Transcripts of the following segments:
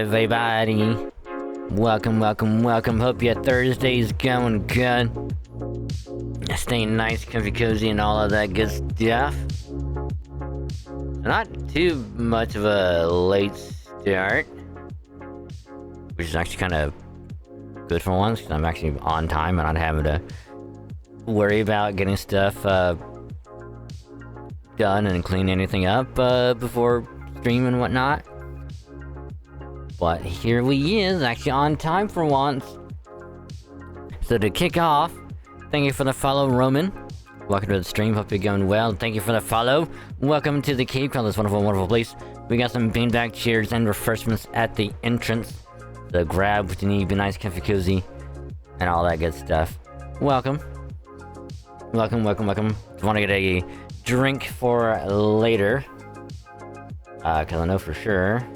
everybody? Welcome. Hope your Thursday's going good. Staying nice, comfy, cozy, and all of that good stuff. Not too much of a late start, which is actually kind of good for once, because I'm actually on time and not having to worry about getting stuff done and clean anything up before stream and whatnot. But here we is, actually on time for once. So to kick off, thank you for the follow, Roman. Welcome to the stream, hope you're going well. Thank you for the follow. Welcome to the cave, called this wonderful place. We got some beanbag chairs and refreshments at the entrance. So grab what you need, be nice, comfy, cozy, and all that good stuff. Welcome. If you want to get a drink for later, because I know for sure,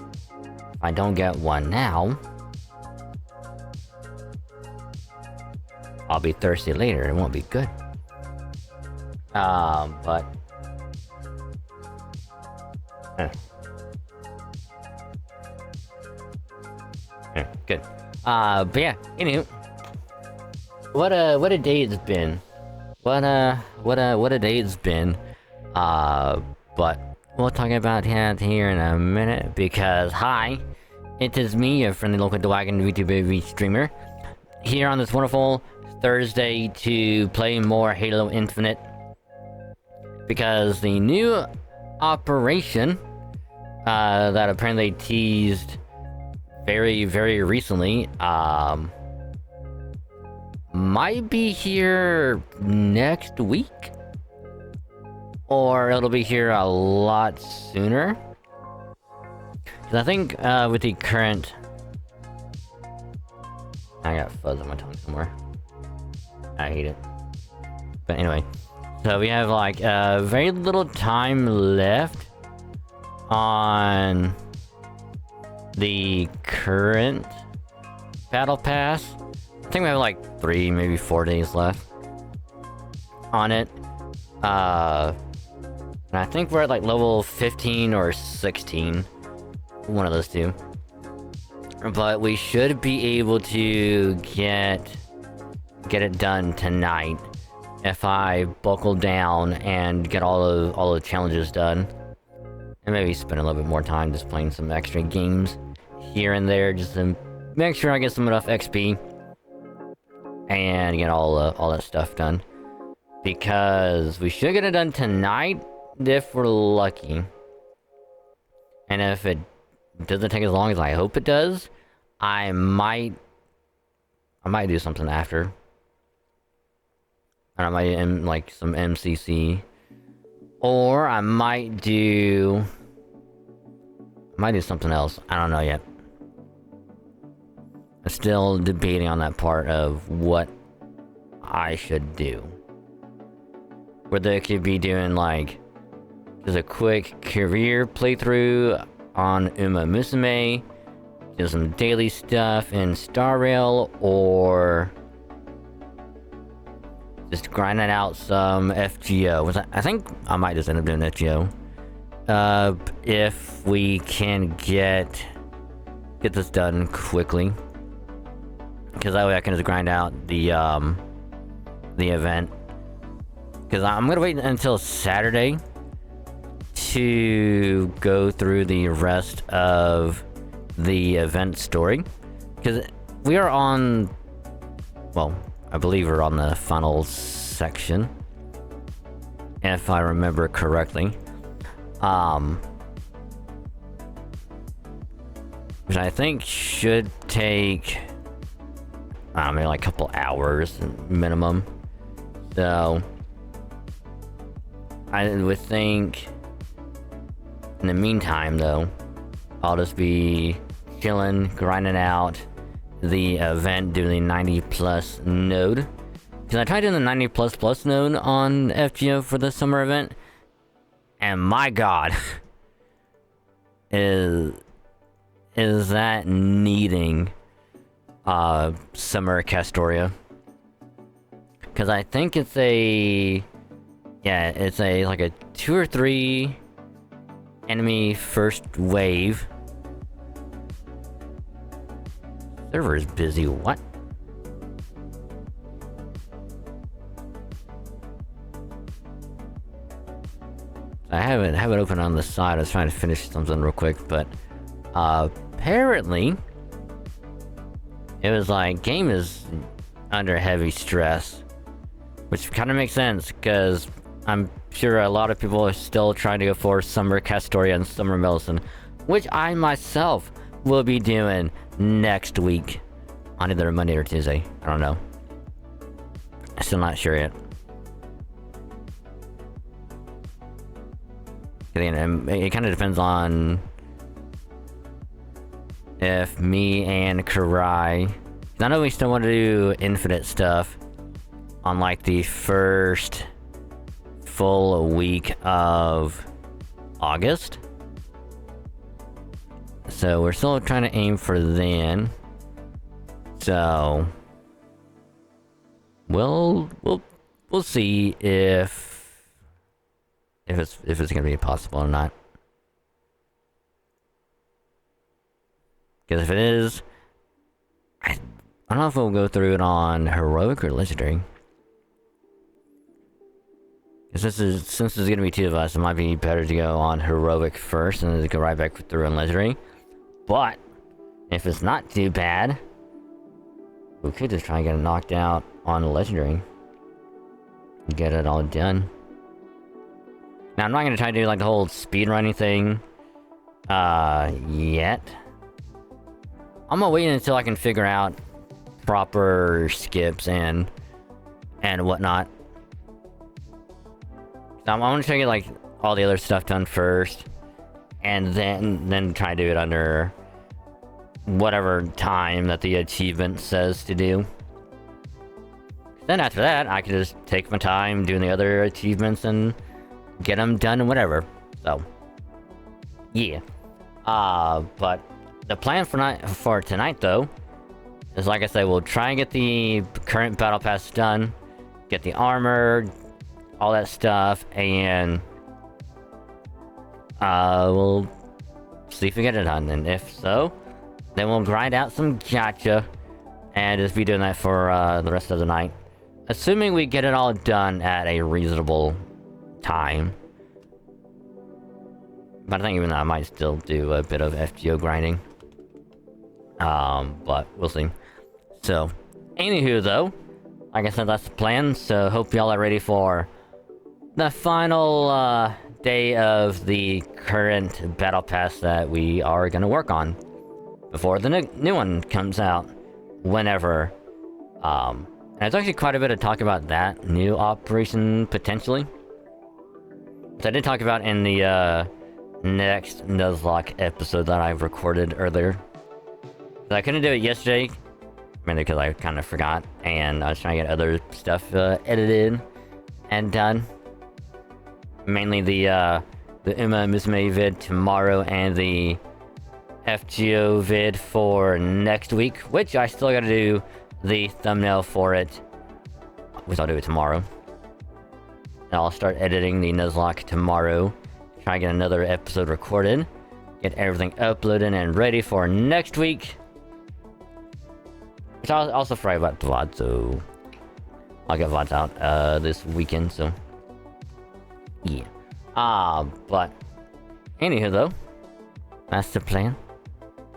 if I don't get one now, I'll be thirsty later. It won't be good. But good. But yeah. Anywho, what a day it's been. What a day it's been. But we'll talk about that here in a minute, because hi, it is me, your friendly local Dwagon VTuber streamer, here on this wonderful Thursday to play more Halo Infinite, because the new operation that apparently teased very recently might be here next week, or it'll be here a lot sooner. Because I think with the current, I got fuzz on my tongue somewhere. I hate it. But anyway, so we have like very little time left on the current battle pass. I think we have like 3, maybe 4 days left on it. And I think we're at like level 15 or 16. One of those two. But we should be able to get it done tonight if I buckle down and get all the challenges done. And maybe spend a little bit more time just playing some extra games here and there, just to make sure I get some enough XP and get all that stuff done. Because we should get it done tonight if we're lucky. And if it doesn't take as long as I hope it does, I might do something after. And I might end like some MCC, or I might do something else. I don't know yet. I'm still debating on that part of what I should do. Whether it could be doing like just a quick career playthrough on Uma Musume, do some daily stuff in Star Rail, or just grinding out some FGO. I think I might just end up doing FGO. If we can get this done quickly. Because that way I can just grind out the event. Because I'm gonna wait until Saturday to go through the rest of the event story. Because we are on, well, I believe we're on the final section, if I remember correctly. Which I think should take, I don't know, maybe like a couple hours minimum. So I would think in the meantime, though, I'll just be chilling, grinding out the event, doing the 90+ node. Because I tried doing the 90++ node on FGO for the summer event, and my god, is that needing summer Castoria. Because I think it's a like a 2 or 3 enemy first wave Server is busy, what? I have it open on the side. I was trying to finish something real quick, but apparently it was like game is under heavy stress, which kind of makes sense because I'm sure a lot of people are still trying to go for Summer Castoria and Summer Medicine, which I myself will be doing next week on either Monday or Tuesday. I don't know. I'm still not sure yet. It kind of depends on if me and Karai... I know we still want to do infinite stuff on like the first full week of August. So we're still trying to aim for then. So we'll see if it's gonna be possible or not. Because if it is, I don't know if we'll go through it on heroic or legendary. Because since there's gonna be two of us, it might be better to go on heroic first and then go right back through on legendary. But if it's not too bad, we could just try and get it knocked out on legendary and get it all done. Now, I'm not gonna try to do like the whole speedrunning thing yet. I'm gonna wait until I can figure out proper skips and whatnot. So I want to try to get like all the other stuff done first, and then try to do it under whatever time that the achievement says to do. Then after that, I can just take my time doing the other achievements and get them done and whatever. So, yeah. But the plan for tonight, though, is like I said, we'll try and get the current battle pass done, get the armor, all that stuff, and we'll see if we get it done. And if so, then we'll grind out some gacha and just be doing that for the rest of the night, assuming we get it all done at a reasonable time. But I think even that I might still do a bit of FGO grinding. But we'll see. So, anywho though, like I said, that's the plan, so hope y'all are ready for the final day of the current battle pass that we are gonna work on before the new one comes out, whenever. And there's actually quite a bit of talk about that new operation, potentially. So I did talk about in the next Nuzlocke episode that I recorded earlier. So I couldn't do it yesterday, mainly because I kind of forgot, and I was trying to get other stuff edited and done. Mainly the Uma Musume vid tomorrow and the FGO vid for next week, which I still gotta do the thumbnail for it, which I'll do it tomorrow. And I'll start editing the Nuzlocke tomorrow, try and get another episode recorded, get everything uploaded and ready for next week. Which I'll also fry about the VOD, so I'll get VODs out this weekend, so yeah. But anywho though, that's the plan.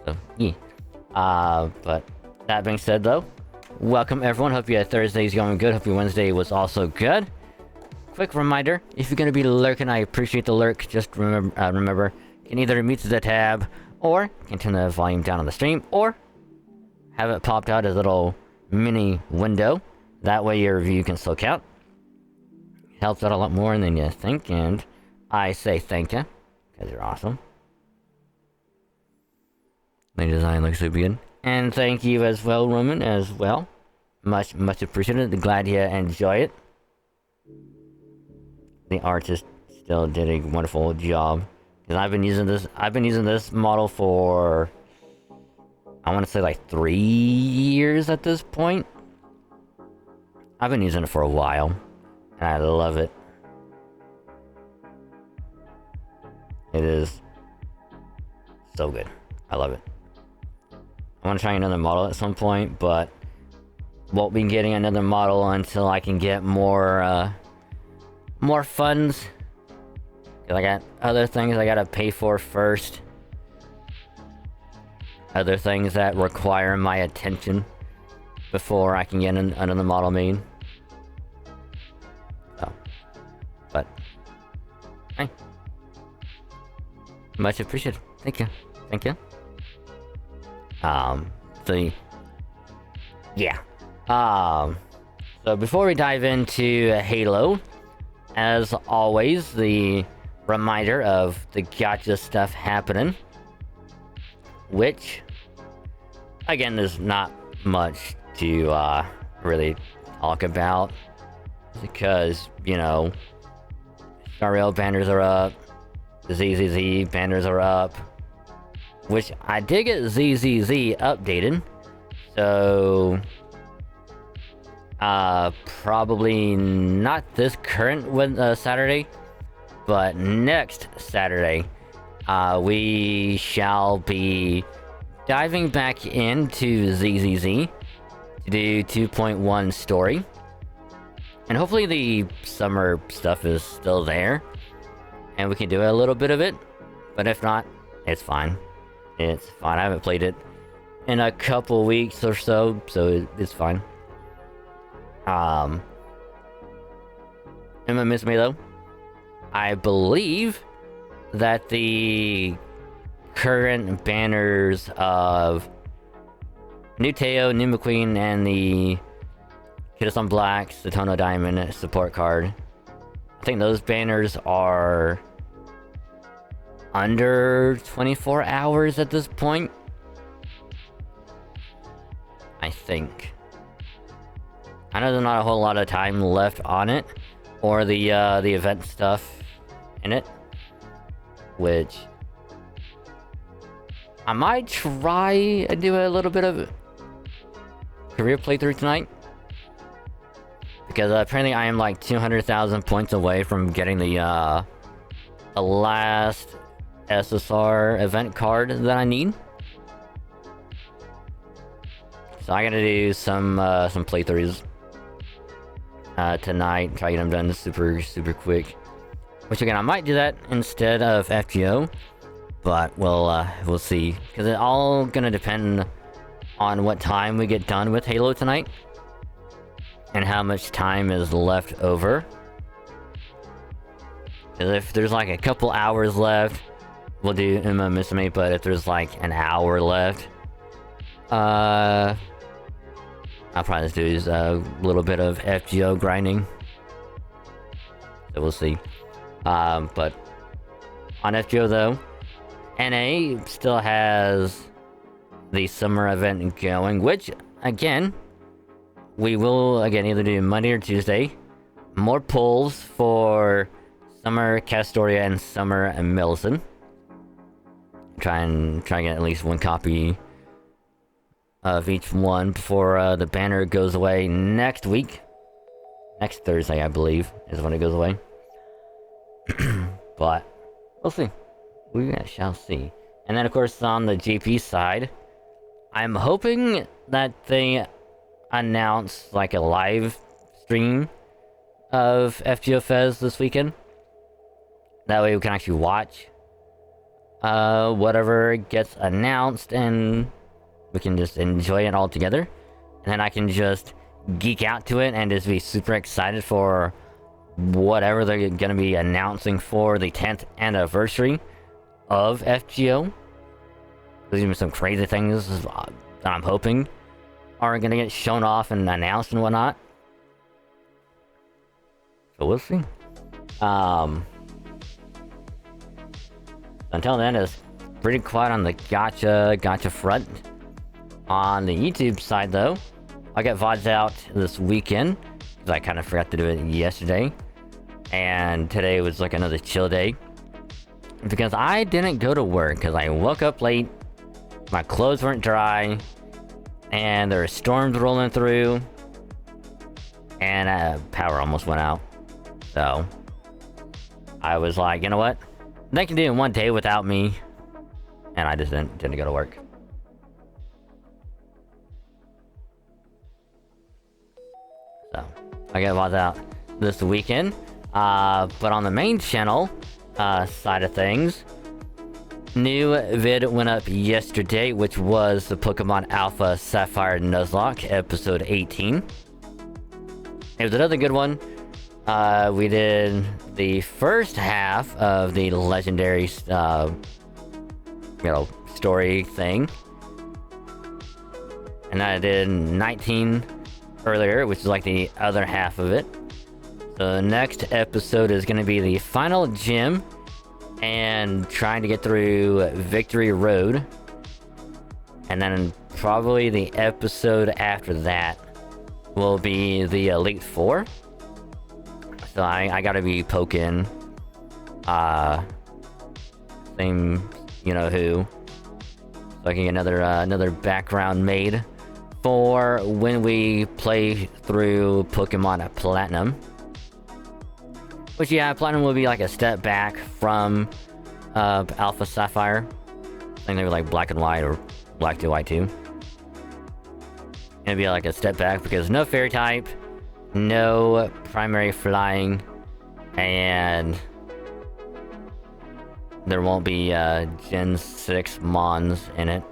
So yeah. But that being said though, welcome everyone. Hope your Thursday's going good. Hope your Wednesday was also good. Quick reminder, if you're gonna be lurking, I appreciate the lurk. Just remember, you can either mute the tab, or you can turn the volume down on the stream, or have it popped out as a little mini window. That way your review can still count. Helps out a lot more than you think, and I say thank you, because you're awesome. The design looks super good. And thank you as well, Roman, as well. Much appreciated. Glad you enjoy it. The artist still did a wonderful job. Because I've been using this model for, I want to say like 3 years at this point. I've been using it for a while, and I love it. It is so good. I love it. I want to try another model at some point, but won't be getting another model until I can get more funds. Cause I got other things I gotta pay for first. Other things that require my attention before I can get another model made. So, but hey, much appreciated. Thank you. So before we dive into Halo, as always, the reminder of the gacha stuff happening, which, again, there's not much to really talk about, because, you know, Star Rail banners are up, the ZZZ banners are up, which I did get ZZZ updated, so probably not this current Saturday, but next Saturday, we shall be diving back into ZZZ to do 2.1 story, and hopefully the summer stuff is still there, and we can do a little bit of it, but if not, it's fine. It's fine. I haven't played it in a couple weeks or so, so it's fine. Emma Miss Me though, I believe that the current banners of New Teo, New McQueen, and the Kidison Blacks, the Tono Diamond support card, I think those banners are under 24 hours at this point. I think. I know there's not a whole lot of time left on it, or the event stuff in it, which I might try and do a little bit of career playthrough tonight, because apparently I am like 200,000 points away from getting the last SSR event card that I need. So I gotta do some playthroughs tonight, try to get them done super quick. Which again, I might do that instead of FGO, but we'll see, because it's all gonna depend on what time we get done with Halo tonight, and how much time is left over. Because if there's like a couple hours left, we'll do Emma Miss Me, but if there's like an hour left, I'll probably just do a little bit of FGO grinding. So we'll see. But on FGO though, NA still has the summer event going, which again, we will again either do Monday or Tuesday. More polls for Summer Castoria and Summer Millicent. Try and get at least one copy of each one before the banner goes away next week. Next Thursday, I believe, is when it goes away. But we'll see. We shall see. And then, of course, on the GP side, I'm hoping that they announce like a live stream of FGO Fez this weekend. That way we can actually watch whatever gets announced, and we can just enjoy it all together. And then I can just geek out to it and just be super excited for whatever they're gonna be announcing for the 10th anniversary of FGO. There's even some crazy things that I'm hoping are gonna get shown off and announced and whatnot. So we'll see. Until then, it's pretty quiet on the gacha front. On the YouTube side, though, I'll get VODs out this weekend, because I kind of forgot to do it yesterday. And today was like another chill day, because I didn't go to work, because I woke up late, my clothes weren't dry, and there were storms rolling through, and power almost went out. So I was like, you know what? They can do it one day without me, and I just didn't go to work. So I got about that this weekend. But on the main channel side of things, new vid went up yesterday, which was the Pokemon Alpha Sapphire Nuzlocke, episode 18. It was another good one. We did the first half of the legendary, story thing. And I did 19 earlier, which is like the other half of it. So the next episode is going to be the final gym and trying to get through Victory Road. And then probably the episode after that will be the Elite Four. So I gotta be poking, same, who. So I can get another background made for when we play through Pokemon Platinum. Which, yeah, Platinum will be like a step back from Alpha Sapphire. I think they were like Black and White or Black 2 White 2. It'll be like a step back because no Fairy type, no primary flying, and there won't be Gen 6 Mons in it.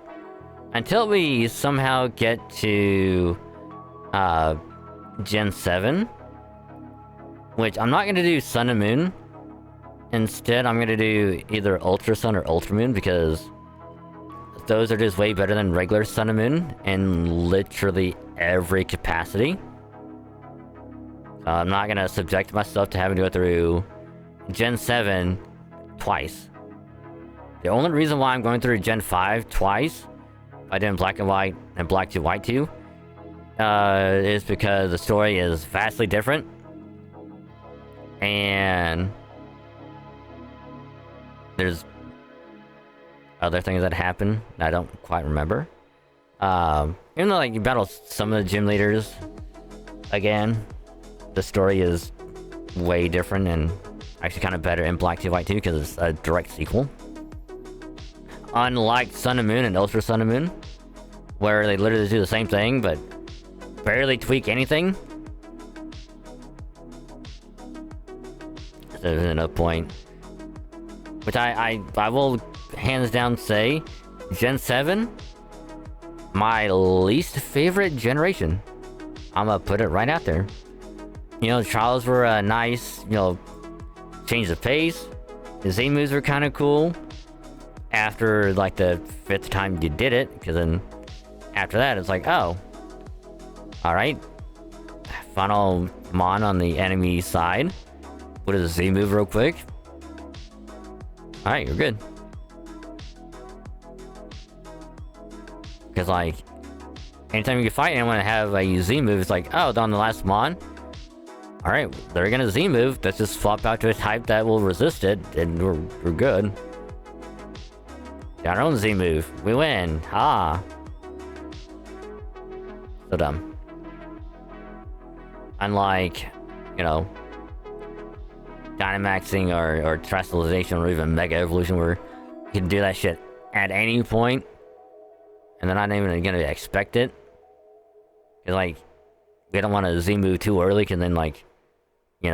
Until we somehow get to Gen 7. Which, I'm not going to do Sun and Moon. Instead, I'm going to do either Ultra Sun or Ultra Moon, because those are just way better than regular Sun and Moon in literally every capacity. I'm not going to subject myself to having to go through Gen 7 twice. The only reason why I'm going through Gen 5 twice, I did Black and White and Black 2 White 2, is because the story is vastly different. And there's other things that happen I don't quite remember. Even though like you battle some of the gym leaders again, the story is way different and actually kind of better in Black 2 White 2 because it's a direct sequel. Unlike Sun and Moon and Ultra Sun and Moon, where they literally do the same thing but barely tweak anything. There's no point. Which I will hands down say, Gen 7, my least favorite generation. I'm gonna put it right out there. Trials were a nice, change of pace. The Z moves were kind of cool. After like the 5th time you did it, because then after that it's like, oh, all right, final Mon on the enemy side. What is a Z move real quick? Alright, you're good. Because, like, anytime you fight anyone and have a Z move, it's like, oh, on the last Mon. Alright, they're gonna Z move. Let's just swap out to a type that will resist it, and we're good. Got our own Z move. We win. Ah. So dumb. Unlike, Dynamaxing or Terrestrialization or even Mega Evolution, where you can do that shit at any point and they're not even gonna expect it. Cause like, we don't want to Z move too early, cause then like, if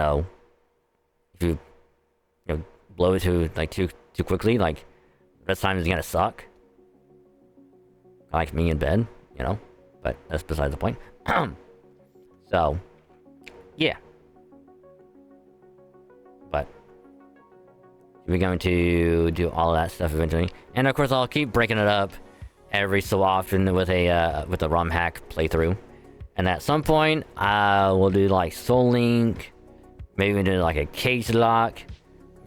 you blow it too quickly, like rest time is gonna suck. Like me in bed, but that's besides the point. So, yeah. But we're going to do all that stuff eventually, and of course I'll keep breaking it up every so often with a ROM hack playthrough, and at some point we'll do like Soul Link, maybe even do like a cage lock.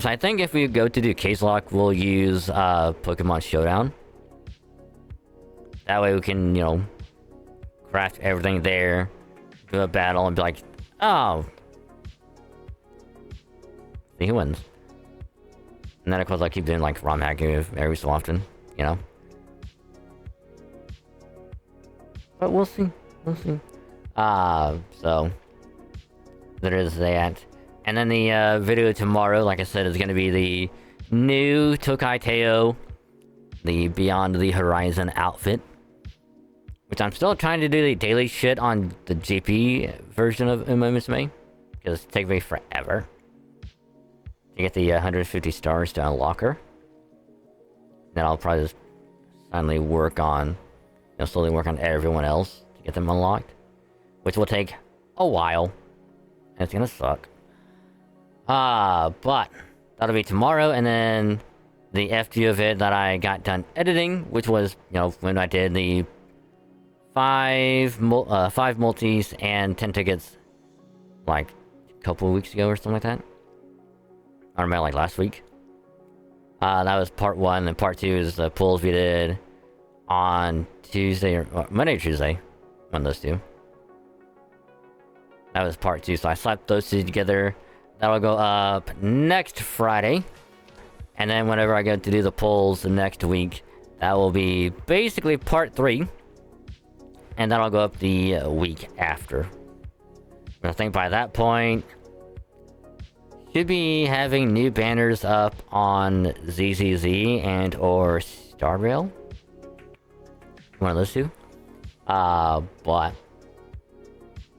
So I think if we go to do cage lock, we'll use Pokemon Showdown. That way we can craft everything there, do a battle, and be like, oh. See who wins. And then of course I'll keep doing like ROM hacking every so often, But we'll see. So there is that. And then the video tomorrow, like I said, is gonna be the new Tokai Teo, the Beyond the Horizon outfit. Which I'm still trying to do the daily shit on the GP version of MMSMA. Because it takes me forever to get the 150 stars to unlock her. Then I'll probably just finally work on, slowly work on everyone else to get them unlocked. Which will take a while. And it's gonna suck. But that'll be tomorrow, and then the FG of it that I got done editing, which was, when I did the 5 multis and 10 tickets, like, a couple of weeks ago or something like that. I remember, like, last week. That was part 1, and part 2 is the pulls we did on Tuesday, or Monday or Tuesday. One of those two. That was part 2, so I slapped those two together. That'll go up next Friday. And then whenever I go to do the polls the next week, that will be basically part 3. And that'll go up the week after. And I think by that point, should be having new banners up on ZZZ and or Star Rail. One of those two. But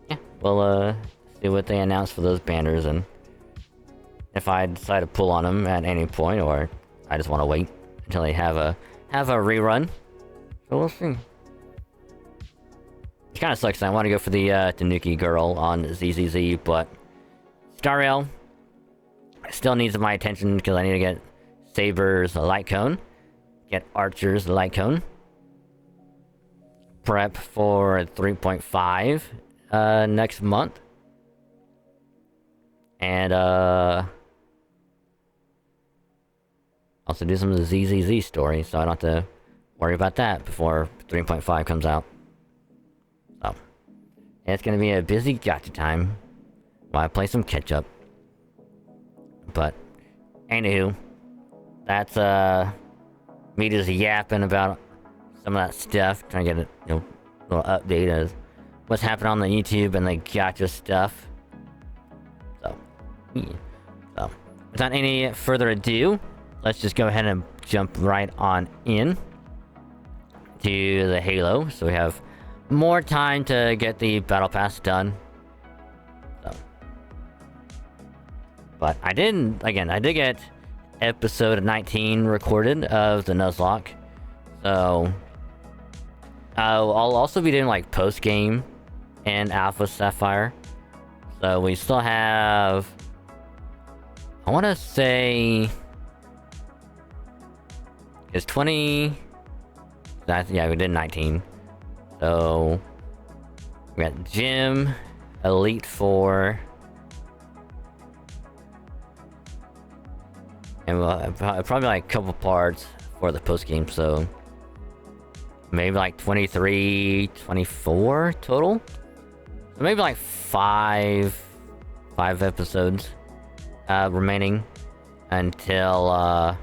yeah, we'll see what they announce for those banners, and if I decide to pull on them at any point, or I just want to wait until they have a rerun. So we'll see. It kind of sucks. I want to go for the Tanuki girl on ZZZ, but Star Rail still needs my attention because I need to get Saber's light cone, get Archer's light cone, prep for 3.5 next month, and also do some of the ZZZ story, so I don't have to worry about that before 3.5 comes out. So, it's gonna be a busy gacha time while I play some catch up. But, anywho, that's me just yapping about some of that stuff, trying to get a little update of what's happening on the YouTube and the gacha stuff. So, yeah. So, without any further ado, let's just go ahead and jump right on in to the Halo, so we have more time to get the battle pass done. So, but I did get episode 19 recorded of the Nuzlocke, so I'll also be doing like post game and Alpha Sapphire. So we still have, I want to say, it's 20. Yeah, we did 19. So we got Gym, Elite 4, and we'll probably like a couple parts for the post game. So maybe like 23, 24 total. So maybe like five episodes remaining until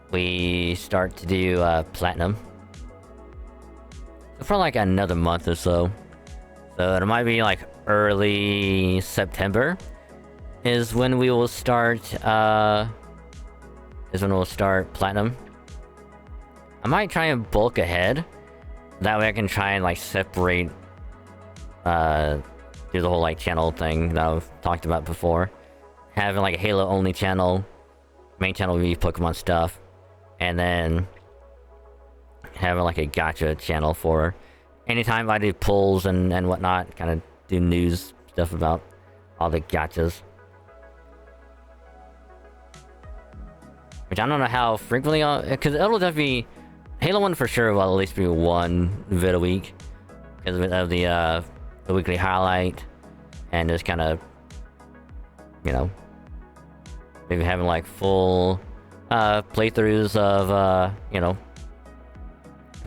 we start to do Platinum. So for like another month or so. So it might be like early September is when we will start Platinum. I might try and bulk ahead. That way I can try and like separate do the whole like channel thing that I've talked about before. Having like a Halo only channel, main channel will be Pokemon stuff, and then having like a gacha channel for anytime I do pulls and whatnot, kind of do news stuff about all the gachas. Which I don't know how frequently because it'll definitely be Halo 1 for sure will at least be one vid a week because of the weekly highlight, and just kind of, maybe having like full playthroughs of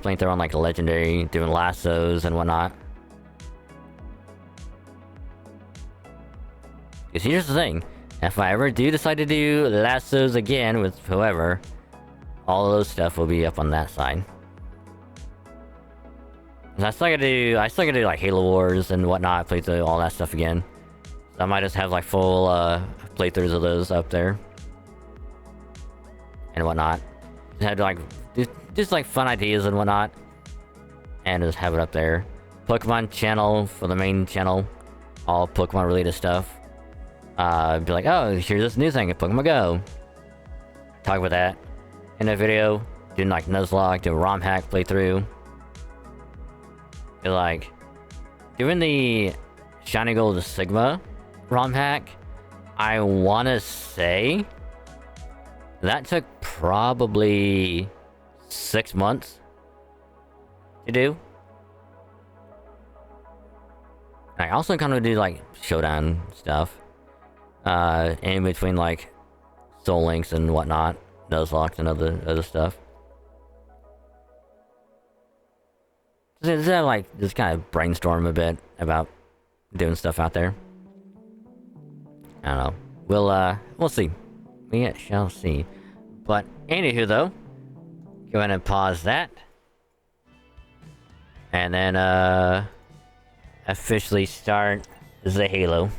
playing through on like a legendary, doing lassos and whatnot. Because here's the thing, if I ever do decide to do lassos again with whoever, all of those stuff will be up on that side. I still gotta do like Halo Wars and whatnot, play through all that stuff again. So I might just have like full playthroughs of those up there and whatnot. Just have like just like fun ideas and whatnot, and just have it up there. Pokemon channel for the main channel, all Pokemon related stuff. Be like, oh, here's this new thing at Pokemon Go. Talk about that in a video. Doing like Nuzlocke, do a ROM hack playthrough. Be like, doing the Shiny Gold Sigma ROM hack. I wanna say that took probably 6 months to do. I also kind of do like showdown stuff, in between like Soul Links and whatnot, Nuzlocke and other stuff. Is that like just kind of brainstorm a bit about doing stuff out there? I don't know. We'll see. We shall see. But anywho, though, go ahead and pause that, and then officially start the Halo.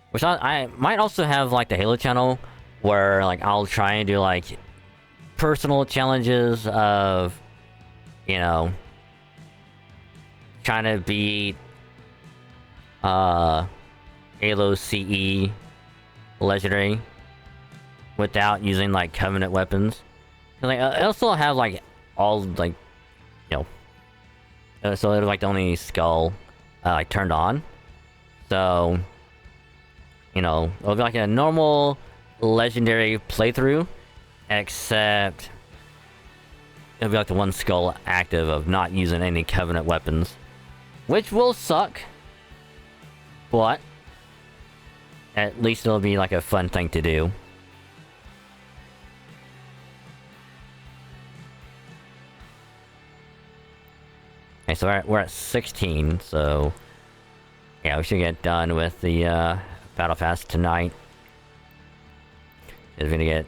Which I might also have like the Halo channel where like I'll try and do like personal challenges of, you know, trying to beat Halo CE Legendary without using like Covenant weapons. Like it'll still have like all like, you know, so it's like the only skull like turned on. So, you know, it'll be like a normal Legendary playthrough, except it'll be like the one skull active of not using any Covenant weapons, which will suck, but at least it'll be like a fun thing to do. Okay, so we're at 16, so yeah, we should get done with the Battle Pass tonight. We're gonna get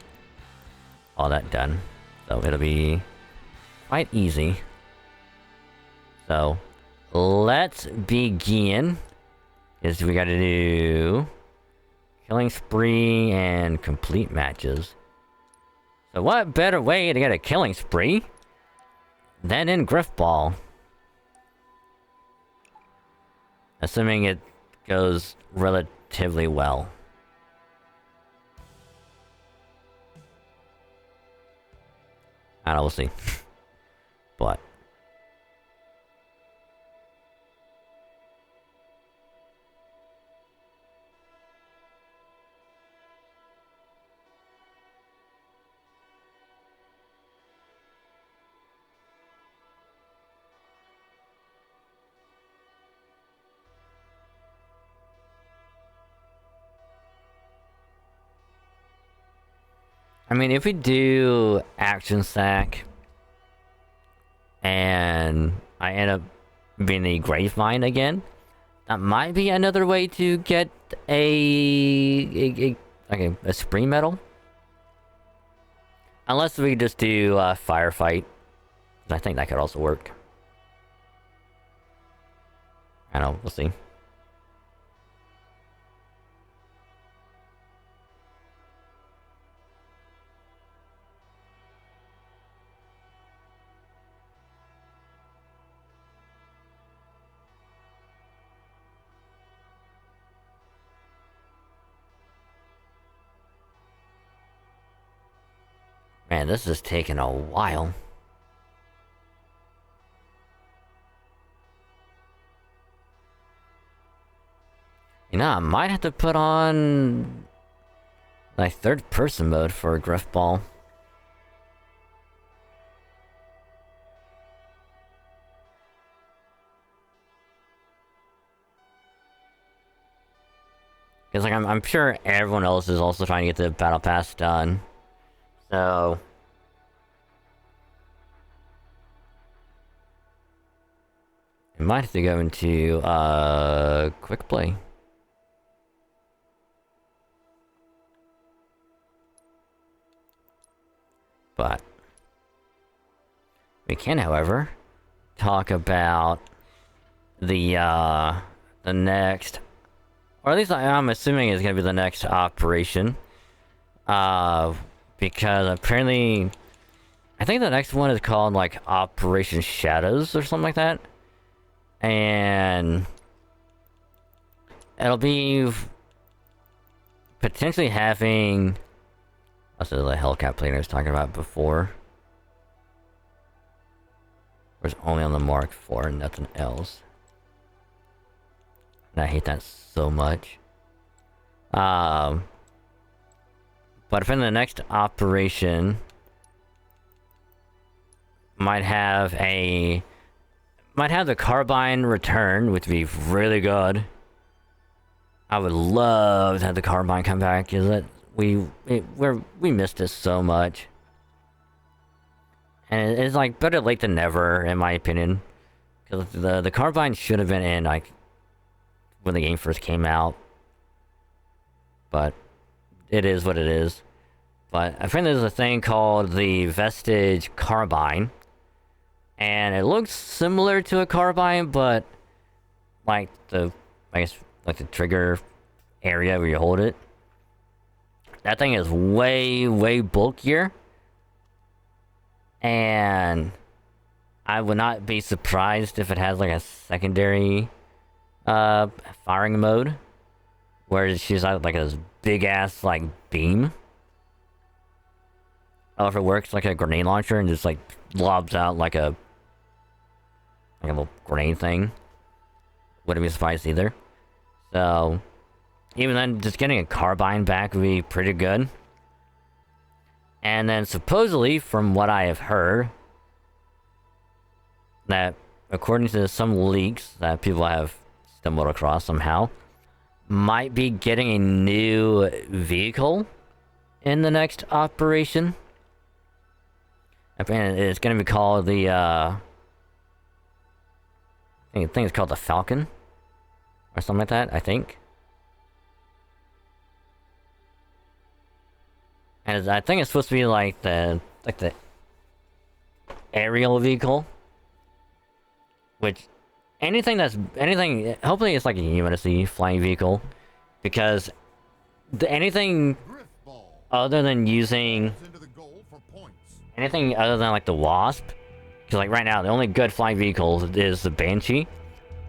all that done, so it'll be quite easy. So let's begin. Is we gotta do killing spree and complete matches. So what better way to get a killing spree than in Griffball? Assuming it goes relatively well. I don't know, we'll see. But I mean, if we do Action Sack and I end up being the Gravevine again, that might be another way to get a spree medal. Unless we just do Firefight. I think that could also work. I don't know, we'll see. Man, this is taking a while. You know, I might have to put on like third person mode for Griffball. Because like I'm sure everyone else is also trying to get the Battle Pass done. So I might have to go into quick play. But we can, however, talk about the next, or at least I'm assuming it's gonna be the next operation. because apparently, I think the next one is called like Operation Shadows or something like that, and it'll be potentially having. Also, the Hellcat plane I was talking about before. Was only on the Mark IV and nothing else. And I hate that so much. But if in the next operation might have the carbine return, which would be really good. I would love to have the carbine come back. We missed it so much. And it's like better late than never, in my opinion. Because the carbine should have been in like when the game first came out. But it is what it is. But I think there's a thing called the Vestige Carbine. And it looks similar to a carbine, but like the trigger area where you hold it. That thing is way, way bulkier. And I would not be surprised if it has like a secondary firing mode where it shoots out like a big ass like beam. Or if it works like a grenade launcher and just like lobs out like a little grenade thing. Wouldn't be surprised either. So even then, just getting a carbine back would be pretty good. And then supposedly, from what I have heard, that according to some leaks that people have stumbled across somehow, might be getting a new vehicle in the next operation. And it's going to be called the, I think it's called the Falcon. Or something like that, I think. And I think it's supposed to be like the aerial vehicle, which hopefully it's like a UNSC flying vehicle, because anything other than like the Wasp, because like right now the only good flying vehicle is the Banshee.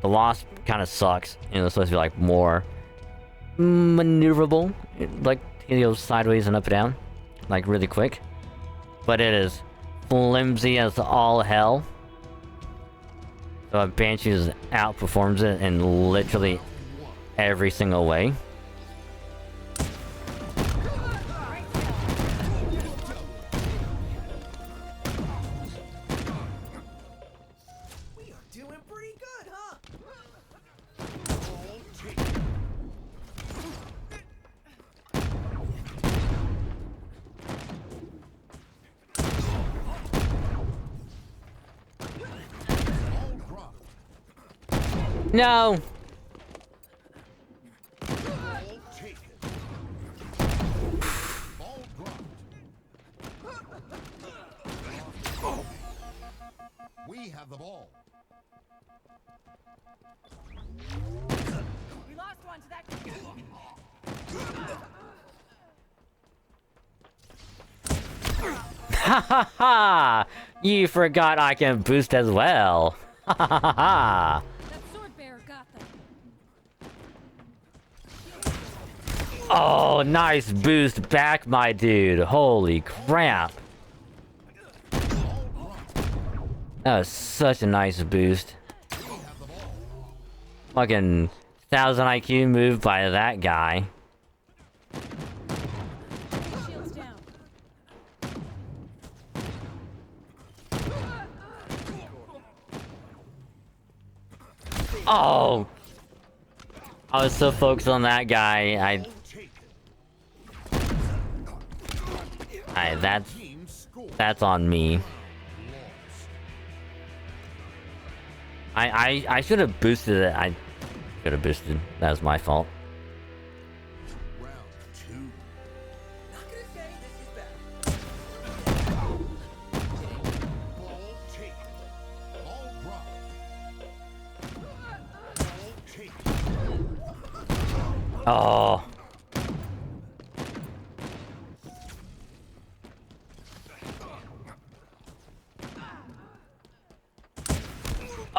The Wasp kind of sucks, it's supposed to be like more maneuverable, like it goes sideways and up and down. Like really quick, but it is flimsy as all hell. So a Banshee just outperforms it in literally every single way. We are doing pretty good, huh? No! We have the ball. We lost one to that. Ha ha ha! You forgot I can boost as well. Ha ha ha ha! That sword bearer got them. Oh, nice boost back, my dude. Holy crap. That was such a nice boost. Fucking 1000 IQ move by that guy. Shields down. Oh! I was so focused on that guy, that's on me. I should have boosted it. I should have boosted. That was my fault. Round two. Not gonna say this is bad. Ball taken. Ball dropped. Ball taken. Oh.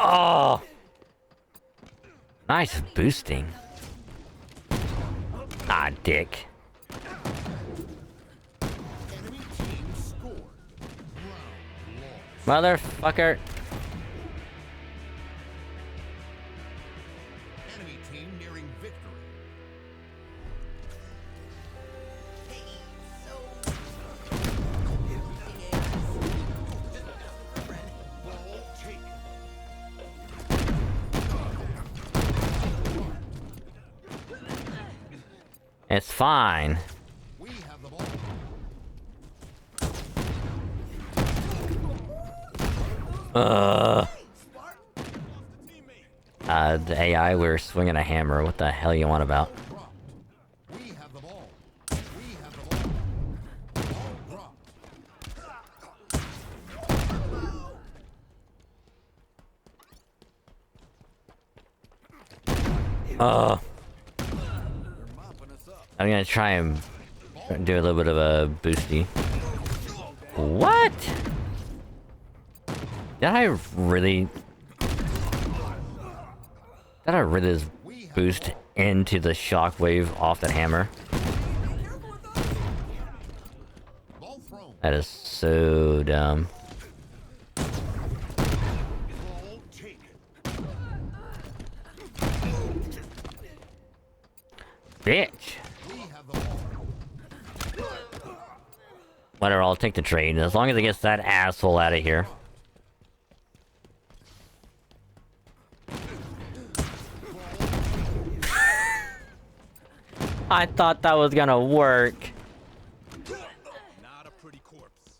Oh! Nice boosting. Ah, dick. Enemy team scored. Round lost. Motherfucker. Enemy team nearing victory. Ball taken. It's fine. We have the ball. The AI, we're swinging a hammer. What the hell you want about? Dropped. We have the ball. We have the ball. Ball dropped. I'm gonna try and do a little bit of a boosty. What? Did I really just boost into the shockwave off that hammer? Ball thrown. That is so dumb. Ball taken. Bitch! We have the ball. Whatever, I'll take the trade, as long as it gets that asshole out of here. I thought that was gonna work. Not a pretty corpse.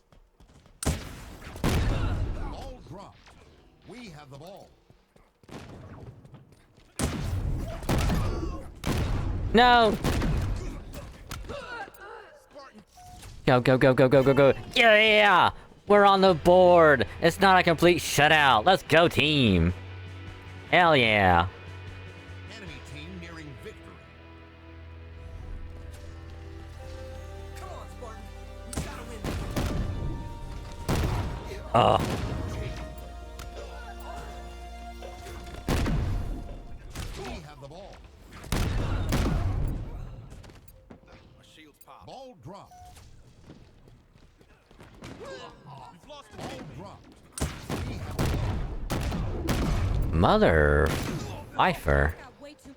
Ball dropped. We have the ball. No! Go, go, go, go, go, go, go. Yeah! We're on the board! It's not a complete shutout. Let's go, team! Hell yeah! Enemy team nearing victory. Come on, Spartan. We gotta win. Oh. We have the ball. My shield's popped. Ball dropped. You've lost the ball dropped. We have the ball. Mother... Pfeiffer. Got way too.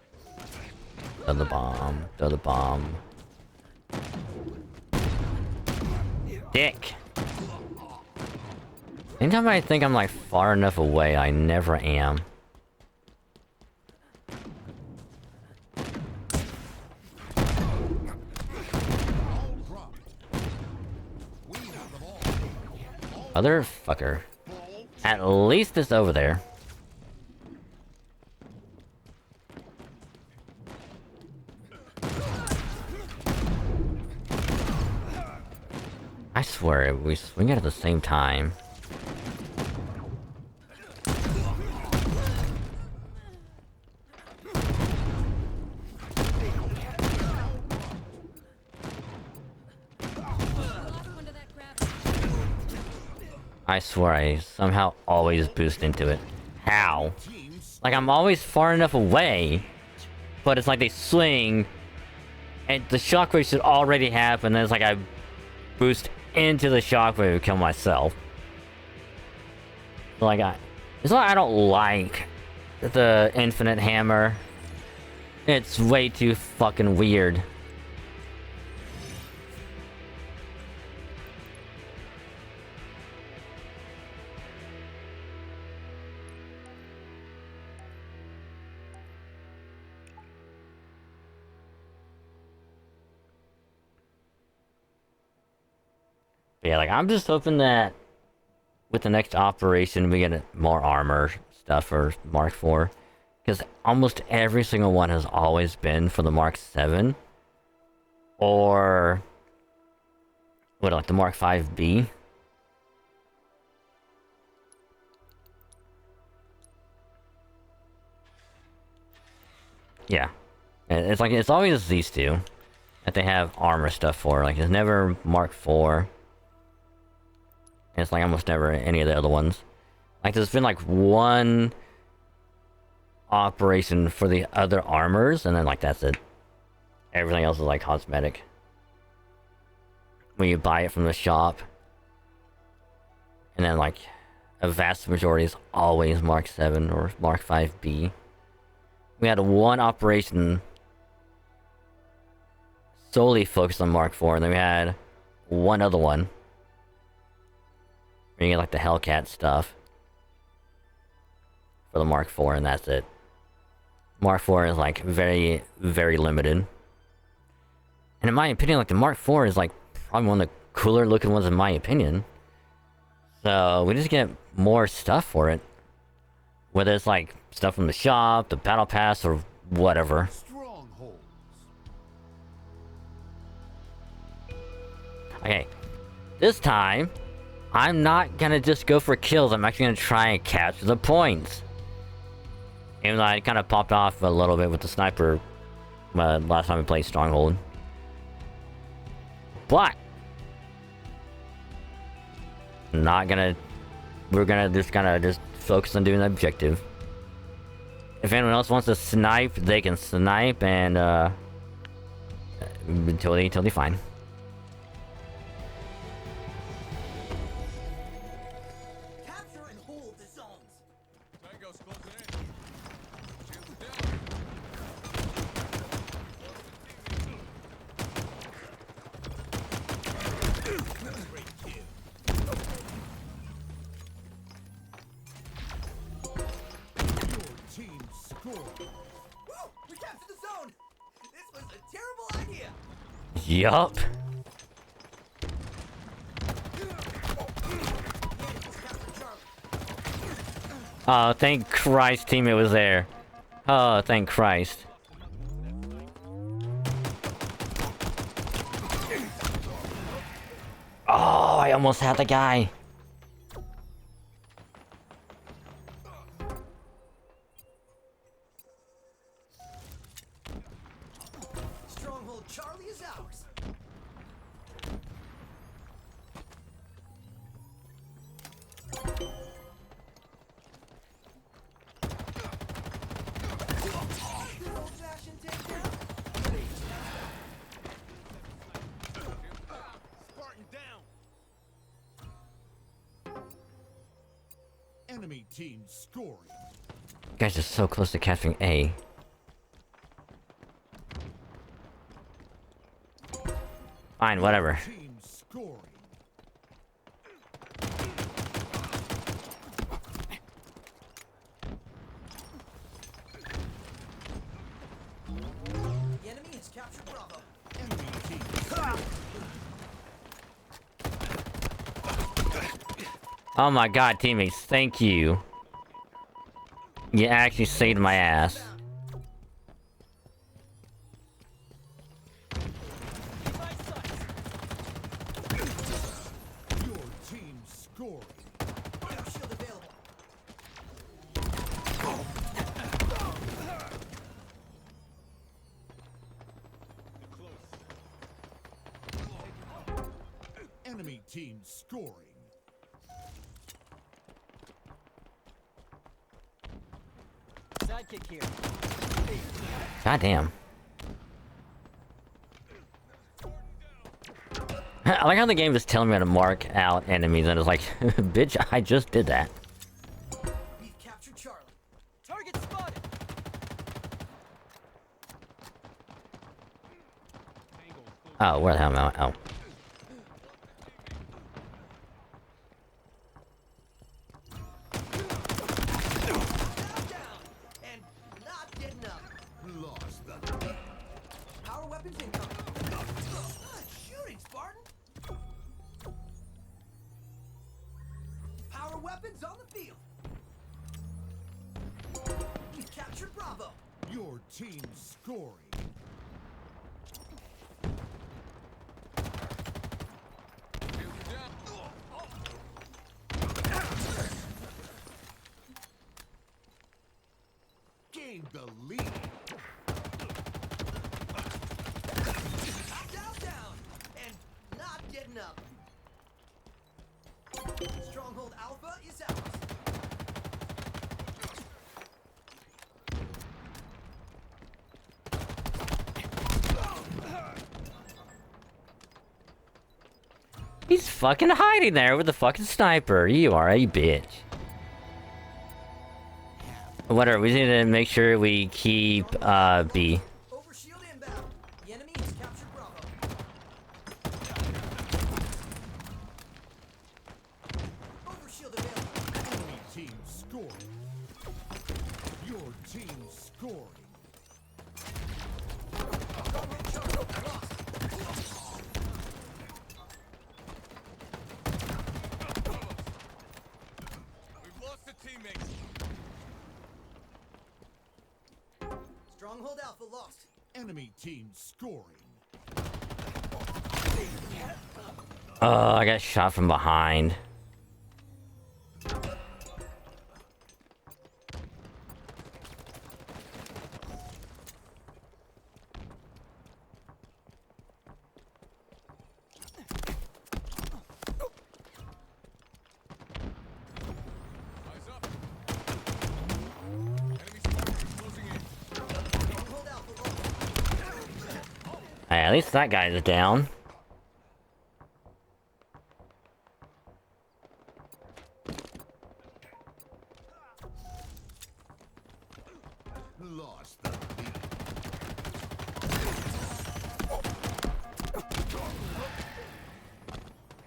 Throw the bomb. Throw the bomb. Dick! Anytime I think I'm like far enough away, I never am. Ball dropped. We have the ball. Motherfucker. At least it's over there. I swear, we swing it at the same time. Lost one to that crap. I swear, I somehow always boost into it. How? Teams Like, I'm always far enough away, but it's like they swing, and the shockwave should already happen, and it's like I boost into the shockwave to kill myself. Like, it's why I don't like the infinite hammer. It's way too fucking weird. But yeah, like, I'm just hoping that with the next operation we get more armor stuff for Mark IV. Because almost every single one has always been for the Mark 7. Or... what, like the Mark 5B? Yeah. It's like, it's always these two that they have armor stuff for. Like, it's never Mark IV. And it's like almost never any of the other ones. Like, there's been like one operation for the other armors, and then like that's it. Everything else is like cosmetic. When you buy it from the shop. And then like a vast majority is always Mark 7 or Mark 5B. We had one operation solely focused on Mark 4, and then we had one other one. Where you get like the Hellcat stuff. For the Mark 4, and that's it. Mark 4 is like very, very limited. And in my opinion, like the Mark 4 is like probably one of the cooler looking ones in my opinion. So we just get more stuff for it. Whether it's like stuff from the shop, the battle pass, or whatever. Strongholds. Okay. This time, I'm not gonna just go for kills, I'm actually gonna try and capture the points. Even though I kind of popped off a little bit with the sniper last time we played Stronghold. But not gonna. We're gonna just focus on doing the objective. If anyone else wants to snipe, they can snipe, and totally fine. Capture and hold the zones. Tango's closing in. Shields down. Great kill. Your team scored. Woo! We captured the zone. This was a terrible idea. Yup. Oh, thank Christ, teammate was there. Oh, thank Christ. Oh, I almost had the guy. Stronghold Charlie is ours. Old-fashioned takedown. Spartan down. Enemy team scoring. You guys are so close to capturing A. Fine, whatever. Team scoring. The enemy has captured Bravo. Enemy team. Oh my god, teammates, thank you. You actually saved my ass. Your team scoring. Air shield available. Enemy team scoring. Sidekick here. God damn. I like how the game is telling me how to mark out enemies, and it's like, bitch, I just did that. We've captured Charlie. Target spotted. Oh, where the hell am I? Oh. Down and not getting up. Lost the. Power weapons incoming. Good shooting, Spartan. Power weapons on the field. We've captured Bravo. Your team scoring. Gained the lead. Down and not getting up. Stronghold Alpha is ours. He's fucking hiding there with the fucking sniper. You are a bitch. Whatever, we need to make sure we keep, B. Overshield inbound. The enemy has captured Bravo. Overshield available. Enemy team scoring. Your team scoring. We've lost a teammate. Stronghold Alpha lost. Enemy team scoring. Oh, I got shot from behind. Eyes up. Enemy squad closing in. Stronghold Alpha lost. Hey, at least that guy's down. Lost the lead.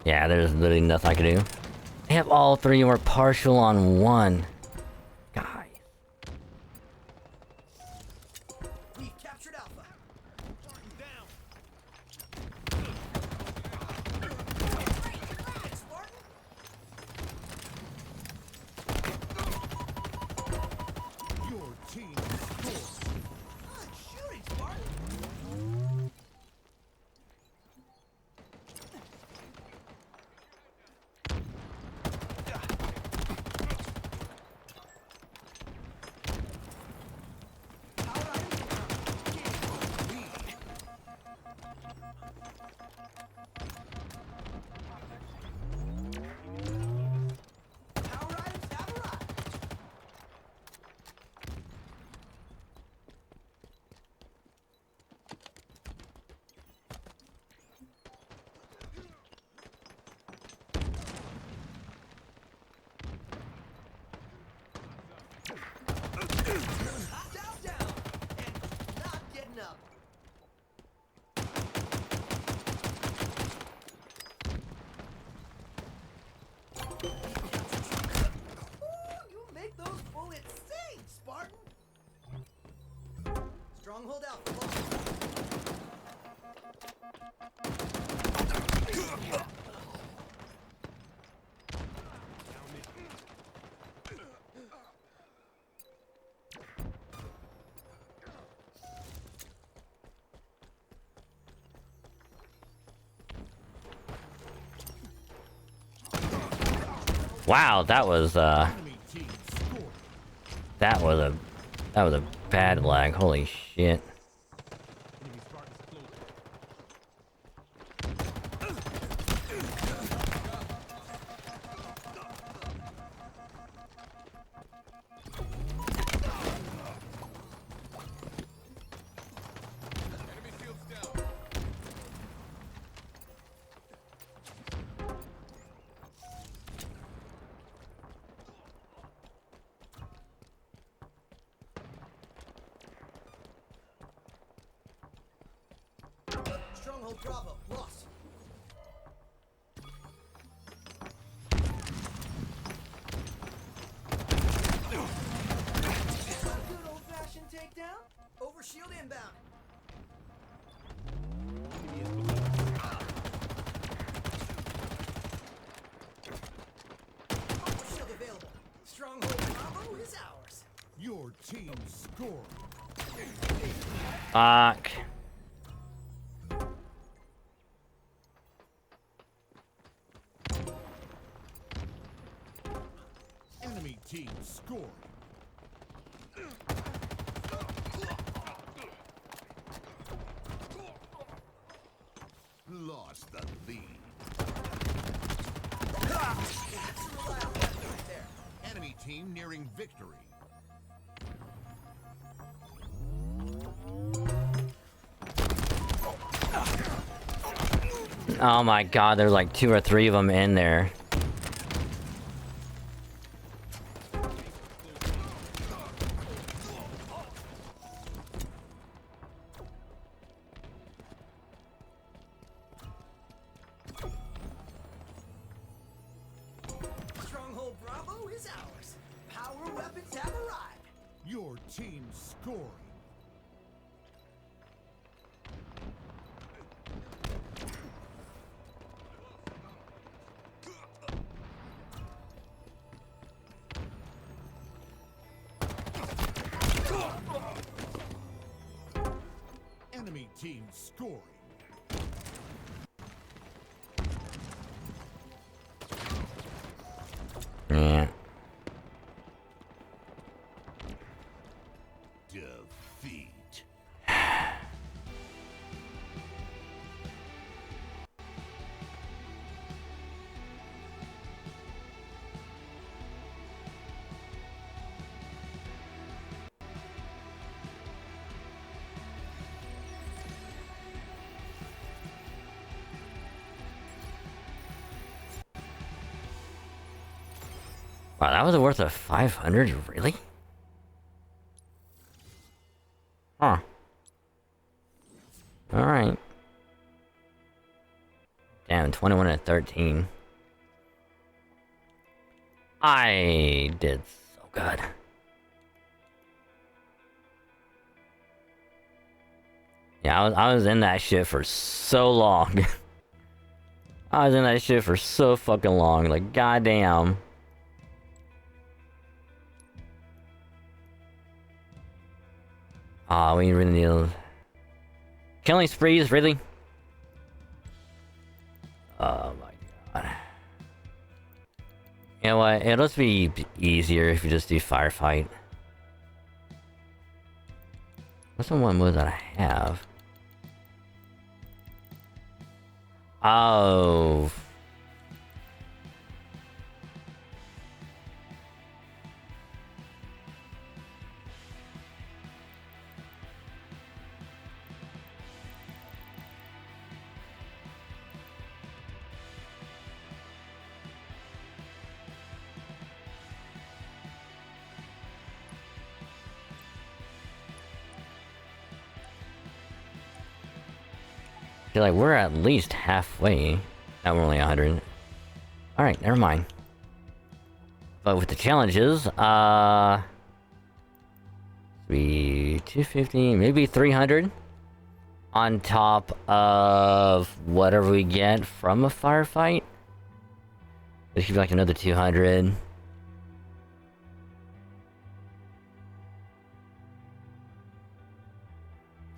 Yeah, there's literally nothing I can do. They have all three and we're partial on one. Guy. We've captured Alpha. Down. Spartan. Your team scoring. Good shooting, Spartan. Power items Power items have arrived. Down, and not getting up. Ooh, you make those bullets sing, Spartan. Stronghold Alpha lost. Wow, that was Enemy team scoring. that was a bad lag. Holy shit. Enemy Spartans closing. Enemy shields down. Stronghold Bravo lost. Good old-fashioned takedown. Overshield inbound. Overshield available. Stronghold Bravo is ours. Your team scoring. Fuck. Enemy team scoring. Lost the lead. Enemy team nearing victory. Oh my god, there's like 2 or 3 of them in there. Stronghold Bravo is ours. Power weapons have arrived. Your team scoring. Enemy team scoring. Yeah. Defeat. Wow, that was worth of 500, really? Huh. Alright. Damn, 21 and 13. I did so good. Yeah, I was in that shit for so long. I was in that shit for so fucking long, like goddamn. Aw, we really need those. Killing sprees, really? Oh my god. You know what? It'll just be easier if you just do firefight. What's the one move that I have? Oh. I feel like we're at least halfway. Now we're only 100. Alright, never mind. But with the challenges, be 250, maybe 300 on top of whatever we get from a firefight. It should be like another 200.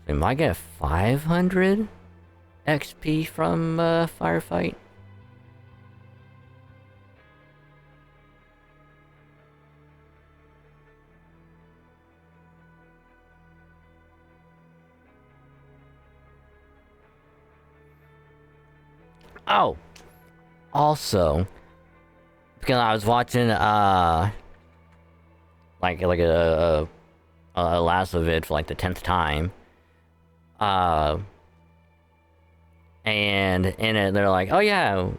We might get 500 XP from firefight. Oh, also, because I was watching like a last of it for like the 10th time, and in it they're like, oh yeah,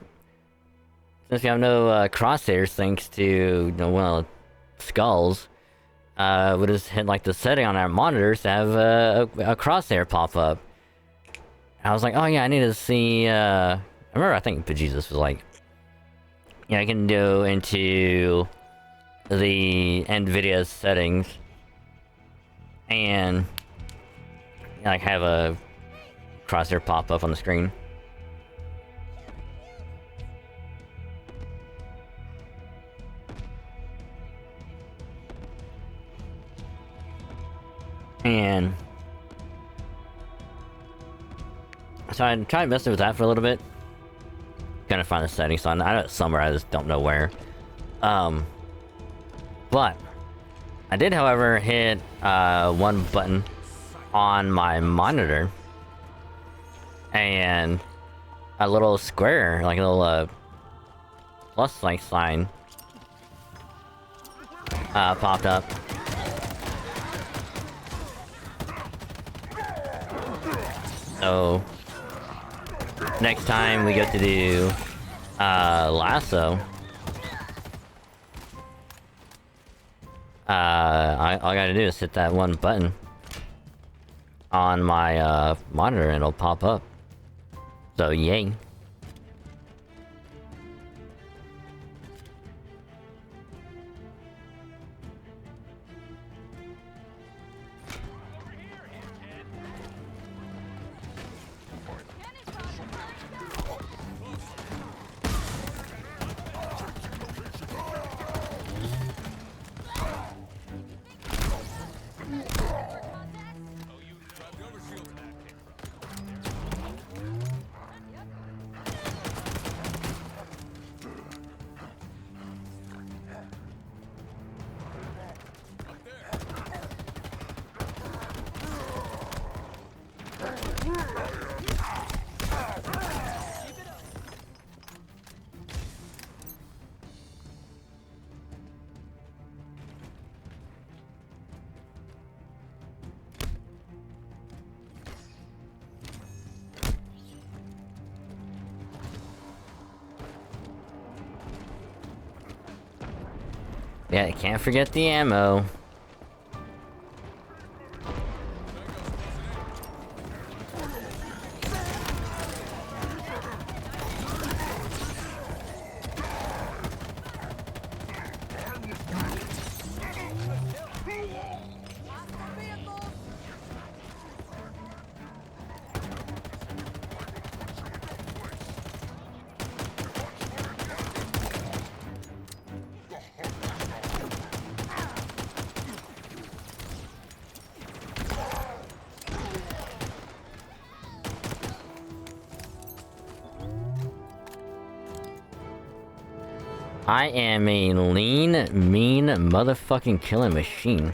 since we have no crosshairs thanks to, you know, one of the skulls, we just hit like the setting on our monitors to have a crosshair pop up. I was like, oh yeah, I need to see. I remember, I think Bejesus was like, yeah, I can go into the NVIDIA settings and like have a crosshair pop up on the screen. And so I tried messing with that for a little bit. Gonna find the settings, so I know it's somewhere, I just don't know where. But I did, however, hit one button on my monitor, and a little square, like a little plus like sign, popped up. So next time we go to do lasso, all I gotta do is hit that one button on my monitor and it'll pop up. So yay. Grab the other shield back. Up there. Yeah, can't forget the ammo. I am a lean, mean, motherfucking killing machine.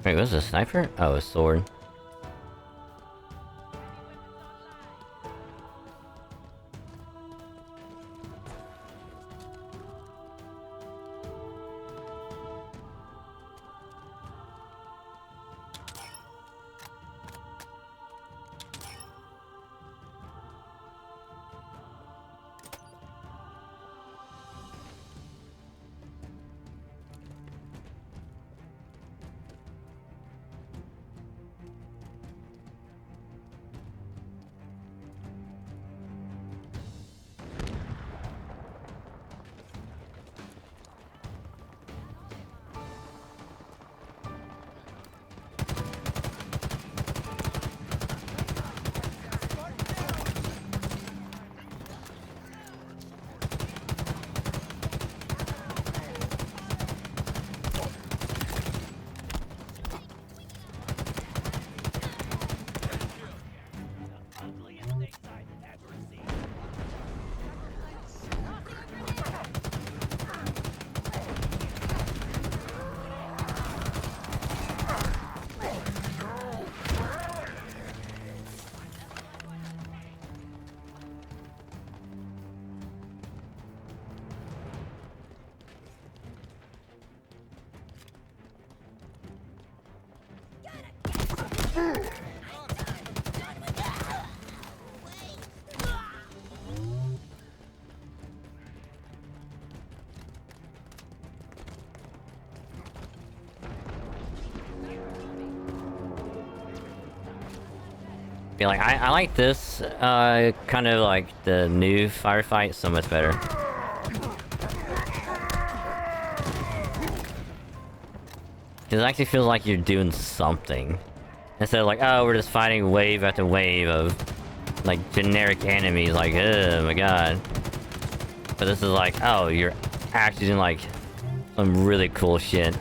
Wait, was it a sniper? Oh, a sword. Be like, I like this, kind of like the new firefight so much better. It actually feels like you're doing something. Instead of like, oh, we're just fighting wave after wave of, like, generic enemies, like, oh my god. But this is like, oh, you're actually doing, like, some really cool shit.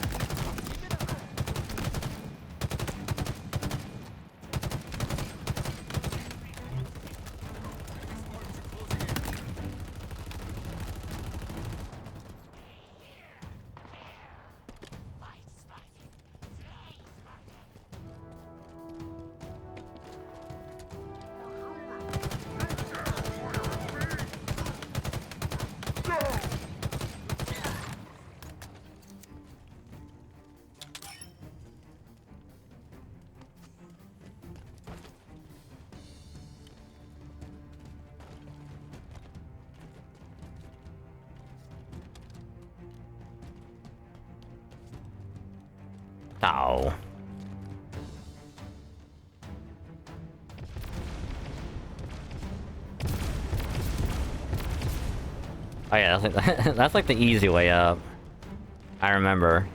Oh. Oh yeah, that's like, that's like the easy way up. I remember.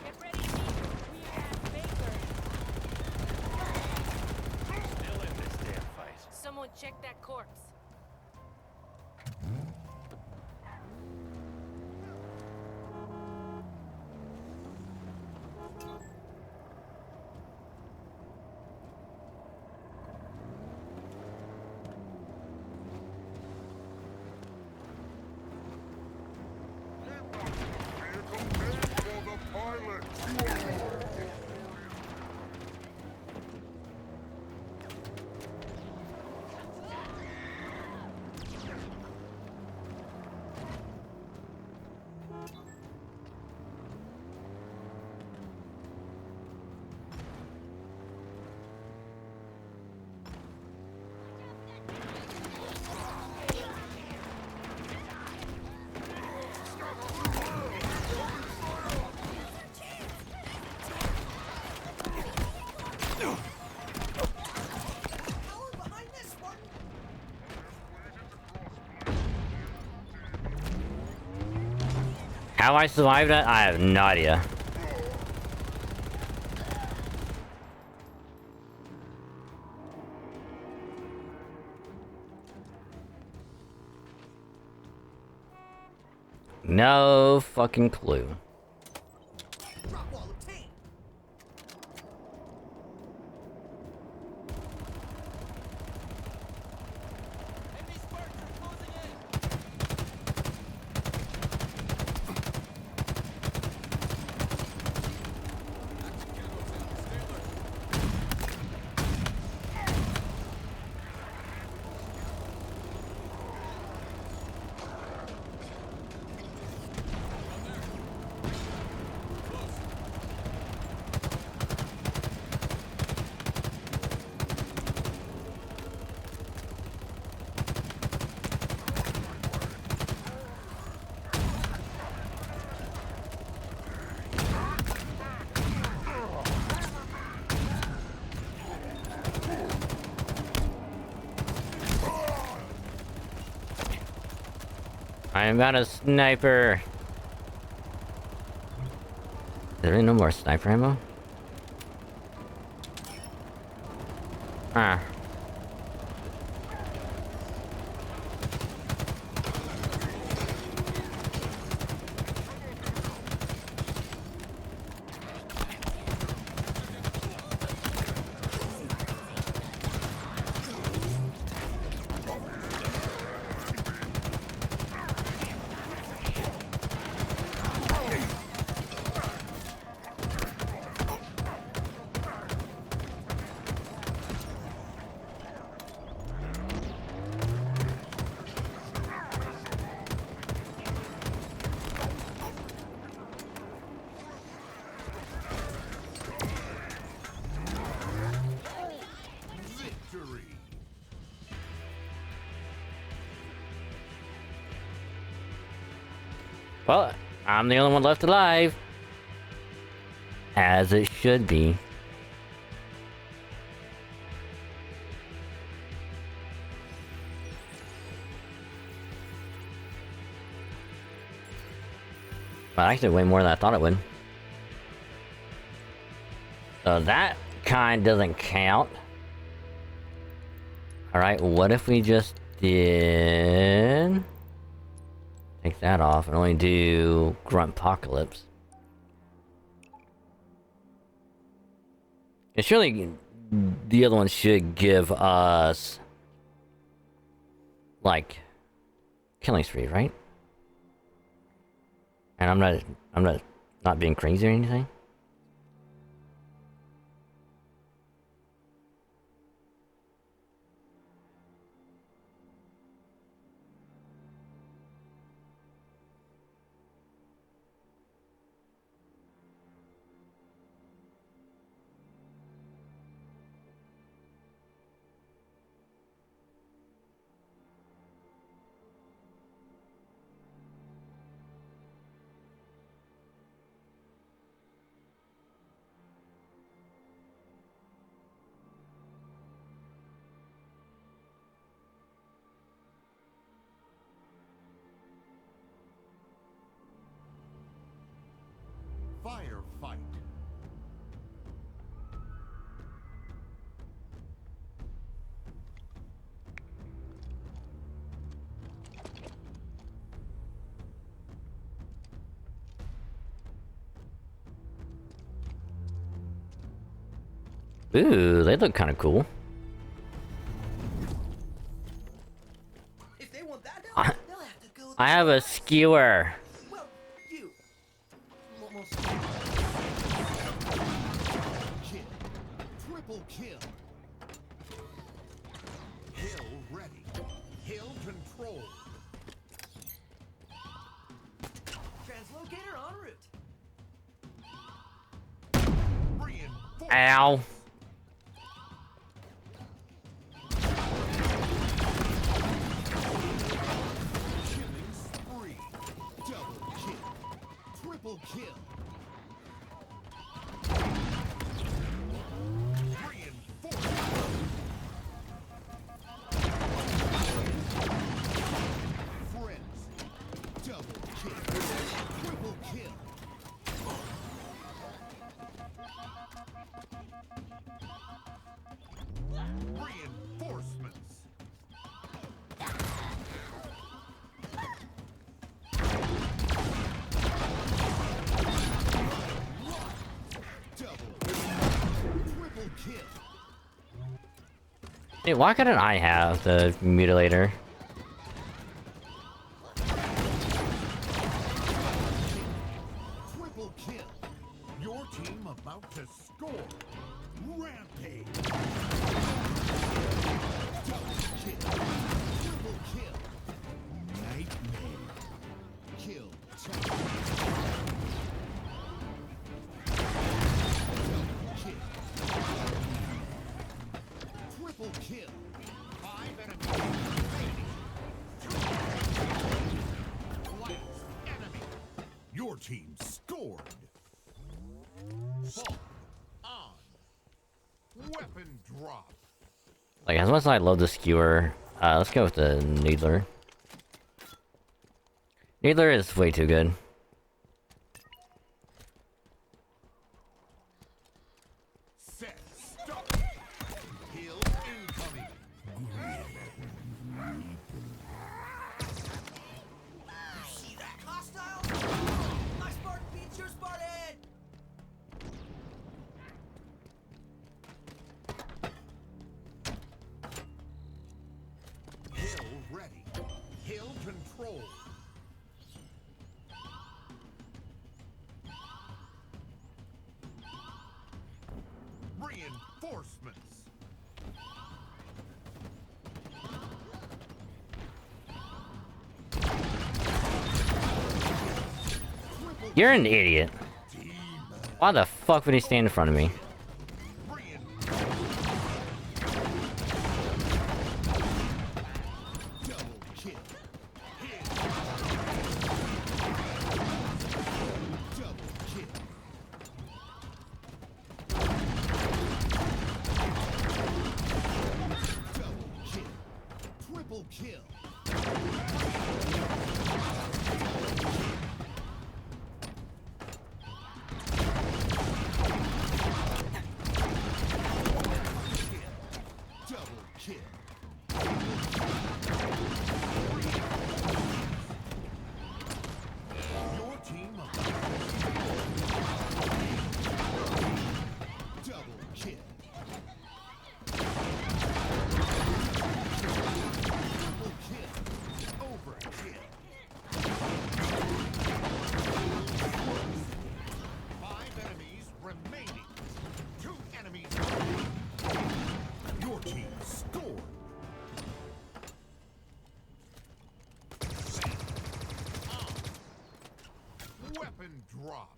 Get ready, Nico. We have Baker. Still in this damn fight. Someone check that corpse. For the pilot. Power behind this, Spartan. How I survived that? I have no idea. No fucking clue. Drop wall obtained. Enemy Spartans are closing in. I am not a sniper. Is there no more sniper ammo? Ah. Well, I'm the only one left alive. As it should be. Well, actually, way more than I thought it would. So that kind doesn't count. Alright, what if we just did... Take that off and only do Gruntpocalypse? And surely the other one should give us... like... killing spree, right? And I'm not being crazy or anything? Firefight. Ooh, they look kind of cool. If they want that help, they'll have to go. I have a skewer. Well, you. Almost. Kill. Triple kill. Hill ready. Hill control. Translocator en route. Reinforce. Ow. Killing spree. Double kill. Triple kill. Reinforce. Friends. Double kill. Triple kill. Reinforcements. Double. Triple kill. Hey, why couldn't I have the mutilator? Triple kill. Your team about to score. Rampage. Double kill. Triple kill. Nightmare. Kill. Double kill. Triple kill. 5 enemies remaining. Last enemy. Your team scored. Fall on. Weapon drop. Like, as much as I love the skewer, let's go with the needler. Needler is way too good. Set. Stop. Heal incoming. See that hostile? My Spartan beats your Spartan. Hill ready. Hill control. Reinforcements. You're an idiot. Why the fuck would he stand in front of me? Double kill. Hit. Double kill. Your team double kill. Triple kill. Overkill. 5 enemies remaining. 2 enemies remaining. Your team scored. Weapon drop.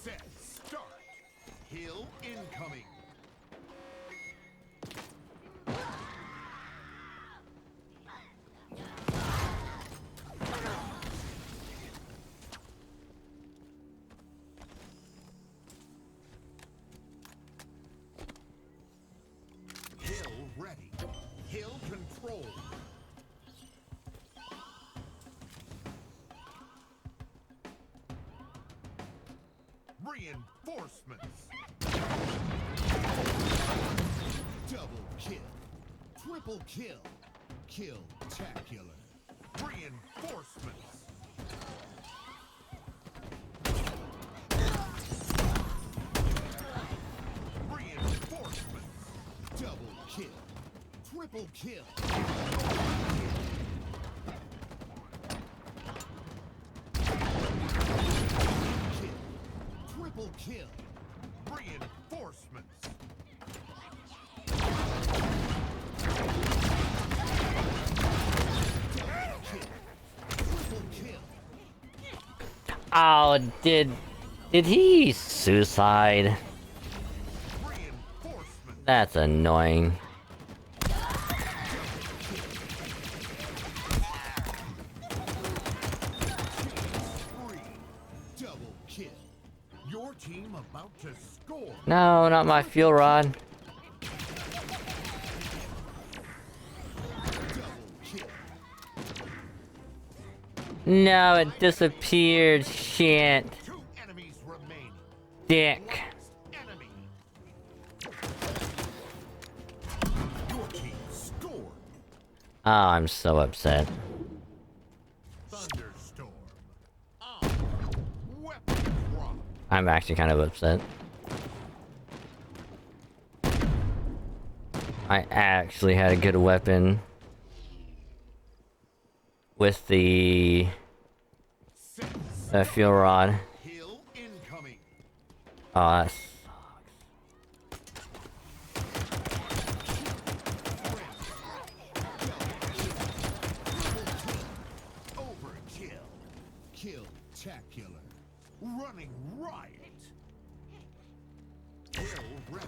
Set start. Hill incoming. Hill ready. Hill control. Reinforcements. Double kill. Triple kill. Kill-tacular. Reinforcements. Reinforcements. Double kill. Triple kill. Kill. Triple kill. Reinforcements. Double kill. Triple kill. Oh, did he suicide? Reinforcements. That's annoying. Spree. Double kill. Your team about to score. No, not my fuel rod. Double kill. No, it disappeared. Shit. 2 enemies remaining. Dick. Enemy. Your team scored. Oh, I'm so upset. Thunderstorm. On. Weapon drop. I'm actually kind of upset. I actually had a good weapon with the Set. fuel rod. Hill incoming. Oh, that sucks. Overkill. Kill-tacular. Running riot. Hill ready.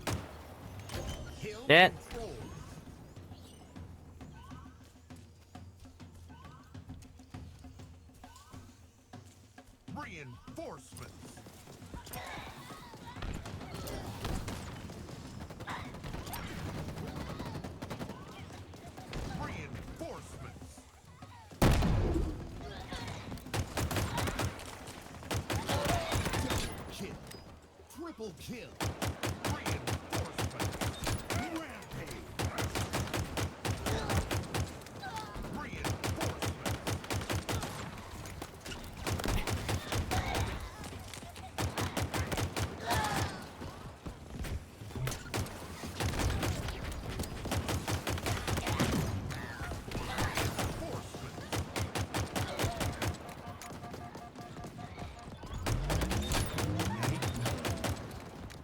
Hill That- control. Reinforcements. Reinforcements. Double kill. Triple kill. Reinforcements. Rampage. Reinforcements.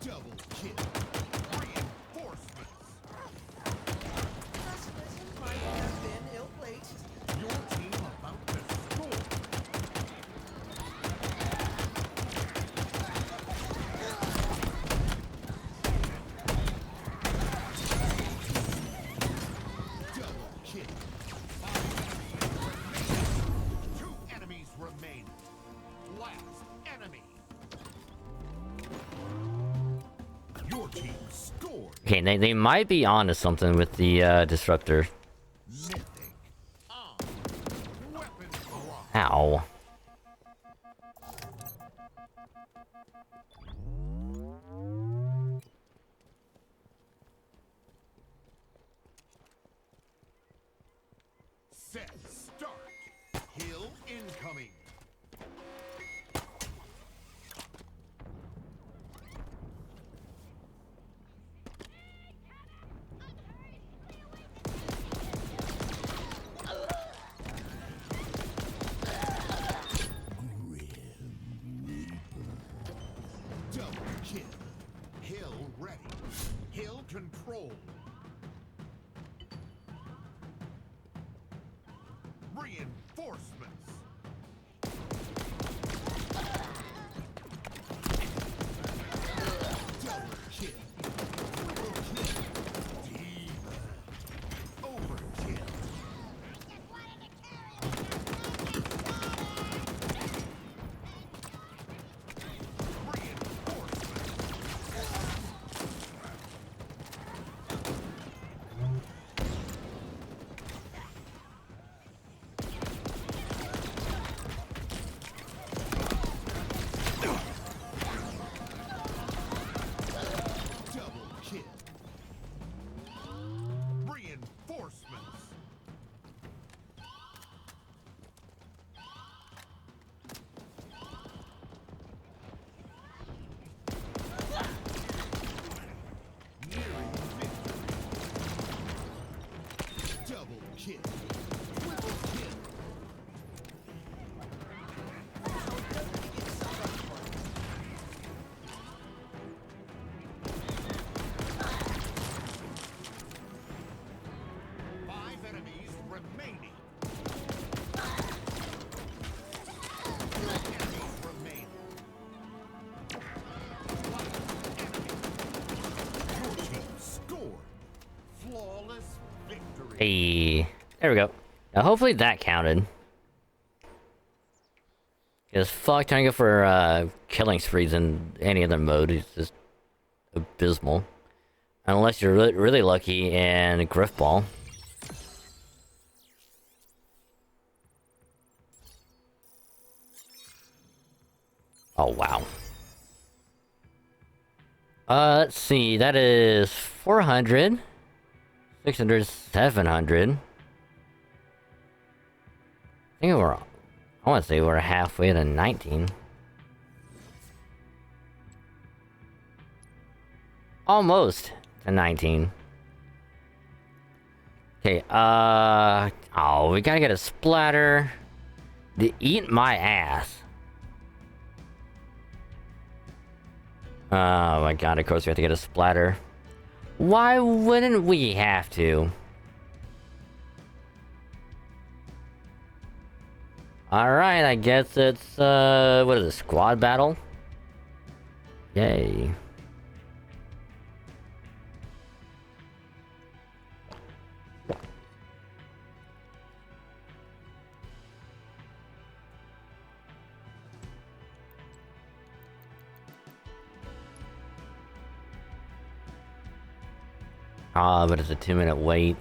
Double last enemy. Your team scored. Okay, they might be onto something with the disruptor. Mythic. On. Weapons drop. Ow. Set. Start. Hill incoming. Double kill. Hill ready. Hill control. Reinforcements. Double kill. Triple kill. Diva. Overkill. Reinforcements. Double kill. Reinforcements. Nearing victory. Double kill. Triple kill. Five enemies remaining. Enemies remaining. Last enemy. Your team scored. Flawless victory. Hey, there we go. Now hopefully that counted. Because fuck, trying to go for killing sprees in any other mode is just abysmal. Unless you're really lucky and Griff Ball. Oh wow. Let's see, that is 400, 600, 700. I think we're, I want to say we're halfway to 19. Almost to 19. Okay, oh, we gotta get a splatter. To eat my ass. Oh my god, of course we have to get a splatter. Why wouldn't we have to? Alright, I guess it's, what is it, squad battle? Yay. Ah, but it's a 2-minute wait.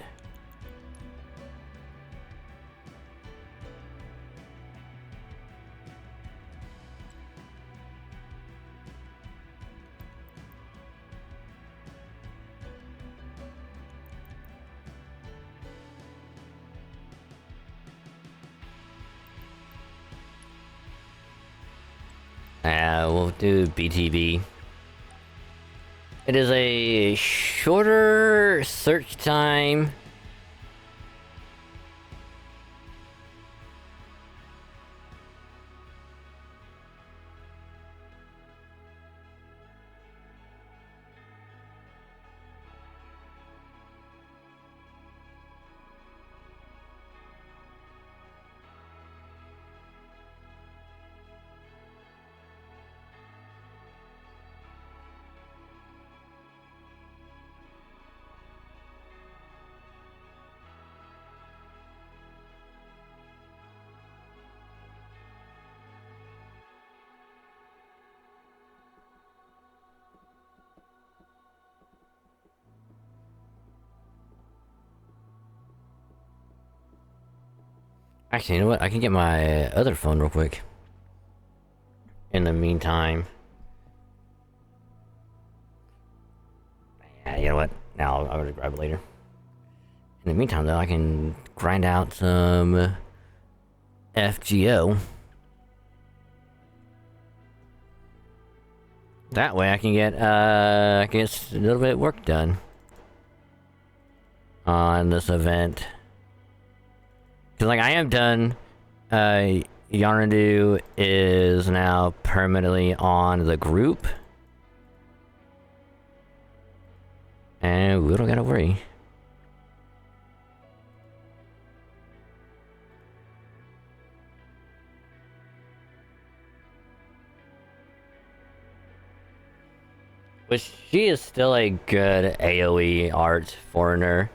We'll do BTB. It is a shorter search time. Actually, you know what? I can get my other phone real quick. In the meantime. Yeah, you know what? Now I'm gonna grab it later. In the meantime, though, I can grind out some FGO. That way I can get a little bit of work done on this event. Cause like I am done. Yarnadu is now permanently on the group. And we don't gotta worry. Which she is still a good AoE art foreigner.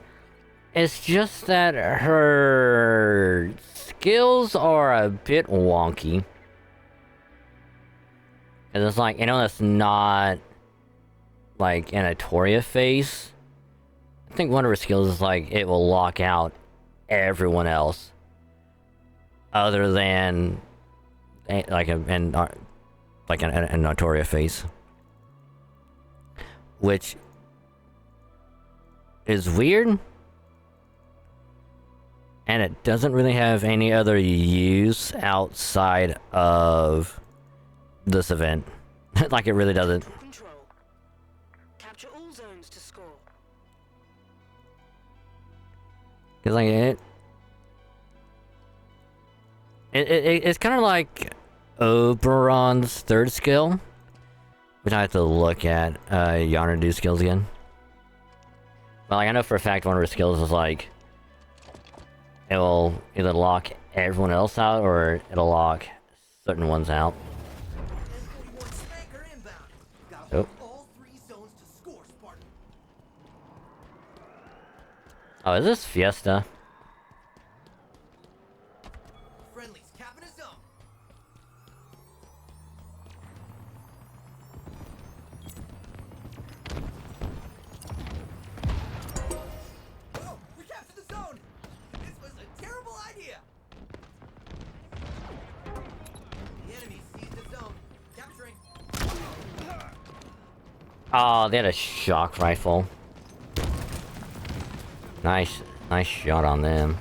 It's just that her skills are a bit wonky. And it's like, you know, that's not like an Atoria face. I think one of her skills is like it will lock out everyone else other than like an Atoria face. Which is weird. And it doesn't really have any other use outside of this event. Like it really doesn't. Control. Capture all zones to score. Cause like it's kind of like Oberon's third skill, which I have to look at Yarnadu's skills again. But like I know for a fact one of her skills is like it will either lock everyone else out or it'll lock certain ones out. M41 Spanker inbound. Gotta Oh. hold all 3 zones to score, Spartan. Oh, is this Fiesta? Friendlies capping a zone. Oh, we captured the zone. This was a terrible idea. The enemy seized the zone. Capturing. Oh, they had a shock rifle. Nice shot on them.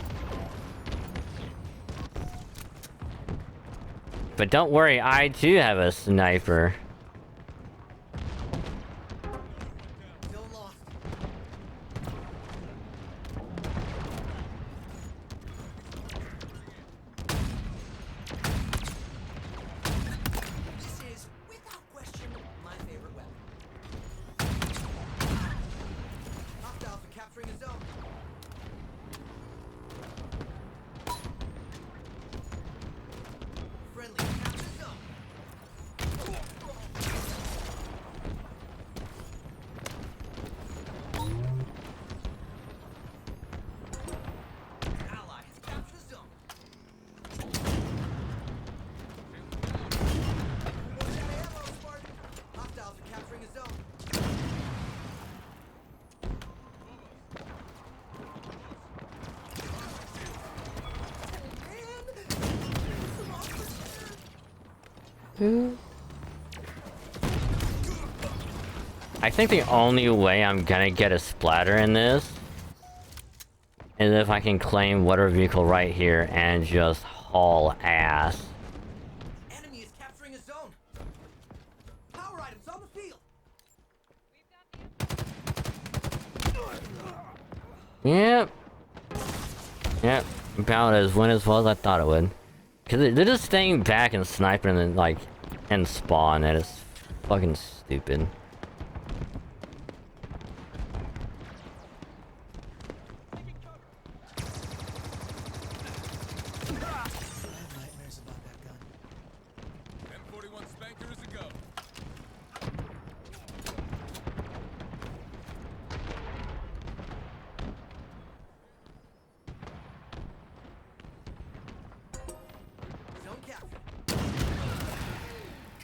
But don't worry, I too have a sniper. Zone lost. This is, without question, my favorite weapon. Hostiles are capturing a zone. Friendly capture zone. Ally has captured a zone. Running out of ammo, Spartan. Hostiles are capturing a zone. I think the only way I'm gonna get a splatter in this is if I can claim water vehicle right here and just haul ass. Enemy is capturing a zone. Power items on the field. Yep. Yep. About as win as well as I thought it would. Cause they're just staying back and sniping and like and spawn, and it's fucking stupid. Nightmares about that gun. M41 Spanker is a go. Zone captured.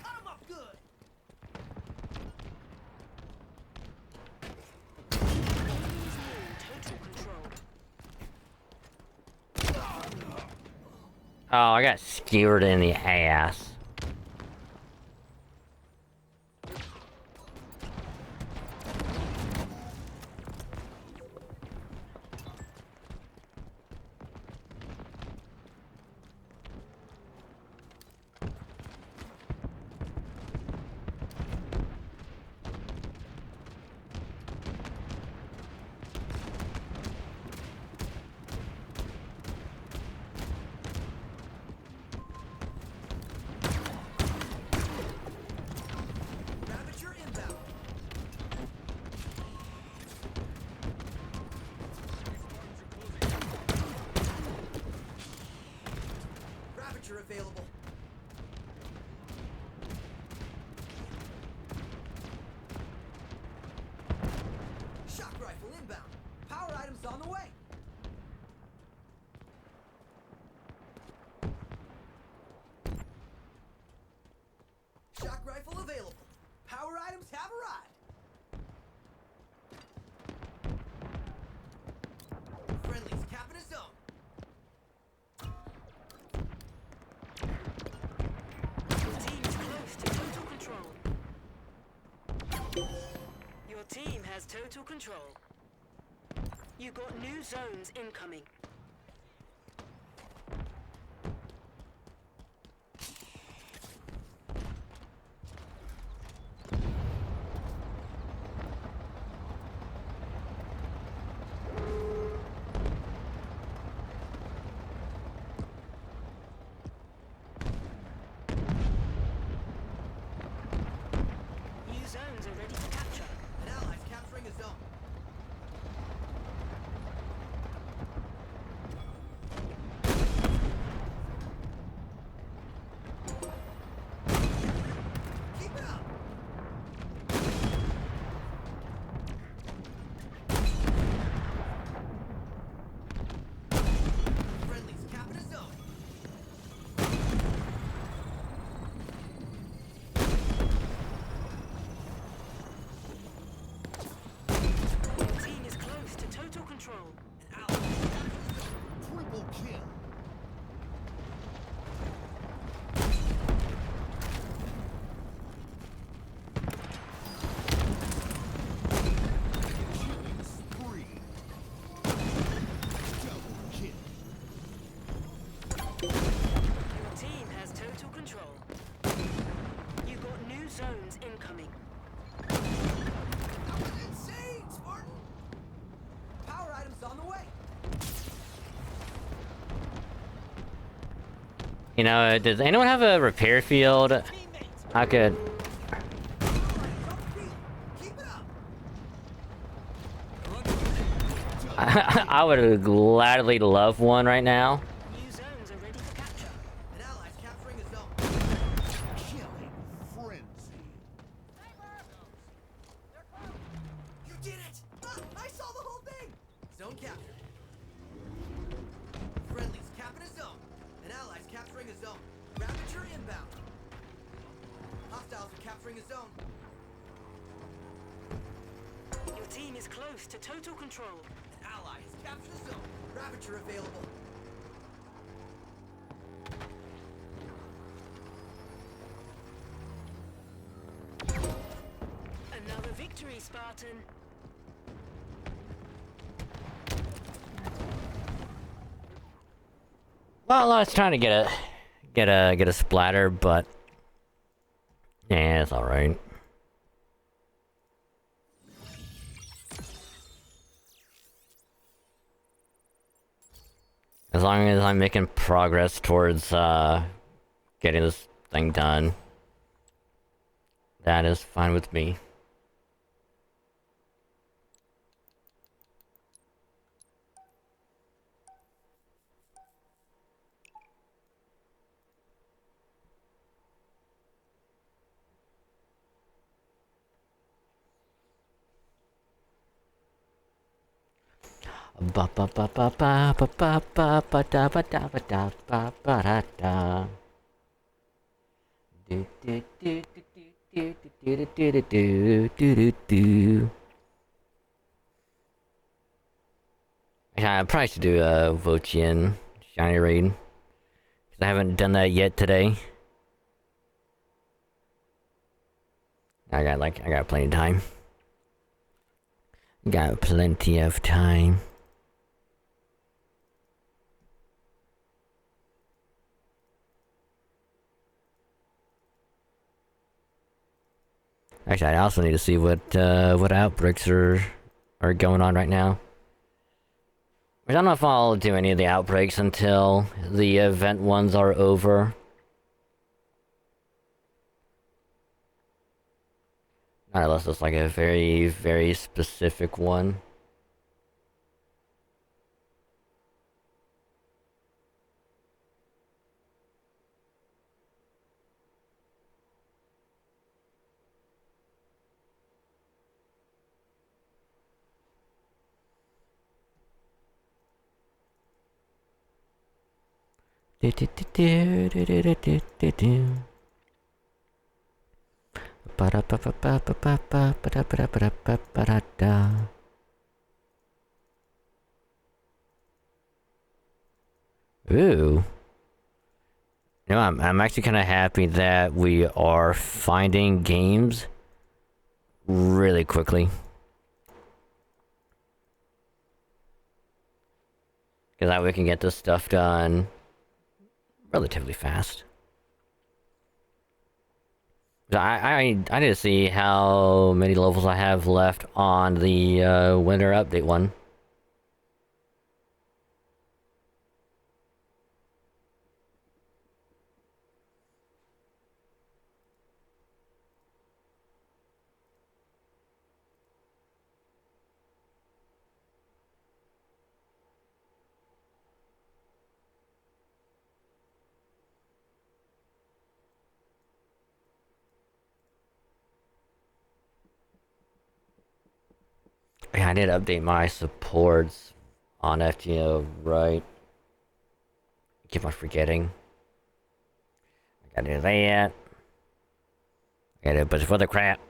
Cut him up good. Oh, I got skewered in the ass. Ravager inbound. Ravager available. Shock rifle inbound. Power items on the way. Shock rifle available. Power items have arrived. Friendly's capping his zone. Your team is close to total control. Your team has total control. You got new zones incoming. New zones are ready for capture. An ally's capturing a zone. Keep it up. Friendly's capping a zone. Your team is close to total control. An ally has captured a zone. Triple kill. Killing spree. Double kill. Your team has total control. You got new zones incoming. That was insane, Spartan. Power items on the way. You know, does anyone have a repair field? Teammates. I could. Power items on the field. Keep it up. I would gladly love one right now. New zones are ready for capture. An ally's capturing a zone. Killing frenzy. You did it! Ah, I saw the whole thing! Zone captured. Friendly's capping a zone. An ally's capturing a zone. Ravager inbound. Hostiles are capturing a zone. Your team is close to total control. An ally has captured a zone. Ravager available. Another victory, Spartan. Well, I was trying to get a splatter, but yeah, it's all right. As long as I'm making progress towards getting this thing done, that is fine with me. Ba ba ba ba ba ba ba ba ba da ba da ba da ba ba da da. Do do do do do do do do do do do do. I probably should do a Vochian shiny raid. I haven't done that yet today. I got plenty of time. Got plenty of time. Actually, I also need to see what outbreaks are going on right now. I don't know if I'll do any of the outbreaks until the event ones are over. Not unless it's like a very, very specific one. Ooh. You know, I'm actually kind of happy that we are finding games really quickly. Because that way we can get this stuff done relatively fast. I need to see how many levels I have left on the winter update one. Yeah, I did update my supports on FGO, right? Keep on forgetting. I gotta do that. I gotta do a bunch of other crap.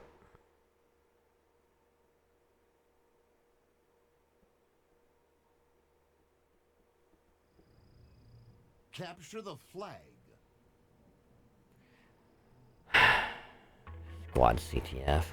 Capture the flag. Squad CTF.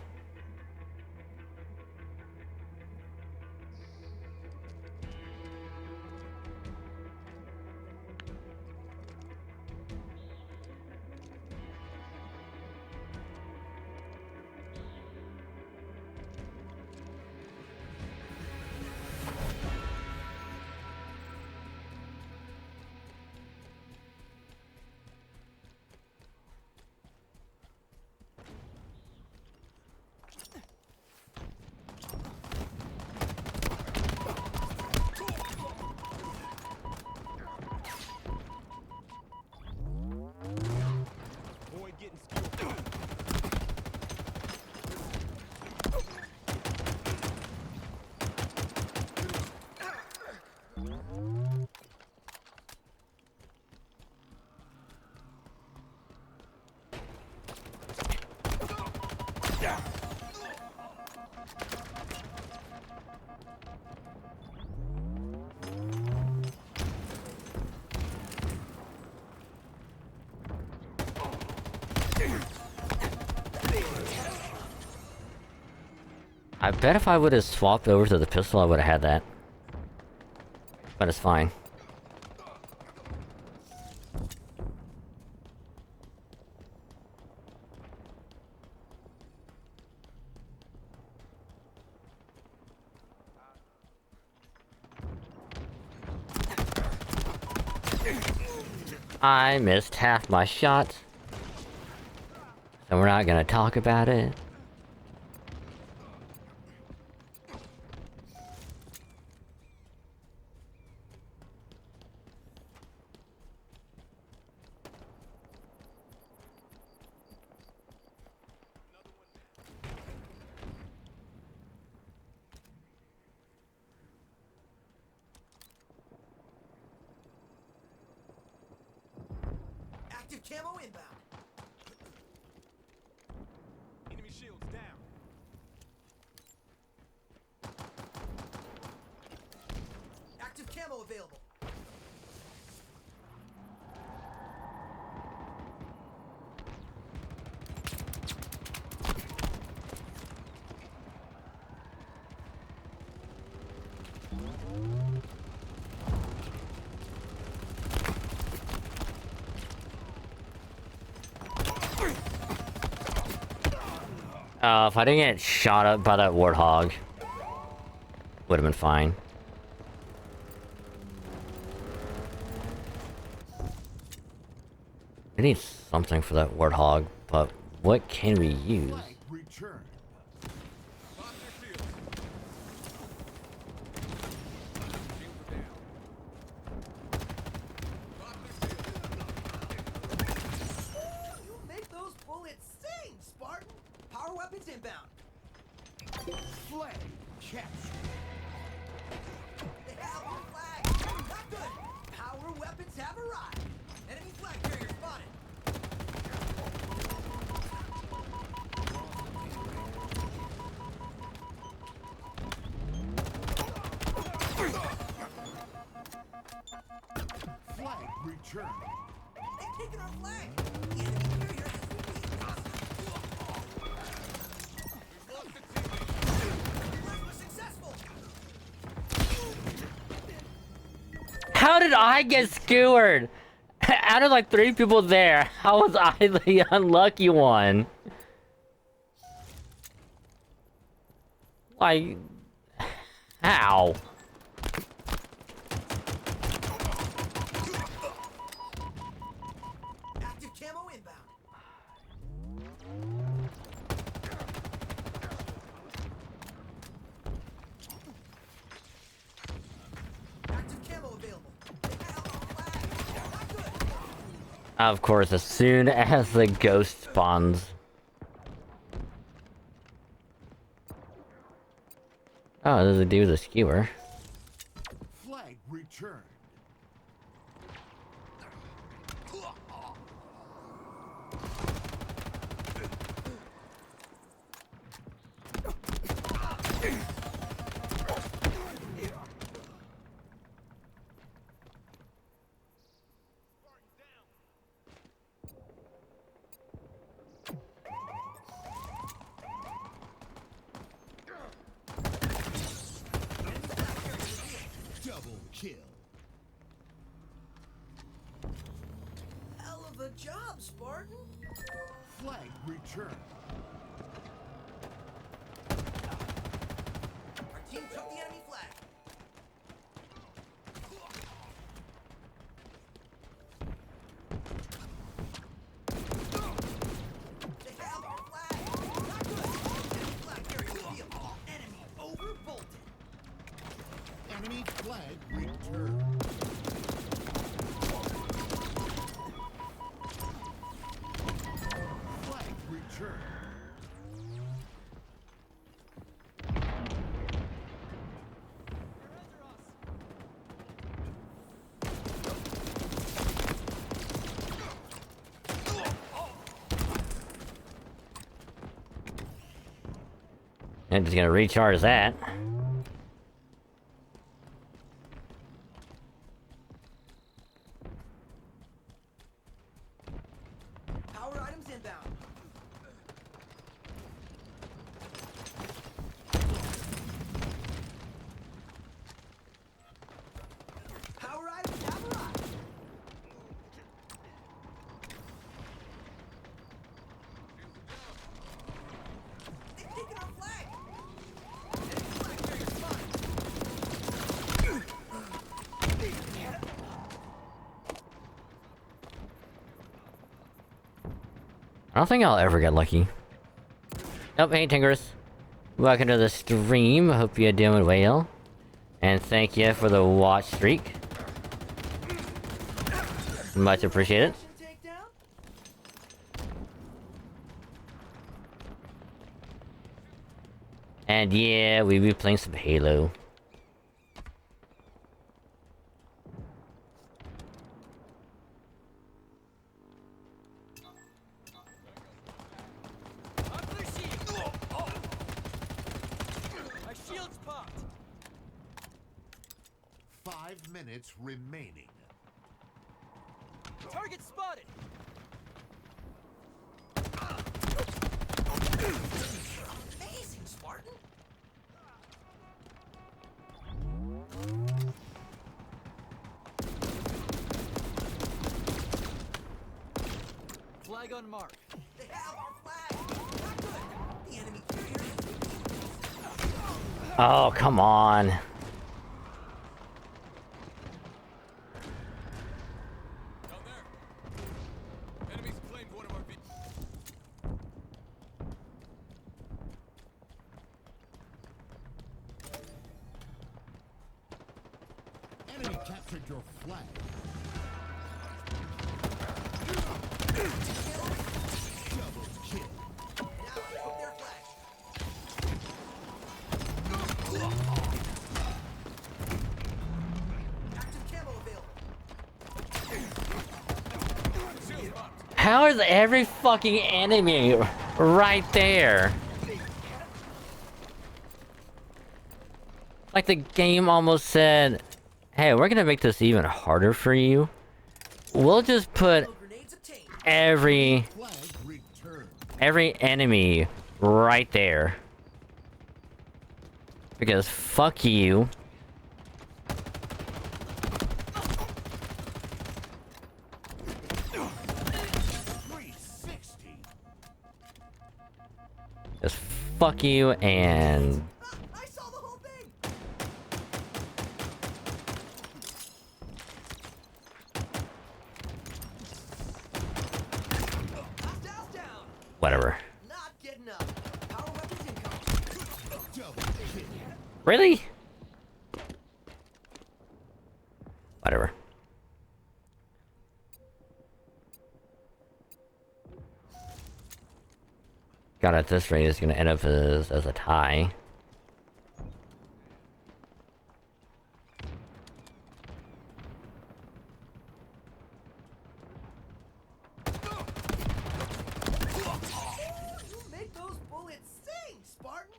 Boy getting skilled. I bet if I would have swapped over to the pistol, I would have had that. But it's fine. I missed half my shots. So we're not gonna talk about it. Active camo inbound. Enemy shields down. Active camo available. If I didn't get shot up by that warthog, would have been fine. I need something for that warthog, but what can we use? Flag returned. Pop their shields. Shields are down. Pop their shields. You make those bullets sing, Spartan! Power weapons inbound. Flag captured. They have our flag. Not good. Power weapons have arrived. Enemy flag carrier spotted. Flag returned. They've taken our flag. The enemy carrier has been We've lost the teammate. Flag was successful. How did I get skewered? Out of like 3 people there, how was I the unlucky one? Like, how? Active camo inbound. Active camo available. They have our flag. Not good. Of course, as soon as the ghost spawns. Oh, there's a dude with a skewer. Flag returned. Double kill. Hell of a job, Spartan. Flag returned. Our team took the enemy flag. They have our flag. Not good. Enemy flag carrier vehicle. Enemy overbolted. Enemy flag returned. Flag returned. And just gonna recharge that. Power items inbound. Power items have arrived. They've taken our flag. Enemy flag carrier spotted. I don't think I'll ever get lucky. Oh, hey Tingers. Welcome to the stream. Hope you're doing well. And thank you for the watch streak. Much appreciated. Takedown. And yeah, we'll be playing some Halo. Up their shield. My shield's popped. 5 minutes remaining. Target spotted. Amazing, Spartan. Flag on mark. They have our flag. Not good. The enemy carrier. Oh, come on. Down there. Enemies claimed one of our vehicles. Enemy captured your flag. Double kill. Now took their flag. Active camo available. Shield popped. How is every fucking enemy right there? Like the game almost said, hey, we're gonna make this even harder for you. We'll just put No grenades obtained. every Flag returned. enemy right there. Because fuck you. 360. Just fuck you and Ah, I saw the whole thing. Hostiles down. whatever. Not getting up. Power weapons incoming. Double kill. Really? Whatever. God, at this rate, it's gonna end up as a tie. You make those bullets sing, Spartan.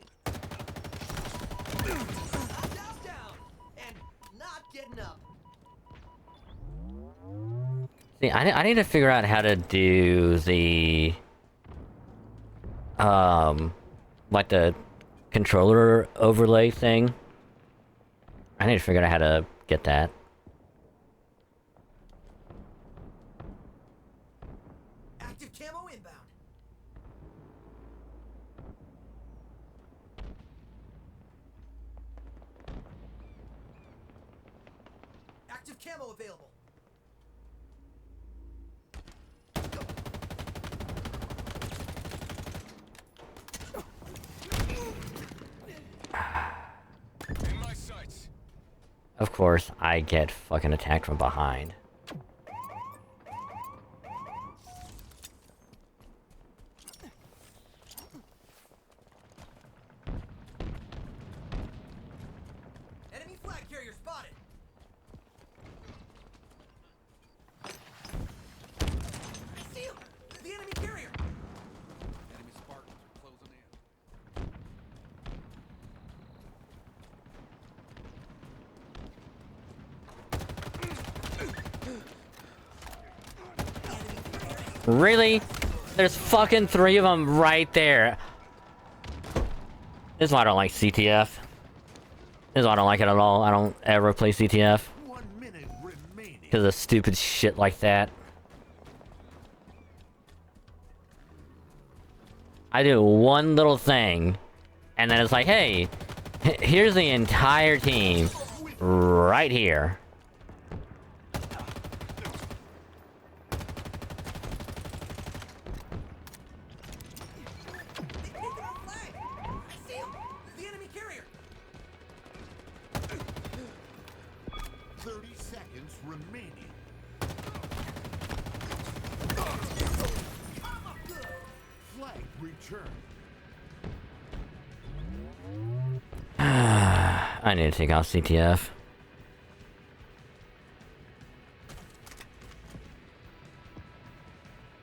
Hostiles down and not getting up. See, I need to figure out how to do the like the controller overlay thing. I need to figure out how to get that. Active camo inbound. Active camo available. In my sights. Of course, I get fucking attacked from behind. Enemy flag carrier spotted. See him! The enemy carrier. Enemy Spartans are closing in. Really? There's fucking 3 of them right there. This is why I don't like CTF. This is why I don't like it at all. I don't ever play CTF. 1 minute remaining. Because of stupid shit like that. I do one little thing, and then it's like, hey, here's the entire team right here. They picked up flag. See him! The enemy carrier. 30 seconds remaining. Flag returned. I need to take out CTF.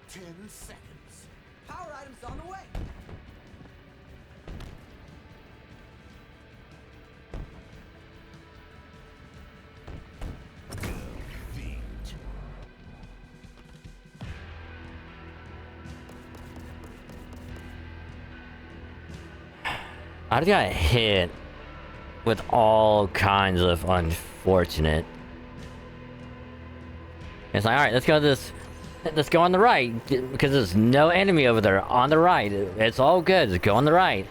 10 seconds. Power items on the way. Defeat. I got hit with all kinds of unfortunate. It's like, alright, let's go to Let's go on the right, because there's no enemy over there. On the right. It's all good. Just go on the right.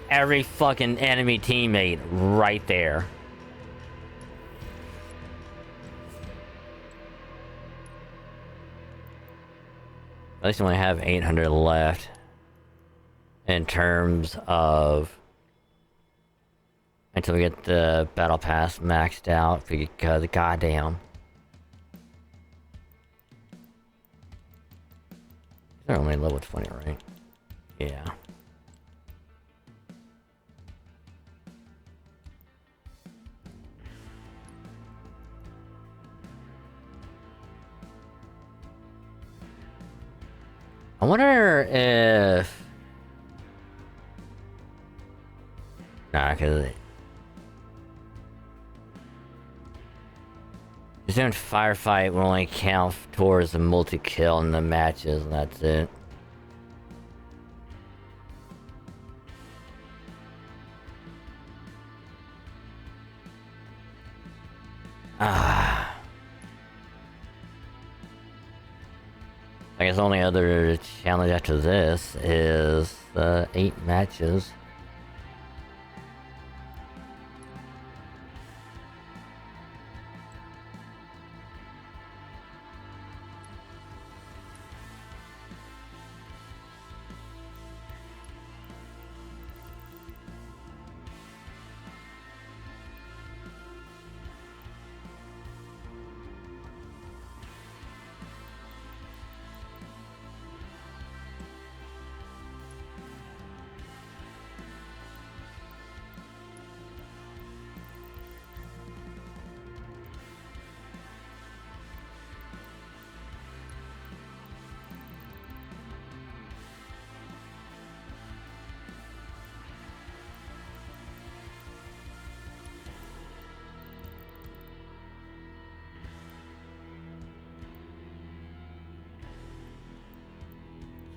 Every fucking enemy teammate right there. At least I only have 800 left. In terms of... Until we get the battle pass maxed out, because goddamn. They're only level 20, right? Yeah. I wonder if... Nah, cause... Just doing firefight will only count towards the multi-kill in the matches, and that's it. Ah. I guess the only other challenge after this is the 8 matches.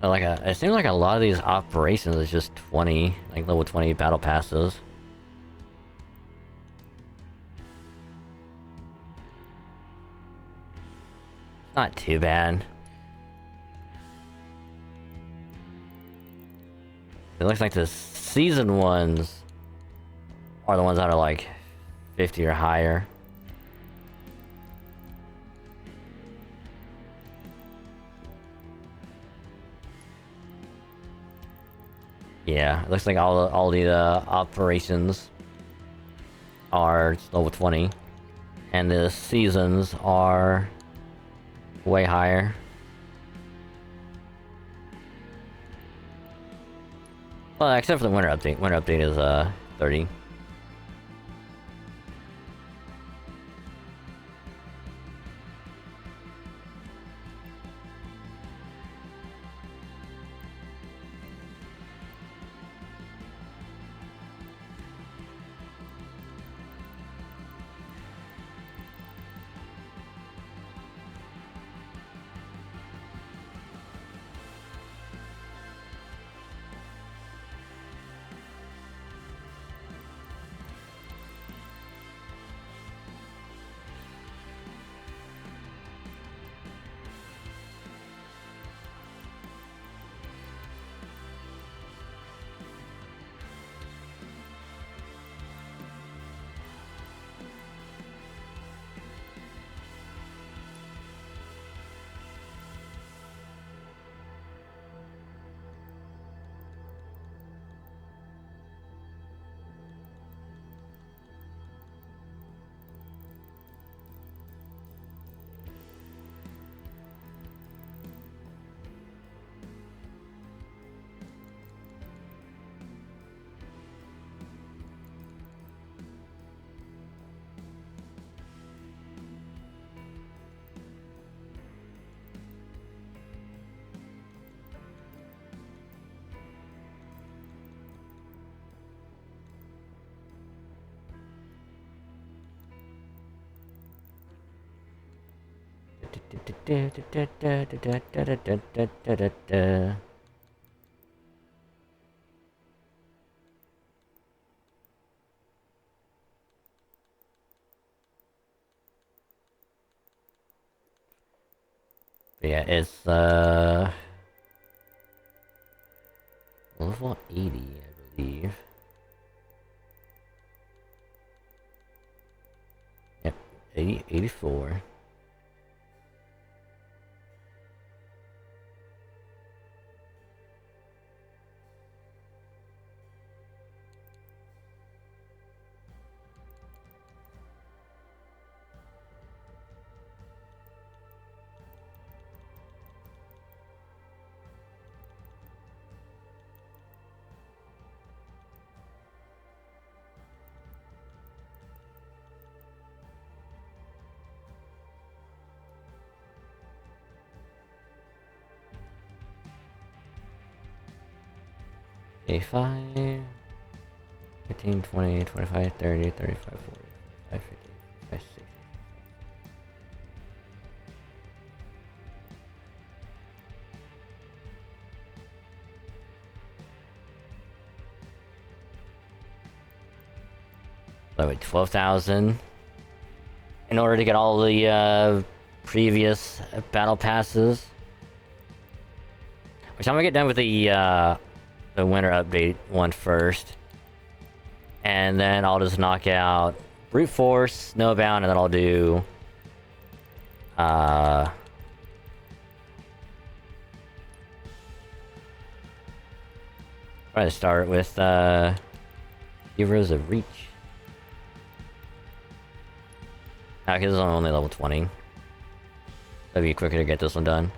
So it seems like a lot of these operations is just 20, like level 20 battle passes. Not too bad. It looks like the season ones are the ones that are like 50 or higher. Yeah, it looks like all the operations are level 20, and the seasons are way higher. Well, except for the winter update. Winter update is 30. Yeah, it's level 80, I believe. Yep, 84. A5, 15, 20, 25, 30, 35, 40, 45, 50, 55, 60. So wait, 12,000 in order to get all the previous battle passes. Which I'm gonna get done with the winter update one first. And then I'll just knock out Brute Force, Snowbound, and then I'll do try to start with Heroes of Reach. Because it's only level 20. That'd be quicker to get this one done.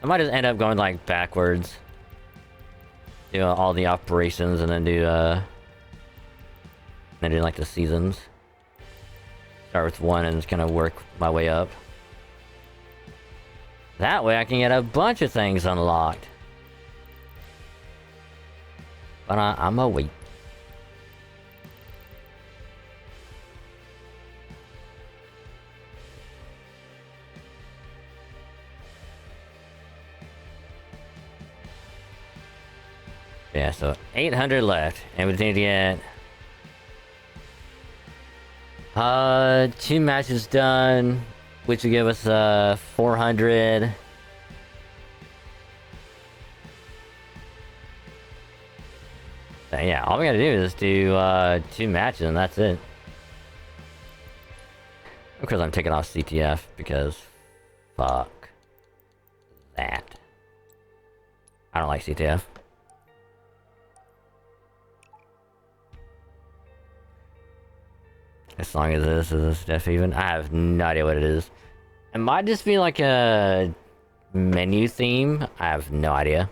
I might just end up going like backwards. Do all the operations and then do like the seasons. Start with one and just kind of work my way up. That way I can get a bunch of things unlocked. But I'm a wait. Yeah, so 800 left, and we need to get 2 matches done, which will give us 400. Yeah, all we gotta do is do 2 matches, and that's it. Of course, I'm taking off CTF because fuck that. I don't like CTF. As long as this is stuff even. I have no idea what it is. It might just be like a menu theme. I have no idea.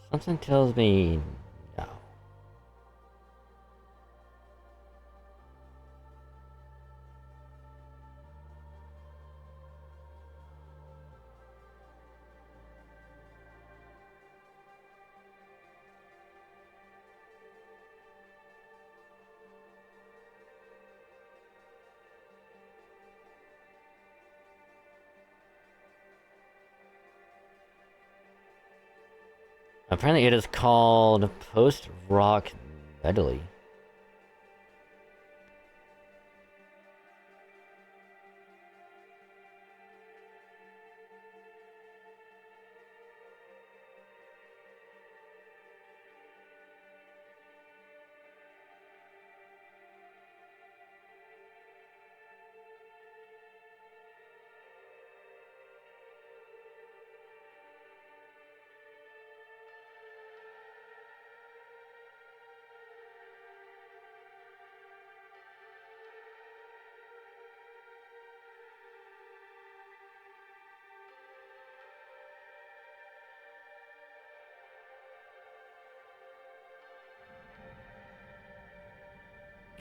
Something tells me no. Apparently it is called post-rock medley.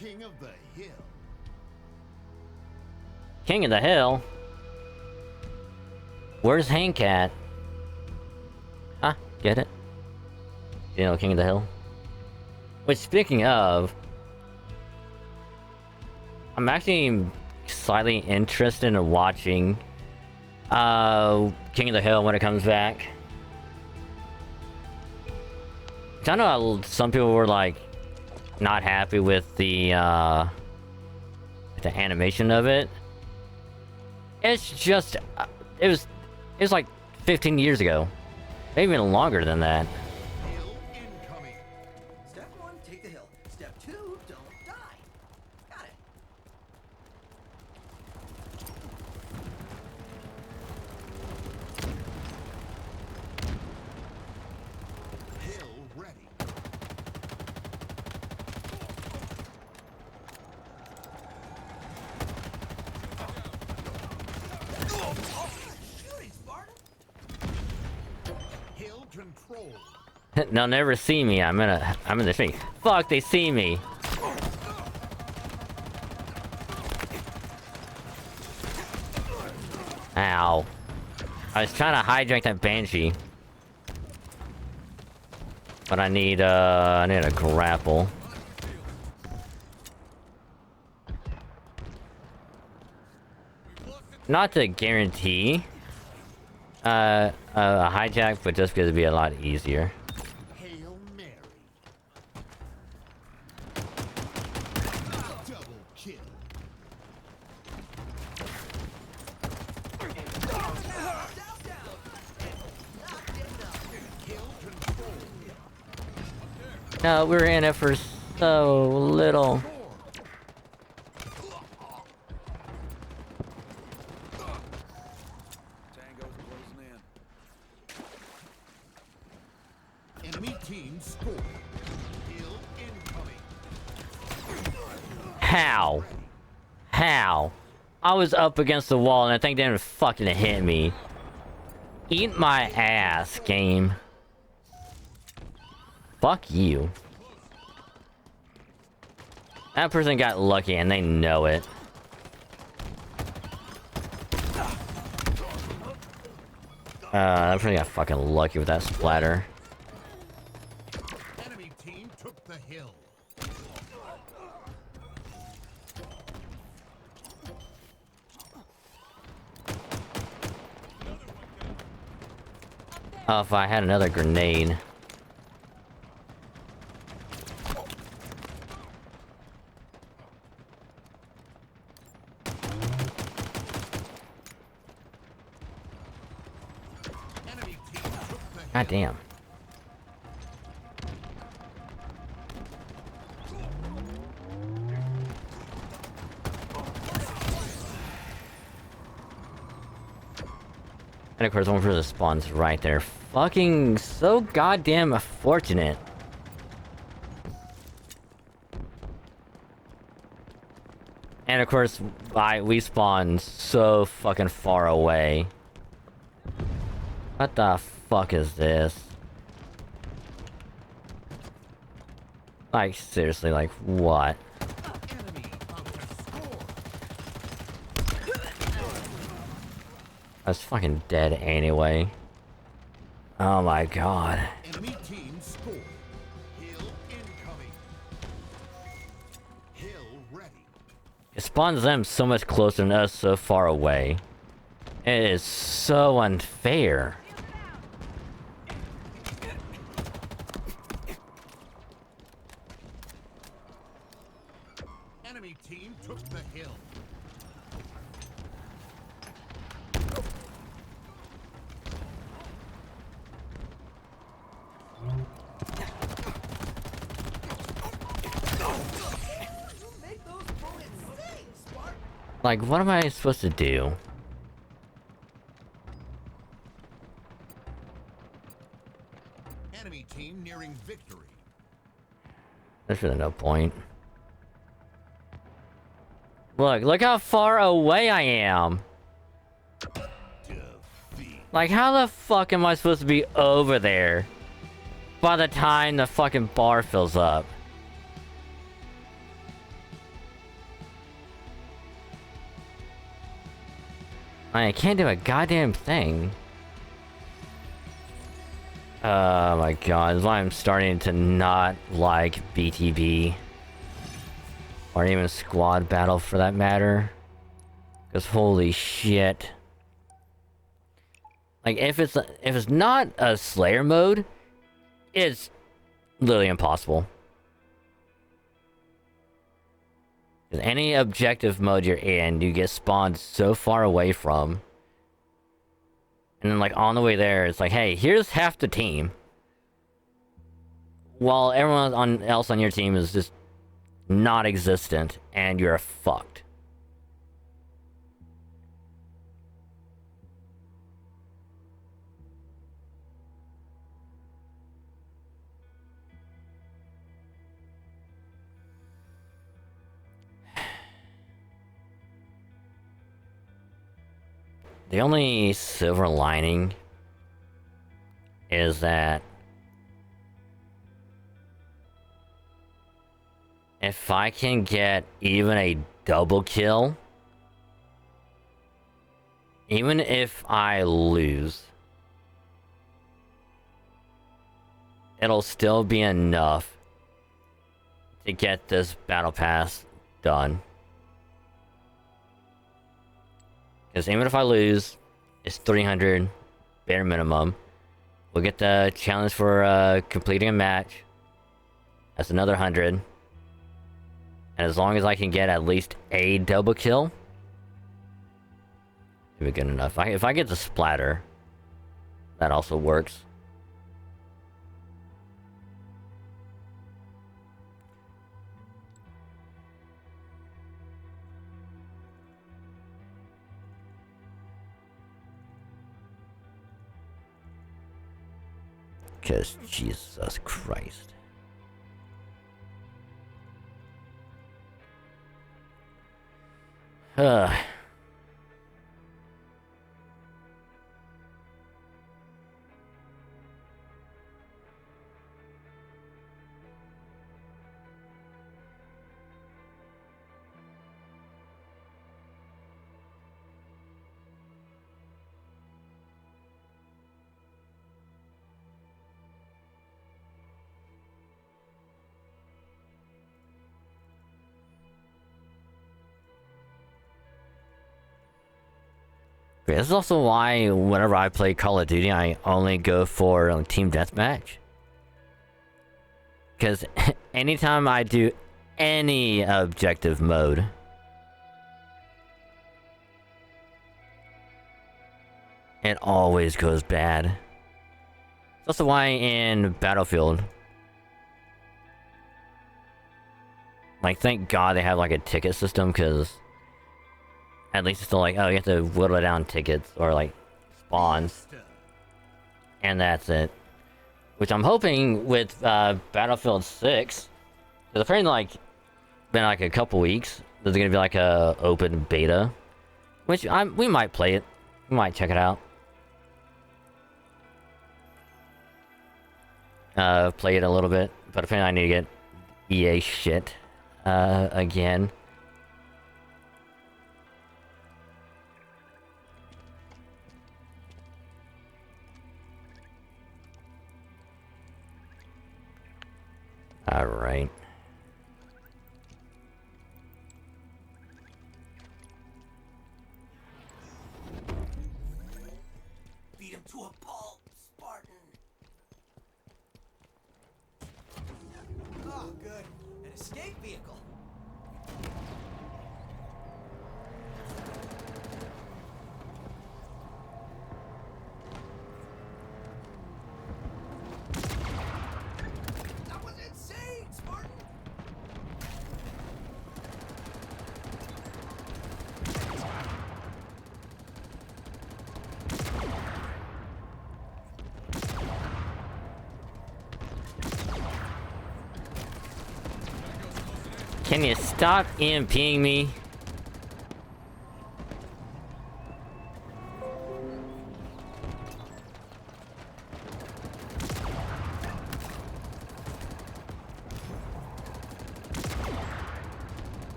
King of the hill. King of the Hill? Where's Hank at? Huh? Get it? You know, King of the Hill? Which, speaking of... I'm actually slightly interested in watching... King of the Hill when it comes back. I know some people were, like, not happy with the animation of it. It's just... It was like 15 years ago. Maybe even longer than that. Hill incoming. Step 1, take the hill. Step 2, don't die. Got it. Hill ready. Shooting, Spartan. Hill control. They'll never see me. I'm in the tree. Fuck, they see me. Ow. I was trying to hijack that Banshee. But I need a grapple. Not to guarantee a hijack, but just because it'd be a lot easier. Hail Mary. Double kill. Hill control. No, we're in it for so little. Tango's closing in. Enemy team score. Hill incoming. How? How? I was up against the wall and that thing didn't fucking hit me. Eat my ass, game. Fuck you. That person got lucky and they know it. That person got fucking lucky with that splatter. Enemy team took the hill. Oh, if I had another grenade. Enemy team took the God damn. And of course, one for the spawns right there. Fucking so goddamn fortunate. And of course, we spawned so fucking far away. What the fuck is this? Like, seriously, like, what? enemy about to score. I was fucking dead anyway. Oh my god. Enemy team score. Hill incoming. Hill ready. It spawns them so much closer than us so far away. It is so unfair. Enemy team took the hill. Make those bullets sting, Spartan. Like, what am I supposed to do? Enemy team nearing victory. There's really no point. Look how far away I am. Defeat. Like, how the fuck am I supposed to be over there by the time the fucking bar fills up? I can't do a goddamn thing. Oh my god, that's why I'm starting to not like BTB. Or even squad battle for that matter. Cause holy shit. Like if it's not a Slayer mode, it's literally impossible. Cause any objective mode you're in, you get spawned so far away from. And then like on the way there, it's like, hey, here's half the team. While everyone else on your team is just not existent, and you're fucked. The only silver lining is that if I can get even a double kill, even if I lose, it'll still be enough to get this battle pass done. Because even if I lose, it's 300 bare minimum. We'll get the challenge for completing a match. That's another 100. And as long as I can get at least a double kill, it'll be good enough. If I get the splatter, that also works. Because Jesus Christ. Ugh. This is also why whenever I play Call of Duty, I only go for team deathmatch. Because anytime I do any objective mode, it always goes bad. That's also why in Battlefield, like, thank God they have like a ticket system, because at least it's still like, oh, you have to whittle down tickets or like spawns, and that's it. Which I'm hoping with Battlefield 6, because apparently like been like a couple weeks, there's gonna be like a open beta, which we might play it, we might check it out. Play it a little bit, but apparently I need to get EA shit again. All right. Beat him to a pulp, Spartan. Oh, good. An escape vehicle. That was insane, Spartan. Can you stop EMPing me?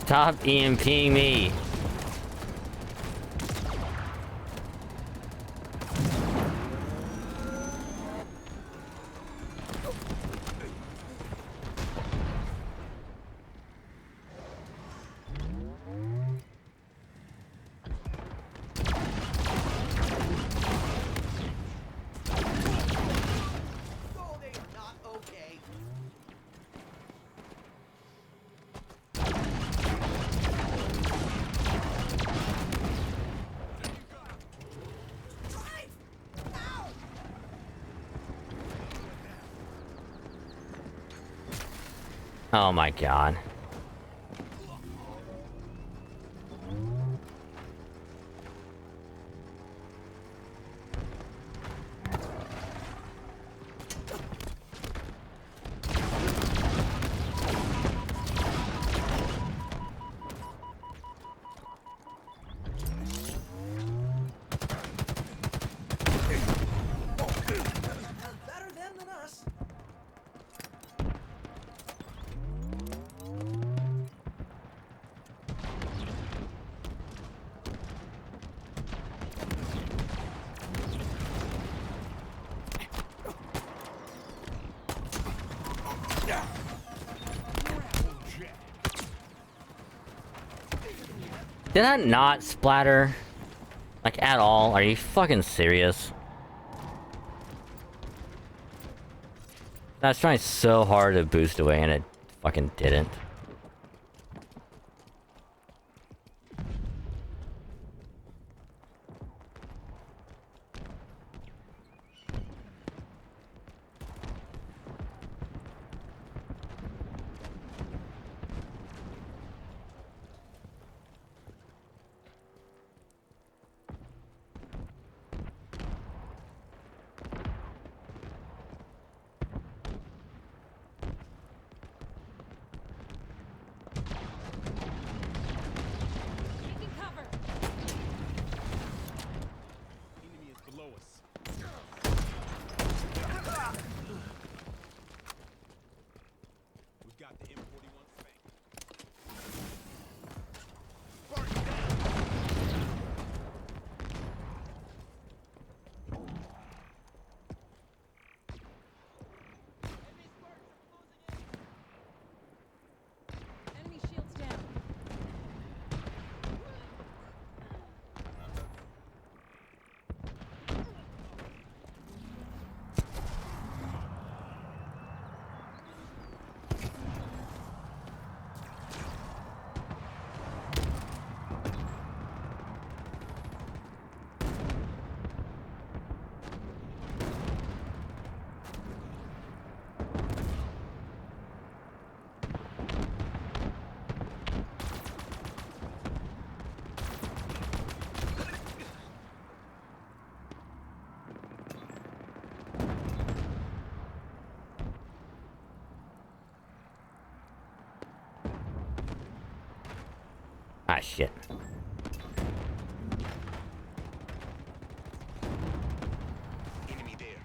Stop EMPing me. Gold ain't not okay. Drive! Ow! Oh my god. Better them than us. Did that not splatter? Like, at all? Are you fucking serious? I was trying so hard to boost away and it fucking didn't. Taking cover. Enemy is below us. We've got the M41 spanked. Spartan down. Enemy shields down. Ah, shit. Enemy there.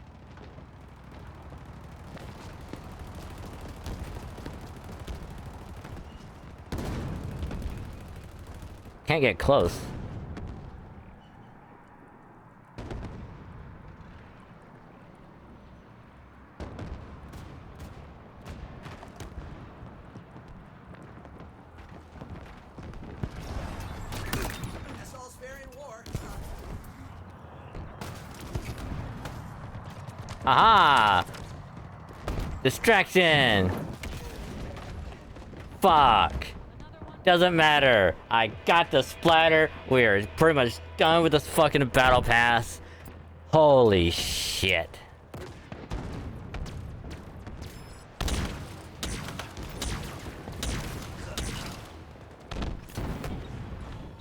Can't get close. That's all's fair in war. Aha! Distraction! Fuck! Another one. Doesn't matter. I got the splatter. We are pretty much done with this fucking battle pass. Holy shit.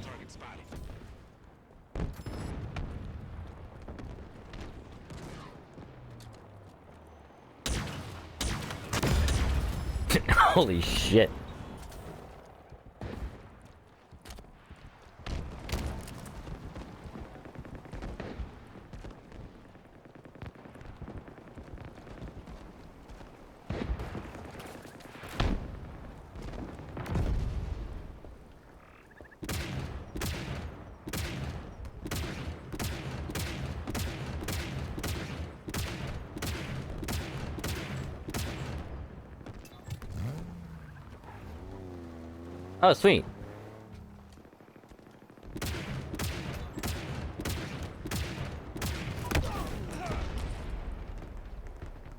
Target spotted. Holy shit. Oh, sweet.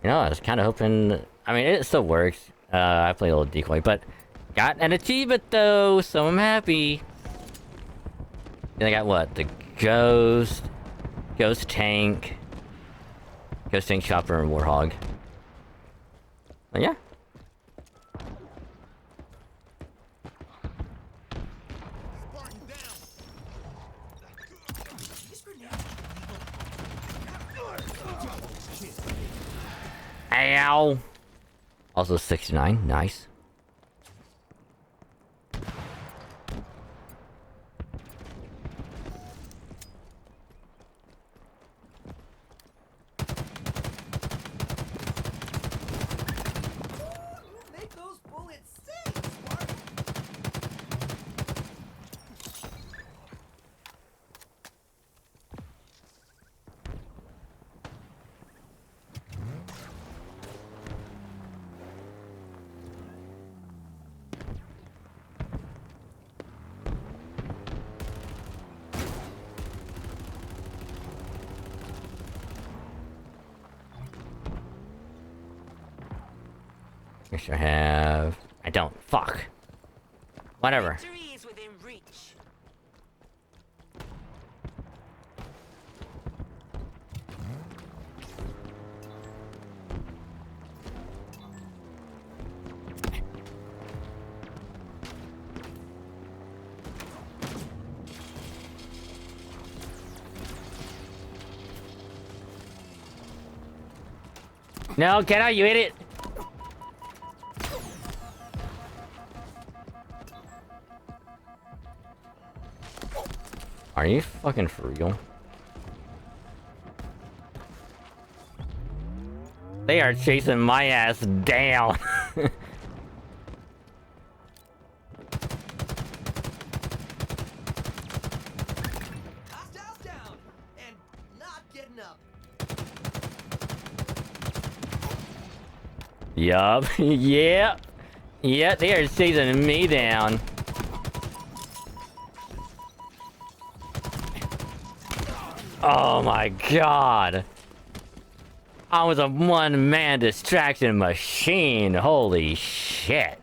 You know, I was kind of hoping... I mean, it still works. I played a little decoy, but... Got an achievement, though, so I'm happy. Then I got what? The Ghost... Ghost Tank... Ghost Tank Chopper and Warhog. But yeah. Spartan down. Ow! Also 69, nice. Make those bullets sing, Spartan. I should have... I don't. Fuck. Whatever. Victory is within reach. No, get out, you idiot! Are you fucking for real? They are chasing my ass down. Hostiles down and not getting up. Yup. Yeah. Yeah, they are chasing me down. Oh my god. I was a one-man distraction machine. Holy shit.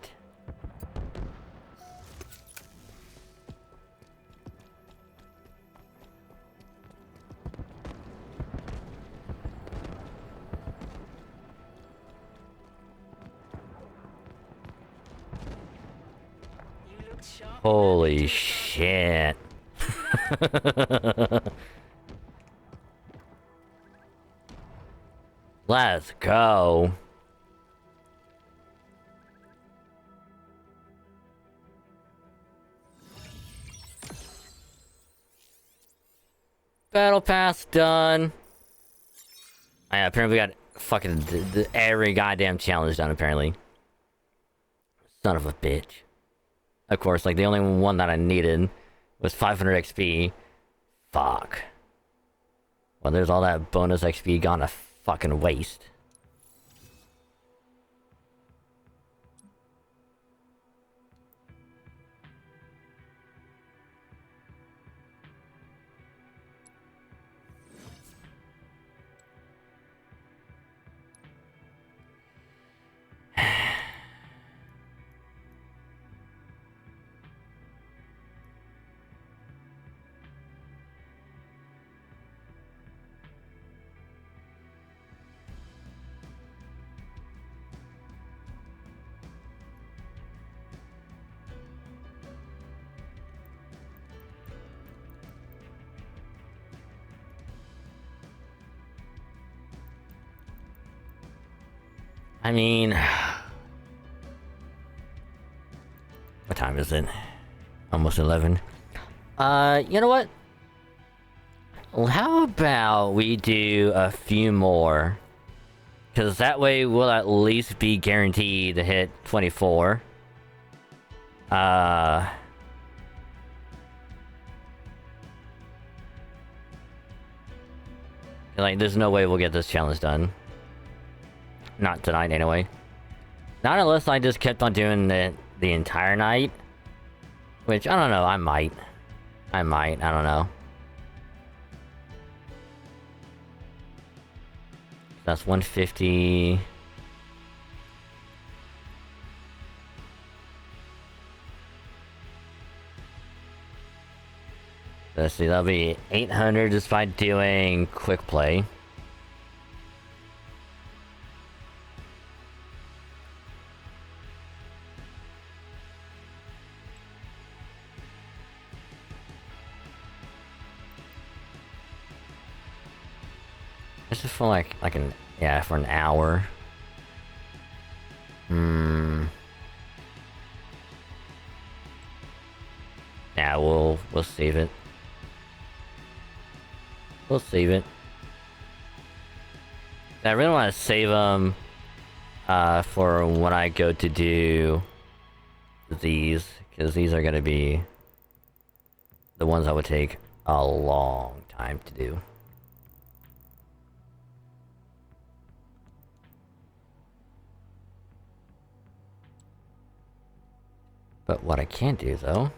You looked sharp. Holy shit. Let's go. Battle pass done. Yeah, apparently we got fucking every goddamn challenge done, apparently. Son of a bitch. Of course, like, the only one that I needed was 500 XP. Fuck. Well, there's all that bonus XP gone to fucking waste. I mean... What time is it? Almost 11. You know what? How about we do a few more? Because that way we'll at least be guaranteed to hit 24. Like, there's no way we'll get this challenge done. Not tonight, anyway. Not unless I just kept on doing it the entire night. Which, I don't know, I might. I don't know. That's 150. Let's see, that'll be 800 just by doing quick play. This is for like an, yeah, for an hour. Yeah, we'll save it. We'll save it. I really want to save them for when I go to do these, because these are gonna be the ones that would take a long time to do. But what I can do, though...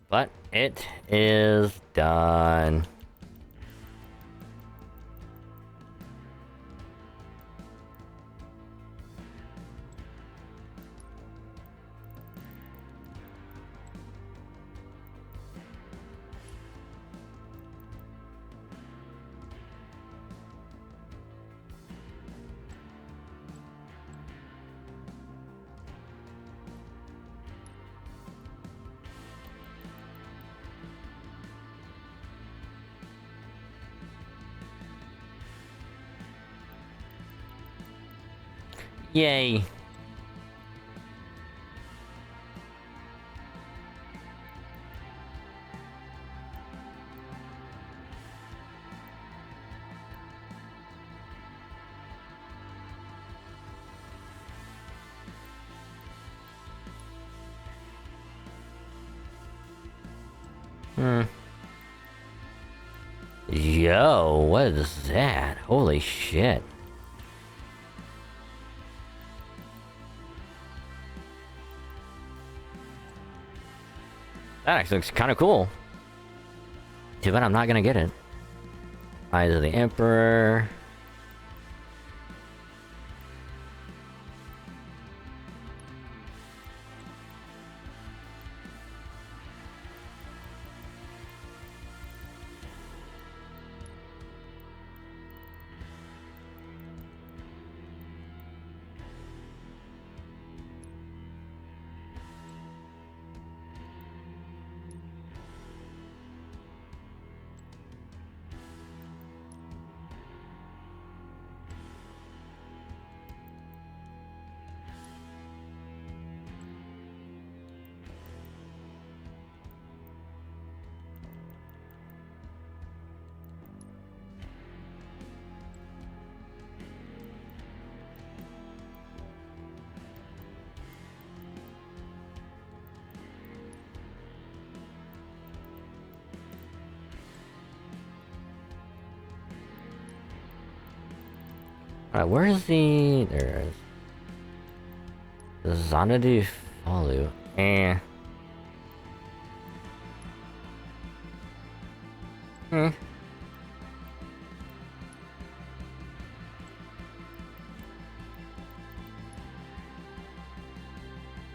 But it is done. Yay. Yo, what is that? Holy shit. That actually looks kind of cool. Too bad I'm not gonna get it. Eyes of the Emperor. Alright, where is the... There it is. The Xanadu Falu. Eh. Hmm.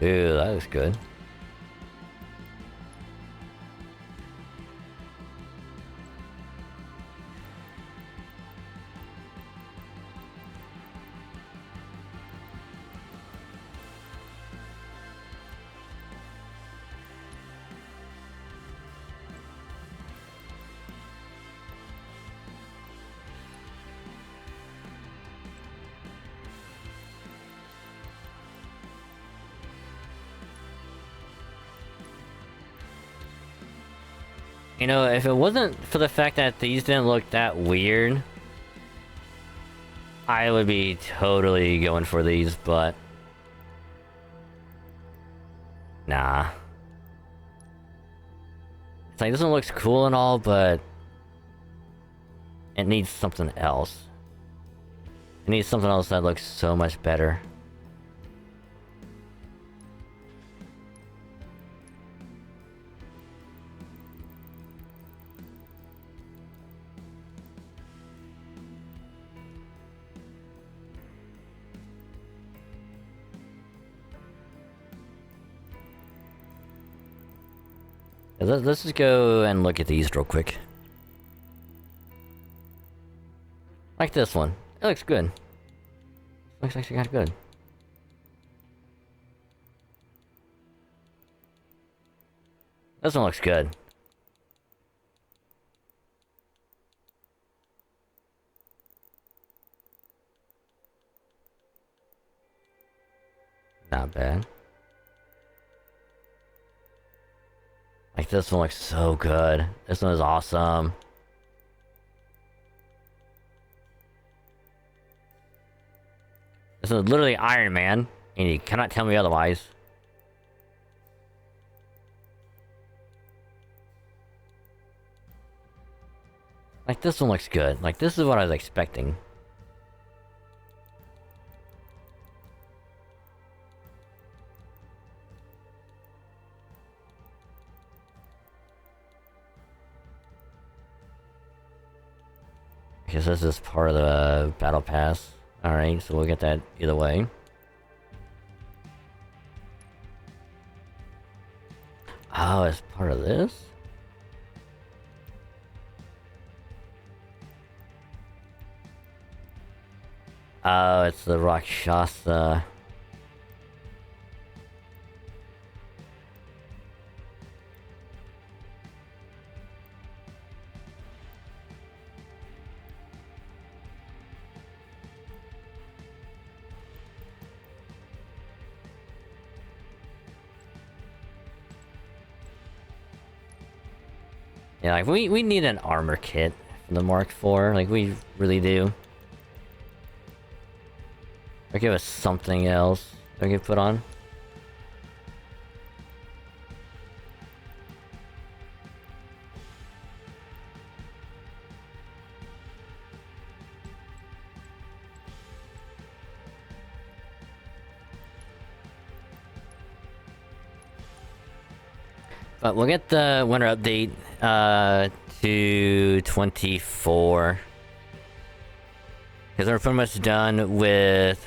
Ooh, that looks good. You know, if it wasn't for the fact that these didn't look that weird, I would be totally going for these, but... Nah. It's like, this one looks cool and all, but... It needs something else. It needs something else that looks so much better. Let's just go and look at these real quick. Like this one. It looks good. Looks actually kind of good. This one looks good. Not bad. Like, this one looks so good. This one is awesome. This is literally Iron Man, and you cannot tell me otherwise. Like, this one looks good. Like, this is what I was expecting. Because this is part of the battle pass. Alright, so we'll get that either way. Oh, it's part of this? Oh, it's the Rakshasa. Yeah, like, we need an armor kit for the Mark IV, like, we really do. Or give us something else we can put on. But we'll get the winter update, to 24. Because we're pretty much done with...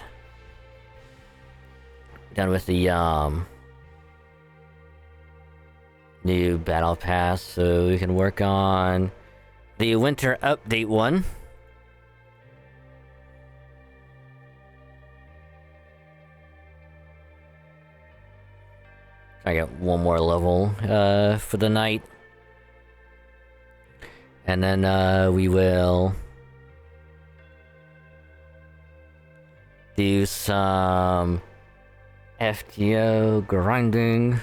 the, new battle pass, so we can work on the winter update one. I get one more level, for the night. And then, we will... do some... FTO grinding.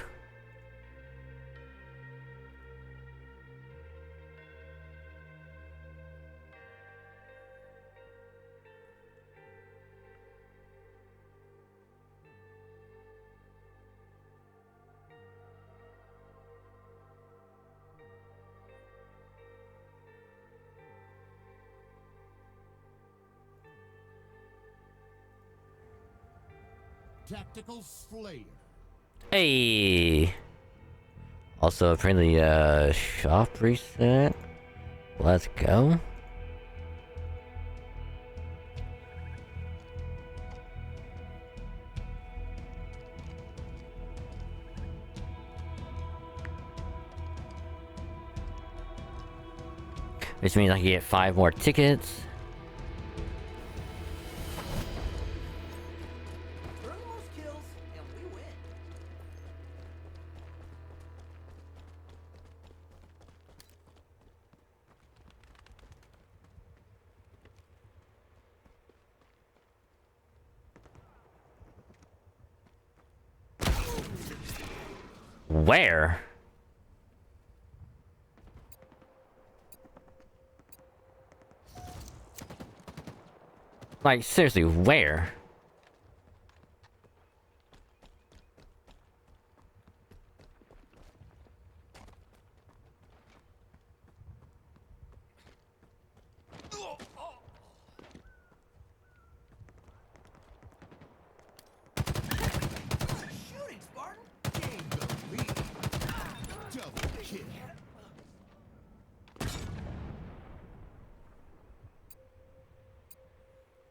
Tactical Slayer. Hey. Also, apparently, shop reset. Let's go. Which means I can get 5 more tickets. Burn the most kills, and we win. Where? Like, seriously, where? Shooting, Spartan! Gain the lead. Double kill.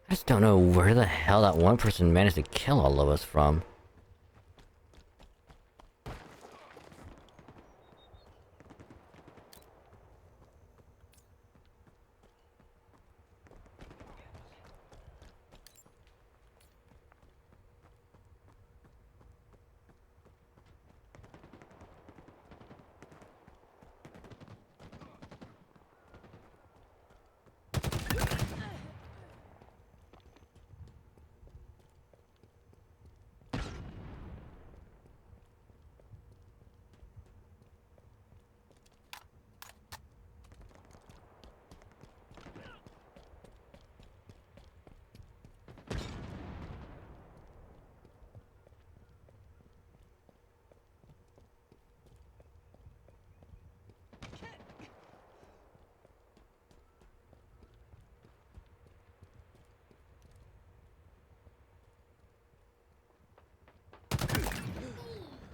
I just don't know where the hell that one person managed to kill all of us from.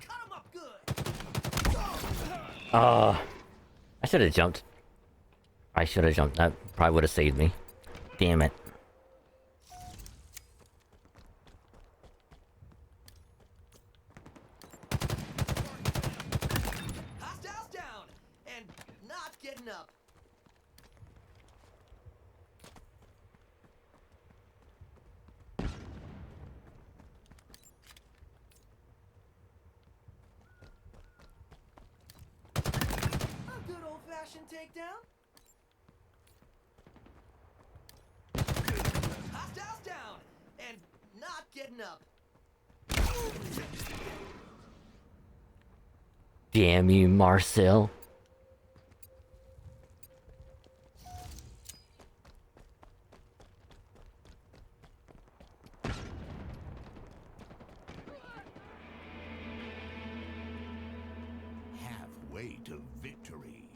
Cut him up good! I should have jumped. I should have jumped. That probably would have saved me. Damn it. Hostiles down, and not getting up. A good old-fashioned takedown. Hostiles down, and not getting up. Damn you, Marcel. Halfway to victory.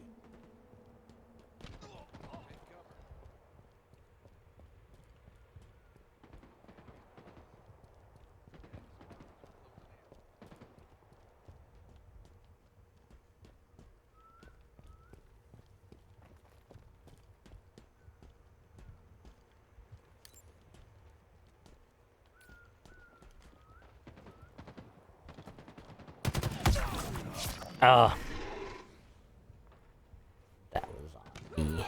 Oh. That was on me.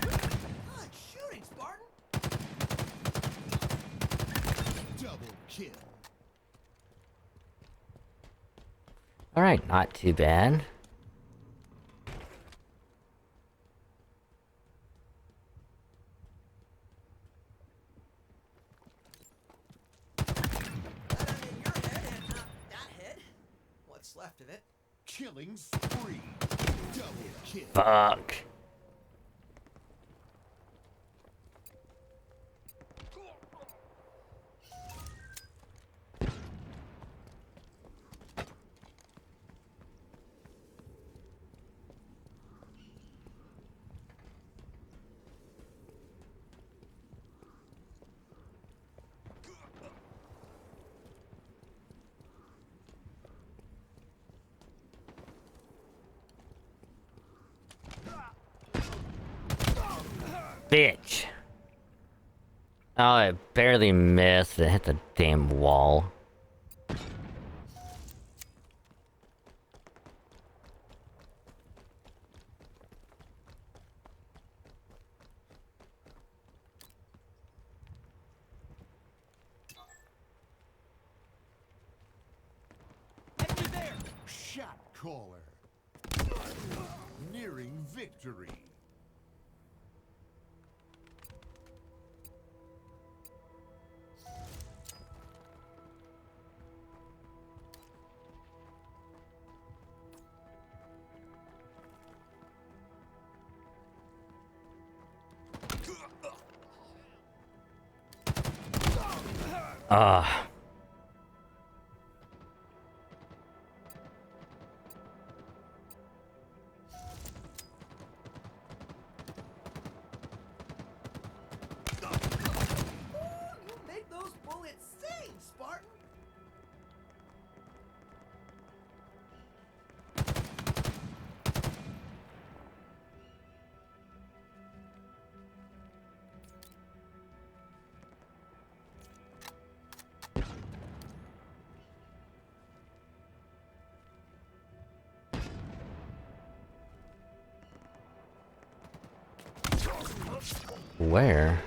Good shooting, Spartan. Double kill. Alright, not too bad. Glad I'm in your head and not that head. What's left of it. Killing spree. Double kill. Fuck. Bitch. Oh, I barely missed. It hit the damn wall. Shot caller. Nearing victory. Ah. You make those bullets sing, Spartan! Where?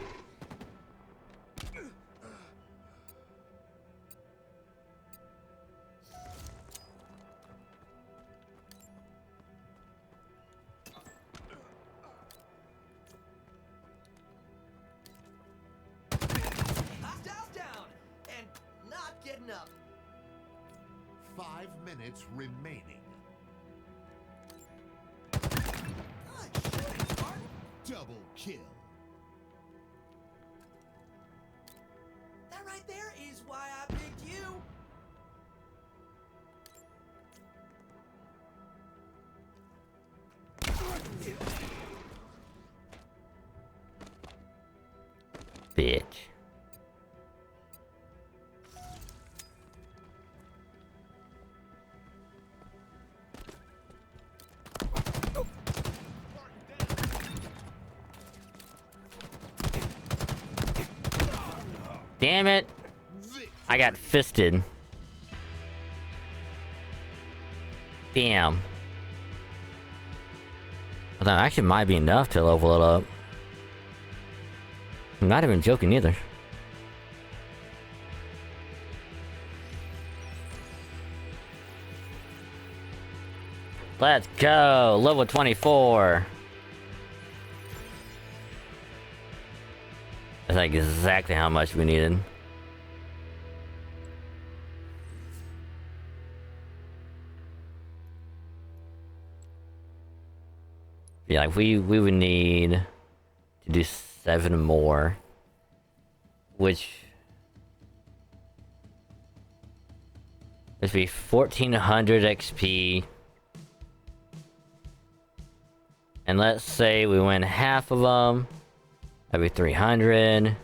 Hostiles down! And not getting up. 5 minutes remaining. Good shooting, Spartan! Double kill. That right there is why I picked you! Bitch. Damn it. I got fisted. Damn. Well, that actually might be enough to level it up. I'm not even joking either. Let's go! Level 24! That's like exactly how much we needed. Yeah, like we would need to do 7 more, which would be 1400 XP. And let's say we win half of them, that'd be 300.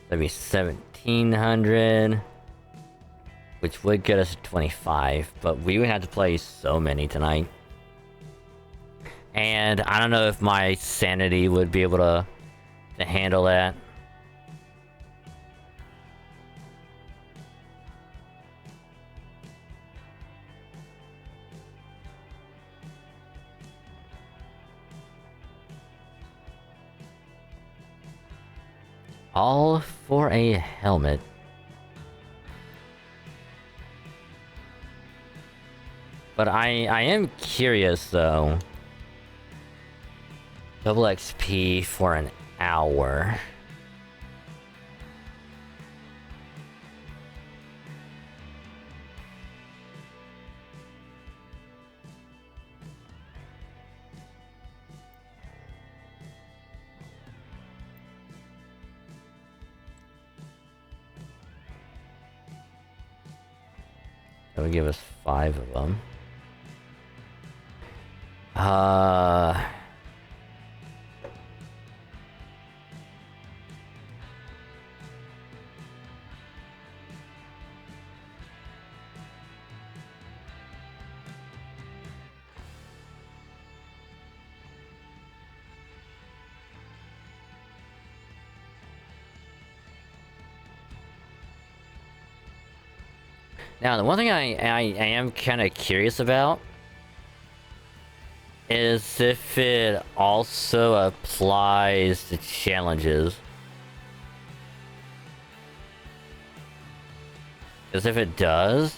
That'd be 1700, which would get us to 25, but we would have to play so many tonight. And I don't know if my sanity would be able to handle that. All for a helmet. But I am curious though. Double XP for an hour. That would give us 5 of them. Now, the one thing I am kind of curious about is if it also applies to challenges. Because if it does,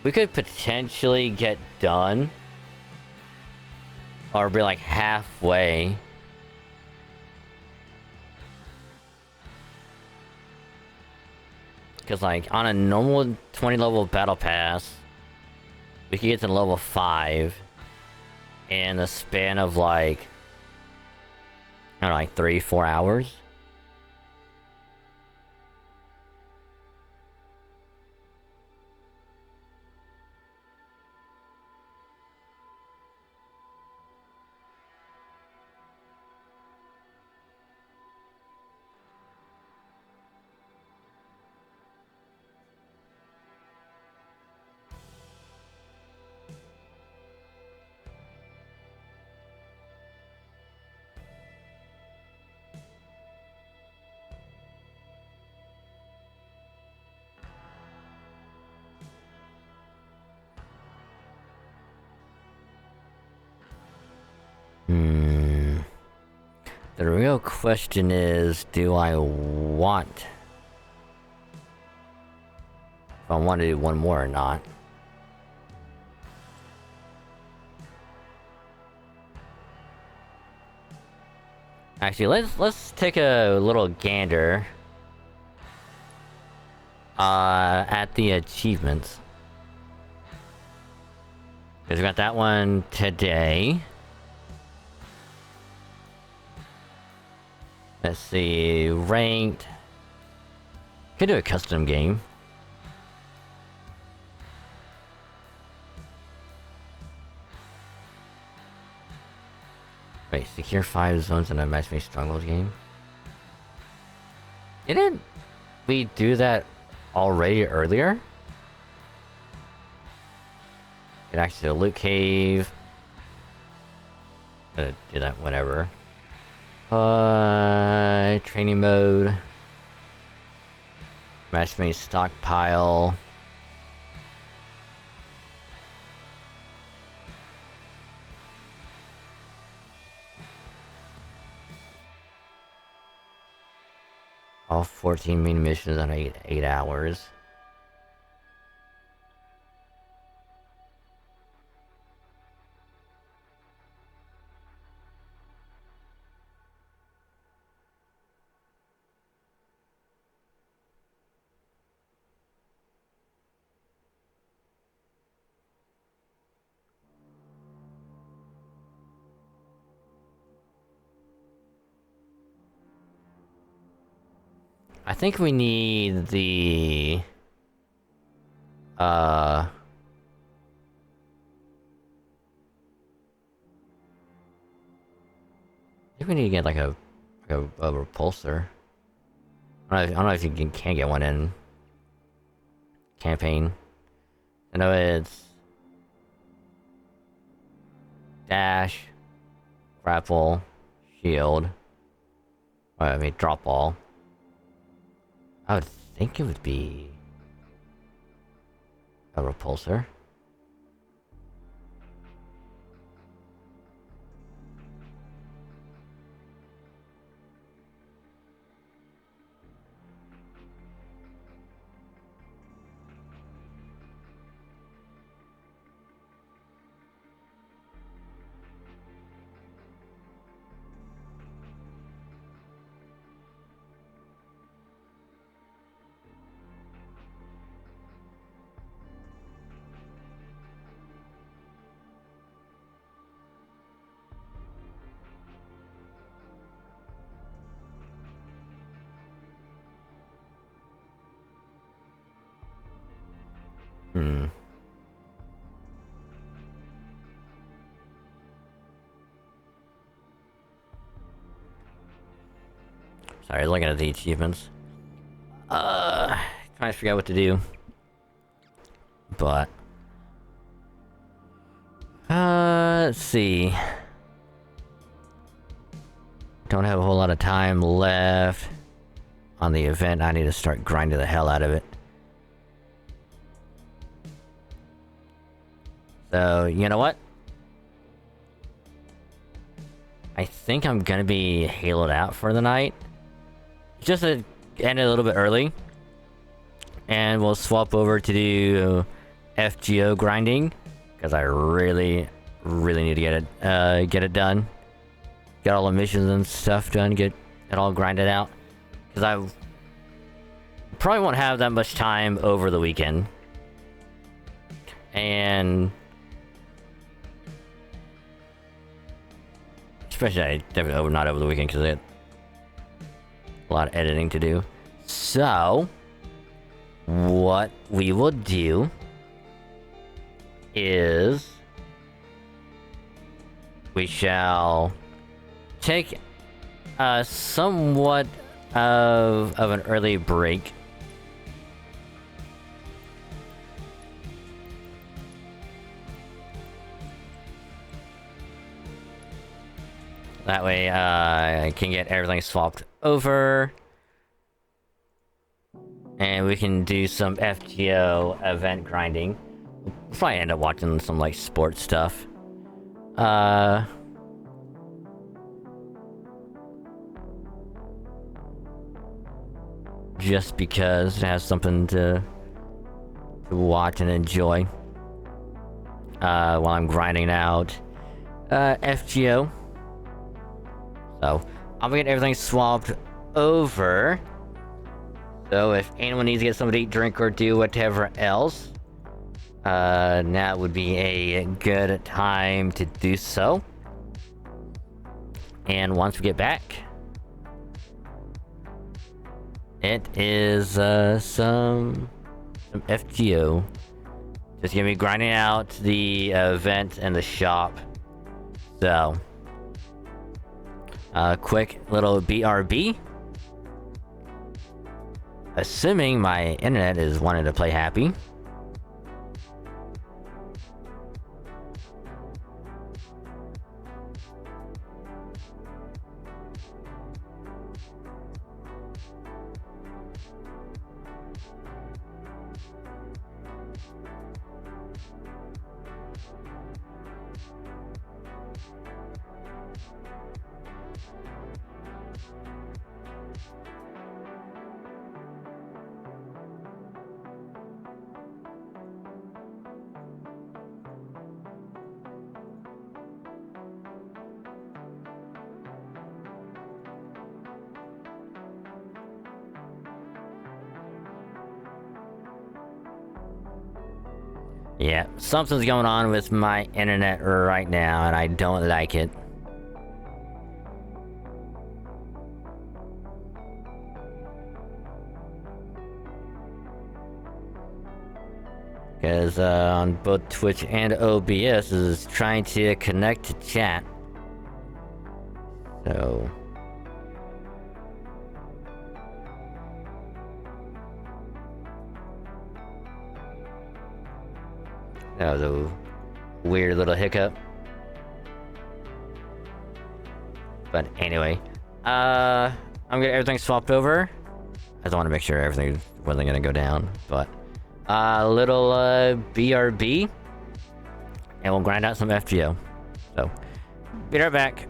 we could potentially get done or be like halfway. Because like on a normal 20 level battle pass, we could get to level 5 in the span of like, I don't know, like 3-4 hours. The real question is, do I want... if I want to do one more or not. Actually, let's take a little gander at the achievements. Because we got that one today. Let's see, ranked. Could do a custom game. Wait, secure 5 zones in a match-based stronghold game? Didn't we do that already earlier? Get access to a loot cave. Gonna do that whenever. Training mode. Match-made stockpile. All 14 main missions on 8 hours. I think we need the... I think we need to get like a repulsor. I don't know if you can get one in campaign. I know it's dash, grapple, shield. I mean drop all. I would think it would be a repulsor. Hmm. Sorry, looking at the achievements. Trying to figure out what to do. But... let's see. Don't have a whole lot of time left on the event. I need to start grinding the hell out of it. So, you know what? I think I'm gonna be haloed out for the night. Just to end it a little bit early. And we'll swap over to do FGO grinding. Because I really need to get it done. Get all the missions and stuff done, get it all grinded out. Because I probably won't have that much time over the weekend. And... especially, definitely not over the weekend, because I had a lot of editing to do. So... what we will do... is... we shall... take... somewhat of an early break. That way, I can get everything swapped over. And we can do some FGO event grinding. We'll probably end up watching some, like, sports stuff. Just because it has something to watch and enjoy. While I'm grinding out FGO. So, I'm gonna get everything swapped over. So, if anyone needs to get something to eat, drink, or do whatever else, now would be a good time to do so. And once we get back, it is some FGO. Just gonna be grinding out the event and the shop. So, quick little BRB. Assuming my internet is wanting to play happy. Yeah, something's going on with my internet right now, and I don't like it. Because on both Twitch and OBS is trying to connect to chat. So... that was a weird little hiccup. But anyway, I'm gonna get everything swapped over. I just want to make sure everything wasn't gonna go down. But little BRB, and we'll grind out some FGO. So, be right back.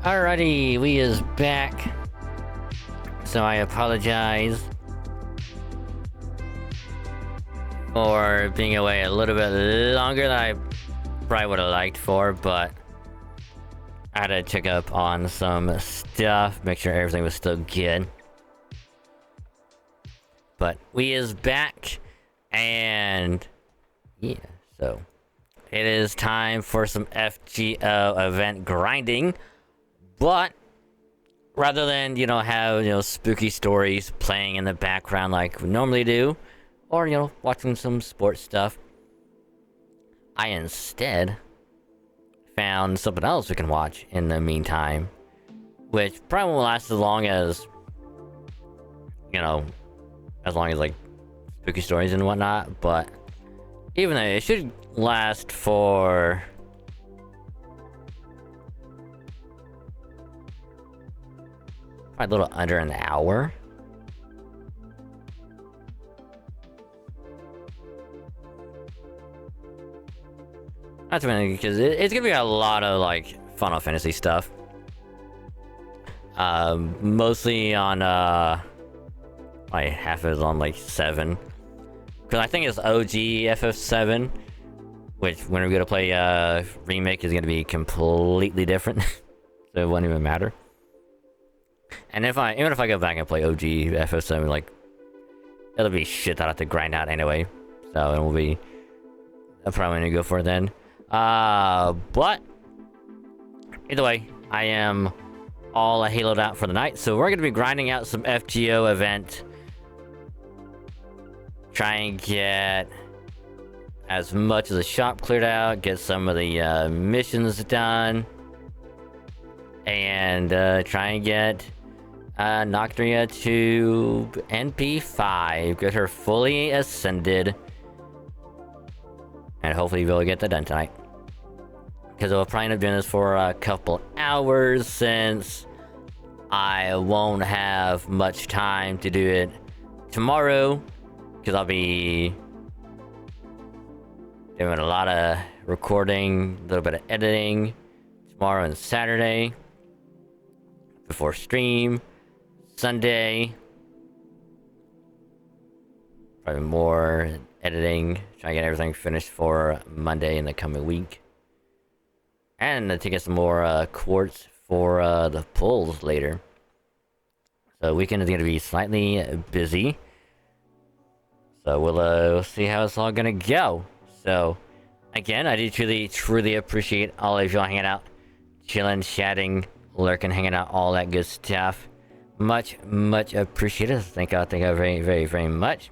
Alrighty, we is back. So I apologize for being away a little bit longer than I probably would have liked for, but I had to check up on some stuff, make sure everything was still good. But we is back, and yeah, so it is time for some FGO event grinding. But rather than, you know, have, you know, spooky stories playing in the background like we normally do, or, you know, watching some sports stuff, I instead found something else we can watch in the meantime, which probably won't last as long as, you know, as long as like spooky stories and whatnot, but even though it should last for probably a little under an hour. That's funny because it's gonna be a lot of like Final Fantasy stuff. Mostly on like half of it is on like 7. Because I think it's OG FF7, which when we're gonna play remake is gonna be completely different. So it won't even matter. And even if I go back and play OG FF7, like it'll be shit that I have to grind out anyway. So it will be I'm probably gonna go for it then. But either way, I am all haloed out for the night, so we're gonna be grinding out some FGO event. Try and get as much of the shop cleared out, get some of the missions done, and try and get Noctria to NP5, get her fully ascended, and hopefully we'll get that done tonight. Because we'll probably end up doing this for a couple hours, since I won't have much time to do it tomorrow, because I'll be doing a lot of recording, a little bit of editing tomorrow and Saturday before stream. Sunday, probably more editing, trying to get everything finished for Monday in the coming week. And to get some more quartz for the pulls later. So weekend is going to be slightly busy. So we'll see how it's all going to go. So again, I do truly appreciate all of y'all hanging out, chilling, chatting, lurking, hanging out, all that good stuff. Much appreciated. Thank you very much.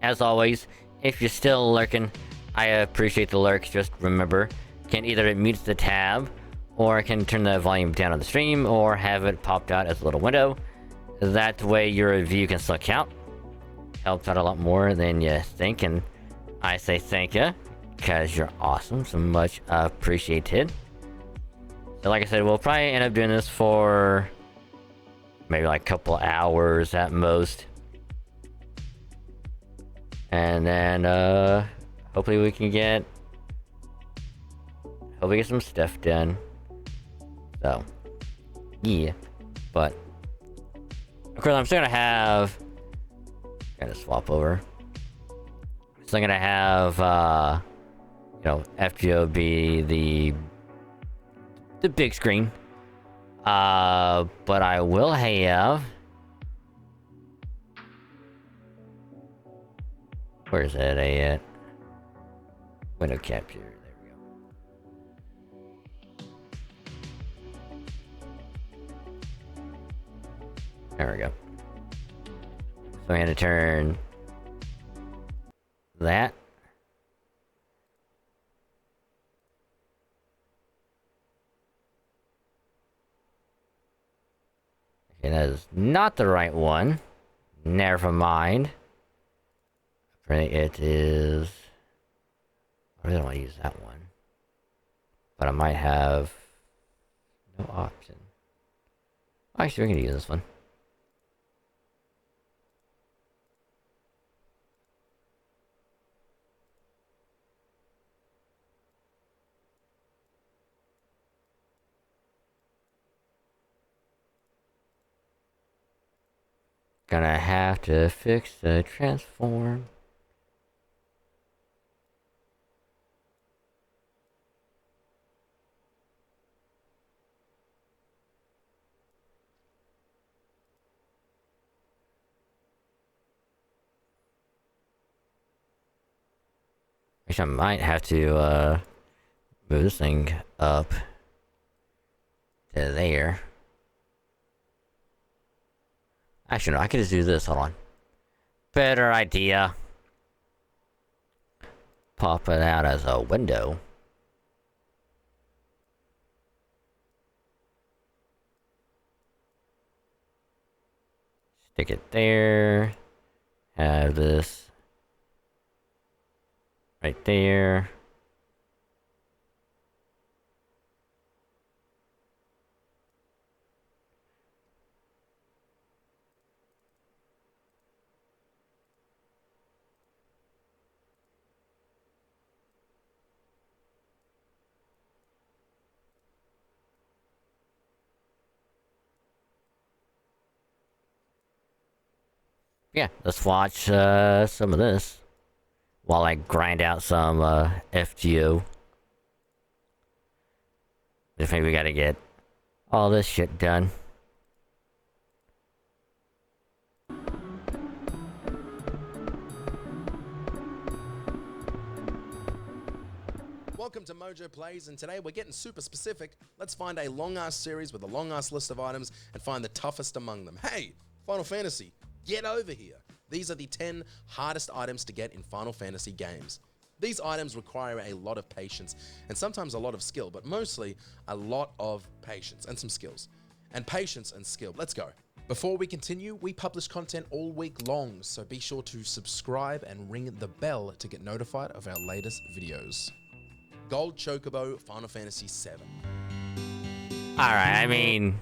As always, if you're still lurking, I appreciate the lurks. Just remember, can either mute the tab, or I can turn the volume down on the stream, or have it popped out as a little window. That way your review can still count. Helps out a lot more than you think, and I say thank you, because you're awesome, so much appreciated. So like I said, we'll probably end up doing this for maybe like a couple hours at most. And then hopefully we can get some stuff done. So yeah, but of course I'm still gonna have swap over. Still gonna have you know, FGO be the big screen. But I will have, where is that at? Window capture. There we go. So I had to turn that. Okay, that is not the right one. Never mind. Apparently it is... I really don't want to use that one. But I might have no option. Actually, we're gonna use this one. Gonna have to fix the transform. Actually, I might have to move this thing up to there. Actually, no, I could just do this. Hold on. Better idea. Pop it out as a window. Stick it there. Have this right there. Yeah, let's watch some of this while I grind out some FGO. Just maybe we gotta get all this shit done. Welcome to Mojo Plays, and today we're getting super specific. Let's find a long-ass series with a long-ass list of items and find the toughest among them. Hey, Final Fantasy, get over here. These are the 10 hardest items to get in Final Fantasy games. These items require a lot of patience and sometimes a lot of skill, but mostly a lot of patience and some skills. And patience and skill. Let's go. Before we continue, we publish content all week long, so be sure to subscribe and ring the bell to get notified of our latest videos. Gold Chocobo, Final Fantasy VII. Alright, I mean...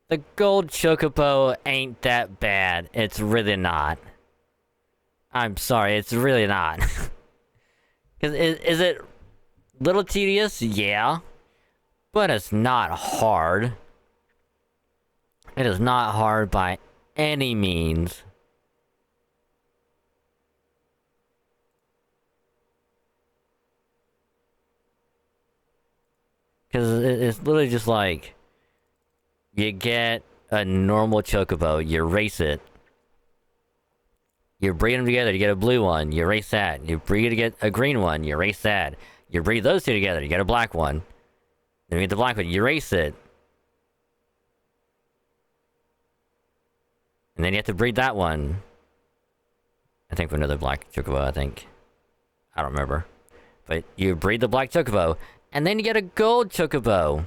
the gold chocobo ain't that bad. It's really not. I'm sorry, it's really not. Cause is it little tedious? Yeah. But it's not hard. It is not hard by any means. Cause it's literally just like... you get a normal chocobo, you race it. You breed them together, you get a blue one, you race that. You breed to get a green one, you race that. You breed those two together, you get a black one. Then you get the black one, you race it. And then you have to breed that one. I think for another black chocobo, I think. I don't remember. But you breed the black chocobo, and then you get a gold chocobo.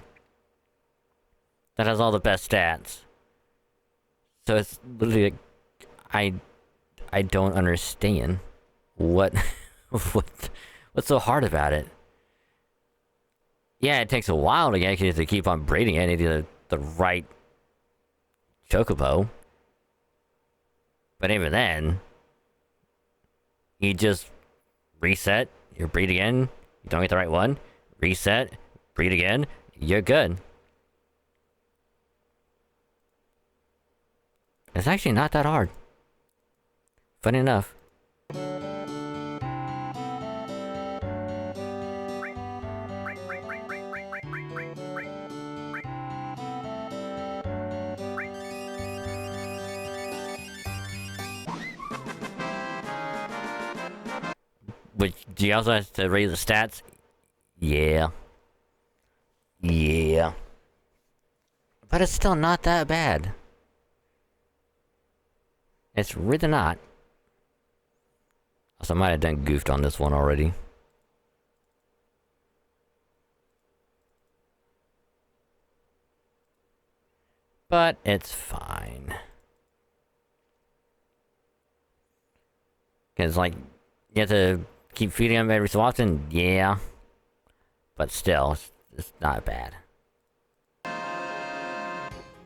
That has all the best stats. So it's literally like, I don't understand what's so hard about it. Yeah, it takes a while to get you to keep on breeding it into the right chocobo. But even then, you just reset, you breed again, you don't get the right one, reset, breed again, you're good. It's actually not that hard. Funny enough. But do you also have to raise the stats? Yeah. Yeah. But it's still not that bad. It's really not. Also, I might have done goofed on this one already. But it's fine. Because, like, you have to keep feeding them every so often? Yeah. But still, it's not bad.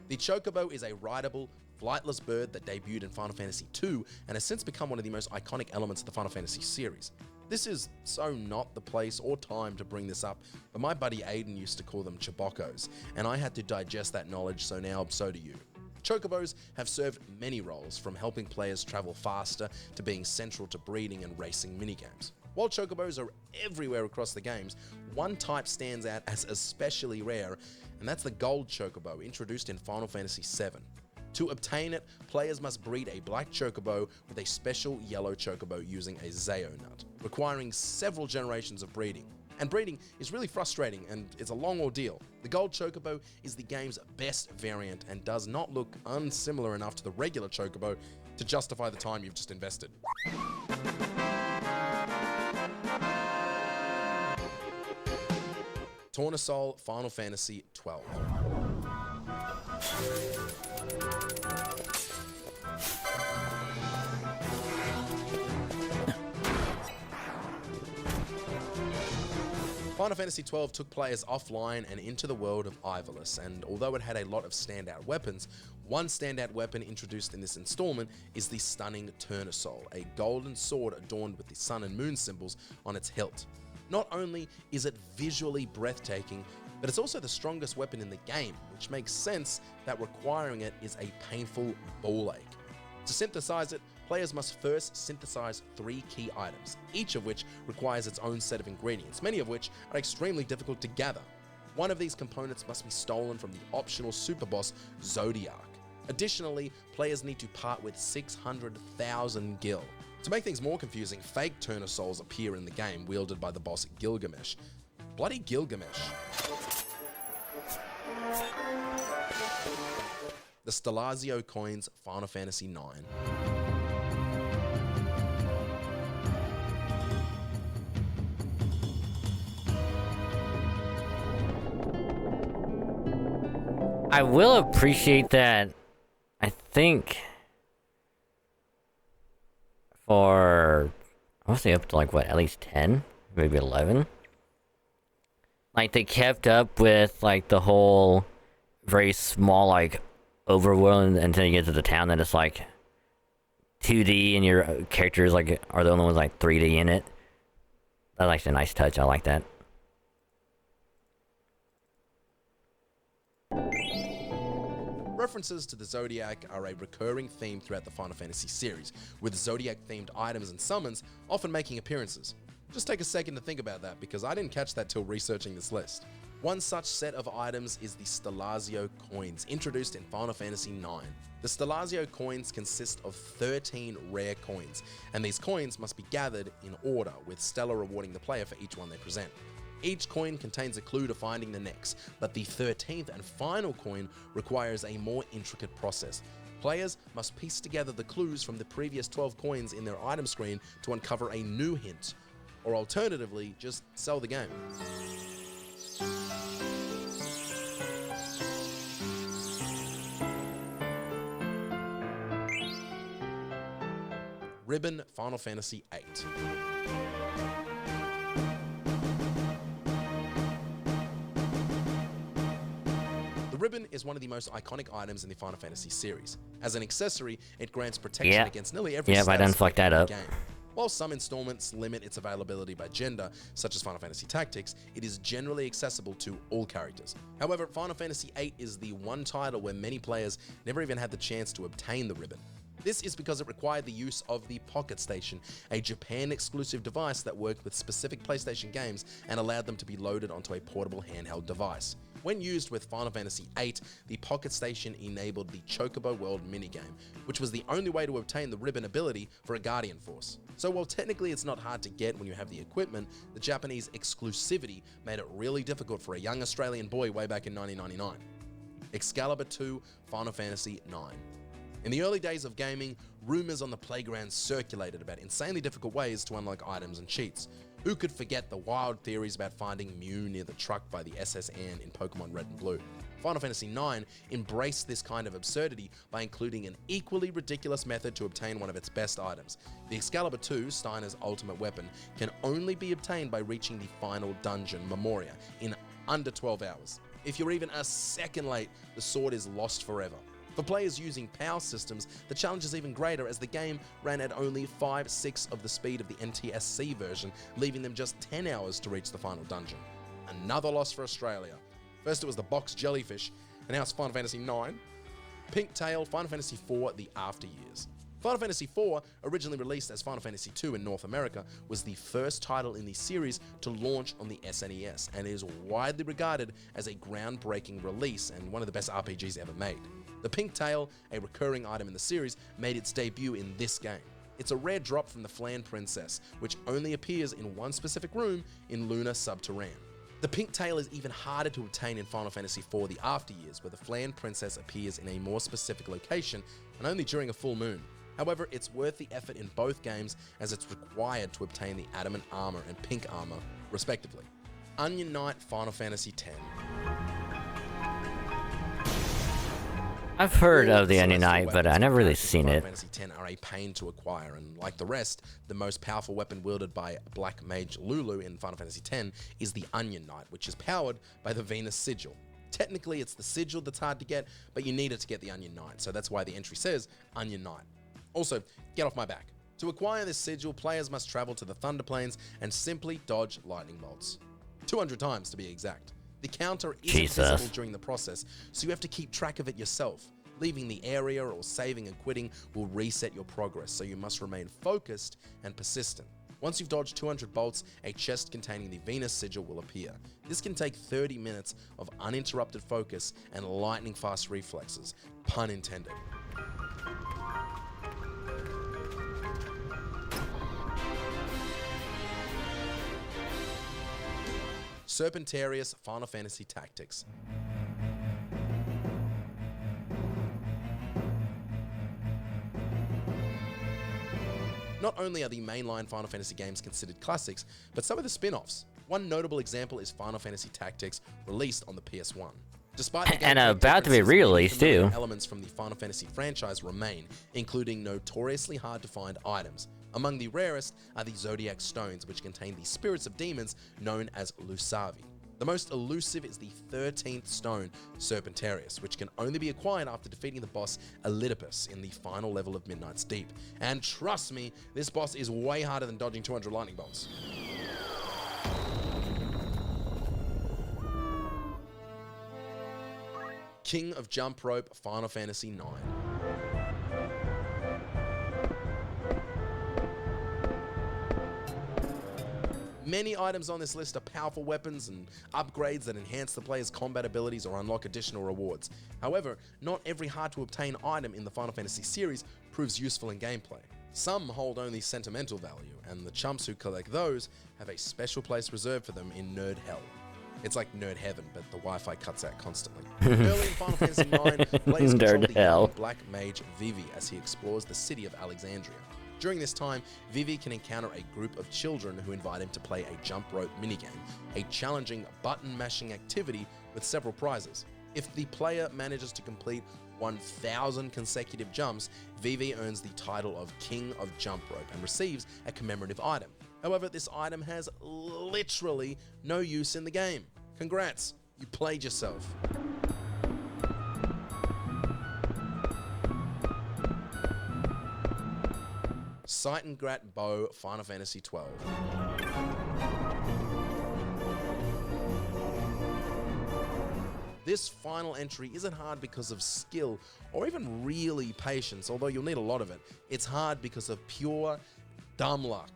The Chocobo is a rideable, flightless bird that debuted in Final Fantasy II and has since become one of the most iconic elements of the Final Fantasy series. This is so not the place or time to bring this up, but my buddy Aiden used to call them Chibokos, and I had to digest that knowledge, so now so do you. Chocobos have served many roles, from helping players travel faster to being central to breeding and racing minigames. While Chocobos are everywhere across the games, one type stands out as especially rare, and that's the Gold Chocobo, introduced in Final Fantasy VII. To obtain it, players must breed a black chocobo with a special yellow chocobo using a Zao nut, requiring several generations of breeding. And breeding is really frustrating and it's a long ordeal. The gold chocobo is the game's best variant and does not look unsimilar enough to the regular chocobo to justify the time you've just invested. Tournesol Final Fantasy 12. Final Fantasy XII took players offline and into the world of Ivalice, and although it had a lot of standout weapons, one standout weapon introduced in this installment is the stunning Tournesol, a golden sword adorned with the sun and moon symbols on its hilt. Not only is it visually breathtaking, but it's also the strongest weapon in the game, which makes sense that requiring it is a painful ball ache. To synthesize it, players must first synthesize 3 key items, each of which requires its own set of ingredients, many of which are extremely difficult to gather. One of these components must be stolen from the optional superboss Zodiac. Additionally, players need to part with 600,000 gil. To make things more confusing, fake Tournesols appear in the game, wielded by the boss Gilgamesh. Bloody Gilgamesh. The Stellazio coins, Final Fantasy IX. I will appreciate that. I think for, I want to say up to like what, at least 10, maybe 11. Like they kept up with like the whole very small like overworld until you get to the town that it's like 2D and your characters like are the only ones like 3D in it. That's like a nice touch. I like that. References to the Zodiac are a recurring theme throughout the Final Fantasy series, with Zodiac-themed items and summons often making appearances. Just take a second to think about that, because I didn't catch that till researching this list. One such set of items is the Stellazio coins, introduced in Final Fantasy IX. The Stellazio coins consist of 13 rare coins, and these coins must be gathered in order, with Stella rewarding the player for each one they present. Each coin contains a clue to finding the next, but the 13th and final coin requires a more intricate process. Players must piece together the clues from the previous 12 coins in their item screen to uncover a new hint, or alternatively, just sell the game. Ribbon, Final Fantasy VIII. The ribbon is one of the most iconic items in the Final Fantasy series. As an accessory, it grants protection against nearly every I done status fucked that in the up. game. While some installments limit its availability by gender, such as Final Fantasy Tactics, it is generally accessible to all characters. However, Final Fantasy VIII is the one title where many players never even had the chance to obtain the ribbon. This is because it required the use of the Pocket Station, a Japan-exclusive device that worked with specific PlayStation games and allowed them to be loaded onto a portable handheld device. When used with Final Fantasy VIII, the Pocket Station enabled the Chocobo World minigame, which was the only way to obtain the ribbon ability for a Guardian Force. So while technically it's not hard to get when you have the equipment, the Japanese exclusivity made it really difficult for a young Australian boy way back in 1999. Excalibur 2, Final Fantasy IX. In the early days of gaming, rumors on the playground circulated about insanely difficult ways to unlock items and cheats. Who could forget the wild theories about finding Mew near the truck by the SS Anne in Pokemon Red and Blue? Final Fantasy IX embraced this kind of absurdity by including an equally ridiculous method to obtain one of its best items. The Excalibur 2, Steiner's ultimate weapon, can only be obtained by reaching the final dungeon, Memoria, in under 12 hours. If you're even a second late, the sword is lost forever. For players using PAL systems, the challenge is even greater as the game ran at only 5/6 of the speed of the NTSC version, leaving them just 10 hours to reach the final dungeon. Another loss for Australia. First it was the box jellyfish, and now it's Final Fantasy IX. Pink Tail, Final Fantasy IV, The After Years. Final Fantasy IV, originally released as Final Fantasy II in North America, was the first title in the series to launch on the SNES, and is widely regarded as a groundbreaking release and one of the best RPGs ever made. The pink tail, a recurring item in the series, made its debut in this game. It's a rare drop from the Flan Princess, which only appears in one specific room in Luna Subterrane. The pink tail is even harder to obtain in Final Fantasy IV The After Years, where the Flan Princess appears in a more specific location and only during a full moon. However, it's worth the effort in both games as it's required to obtain the adamant armor and pink armor, respectively. Onion Knight Final Fantasy X. I've heard All of the Onion celestial Knight, but I weapons never really in seen Final it. Fantasy X are a pain to acquire, and like the rest, the most powerful weapon wielded by Black Mage Lulu in Final Fantasy X is the Onion Knight, which is powered by the Venus Sigil. Technically, it's the Sigil that's hard to get, but you need it to get the Onion Knight, so that's why the entry says Onion Knight. Also, get off my back. To acquire this sigil, players must travel to the Thunder Plains and simply dodge lightning bolts. 200 times to be exact. The counter isn't visible during the process, so you have to keep track of it yourself. Leaving the area or saving and quitting will reset your progress, so you must remain focused and persistent. Once you've dodged 200 bolts, a chest containing the Venus Sigil will appear. This can take 30 minutes of uninterrupted focus and lightning fast reflexes, pun intended. Serpentarius Final Fantasy Tactics. Not only are the mainline Final Fantasy games considered classics, but so are the spin-offs. One notable example is Final Fantasy Tactics, released on the PS1. Despite the And gameplay about to be differences, many re-released familiar too. Elements from the Final Fantasy franchise remain, including notoriously hard to find items. Among the rarest are the Zodiac Stones, which contain the spirits of demons known as Lusavi. The most elusive is the 13th stone, Serpentarius, which can only be acquired after defeating the boss Elidipus in the final level of Midnight's Deep. And trust me, this boss is way harder than dodging 200 lightning bolts. King of Jump Rope Final Fantasy IX. Many items on this list are powerful weapons and upgrades that enhance the player's combat abilities or unlock additional rewards. However, not every hard-to-obtain item in the Final Fantasy series proves useful in gameplay. Some hold only sentimental value, and the chumps who collect those have a special place reserved for them in Nerd Hell. It's like Nerd Heaven, but the Wi-Fi cuts out constantly. Early in Final Fantasy IX, players control the young black mage Vivi as he explores the city of Alexandria. During this time, Vivi can encounter a group of children who invite him to play a jump rope minigame, a challenging button-mashing activity with several prizes. If the player manages to complete 1,000 consecutive jumps, Vivi earns the title of King of Jump Rope and receives a commemorative item. However, this item has literally no use in the game. Congrats, you played yourself. Seitengrat Bow Final Fantasy XII. This final entry isn't hard because of skill or even really patience, although you'll need a lot of it. It's hard because of pure dumb luck.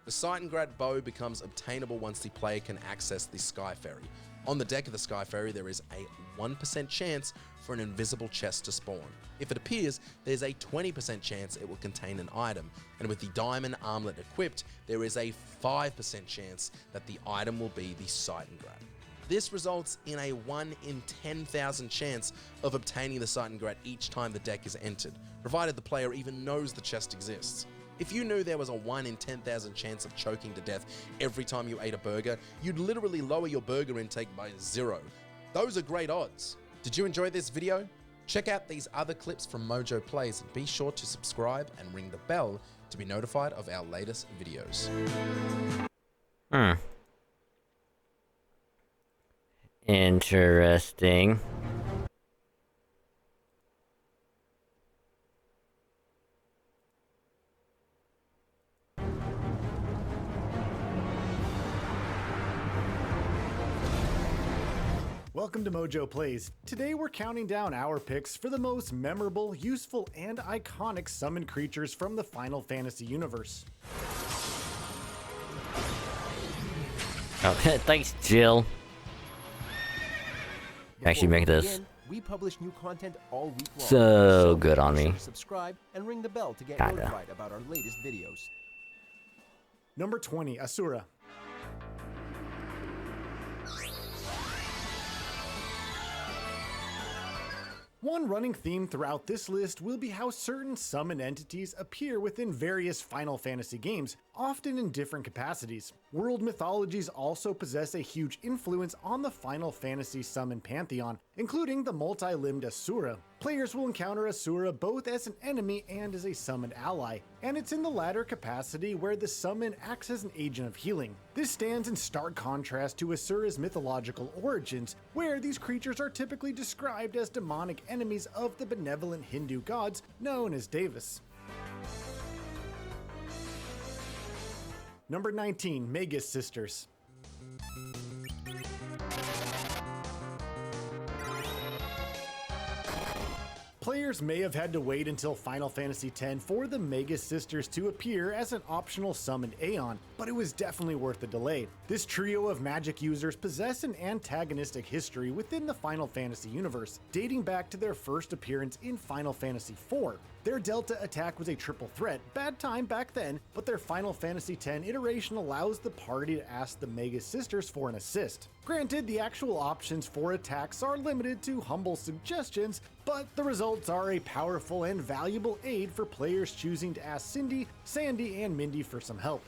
The Seitengrat Bow becomes obtainable once the player can access the Sky Ferry. On the deck of the Sky Ferry, there is a 1% chance for an invisible chest to spawn. If it appears, there's a 20% chance it will contain an item, and with the diamond armlet equipped, there is a 5% chance that the item will be the Seitengrat. This results in a 1 in 10,000 chance of obtaining the Seitengrat each time the deck is entered, provided the player even knows the chest exists. If you knew there was a 1 in 10,000 chance of choking to death every time you ate a burger, you'd literally lower your burger intake by 0. Those are great odds. Did you enjoy this video? Check out these other clips from Mojo Plays and be sure to subscribe and ring the bell to be notified of our latest videos. Interesting. Welcome to Mojo Plays. Today we're counting down our picks for the most memorable, useful, and iconic summoned creatures from the Final Fantasy universe. Oh, thanks, Jill. Actually make this We publish new content all week long. So good on be sure me. to subscribe and ring the bell to get Kinda. notified about our latest videos. Number 20, Asura. One running theme throughout this list will be how certain summon entities appear within various Final Fantasy games, often in different capacities. World mythologies also possess a huge influence on the Final Fantasy summon pantheon, including the multi-limbed Asura. Players will encounter Asura both as an enemy and as a summoned ally, and it's in the latter capacity where the summon acts as an agent of healing. This stands in stark contrast to Asura's mythological origins, where these creatures are typically described as demonic enemies of the benevolent Hindu gods known as Devas. Number 19, Magus Sisters. Players may have had to wait until Final Fantasy X for the Magus Sisters to appear as an optional summoned Aeon, but it was definitely worth the delay. This trio of magic users possess an antagonistic history within the Final Fantasy universe, dating back to their first appearance in Final Fantasy IV. Their Delta attack was a triple threat, bad time back then, but their Final Fantasy X iteration allows the party to ask the Magus Sisters for an assist. Granted, the actual options for attacks are limited to humble suggestions, but the results are a powerful and valuable aid for players choosing to ask Cindy, Sandy, and Mindy for some help.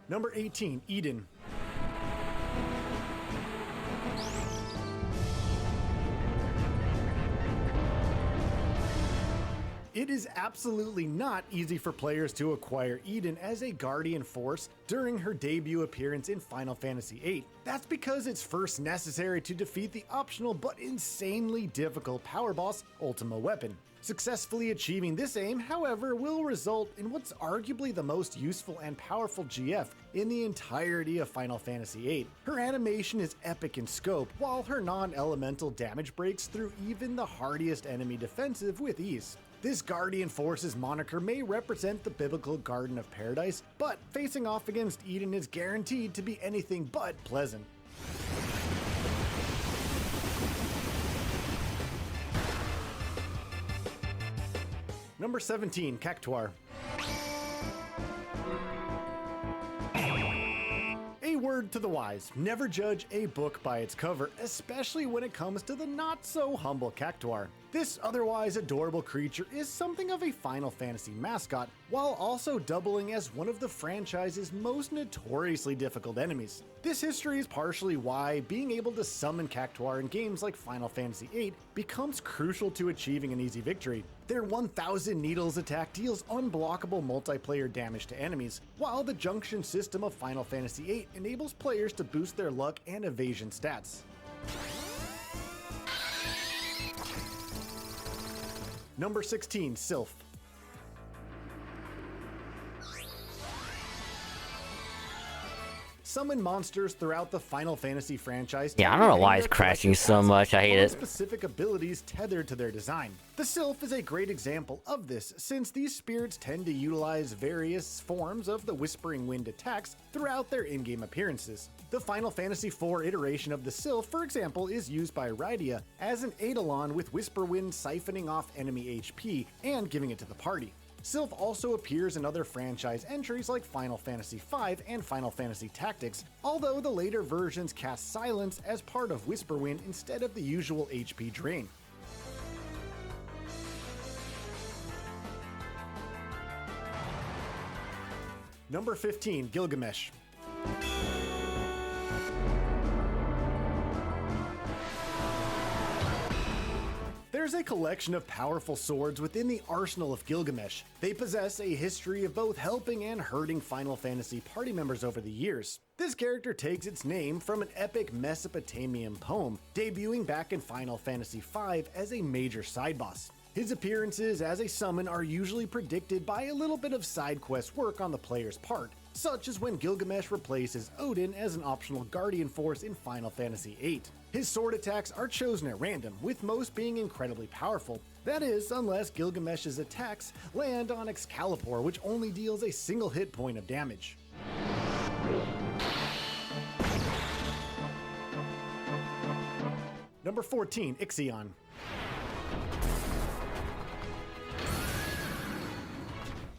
Number 18, Eden. It is absolutely not easy for players to acquire Eden as a Guardian Force during her debut appearance in Final Fantasy VIII. That's because it's first necessary to defeat the optional but insanely difficult power boss, Ultima Weapon. Successfully achieving this aim, however, will result in what's arguably the most useful and powerful GF in the entirety of Final Fantasy VIII. Her animation is epic in scope, while her non-elemental damage breaks through even the hardiest enemy defensive with ease. This Guardian Force's moniker may represent the biblical Garden of Paradise, but facing off against Eden is guaranteed to be anything but pleasant. Number 17, Cactuar. A word to the wise, never judge a book by its cover, especially when it comes to the not-so-humble Cactuar. This otherwise adorable creature is something of a Final Fantasy mascot, while also doubling as one of the franchise's most notoriously difficult enemies. This history is partially why being able to summon Cactuar in games like Final Fantasy VIII becomes crucial to achieving an easy victory. Their 1000 Needles attack deals unblockable multiplayer damage to enemies, while the junction system of Final Fantasy VIII enables players to boost their luck and evasion stats. Number 16, Sylph. Summon monsters throughout the Final Fantasy franchise. Yeah, I don't know why it's crashing so much. I hate it. Specific abilities tethered to their design. The Sylph is a great example of this, since these spirits tend to utilize various forms of the Whispering Wind attacks throughout their in-game appearances. The Final Fantasy IV iteration of the Sylph, for example, is used by Rydia as an Eidolon with Whisper Wind siphoning off enemy HP and giving it to the party. Sylph also appears in other franchise entries like Final Fantasy V and Final Fantasy Tactics, although the later versions cast Silence as part of Whisper Wind instead of the usual HP drain. Number 15, Gilgamesh. There's a collection of powerful swords within the arsenal of Gilgamesh. They possess a history of both helping and hurting Final Fantasy party members over the years. This character takes its name from an epic Mesopotamian poem, debuting back in Final Fantasy V as a major side boss. His appearances as a summon are usually predicted by a little bit of side quest work on the player's part, such as when Gilgamesh replaces Odin as an optional Guardian Force in Final Fantasy VIII. His sword attacks are chosen at random, with most being incredibly powerful. That is, unless Gilgamesh's attacks land on Excalibur, which only deals a single hit point of damage. Number 14, Ixion.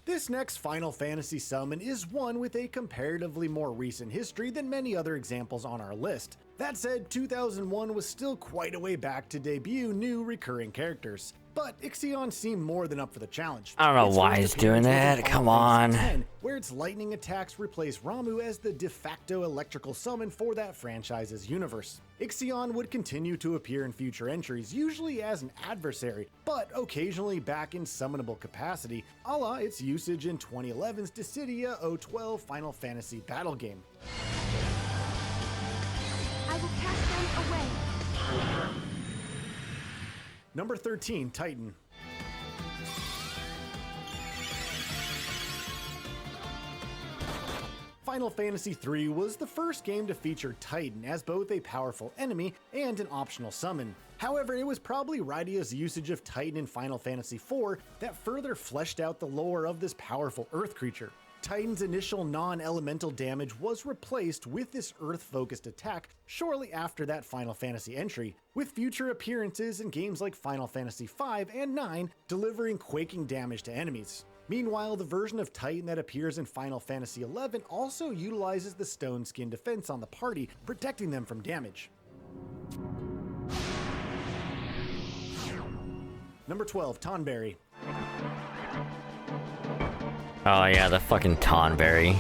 This next Final Fantasy summon is one with a comparatively more recent history than many other examples on our list. That said, 2001 was still quite a way back to debut new recurring characters. But Ixion seemed more than up for the challenge. I don't know Its why first he's doing appearance was in that. Come Final on. Fantasy X, where its lightning attacks replaced Ramuh as the de facto electrical summon for that franchise's universe. Ixion would continue to appear in future entries, usually as an adversary, but occasionally back in summonable capacity, a la its usage in 2011's Dissidia 012 Final Fantasy battle game. I will cast them away. Number 13, Titan. Final Fantasy III was the first game to feature Titan as both a powerful enemy and an optional summon. However, it was probably Rydia's usage of Titan in Final Fantasy IV that further fleshed out the lore of this powerful Earth creature. Titan's initial non-elemental damage was replaced with this Earth-focused attack shortly after that Final Fantasy entry, with future appearances in games like Final Fantasy V and IX delivering quaking damage to enemies. Meanwhile, the version of Titan that appears in Final Fantasy XI also utilizes the stone skin defense on the party, protecting them from damage. Number 12, Tonberry. Oh yeah, the fucking Tonberry.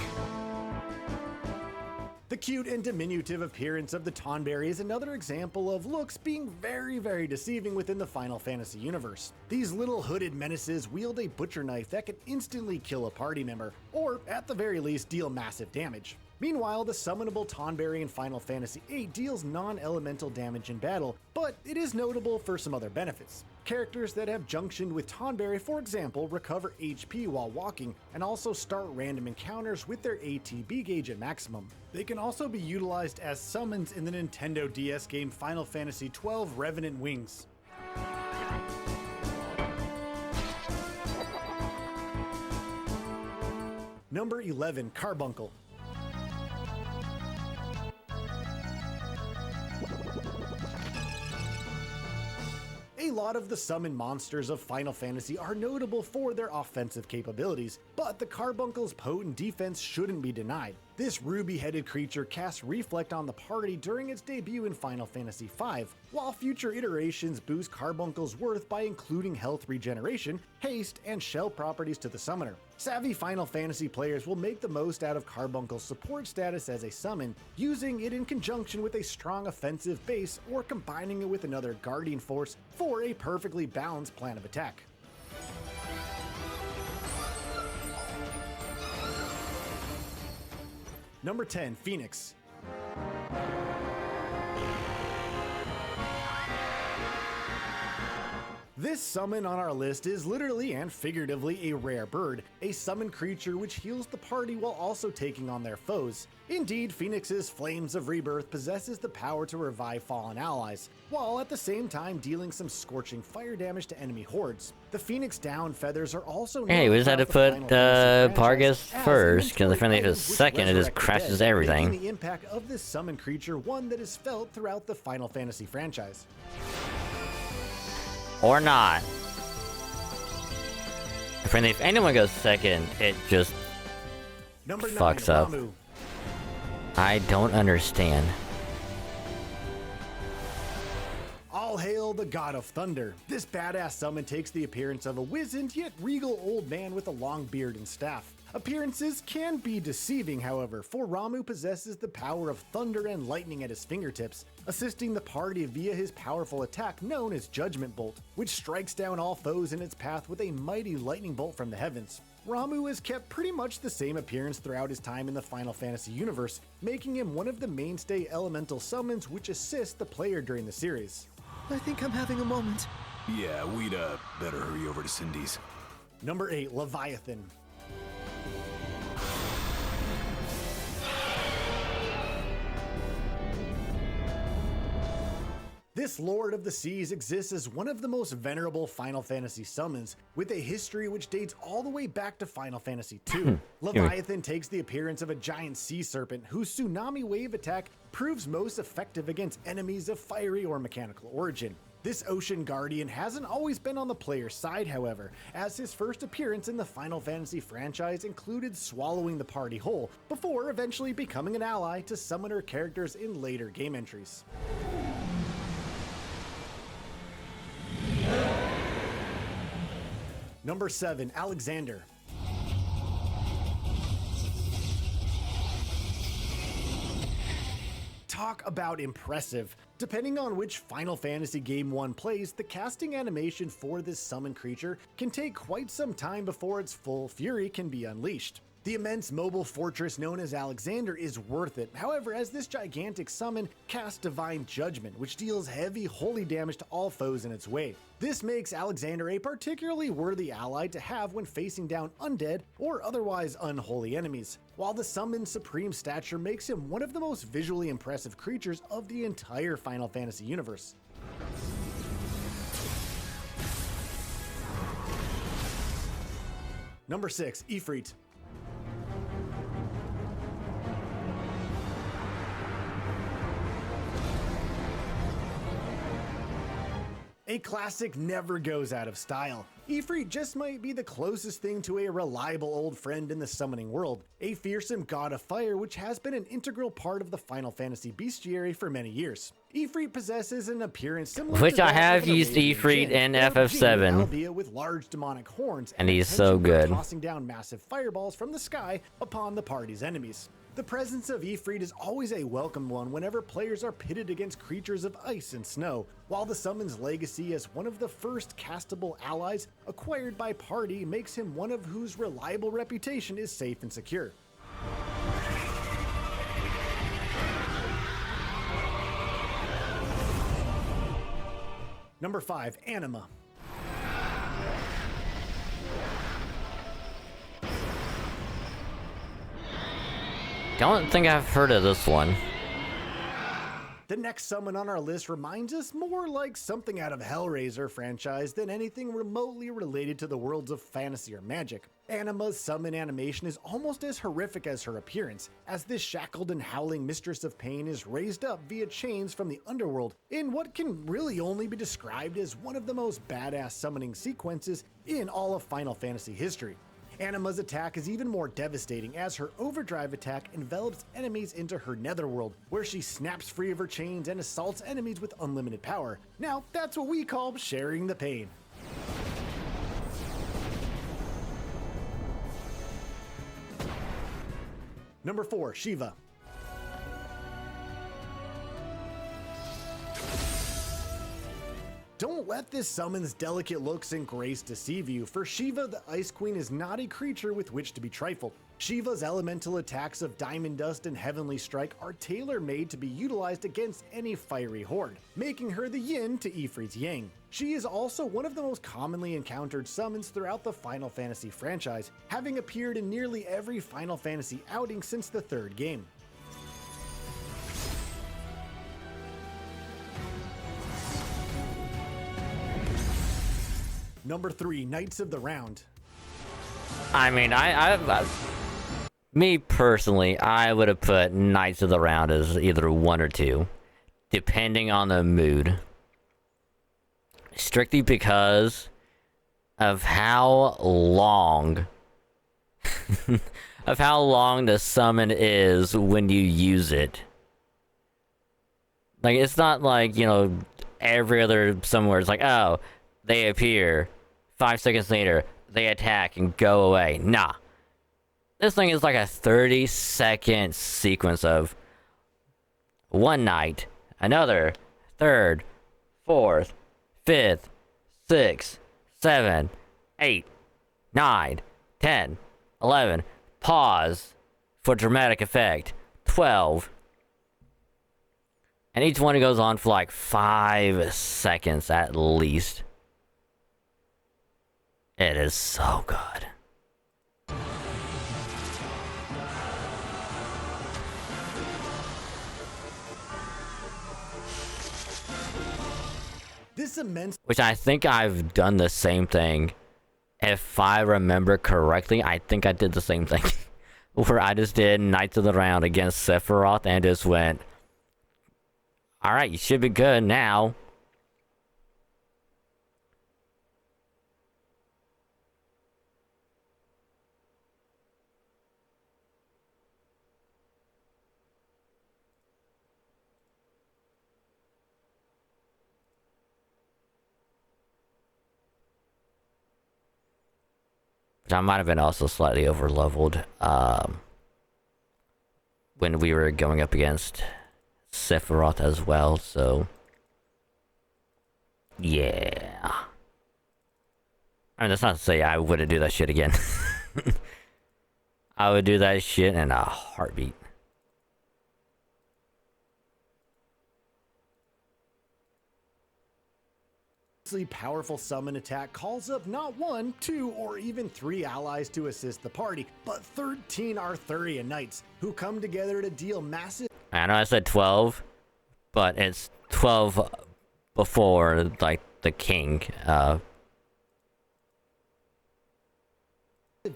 The cute and diminutive appearance of the Tonberry is another example of looks being very deceiving within the Final Fantasy universe. These little hooded menaces wield a butcher knife that can instantly kill a party member, or at the very least deal massive damage. Meanwhile, the summonable Tonberry in Final Fantasy VIII deals non-elemental damage in battle, but it is notable for some other benefits. Characters that have junctioned with Tonberry, for example, recover HP while walking and also start random encounters with their ATB gauge at maximum. They can also be utilized as summons in the Nintendo DS game Final Fantasy XII Revenant Wings. Number 11, Carbuncle. A lot of the summon monsters of Final Fantasy are notable for their offensive capabilities, but the Carbuncle's potent defense shouldn't be denied. This ruby-headed creature casts Reflect on the party during its debut in Final Fantasy V, while future iterations boost Carbuncle's worth by including health regeneration, haste, and shell properties to the summoner. Savvy Final Fantasy players will make the most out of Carbuncle's support status as a summon, using it in conjunction with a strong offensive base or combining it with another Guardian Force for a perfectly balanced plan of attack. Number 10, Phoenix. This summon on our list is literally and figuratively a rare bird, a summoned creature which heals the party while also taking on their foes. Indeed, Phoenix's Flames of Rebirth possesses the power to revive fallen allies, while at the same time dealing some scorching fire damage to enemy hordes. The Phoenix Down feathers are also Hey, we just had to put Pargus first, because if it is second, it just crashes everything. The impact of this summoned creature one that is felt throughout the Final Fantasy franchise. Or not. If anyone goes second, it just Number 9, fucks up. Ramuh. I don't understand. All hail the God of Thunder. This badass summon takes the appearance of a wizened yet regal old man with a long beard and staff. Appearances can be deceiving, however, for Ramuh possesses the power of thunder and lightning at his fingertips, assisting the party via his powerful attack known as Judgment Bolt, which strikes down all foes in its path with a mighty lightning bolt from the heavens. Ramuh has kept pretty much the same appearance throughout his time in the Final Fantasy universe, making him one of the mainstay elemental summons which assist the player during the series. I think I'm having a moment. Yeah, we'd better hurry over to Cindy's. Number 8, Leviathan. This Lord of the Seas exists as one of the most venerable Final Fantasy summons, with a history which dates all the way back to Final Fantasy II. Leviathan takes the appearance of a giant sea serpent whose tsunami wave attack proves most effective against enemies of fiery or mechanical origin. This Ocean Guardian hasn't always been on the player's side, however, as his first appearance in the Final Fantasy franchise included swallowing the party whole, before eventually becoming an ally to summoner characters in later game entries. Number 7, Alexander. Talk about impressive. Depending on which Final Fantasy game one plays, the casting animation for this summon creature can take quite some time before its full fury can be unleashed. The immense mobile fortress known as Alexander is worth it, however, as this gigantic summon casts Divine Judgment, which deals heavy holy damage to all foes in its way. This makes Alexander a particularly worthy ally to have when facing down undead or otherwise unholy enemies, while the summon's supreme stature makes him one of the most visually impressive creatures of the entire Final Fantasy universe. Number 6, Ifrit. A classic never goes out of style. Ifrit just might be the closest thing to a reliable old friend in the summoning world, a fearsome god of fire which has been an integral part of the Final Fantasy bestiary for many years. Ifrit possesses an appearance similar Which to I that have of an used Arabian Ifrit jinn, in or FF7. genie, albeit with large demonic horns, And he's a so penchant for good. tossing down massive fireballs from the sky upon the party's enemies. The presence of Ifrit is always a welcome one whenever players are pitted against creatures of ice and snow, while the summon's legacy as one of the first castable allies acquired by party makes him one of whose reliable reputation is safe and secure. Number 5, Anima. Don't think I've heard of this one. The next summon on our list reminds us more like something out of Hellraiser franchise than anything remotely related to the worlds of fantasy or magic. Anima's summon animation is almost as horrific as her appearance, as this shackled and howling mistress of pain is raised up via chains from the underworld in what can really only be described as one of the most badass summoning sequences in all of Final Fantasy history. Anima's attack is even more devastating as her overdrive attack envelops enemies into her netherworld, where she snaps free of her chains and assaults enemies with unlimited power. Now, that's what we call sharing the pain. Number 4, Shiva. Don't let this summon's delicate looks and grace deceive you, for Shiva the Ice Queen is not a creature with which to be trifled. Shiva's elemental attacks of Diamond Dust and Heavenly Strike are tailor-made to be utilized against any fiery horde, making her the yin to Ifrit's yang. She is also one of the most commonly encountered summons throughout the Final Fantasy franchise, having appeared in nearly every Final Fantasy outing since the 3rd game. Number 3, Knights of the Round. I mean, me personally, I would have put Knights of the Round as either 1 or 2, depending on the mood. Strictly because of how long the summon is when you use it. Like, it's not like, you know, every other somewhere it's like, oh, they appear, 5 seconds later, they attack and go away. Nah. This thing is like a 30-second sequence of one knight, another, third, fourth, fifth, sixth, 7, 8, 9, 10, 11, pause for dramatic effect, 12. And each one goes on for like 5 seconds at least. It is so good. This immense Which I think I've done the same thing. If I remember correctly, I think I did the same thing. Where I just did Knights of the Round against Sephiroth and just went, alright, you should be good now. I might have been also slightly over leveled when we were going up against Sephiroth as well, so yeah. I mean, that's not to say I wouldn't do that shit again. I would do that shit in a heartbeat. powerful summon attack calls up not 1, 2, or even 3 allies to assist the party, but 13 Arthurian knights who come together to deal massive. I know I said 12, but it's 12 before, like, the king.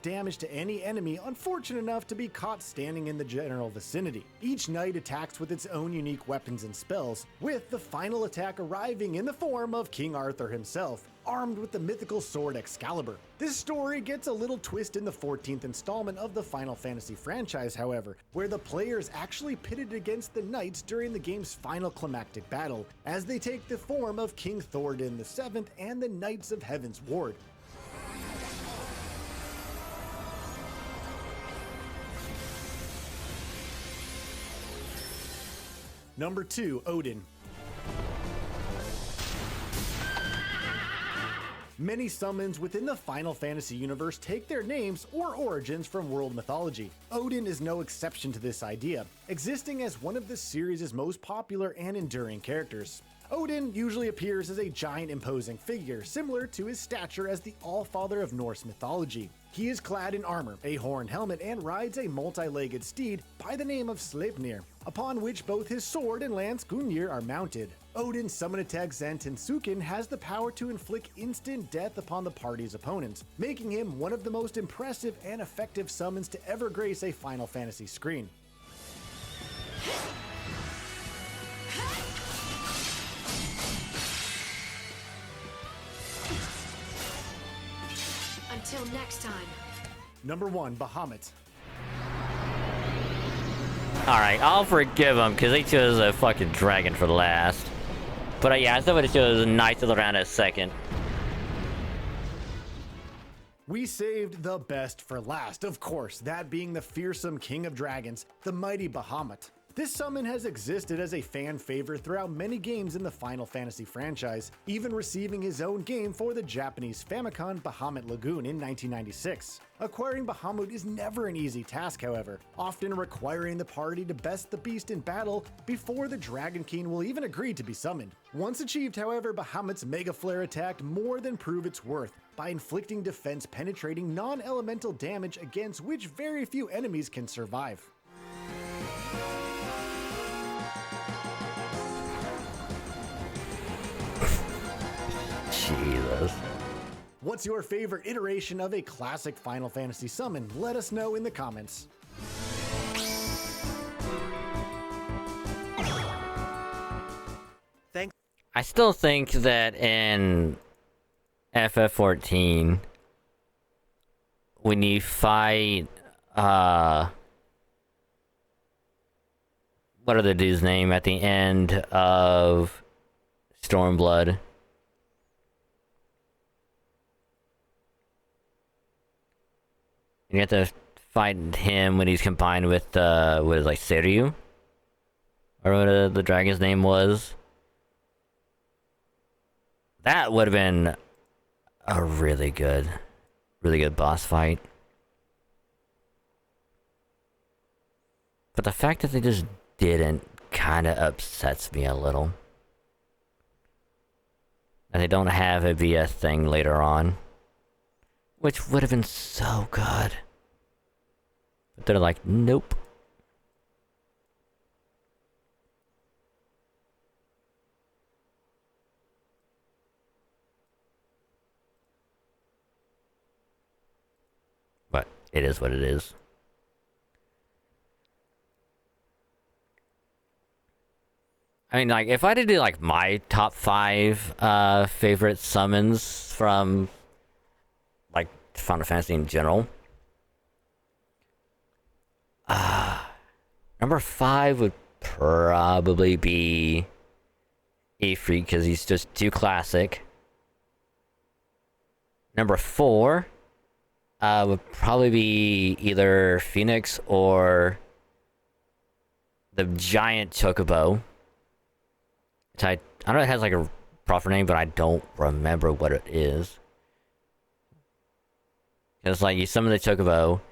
Damage to any enemy unfortunate enough to be caught standing in the general vicinity. Each knight attacks with its own unique weapons and spells, with the final attack arriving in the form of King Arthur himself, armed with the mythical sword Excalibur. This story gets a little twist in the 14th installment of the Final Fantasy franchise, however, where the players actually pitted against the knights during the game's final climactic battle, as they take the form of King Thoradin VII and the Knights of Heaven's Ward. Number 2, Odin. Many summons within the Final Fantasy universe take their names or origins from world mythology. Odin is no exception to this idea, existing as one of the series' most popular and enduring characters. Odin usually appears as a giant imposing figure, similar to his stature as the All-Father of Norse mythology. He is clad in armor, a horned helmet, and rides a multi-legged steed by the name of Sleipnir, upon which both his sword and lance Gungnir are mounted. Odin's summon attack Zantensuken has the power to inflict instant death upon the party's opponents, making him one of the most impressive and effective summons to ever grace a Final Fantasy screen. Until next time. Number 1, Bahamut. Alright, I'll forgive him because he chose a fucking dragon for the last. But yeah, I still would have chose Knights of the Round as second. We saved the best for last, of course, that being the fearsome king of dragons, the mighty Bahamut. This summon has existed as a fan favorite throughout many games in the Final Fantasy franchise, even receiving his own game for the Japanese Famicom Bahamut Lagoon in 1996. Acquiring Bahamut is never an easy task, however, often requiring the party to best the beast in battle before the Dragon King will even agree to be summoned. Once achieved, however, Bahamut's Mega Flare attack more than prove its worth by inflicting defense-penetrating non-elemental damage against which very few enemies can survive. Jesus. What's your favorite iteration of a classic Final Fantasy summon? Let us know in the comments. I still think that in FF14, when you fight, what are the dude's name at the end of Stormblood? You have to fight him when he's combined with, what is it, like, Seiryu? Or what the dragon's name was. That would have been a really good boss fight. But the fact that they just didn't kinda upsets me a little. And they don't have it be a thing later on. Which would have been so good. But they're like, nope. it is what it is. I mean, like, if I had to do, like, my top 5 favorite summons from, like, Final Fantasy in general. Number 5 would probably be Ifrit, because he's just too classic. Number 4 would probably be either Phoenix or the giant Chocobo. I don't know if it has like a proper name, but I don't remember what it is. It's like you summon the Chocobo,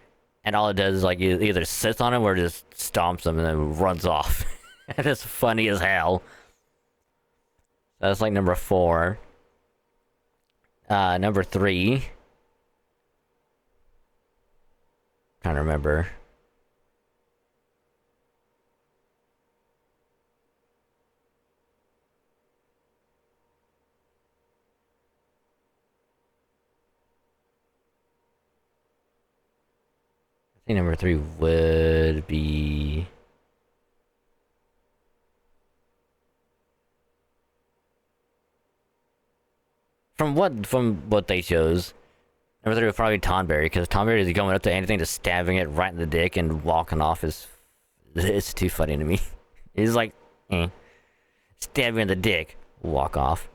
and all it does is like it either sits on him or just stomps him and then runs off. And it's funny as hell. That's like number 4. Number 3. Can't remember. I think number 3 would be... From what they chose, number 3 would probably be Tonberry, because Tonberry is going up to anything, just stabbing it right in the dick and walking off it's too funny to me. He's like, stab you in the dick, walk off.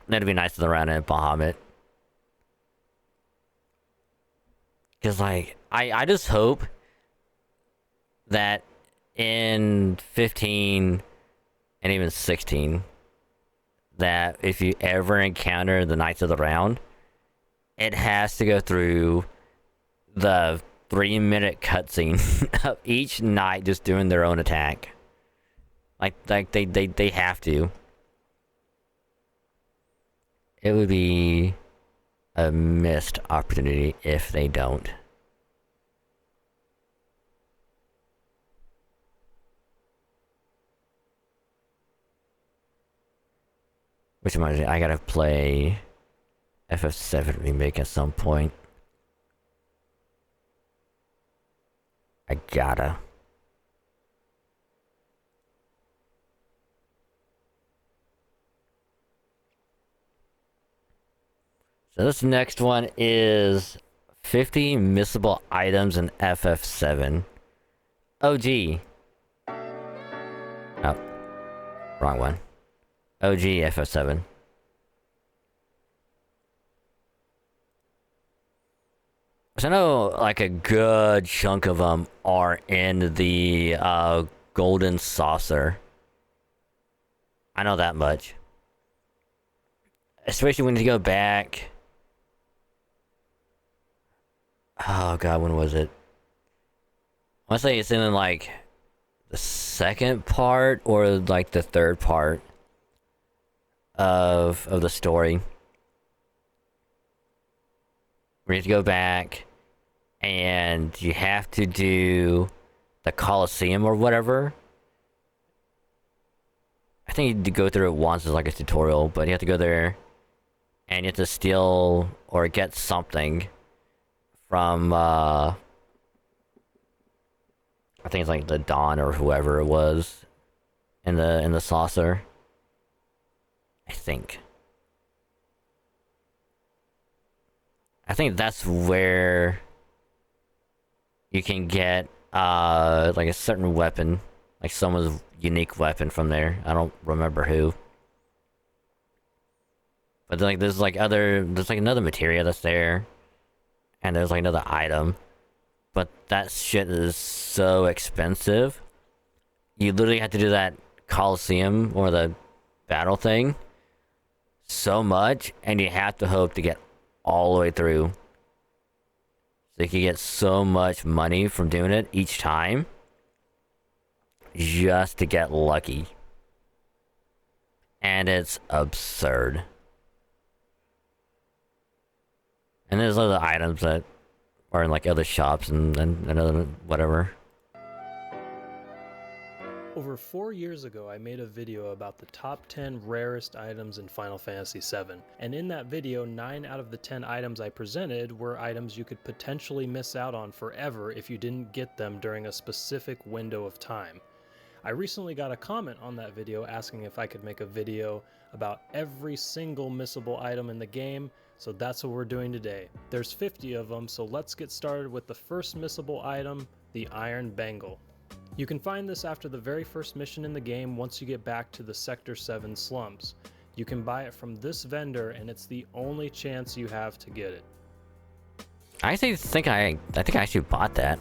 That'd be nice to the round and Bahamut. Because, like, I just hope that in 15 and even 16, that if you ever encounter the Knights of the Round, it has to go through the 3-minute cutscene of each knight just doing their own attack. Like they have to. It would be a missed opportunity if they don't. Which reminds me, I gotta play FF7 Remake at some point. I gotta. So this next one is 50 missable items in FF7. OG. Oh, wrong one. OG FF7. So I know like a good chunk of them are in the golden saucer. I know that much. Especially when you go back. Oh god, when was it? I want to say it's in like the second part or like the third part of the story. We have to go back and you have to do the Colosseum or whatever. I think you need to go through it once as like a tutorial, but you have to go there and you have to steal or get something from I think it's like the Dawn or whoever it was in the saucer. I think that's where you can get like a certain weapon, like someone's unique weapon from there. I don't remember who. But like there's like another materia that's there. And there's like another item. But that shit is so expensive. You literally have to do that Coliseum or the battle thing so much, and you have to hope to get all the way through. So you can get so much money from doing it each time just to get lucky. And it's absurd. And there's other items that are in like other shops and other whatever. Over 4 years ago, I made a video about the top 10 rarest items in Final Fantasy VII, and in that video, 9 out of the 10 items I presented were items you could potentially miss out on forever if you didn't get them during a specific window of time. I recently got a comment on that video asking if I could make a video about every single missable item in the game, so that's what we're doing today. There's 50 of them, so let's get started with the first missable item, the Iron Bangle. You can find this after the very first mission in the game once you get back to the Sector 7 slums. You can buy it from this vendor and it's the only chance you have to get it. I actually think I actually bought that.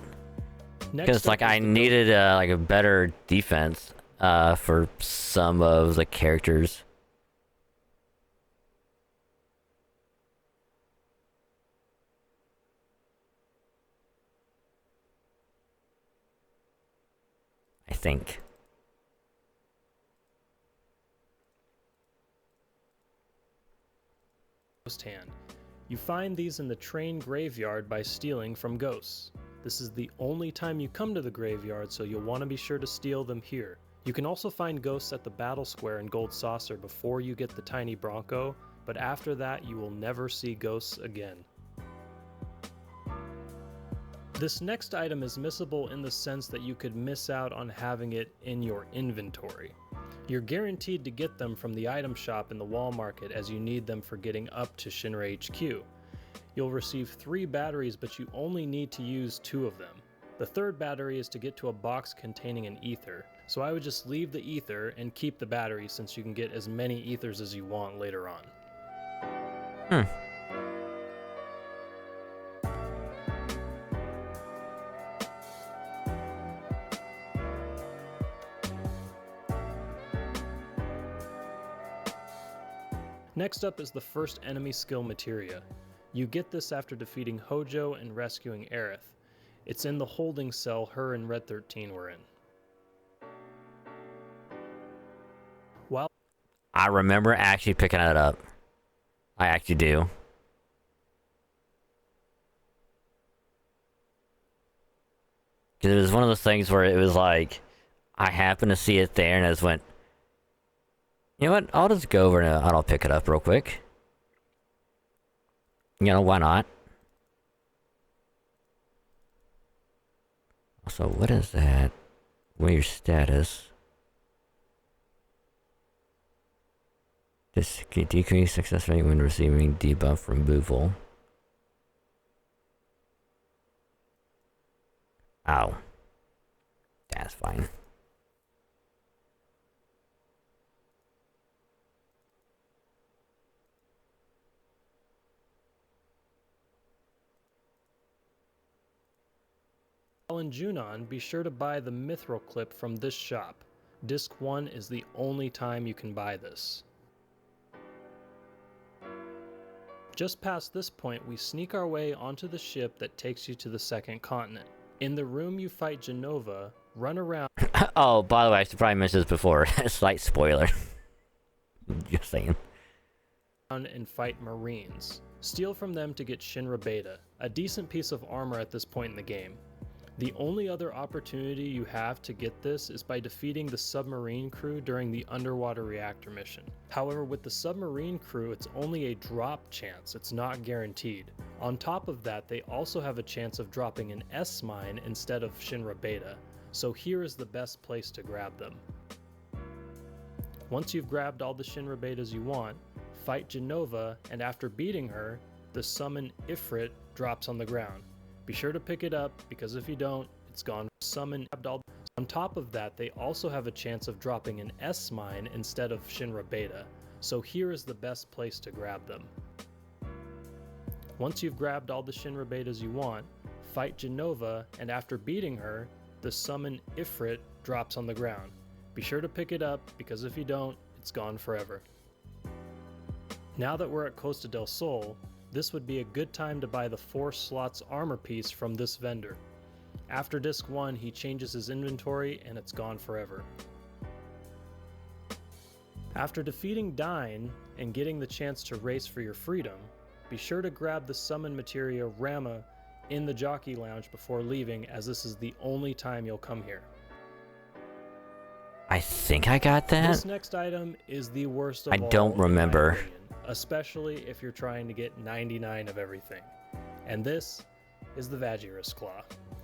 Next Because like up is I the needed like a better defense for some of the characters. I think. Ghost Hand. You find these in the train graveyard by stealing from ghosts. This is the only time you come to the graveyard, so you'll want to be sure to steal them here. You can also find ghosts at the battle square in Gold Saucer before you get the tiny Bronco, but after that you will never see ghosts again. This next item is missable in the sense that you could miss out on having it in your inventory. You're guaranteed to get them from the item shop in the wall market as you need them for getting up to Shinra HQ. You'll receive 3 batteries, but you only need to use 2 of them. The third battery is to get to a box containing an ether, so I would just leave the ether and keep the battery since you can get as many ethers as you want later on. Next up is the first enemy skill materia. You get this after defeating Hojo and rescuing Aerith. It's in the holding cell her and Red 13 were in. While I remember actually picking it up. I actually do. Because it was one of those things where it was like, I happened to see it there and I just went, you know what, I'll just go over and I'll pick it up real quick. You know, why not? So what is that? What your status? This can decrease success rate when receiving debuff removal. Ow. That's fine. While in Junon, be sure to buy the Mithril Clip from this shop. Disc 1 is the only time you can buy this. Just past this point, we sneak our way onto the ship that takes you to the second continent. In the room you fight Genova, run around Oh, by the way, I should probably mention this before. Slight spoiler. Just saying. and fight Marines. Steal from them to get Shinra Beta, a decent piece of armor at this point in the game. The only other opportunity you have to get this is by defeating the submarine crew during the underwater reactor mission. However, with the submarine crew, it's only a drop chance, it's not guaranteed. On top of that, they also have a chance of dropping an S-mine instead of Shinra Beta, so here is the best place to grab them. Once you've grabbed all the Shinra Betas you want, fight Genova, and after beating her, the summon Ifrit drops on the ground. Be sure to pick it up, because if you don't, it's gone. Summon Abdal. On top of that, they also have a chance of dropping an S-mine instead of Shinra Beta, so here is the best place to grab them. Once you've grabbed all the Shinra Betas you want, fight Genova, and after beating her, the summon Ifrit drops on the ground. Be sure to pick it up, because if you don't, it's gone forever. Now that we're at Costa del Sol, this would be a good time to buy the 4 slots armor piece from this vendor. After disc 1, he changes his inventory and it's gone forever. After defeating Dyne and getting the chance to race for your freedom, be sure to grab the summon materia Rama in the jockey lounge before leaving, as this is the only time you'll come here. I think I got that. This next item is the worst of I all, don't in my remember. opinion, especially if you're trying to get 99 of everything. And this is the Vagiris Claw.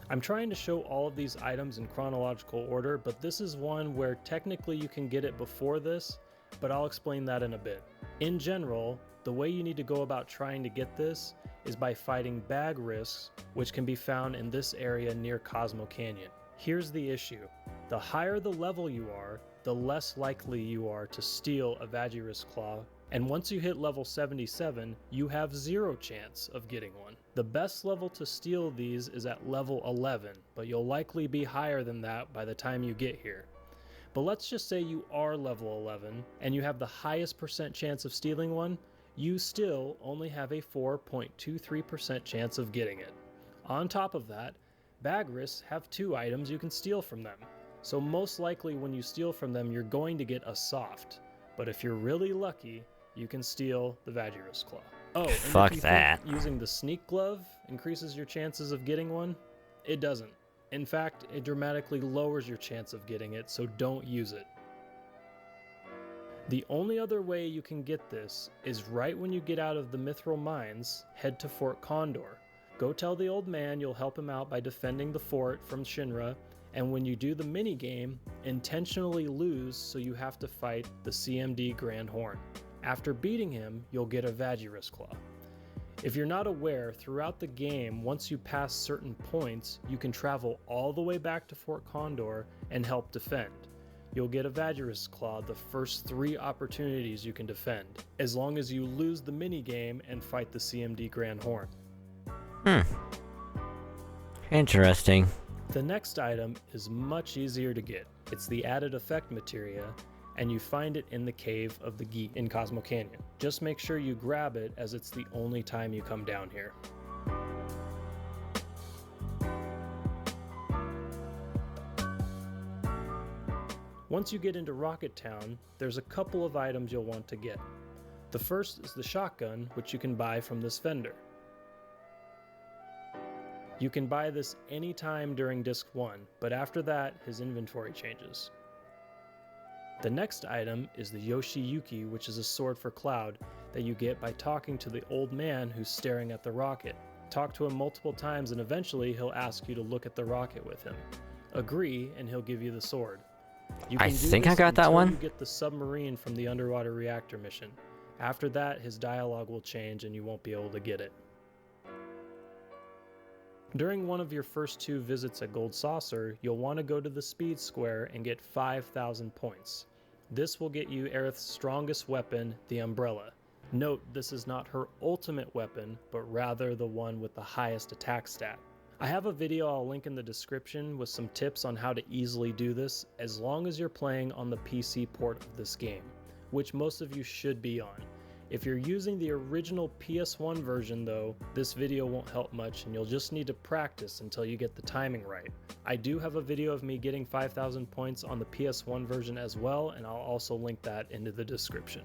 I'm trying to show all of these items in chronological order, but this is one where technically you can get it before this, but I'll explain that in a bit. In general, the way you need to go about trying to get this is by fighting bag risks, which can be found in this area near Cosmo Canyon. Here's the issue. The higher the level you are, the less likely you are to steal a Vagiris Claw, and once you hit level 77, you have 0 chance of getting one. The best level to steal these is at level 11, but you'll likely be higher than that by the time you get here. But let's just say you are level 11, and you have the highest percent chance of stealing one, you still only have a 4.23% chance of getting it. On top of that, bag risks have 2 items you can steal from them. So most likely when you steal from them, you're going to get a soft. But if you're really lucky, you can steal the Vagiris Claw. Oh, and Fuck if you that. think using the sneak glove increases your chances of getting one, it doesn't. In fact, it dramatically lowers your chance of getting it, so don't use it. The only other way you can get this is right when you get out of the Mithril Mines, head to Fort Condor. Go tell the old man you'll help him out by defending the fort from Shinra, and when you do the minigame, intentionally lose so you have to fight the CMD Grand Horn. After beating him, you'll get a Vagiris Claw. If you're not aware, throughout the game, once you pass certain points, you can travel all the way back to Fort Condor and help defend. You'll get a Vagiris Claw the first 3 opportunities you can defend, as long as you lose the minigame and fight the CMD Grand Horn. Interesting. The next item is much easier to get. It's the added effect materia, and you find it in the Cave of the Geek in Cosmo Canyon. Just make sure you grab it, as it's the only time you come down here. Once you get into Rocket Town, there's a couple of items you'll want to get. The first is the shotgun, which you can buy from this vendor. You can buy this anytime during Disc 1, but after that, his inventory changes. The next item is the Yoshiyuki, which is a sword for Cloud that you get by talking to the old man who's staring at the rocket. Talk to him multiple times and eventually he'll ask you to look at the rocket with him. Agree and he'll give you the sword. You I can do think I this got that until one. you get the submarine from the underwater reactor mission. After that, his dialogue will change and you won't be able to get it. During one of your first 2 visits at Gold Saucer, you'll want to go to the Speed Square and get 5,000 points. This will get you Aerith's strongest weapon, the Umbrella. Note, this is not her ultimate weapon, but rather the one with the highest attack stat. I have a video I'll link in the description with some tips on how to easily do this, as long as you're playing on the PC port of this game, which most of you should be on. If you're using the original PS1 version though, this video won't help much and you'll just need to practice until you get the timing right. I do have a video of me getting 5,000 points on the PS1 version as well, and I'll also link that into the description.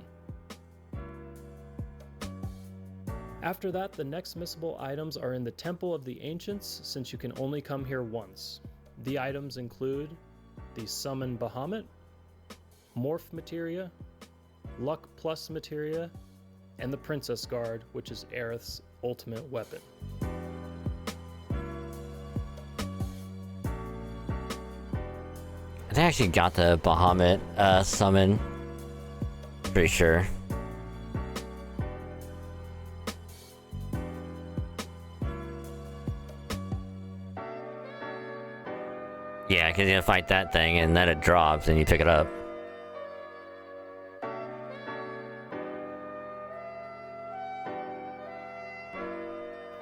After that, the next missable items are in the Temple of the Ancients, since you can only come here once. The items include the Summon Bahamut, Morph Materia, Luck Plus Materia, and the Princess Guard, which is Aerith's ultimate weapon. I actually got the Bahamut summon. Pretty sure. Yeah, because you fight that thing and then it drops and you pick it up.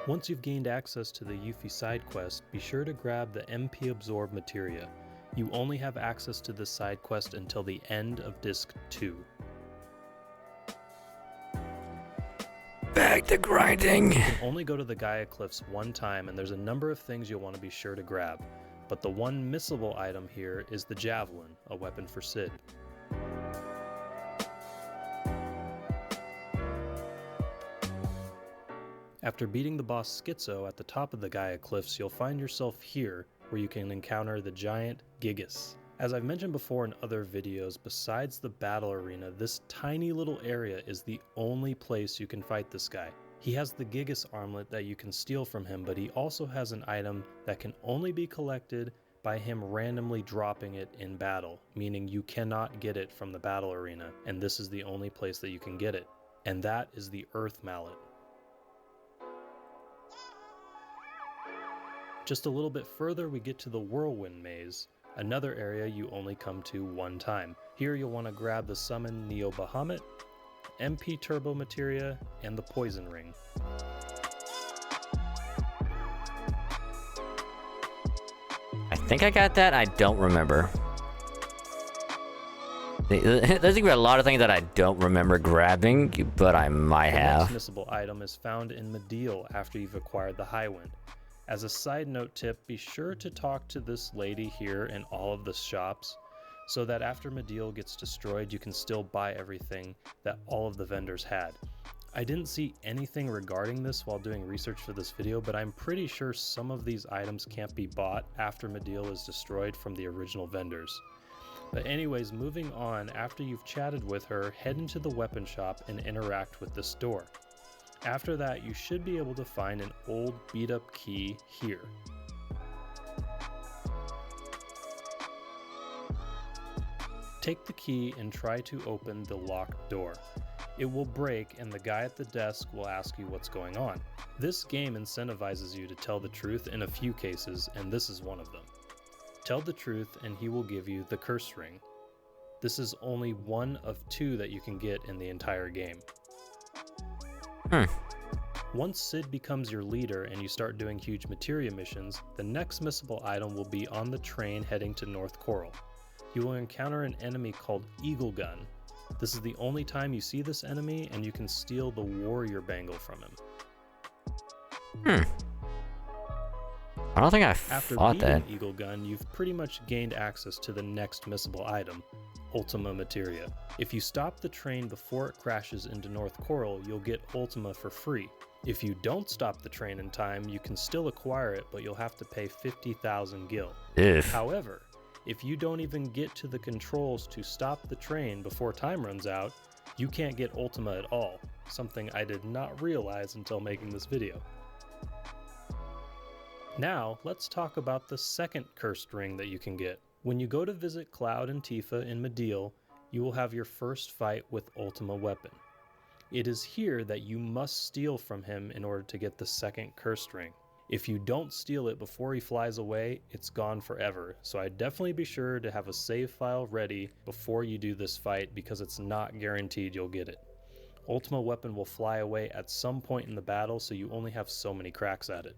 Once you've gained access to the Yuffie side quest, be sure to grab the MP Absorb Materia. You only have access to this side quest until the end of Disc 2. Back to grinding! You can only go to the Gaia Cliffs one time, and there's a number of things you'll want to be sure to grab. But the one missable item here is the Javelin, a weapon for Sid. After beating the boss Schizo at the top of the Gaia Cliffs, you'll find yourself here, where you can encounter the giant Gigas. As I've mentioned before in other videos, besides the battle arena, this tiny little area is the only place you can fight this guy. He has the Gigas armlet that you can steal from him, but he also has an item that can only be collected by him randomly dropping it in battle, meaning you cannot get it from the battle arena, and this is the only place that you can get it, and that is the Earth Mallet. Just a little bit further, we get to the Whirlwind Maze, another area you only come to one time. Here you'll want to grab the Summon Neo Bahamut, MP Turbo Materia, and the Poison Ring. I think I got that. I don't remember. There's even a lot of things that I don't remember grabbing, but I might have. The next missable item is found in Medeal after you've acquired the Highwind. As a side note tip, be sure to talk to this lady here in all of the shops, so that after Medeal gets destroyed, you can still buy everything that all of the vendors had. I didn't see anything regarding this while doing research for this video, but I'm pretty sure some of these items can't be bought after Medeal is destroyed from the original vendors. But anyways, moving on, after you've chatted with her, head into the weapon shop and interact with this door. After that, you should be able to find an old beat up key here. Take the key and try to open the locked door. It will break and the guy at the desk will ask you what's going on. This game incentivizes you to tell the truth in a few cases, and this is one of them. Tell the truth and he will give you the curse ring. This is only one of 2 that you can get in the entire game. Once Sid becomes your leader and you start doing huge materia missions, the next missable item will be on the train heading to North Coral. You will encounter an enemy called Eagle Gun. This is the only time you see this enemy, and you can steal the warrior bangle from him. I don't think I After fought beating that. Eagle Gun, you've pretty much gained access to the next missable item, Ultima Materia. If you stop the train before it crashes into North Coral, you'll get Ultima for free. If you don't stop the train in time, you can still acquire it, but you'll have to pay 50,000 gil. However, if you don't even get to the controls to stop the train before time runs out, you can't get Ultima at all, something I did not realize until making this video. Now, let's talk about the second cursed ring that you can get. When you go to visit Cloud and Tifa in Medeal, you will have your first fight with Ultima Weapon. It is here that you must steal from him in order to get the second cursed ring. If you don't steal it before he flies away, it's gone forever, so I'd definitely be sure to have a save file ready before you do this fight because it's not guaranteed you'll get it. Ultima Weapon will fly away at some point in the battle, so you only have so many cracks at it.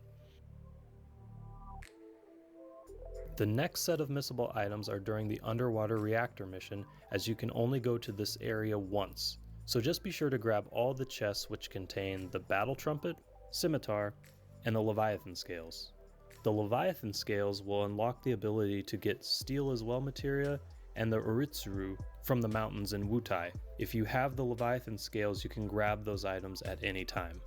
The next set of missable items are during the underwater reactor mission, as you can only go to this area once. So just be sure to grab all the chests which contain the Battle Trumpet, Scimitar, and the Leviathan Scales. The Leviathan Scales will unlock the ability to get Steel as Well materia and the Uritsuru from the mountains in Wutai. If you have the Leviathan Scales, you can grab those items at any time.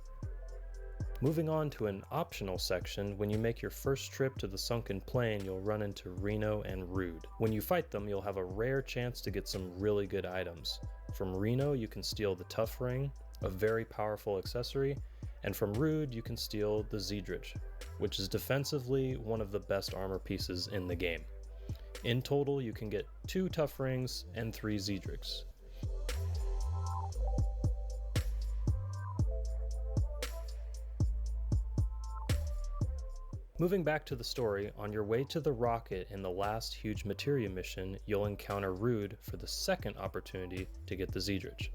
Moving on to an optional section, when you make your first trip to the Sunken Plain, you'll run into Reno and Rude. When you fight them, you'll have a rare chance to get some really good items. From Reno, you can steal the Tough Ring, a very powerful accessory, and from Rude, you can steal the Zeedrich, which is defensively one of the best armor pieces in the game. In total, you can get 2 Tough Rings and 3 Zeedrichs. Moving back to the story, on your way to the rocket in the last huge materia mission, you'll encounter Rude for the second opportunity to get the Zeedrich.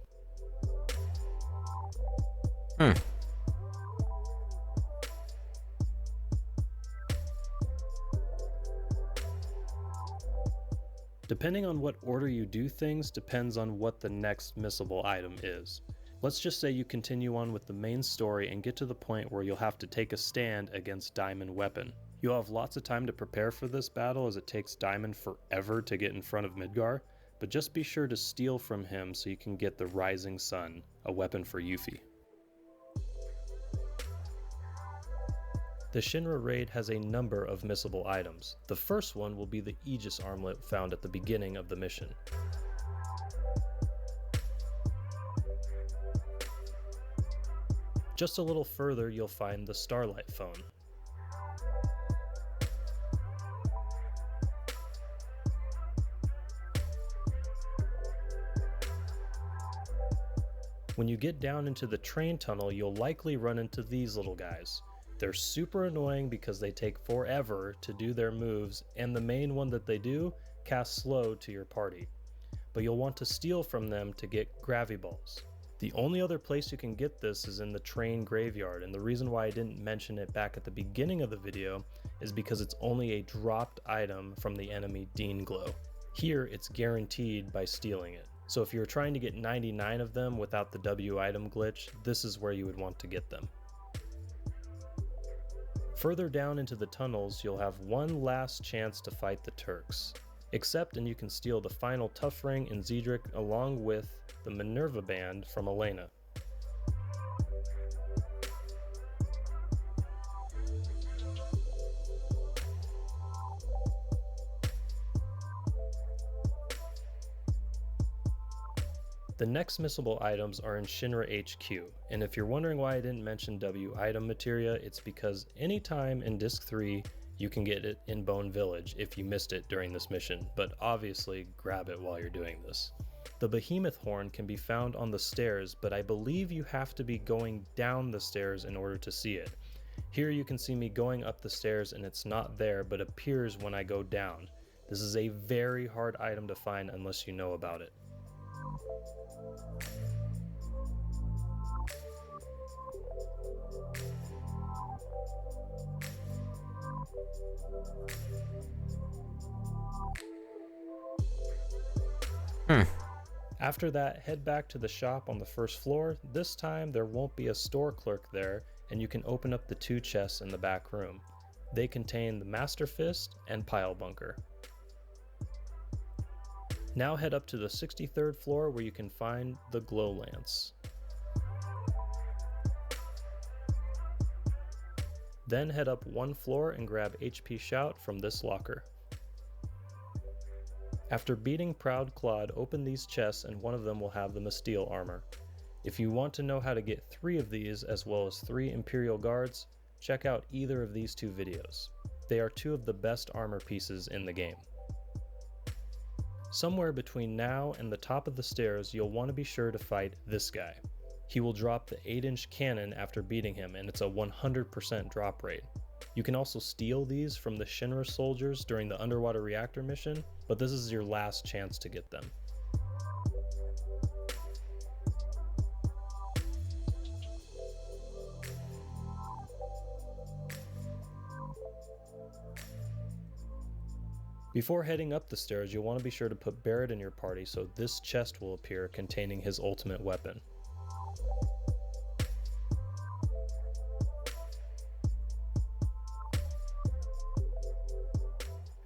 Depending on what order you do things depends on what the next missable item is. Let's just say you continue on with the main story and get to the point where you'll have to take a stand against Diamond Weapon. You'll have lots of time to prepare for this battle as it takes Diamond forever to get in front of Midgar, but just be sure to steal from him so you can get the Rising Sun, a weapon for Yuffie. The Shinra raid has a number of missable items. The first one will be the Aegis armlet found at the beginning of the mission. Just a little further, you'll find the Starlight phone. When you get down into the train tunnel, you'll likely run into these little guys. They're super annoying because they take forever to do their moves, and the main one that they do casts slow to your party. But you'll want to steal from them to get Gravy Balls. The only other place you can get this is in the train graveyard, and the reason why I didn't mention it back at the beginning of the video is because it's only a dropped item from the enemy Dean Glow. Here, it's guaranteed by stealing it. So if you're trying to get 99 of them without the W item glitch, this is where you would want to get them. Further down into the tunnels, you'll have one last chance to fight the Turks. Accept and you can steal the final Tough Ring in Zedric along with the Minerva Band from Elena. The next missable items are in Shinra HQ, and if you're wondering why I didn't mention W item materia, it's because anytime in Disc 3 you can get it in Bone Village if you missed it during this mission, but obviously grab it while you're doing this. The Behemoth Horn can be found on the stairs, but I believe you have to be going down the stairs in order to see it. Here you can see me going up the stairs and it's not there, but appears when I go down. This is a very hard item to find unless you know about it. After that, head back to the shop on the first floor. This time there won't be a store clerk there, and you can open up the two chests in the back room. They contain the Master Fist and Pile Bunker. Now head up to the 63rd floor where you can find the Glow Lance. Then head up one floor and grab HP Shout from this locker. After beating Proud Claude, open these chests and one of them will have the Masteel armor. If you want to know how to get 3 of these as well as 3 Imperial Guards, check out either of these 2 videos. They are 2 of the best armor pieces in the game. Somewhere between now and the top of the stairs, you'll want to be sure to fight this guy. He will drop the 8-inch cannon after beating him, and it's a 100% drop rate. You can also steal these from the Shinra soldiers during the underwater reactor mission, but this is your last chance to get them. Before heading up the stairs, you'll want to be sure to put Barrett in your party so this chest will appear containing his ultimate weapon.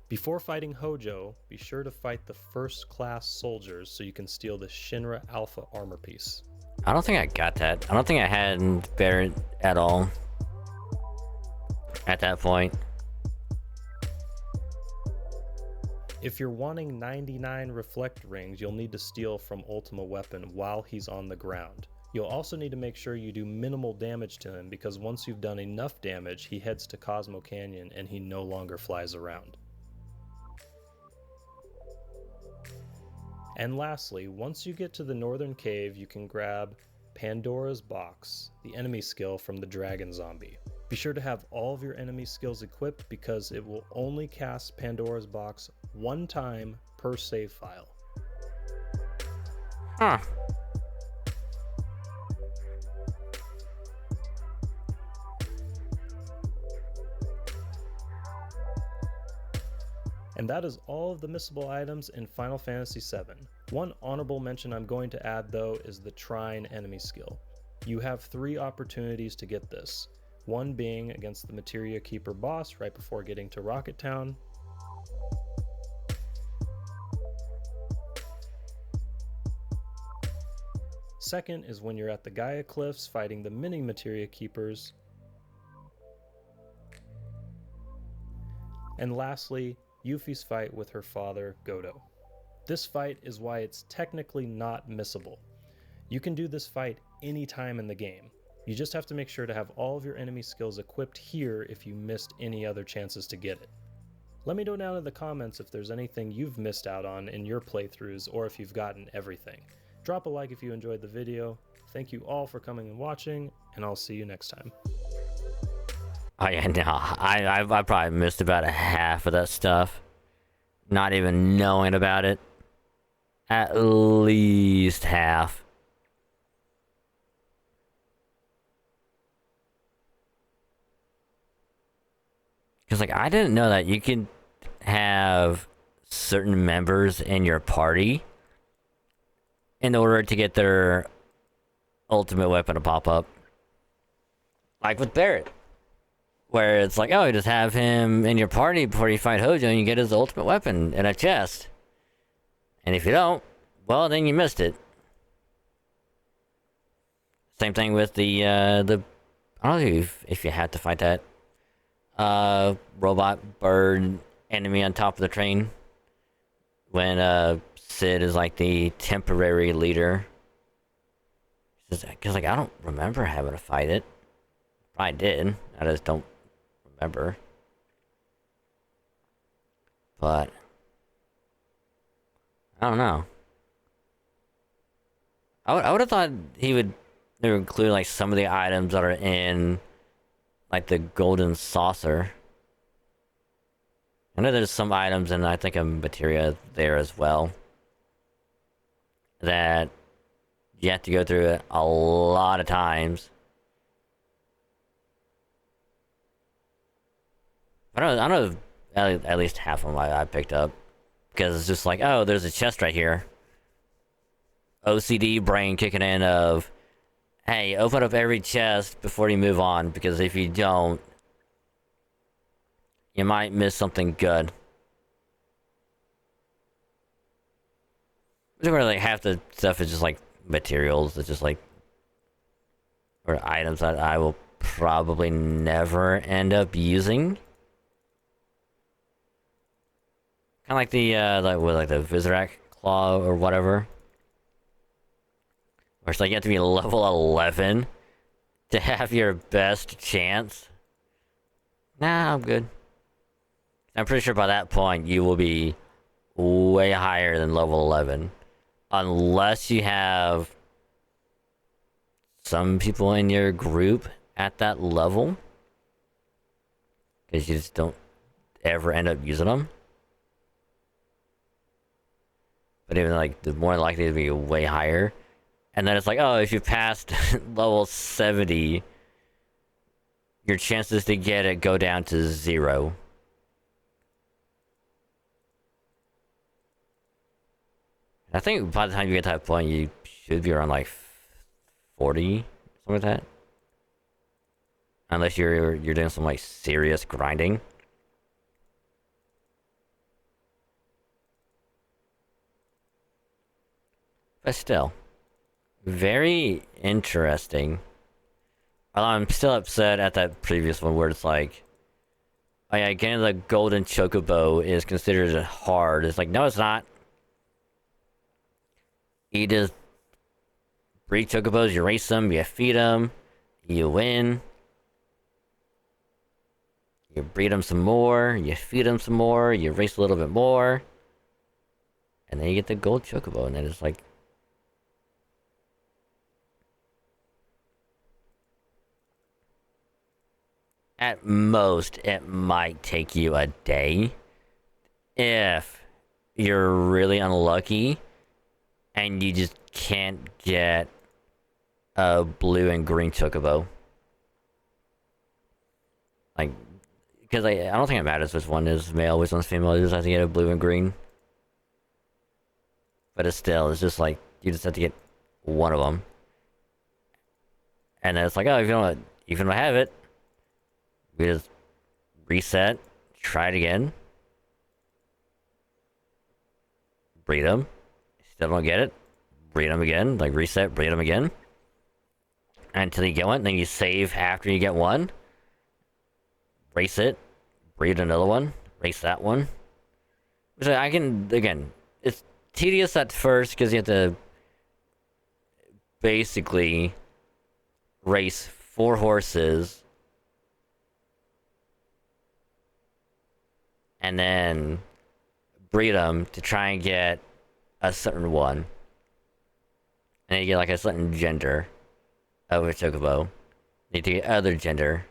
Before fighting Hojo, be sure to fight the first class soldiers so you can steal the Shinra Alpha armor piece. I don't think I got that. I don't think I had Barrett at all at that point. If you're wanting 99 reflect rings, you'll need to steal from Ultima Weapon while he's on the ground. You'll also need to make sure you do minimal damage to him because once you've done enough damage, he heads to Cosmo Canyon and he no longer flies around. And lastly, once you get to the northern cave, you can grab Pandora's Box, the enemy skill from the Dragon Zombie. Be sure to have all of your enemy skills equipped because it will only cast Pandora's Box one time per save file. Huh. And that is all of the missable items in Final Fantasy VII. One honorable mention I'm going to add though is the Trine enemy skill. You have 3 opportunities to get this. One being against the Materia Keeper boss right before getting to Rocket Town. Second is when you're at the Gaia Cliffs fighting the mini Materia Keepers. And lastly, Yuffie's fight with her father, Godo. This fight is why it's technically not missable. You can do this fight anytime in the game. You just have to make sure to have all of your enemy skills equipped here if you missed any other chances to get it. Let me know down in the comments if there's anything you've missed out on in your playthroughs or if you've gotten everything. Drop a like if you enjoyed the video. Thank you all for coming and watching, and I'll see you next time. Oh yeah, no, I probably missed about a half of that stuff. Not even knowing about it. At least half. Because, like, I didn't know that you could have certain members in your party in order to get their ultimate weapon to pop up. Like with Barrett. Where it's like, oh, you just have him in your party before you fight Hojo and you get his ultimate weapon in a chest. And if you don't, well, then you missed it. Same thing with the I don't know if you had to fight that robot bird enemy on top of the train. When Sid is like the temporary leader. Because like I don't remember having to fight it. I did. I just don't remember. But I don't know. I would have thought they would include like some of the items that are in like the golden saucer. I know there's some items and I think a materia there as well that you have to go through it a lot of times. I know at least half of them I picked up. Because it's just like, oh, there's a chest right here. OCD brain kicking in of, hey, open up every chest before you move on. Because if you don't, you might miss something good. Where like half the stuff is just like materials. It's just like, or items that I will probably never end up using. Kind of like the the Vizrak claw or whatever. Where it's like you have to be level 11 to have your best chance. Nah, I'm good. I'm pretty sure by that point you will be way higher than level 11. Unless you have some people in your group at that level. Because you just don't ever end up using them. But even like the more likely to be way higher. And then it's like, oh, if you passed level 70, your chances to get it go down to 0. I think by the time you get to that point, you should be around like 40, something like that. Unless you're doing some like serious grinding. But still, very interesting. I'm still upset at that previous one where it's like, oh yeah, getting the golden chocobo is considered hard. It's like, no, it's not. You just breed chocobos, you race them, you feed them, you win. You breed them some more, you feed them some more, you race a little bit more. And then you get the gold chocobo, and then it's like, at most, it might take you a day. If you're really unlucky and you just can't get a blue and green chocobo. Like, because I don't think it matters which one is male, which one's female. You just have to get a blue and green. But it's still, it's just like, you just have to get one of them. And then it's like, oh, if you don't have it, we just reset, try it again, breed them, still don't get it, breed them again, like reset, breed them again, until you get one, then you save after you get one, race it, breed another one, race that one. Which I can, again, it's tedious at first because you have to basically race 4 horses and then breed them to try and get a certain one. And then you get like a certain gender of a chocobo. Need to get other gender.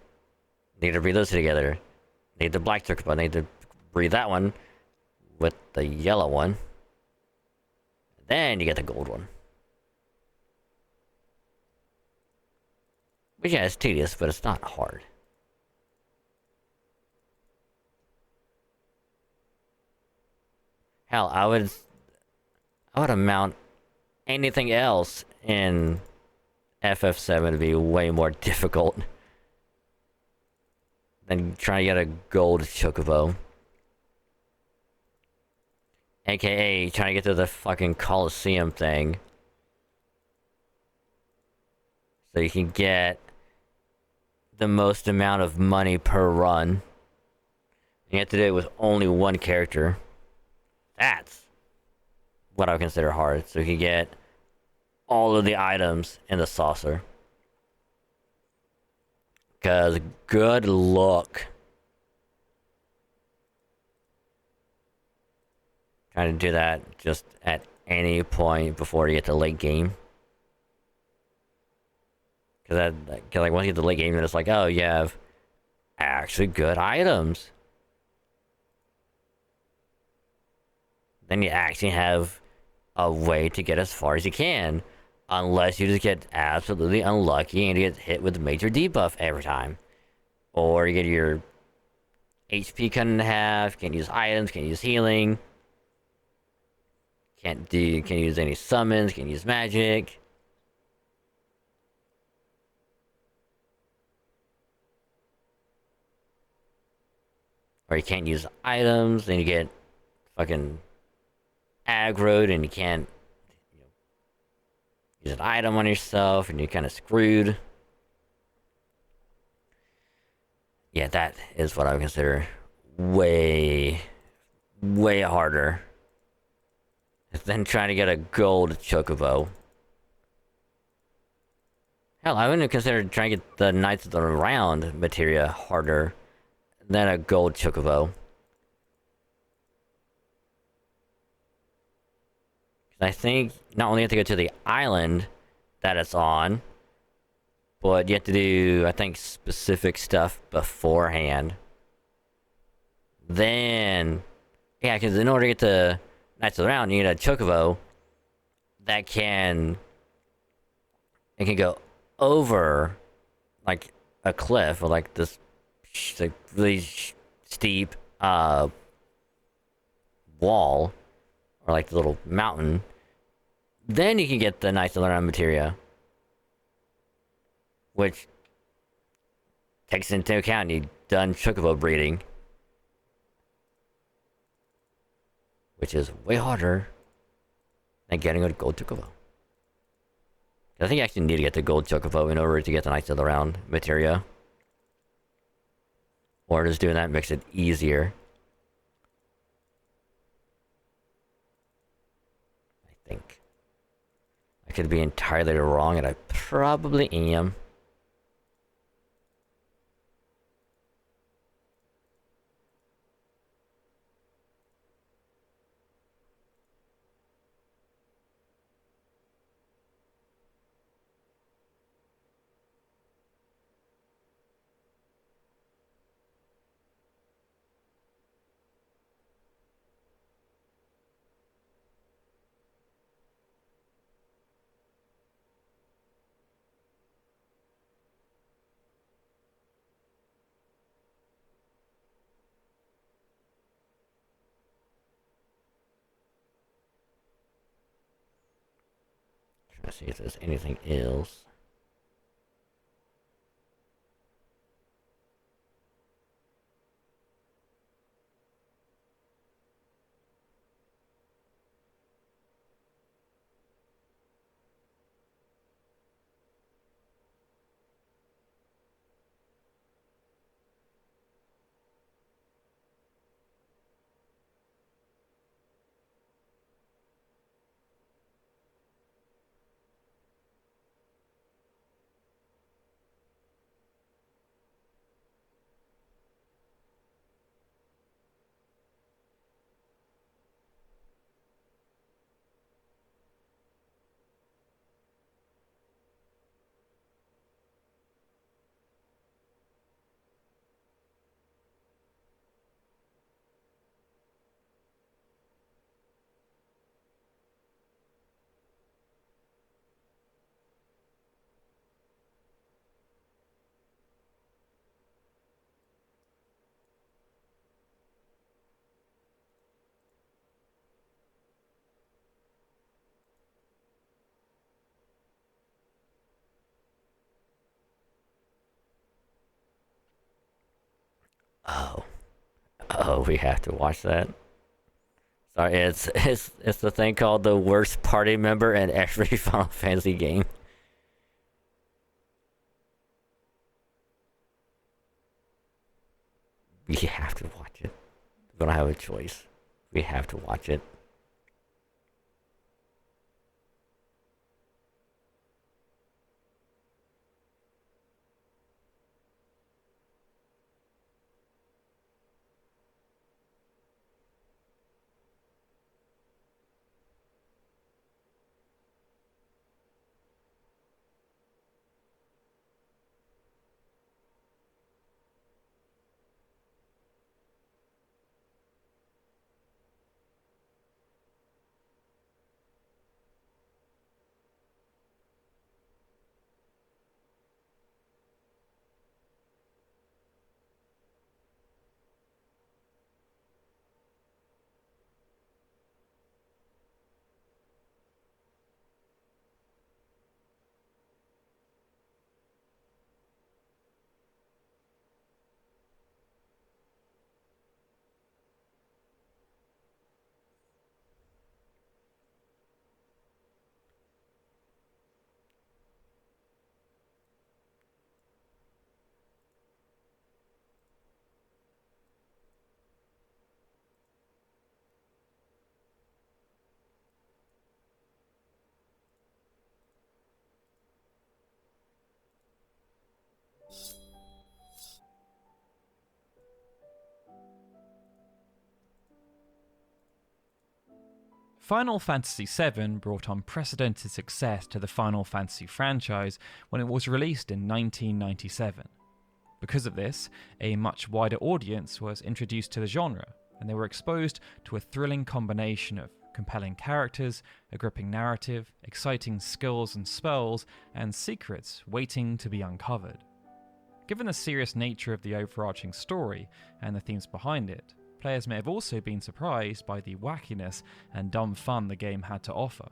Need to breed those two together. Need the black chocobo. Need to breed that one with the yellow one. Then you get the gold one. Which yeah, it's tedious, but it's not hard. Hell, I would amount anything else in FF7 to be way more difficult than trying to get a gold chocobo. AKA trying to get to the fucking Coliseum thing. So you can get the most amount of money per run. You have to do it with only one character. That's what I would consider hard. So you can get all of the items in the saucer. Because good luck trying to do that just at any point before you get to late game. Because like once you get to late game, then it's like, oh, you have actually good items. Then you actually have a way to get as far as you can. Unless you just get absolutely unlucky and you get hit with a major debuff every time. Or you get your HP cut in half, can't use items, can't use healing. Can't use any summons, can't use magic. Or you can't use items, then you get fucking aggroed and you can't use an item on yourself and you're kind of screwed. Yeah, that is what I would consider way, way harder than trying to get a gold chocobo. Hell, I wouldn't have considered trying to get the Knights of the Round materia harder than a gold chocobo. I think not only have to go to the island that it's on, but you have to do, I think, specific stuff beforehand. Then, yeah, because in order to get to Knights of the Round, you need a chocobo that can go over like a cliff or like this like really steep wall or like the little mountain. Then you can get the Knights of the Round materia, which takes into account you've done chocobo breeding, which is way harder than getting a gold chocobo. I think you actually need to get the gold chocobo in order to get the Knights of the Round materia. Or just doing that makes it easier. I think. I could be entirely wrong, and I probably am. Trying to see if there's anything else. Oh. Oh, we have to watch that. Sorry, it's the thing called the worst party member in every Final Fantasy game. We have to watch it. We don't have a choice. We have to watch it. Final Fantasy VII brought unprecedented success to the Final Fantasy franchise when it was released in 1997. Because of this, a much wider audience was introduced to the genre, and they were exposed to a thrilling combination of compelling characters, a gripping narrative, exciting skills and spells, and secrets waiting to be uncovered. Given the serious nature of the overarching story and the themes behind it, players may have also been surprised by the wackiness and dumb fun the game had to offer.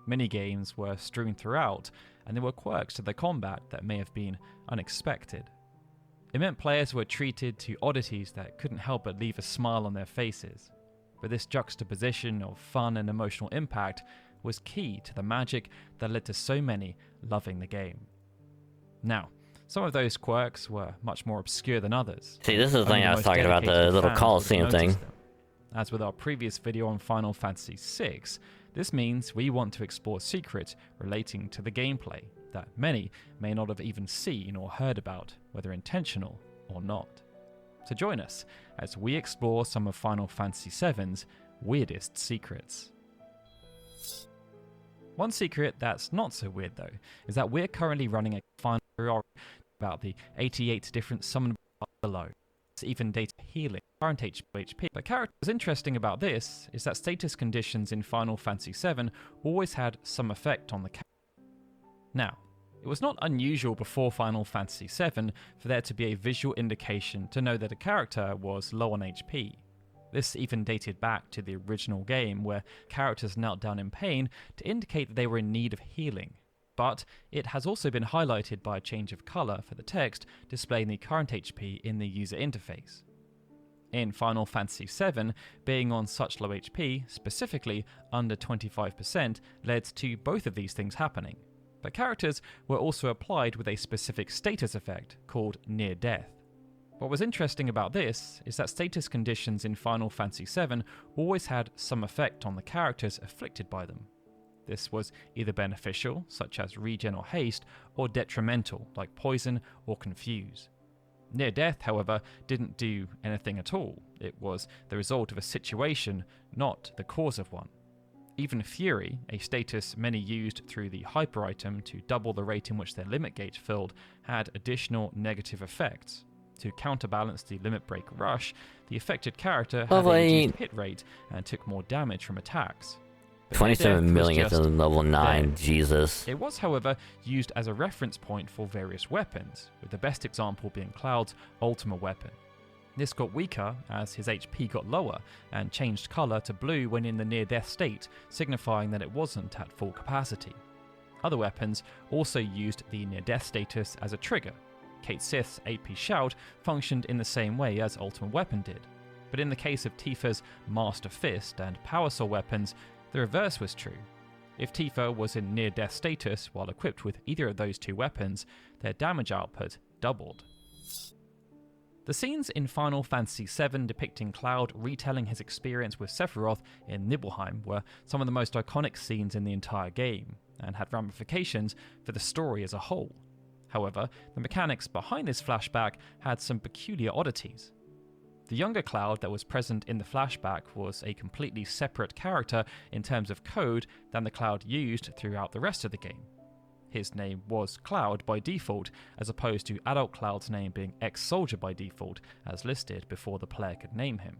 Mini-games were strewn throughout, and there were quirks to the combat that may have been unexpected. It meant players were treated to oddities that couldn't help but leave a smile on their faces. But this juxtaposition of fun and emotional impact was key to the magic that led to so many loving the game. Now, some of those quirks were much more obscure than others. See, this is the Only thing I was most talking about, the dedicated little fans Coliseum would have thing. noticed them. As with our previous video on Final Fantasy VI, this means we want to explore secrets relating to the gameplay that many may not have even seen or heard about, whether intentional or not. So join us as we explore some of Final Fantasy VII's weirdest secrets. One secret that's not so weird though, is that we're currently running a final tutorial about the 88 different summon below. It's even data healing, current HP. But what's interesting about this is that status conditions in Final Fantasy VII always had some effect on the character. Now, it was not unusual before Final Fantasy VII for there to be a visual indication to know that a character was low on HP. This even dated back to the original game, where characters knelt down in pain to indicate that they were in need of healing. But it has also been highlighted by a change of colour for the text displaying the current HP in the user interface. In Final Fantasy VII, being on such low HP, specifically under 25%, led to both of these things happening. But characters were also applied with a specific status effect called near death. What was interesting about this is that status conditions in Final Fantasy VII always had some effect on the characters afflicted by them. This was either beneficial, such as regen or haste, or detrimental, like poison or confuse. Near death, however, didn't do anything at all. It was the result of a situation, not the cause of one. Even Fury, a status many used through the hyper item to double the rate in which their limit gauge filled, had additional negative effects. To counterbalance the limit break rush, the affected character had a reduced hit rate and took more damage from attacks. 27 million is level 9, Jesus. It was, however, used as a reference point for various weapons, with the best example being Cloud's Ultima weapon. This got weaker as his HP got lower and changed colour to blue when in the near-death state, signifying that it wasn't at full capacity. Other weapons also used the near-death status as a trigger. Kate Sith's AP Shout functioned in the same way as Ultimate Weapon did. But in the case of Tifa's Master Fist and Power Soul weapons, the reverse was true. If Tifa was in near-death status while equipped with either of those two weapons, their damage output doubled. The scenes in Final Fantasy VII depicting Cloud retelling his experience with Sephiroth in Nibelheim were some of the most iconic scenes in the entire game, and had ramifications for the story as a whole. However, the mechanics behind this flashback had some peculiar oddities. The younger Cloud that was present in the flashback was a completely separate character in terms of code than the Cloud used throughout the rest of the game. His name was Cloud by default, as opposed to adult Cloud's name being ex-soldier by default, as listed before the player could name him.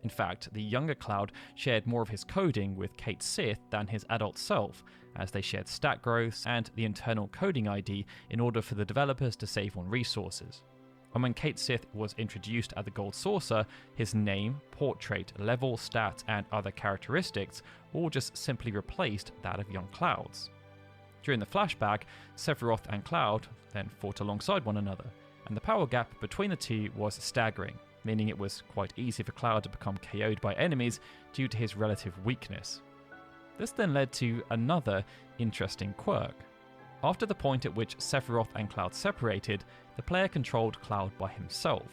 In fact, the younger Cloud shared more of his coding with Kate Sith than his adult self, as they shared stat growths and the internal coding ID in order for the developers to save on resources. And when Kate Sith was introduced as the Gold Saucer, his name, portrait, level, stats, and other characteristics all just simply replaced that of young Cloud's. During the flashback, Sephiroth and Cloud then fought alongside one another, and the power gap between the two was staggering, meaning it was quite easy for Cloud to become KO'd by enemies due to his relative weakness. This then led to another interesting quirk. After the point at which Sephiroth and Cloud separated, the player controlled Cloud by himself.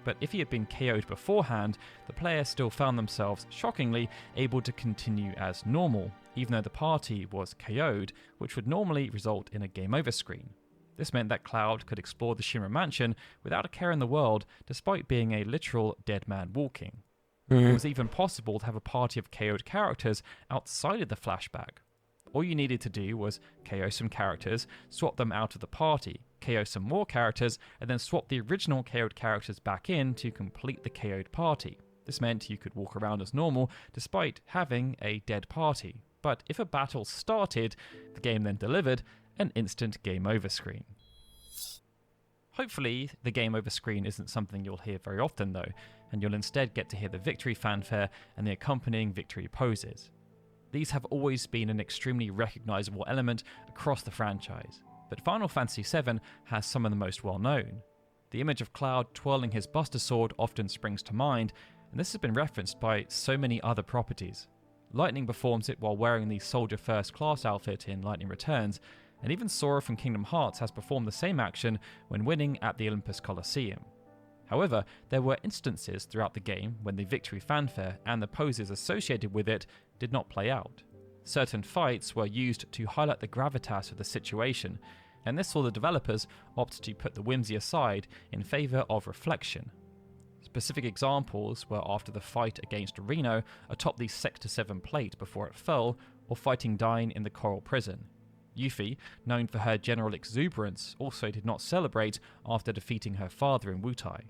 But if he had been KO'd beforehand, the player still found themselves, shockingly, able to continue as normal, even though the party was KO'd, which would normally result in a game over screen. This meant that Cloud could explore the Shinra Mansion without a care in the world, despite being a literal dead man walking. It was even possible to have a party of KO'd characters outside of the flashback. All you needed to do was KO some characters, swap them out of the party, KO some more characters, and then swap the original KO'd characters back in to complete the KO'd party. This meant you could walk around as normal despite having a dead party. But if a battle started, the game then delivered an instant game over screen. Hopefully, the game over screen isn't something you'll hear very often though, and you'll instead get to hear the victory fanfare and the accompanying victory poses. These have always been an extremely recognizable element across the franchise, but Final Fantasy VII has some of the most well known. The image of Cloud twirling his Buster Sword often springs to mind, and this has been referenced by so many other properties. Lightning performs it while wearing the Soldier First Class outfit in Lightning Returns, and even Sora from Kingdom Hearts has performed the same action when winning at the Olympus Coliseum. However, there were instances throughout the game when the victory fanfare and the poses associated with it did not play out. Certain fights were used to highlight the gravitas of the situation, and this saw the developers opt to put the whimsy aside in favour of reflection. Specific examples were after the fight against Reno atop the Sector 7 plate before it fell, or fighting Dyne in the Coral Prison. Yuffie, known for her general exuberance, also did not celebrate after defeating her father in Wutai.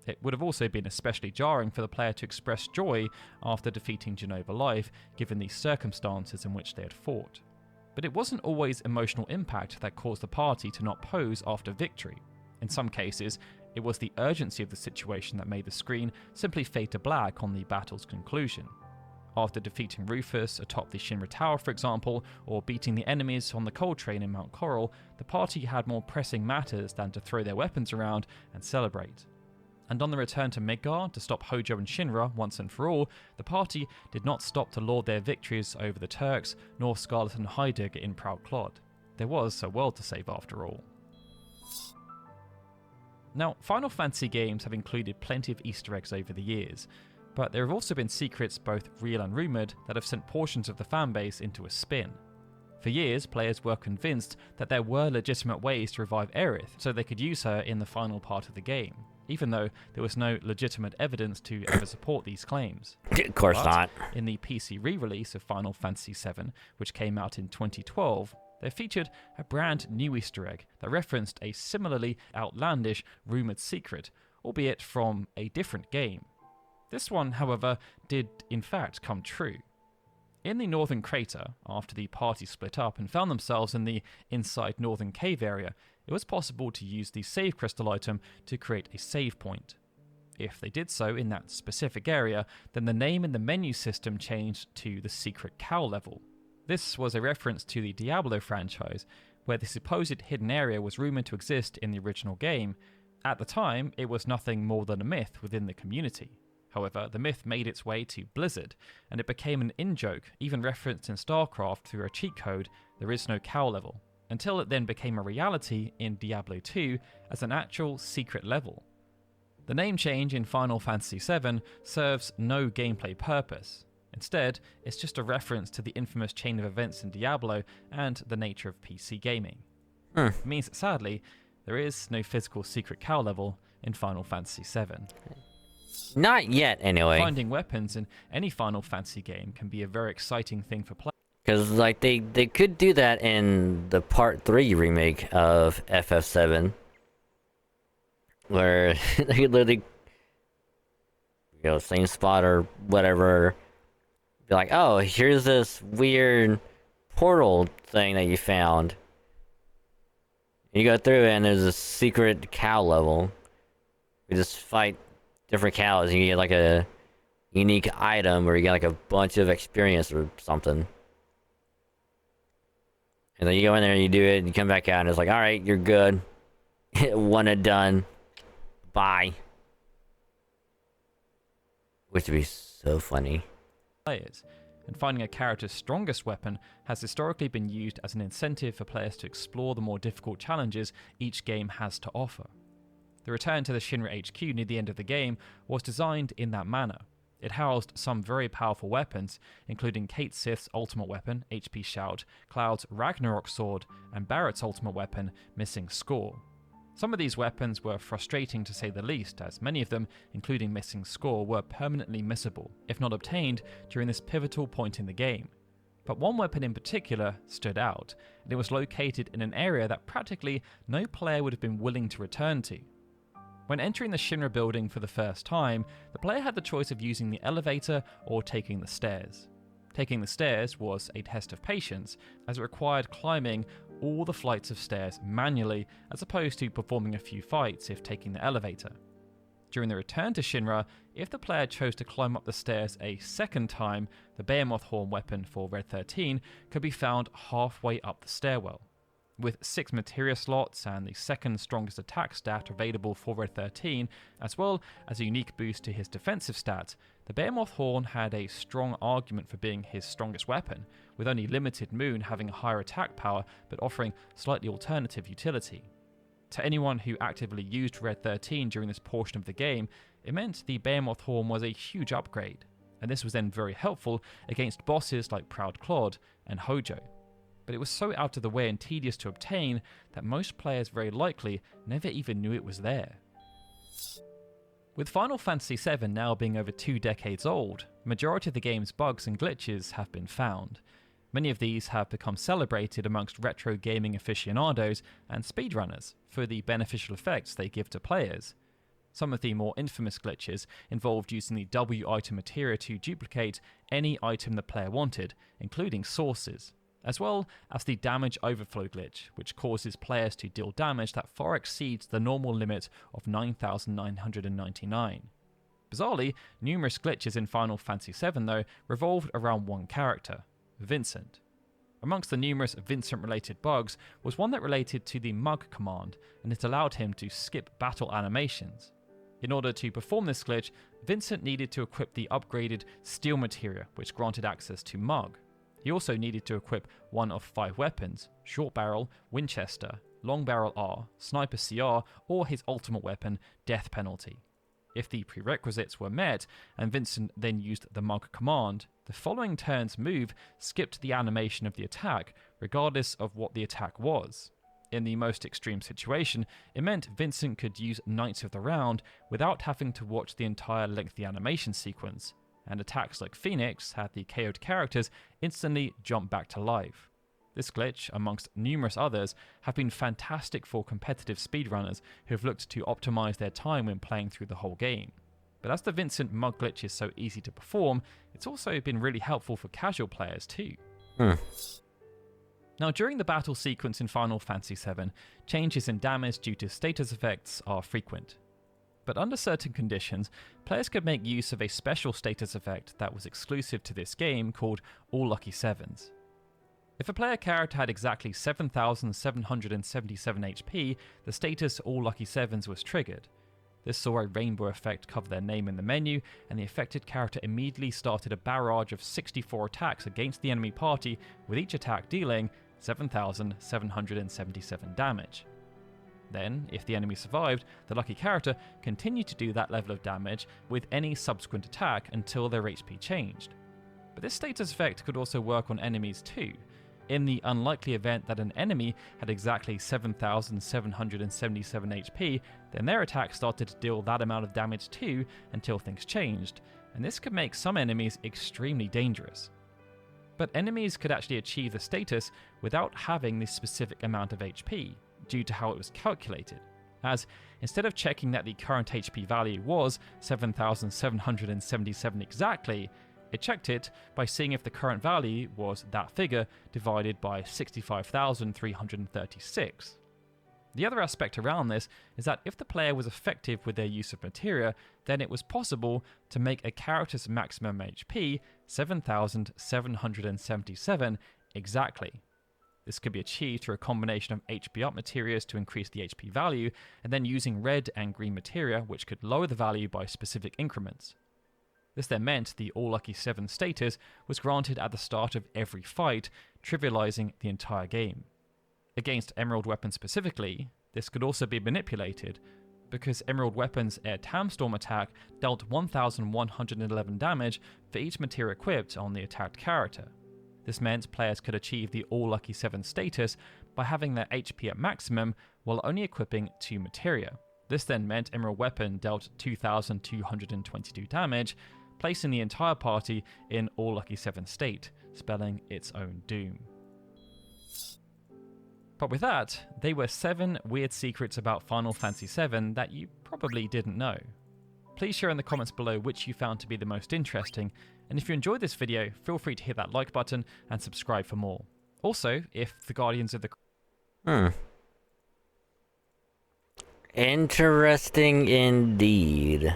It would have also been especially jarring for the player to express joy after defeating Genova Life, given the circumstances in which they had fought. But it wasn't always emotional impact that caused the party to not pose after victory. In some cases, it was the urgency of the situation that made the screen simply fade to black on the battle's conclusion. After defeating Rufus atop the Shinra Tower, for example, or beating the enemies on the coal train in Mount Coral, the party had more pressing matters than to throw their weapons around and celebrate. And on the return to Midgar to stop Hojo and Shinra once and for all, the party did not stop to laud their victories over the Turks, nor Scarlet and Heidegger in Proud Clod. There was a world to save after all. Now, Final Fantasy games have included plenty of Easter eggs over the years, but there have also been secrets, both real and rumoured, that have sent portions of the fanbase into a spin. For years, players were convinced that there were legitimate ways to revive Aerith, so they could use her in the final part of the game, even though there was no legitimate evidence to ever support these claims. Of course not. In the PC re-release of Final Fantasy VII, which came out in 2012, they featured a brand new Easter egg that referenced a similarly outlandish rumoured secret, albeit from a different game. This one, however, did in fact come true. In the Northern Crater, after the party split up and found themselves in the inside Northern Cave area, it was possible to use the save crystal item to create a save point. If they did so in that specific area, then the name in the menu system changed to the Secret Cow level. This was a reference to the Diablo franchise, where the supposed hidden area was rumoured to exist in the original game. At the time, it was nothing more than a myth within the community. However, the myth made its way to Blizzard, and it became an in-joke, even referenced in StarCraft through a cheat code, "There is no cow level," until it then became a reality in Diablo 2 as an actual secret level. The name change in Final Fantasy VII serves no gameplay purpose. Instead, it's just a reference to the infamous chain of events in Diablo and the nature of PC gaming. It means that sadly, there is no physical secret cow level in Final Fantasy VII. Not yet, anyway. Finding weapons in any Final Fantasy game can be a very exciting thing for players. Because, like, they could do that in the Part 3 remake of FF7. Where they could literally, same spot or whatever, be like, oh, here's this weird portal thing that you found. You go through it and there's a secret cow level. You just fight different cows and you get like a unique item or you get like a bunch of experience or something. And then you go in there and you do it and you come back out and it's like, alright, you're good. One and done. Bye. Which would be so funny. Players, and finding a character's strongest weapon has historically been used as an incentive for players to explore the more difficult challenges each game has to offer. The return to the Shinra HQ near the end of the game was designed in that manner. It housed some very powerful weapons, including Kate Sith's ultimate weapon, HP Shout, Cloud's Ragnarok Sword, and Barrett's ultimate weapon, Missing Score. Some of these weapons were frustrating to say the least, as many of them, including Missing Score, were permanently missable, if not obtained, during this pivotal point in the game. But one weapon in particular stood out, and it was located in an area that practically no player would have been willing to return to. When entering the Shinra building for the first time, the player had the choice of using the elevator or taking the stairs. Taking the stairs was a test of patience, as it required climbing all the flights of stairs manually, as opposed to performing a few fights if taking the elevator. During the return to Shinra, if the player chose to climb up the stairs a second time, the Behemoth Horn weapon for Red 13 could be found halfway up the stairwell. With 6 materia slots and the second strongest attack stat available for Red 13, as well as a unique boost to his defensive stats, the Behemoth Horn had a strong argument for being his strongest weapon, with only limited Moon having a higher attack power but offering slightly alternative utility. To anyone who actively used Red 13 during this portion of the game, it meant the Behemoth Horn was a huge upgrade, and this was then very helpful against bosses like Proud Claude and Hojo. But it was so out of the way and tedious to obtain that most players very likely never even knew it was there. With Final Fantasy VII now being over 2 decades old, the majority of the game's bugs and glitches have been found. Many of these have become celebrated amongst retro gaming aficionados and speedrunners for the beneficial effects they give to players. Some of the more infamous glitches involved using the W item materia to duplicate any item the player wanted, including sources, as well as the damage overflow glitch, which causes players to deal damage that far exceeds the normal limit of 9,999. Bizarrely, numerous glitches in Final Fantasy VII, though, revolved around one character, Vincent. Amongst the numerous Vincent-related bugs was one that related to the Mug command, and it allowed him to skip battle animations. In order to perform this glitch, Vincent needed to equip the upgraded Steel materia, which granted access to Mug. He also needed to equip one of 5 weapons, Short Barrel, Winchester, Long Barrel R, Sniper CR, or his ultimate weapon, Death Penalty. If the prerequisites were met, and Vincent then used the Mug command, the following turn's move skipped the animation of the attack, regardless of what the attack was. In the most extreme situation, it meant Vincent could use Knights of the Round without having to watch the entire lengthy animation sequence, and attacks like Phoenix had the KO'd characters instantly jump back to life. This glitch, amongst numerous others, have been fantastic for competitive speedrunners who have looked to optimize their time when playing through the whole game. But as the Vincent Mug glitch is so easy to perform, it's also been really helpful for casual players too. Now, during the battle sequence in Final Fantasy VII, changes in damage due to status effects are frequent. But under certain conditions, players could make use of a special status effect that was exclusive to this game called All Lucky Sevens. If a player character had exactly 7,777 HP, the status All Lucky 7s was triggered. This saw a rainbow effect cover their name in the menu, and the affected character immediately started a barrage of 64 attacks against the enemy party, with each attack dealing 7,777 damage. Then, if the enemy survived, the lucky character continued to do that level of damage with any subsequent attack until their HP changed. But this status effect could also work on enemies too. In the unlikely event that an enemy had exactly 7,777 HP, then their attack started to deal that amount of damage too until things changed, and this could make some enemies extremely dangerous. But enemies could actually achieve the status without having this specific amount of HP, due to how it was calculated, as instead of checking that the current HP value was 7,777 exactly, it checked it by seeing if the current value was that figure divided by 65,336. The other aspect around this is that if the player was effective with their use of materia, then it was possible to make a character's maximum HP 7,777 exactly. This could be achieved through a combination of HP up materials to increase the HP value, and then using red and green materia which could lower the value by specific increments. This then meant the All Lucky 7 status was granted at the start of every fight, trivializing the entire game. Against Emerald weapons specifically, this could also be manipulated, because Emerald weapons' Air Tamstorm attack dealt 1,111 damage for each materia equipped on the attacked character. This meant players could achieve the All Lucky 7 status by having their HP at maximum while only equipping 2 materia. This then meant Emerald weapon dealt 2,222 damage, placing the entire party in All Lucky 7 state, spelling its own doom. But with that, they were 7 weird secrets about Final Fantasy VII that you probably didn't know. Please share in the comments below which you found to be the most interesting, and if you enjoyed this video, feel free to hit that like button and subscribe for more. Also, if the Guardians of the... Interesting indeed.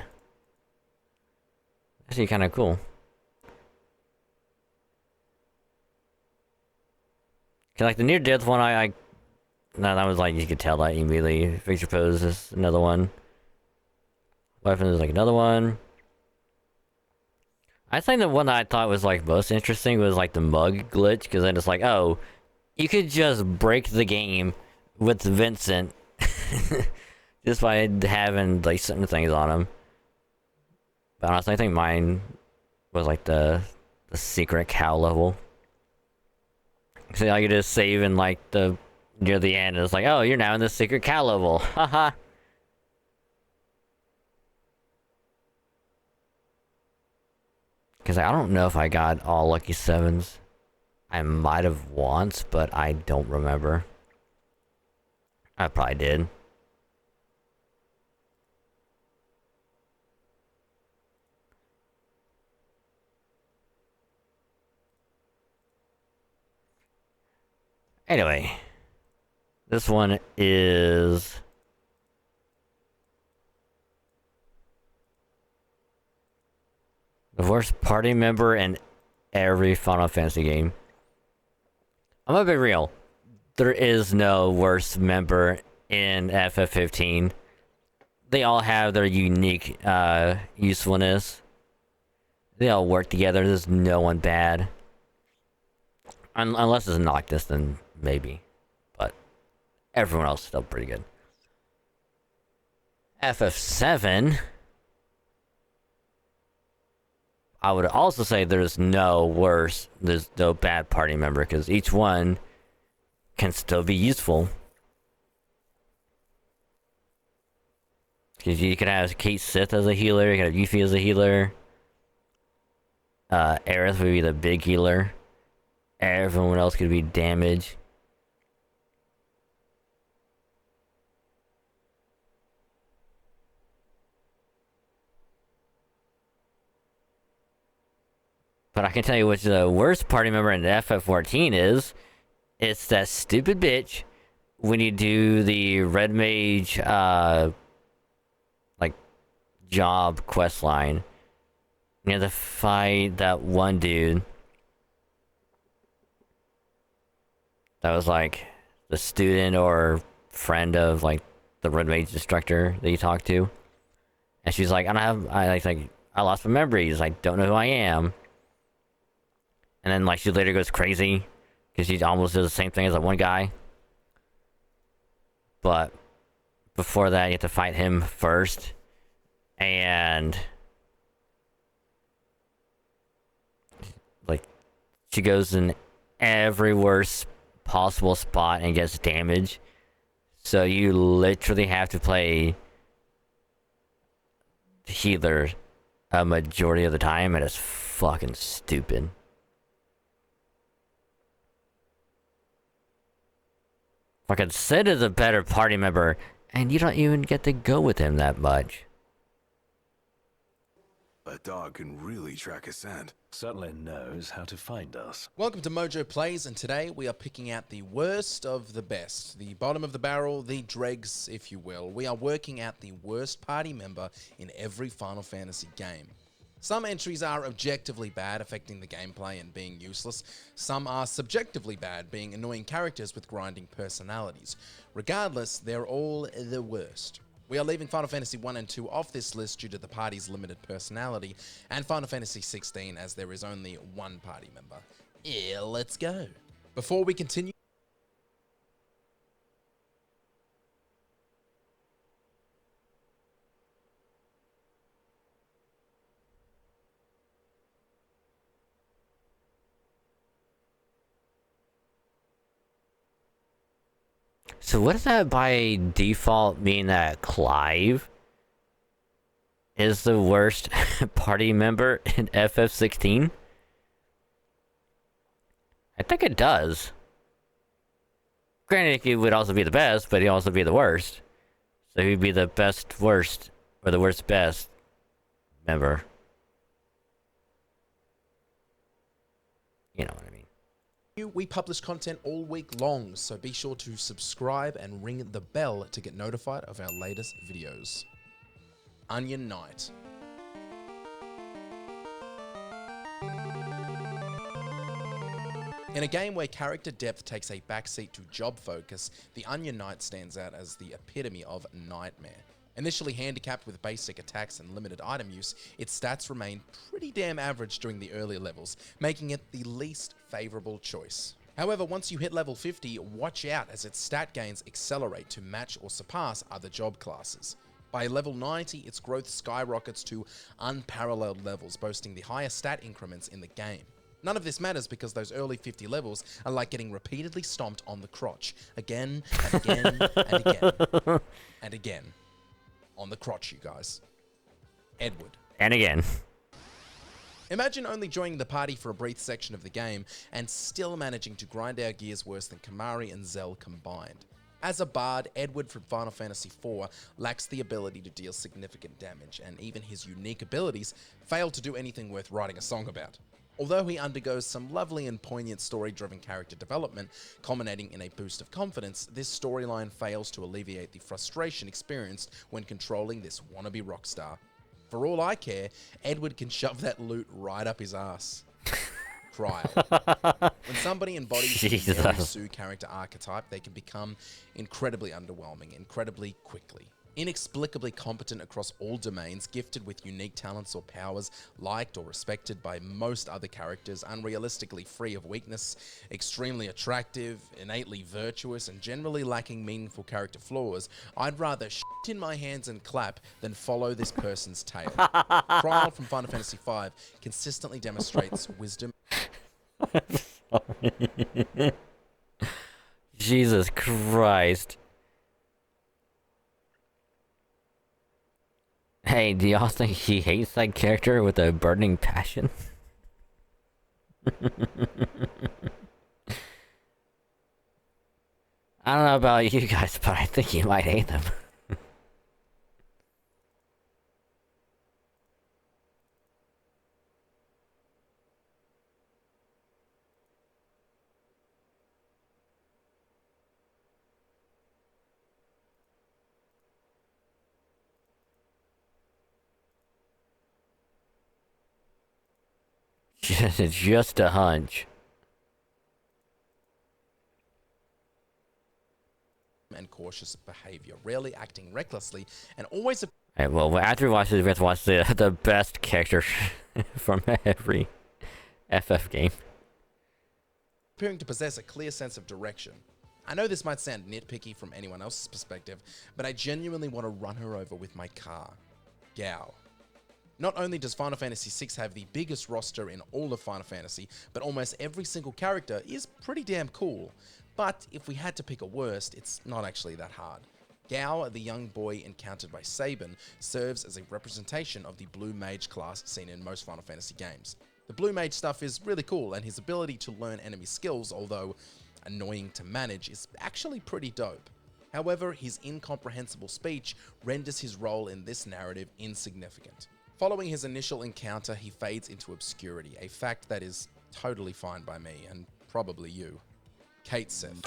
Actually kind of cool. Cause like the near death one, no, that was like, you could tell that immediately. Fixture pose is another one. Weapon is like another one. I think the one that I thought was like most interesting was like the mug glitch, because then it's like, oh, you could just break the game with Vincent just by having like certain things on him. But honestly, I think mine was like the secret cow level. So I could just save in like the near the end. It's like, oh, you're now in the secret cow level. Haha. Because I don't know if I got all Lucky 7s. I might have once, but I don't remember. I probably did. Anyway, this one is the worst party member in every Final Fantasy game. I'm gonna be real. There is no worst member in FF15. They all have their unique usefulness. They all work together. There's no one bad. Unless it's Noctis, then maybe. But everyone else is still pretty good. FF7... I would also say there's no bad party member, because each one can still be useful. Because you could have Kate Sith as a healer, you could have Yuffie as a healer. Aerith would be the big healer. Everyone else could be damage. But I can tell you which the worst party member in FF14 is. It's that stupid bitch when you do the Red Mage, like, job quest line. You have to fight that one dude. that was like the student or friend of like the red mage instructor that you talked to, and she's like, I lost my memories. I don't know who I am. And then like she later goes crazy because she almost does the same thing as that one guy. But before that, you have to fight him first, and like she goes in every worst possible spot and gets damage. So you literally have to play healer a majority of the time, and it's fucking stupid. Fucking Sid is a better party member, and you don't even get to go with him that much. A dog can really track a scent. Certainly knows how to find us. Welcome to Mojo Plays, and today we are picking out the worst of the best. The bottom of the barrel, the dregs, if you will. We are working out the worst party member in every Final Fantasy game. Some entries are objectively bad, affecting the gameplay and being useless. Some are subjectively bad, being annoying characters with grinding personalities. Regardless, they're all the worst. We are leaving Final Fantasy 1 and 2 off this list due to the party's limited personality, and Final Fantasy 16 as there is only one party member. Yeah, let's go. Before we continue, So what does that by default mean, that Clive is the worst party member in FF16? I think it does. Granted, he would also be the best, but he'd also be the worst. So he'd be the best worst, or the worst best member. You know what I mean. we publish content all week long, so be sure to subscribe and ring the bell to get notified of our latest videos. Onion Knight. In a game where character depth takes a backseat to job focus, the Onion Knight stands out as the epitome of nightmare. Initially handicapped with basic attacks and limited item use, its stats remain pretty damn average during the earlier levels, making it the least favourable choice. However, once you hit level 50, watch out as its stat gains accelerate to match or surpass other job classes. By level 90, its growth skyrockets to unparalleled levels, boasting the highest stat increments in the game. None of this matters because those early 50 levels are like getting repeatedly stomped on the crotch, again and again and again and again. On the crotch, you guys. Edward. And again. Imagine only joining the party for a brief section of the game and still managing to grind our gears worse than Kamari and Zell combined. As a bard, Edward from Final Fantasy IV lacks the ability to deal significant damage, and even his unique abilities fail to do anything worth writing a song about. Although he undergoes some lovely and poignant story-driven character development, culminating in a boost of confidence, this storyline fails to alleviate the frustration experienced when controlling this wannabe rock star. For all I care, Edward can shove that loot right up his ass. Trial. When somebody embodies the Mary Sue character archetype, they can become incredibly underwhelming, incredibly quickly. Inexplicably competent across all domains, gifted with unique talents or powers, liked or respected by most other characters, unrealistically free of weakness, extremely attractive, innately virtuous, and generally lacking meaningful character flaws, I'd rather shit in my hands and clap than follow this person's tale. Trial from Final Fantasy V consistently demonstrates wisdom. Jesus Christ. Hey, do y'all think he hates that character with a burning passion? I don't know about you guys, but I think he might hate them. Just a hunch. and cautious behavior, rarely acting recklessly, and always Hey, well, after we watch this, we have to watch the best character from every FF game. appearing to possess a clear sense of direction. I know this might sound nitpicky from anyone else's perspective, but I genuinely want to run her over with my car. Gao. Not only does Final Fantasy VI have the biggest roster in all of Final Fantasy, but almost every single character is pretty damn cool. But if we had to pick a worst, it's not actually that hard. Gao, the young boy encountered by Sabin, serves as a representation of the Blue Mage class seen in most Final Fantasy games. The Blue Mage stuff is really cool, and his ability to learn enemy skills, although annoying to manage, is actually pretty dope. However, his incomprehensible speech renders his role in this narrative insignificant. Following his initial encounter, he fades into obscurity, a fact that is totally fine by me, and probably you. Kate Sith.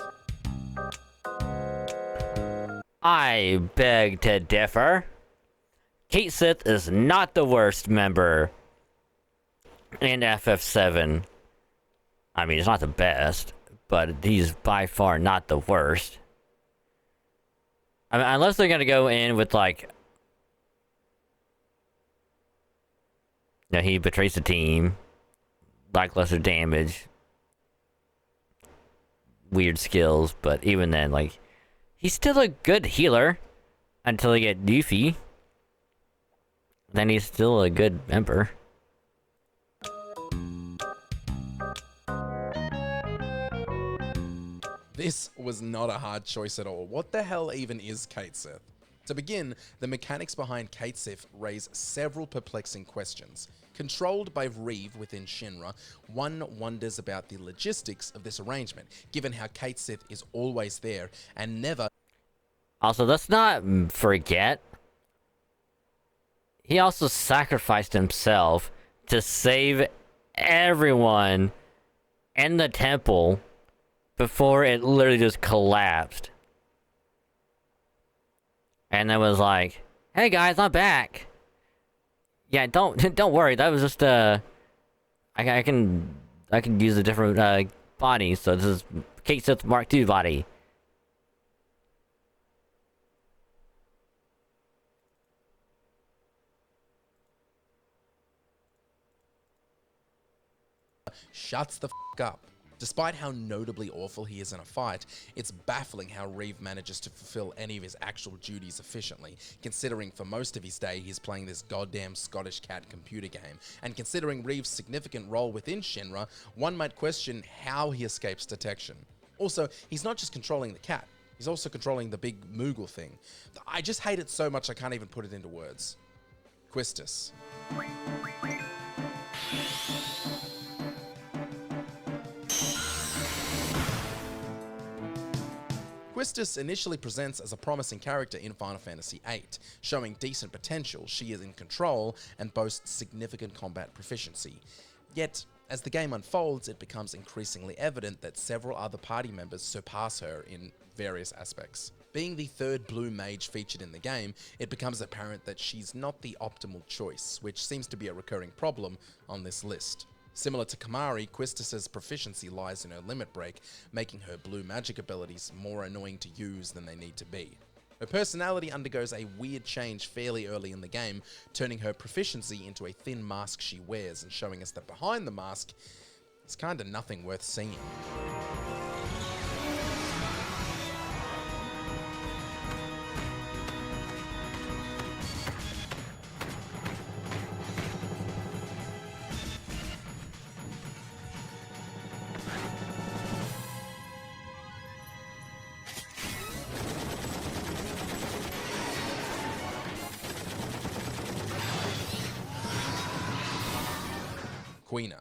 I beg to differ. Kate Sith is not the worst member in FF7. I mean, it's not the best, but he's by far not the worst. I mean, unless they're gonna go in with like, you know, he betrays the team, lackluster damage, weird skills, but even then, like, he's still a good healer until he get doofy. Then he's still a good member. This was not a hard choice at all. What the hell even is Kate Sith? To begin, the mechanics behind Kate Sith raise several perplexing questions. Controlled by Reeve within Shinra, one wonders about the logistics of this arrangement, given how Kate Sith is always there and never... Also, let's not forget, he also sacrificed himself to save everyone in the temple before it literally just collapsed. And then was like, "Hey guys, I'm back. Yeah, don't worry. That was just I can use a different body. So this is Kate Sith Mark II body." Shuts the f up. Despite how notably awful he is in a fight, it's baffling how Reeve manages to fulfill any of his actual duties efficiently, considering for most of his day he's playing this goddamn Scottish cat computer game. And considering Reeve's significant role within Shinra, one might question how he escapes detection. Also, he's not just controlling the cat, he's also controlling the big Moogle thing. I just hate it so much I can't even put it into words. Quistis. Quistis initially presents as a promising character in Final Fantasy VIII, showing decent potential. She is in control and boasts significant combat proficiency. Yet, as the game unfolds, it becomes increasingly evident that several other party members surpass her in various aspects. Being the third blue mage featured in the game, it becomes apparent that she's not the optimal choice, which seems to be a recurring problem on this list. Similar to Kamari, Quistis' proficiency lies in her limit break, making her blue magic abilities more annoying to use than they need to be. Her personality undergoes a weird change fairly early in the game, turning her proficiency into a thin mask she wears and showing us that behind the mask is kinda nothing worth seeing. Quina.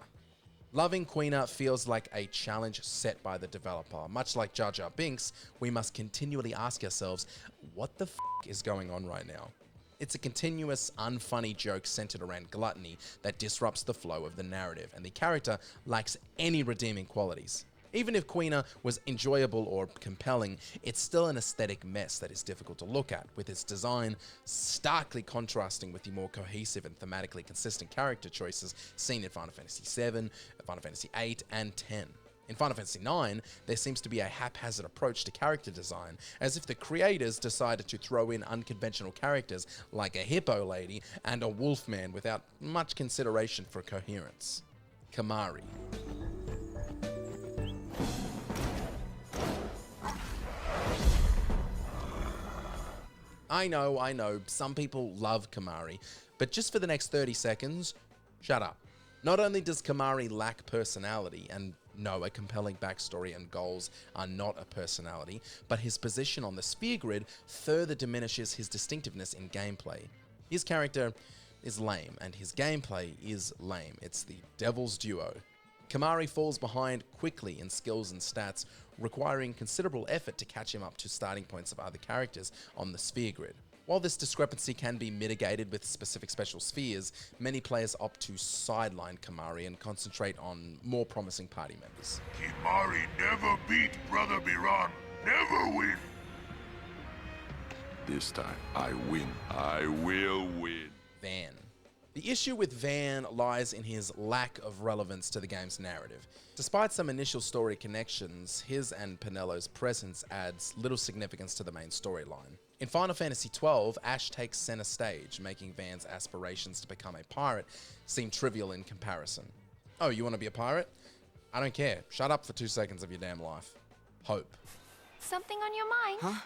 Loving Quina feels like a challenge set by the developer. Much like Jar Jar Binks, we must continually ask ourselves, what the f is going on right now? It's a continuous, unfunny joke centered around gluttony that disrupts the flow of the narrative, and the character lacks any redeeming qualities. Even if Quina was enjoyable or compelling, it's still an aesthetic mess that is difficult to look at, with its design starkly contrasting with the more cohesive and thematically consistent character choices seen in Final Fantasy VII, Final Fantasy VIII, and X. In Final Fantasy IX, there seems to be a haphazard approach to character design, as if the creators decided to throw in unconventional characters like a hippo lady and a wolfman without much consideration for coherence. Kamari. I know, some people love Kamari, but just for the next 30 seconds, shut up. Not only does Kamari lack personality, and no, a compelling backstory and goals are not a personality, but his position on the sphere grid further diminishes his distinctiveness in gameplay. His character is lame, and his gameplay is lame. It's the devil's duo. Kamari falls behind quickly in skills and stats, requiring considerable effort to catch him up to starting points of other characters on the sphere grid. While this discrepancy can be mitigated with specific special spheres, many players opt to sideline Kamari and concentrate on more promising party members. Kimari never beat Brother Miran. Never win. This time, I win. I will win. Van. The issue with Van lies in his lack of relevance to the game's narrative. Despite some initial story connections, his and Penello's presence adds little significance to the main storyline. In Final Fantasy XII, Ash takes center stage, making Van's aspirations to become a pirate seem trivial in comparison. Oh, you want to be a pirate? I don't care. Shut up for 2 seconds of your damn life. Hope. Something on your mind? Huh?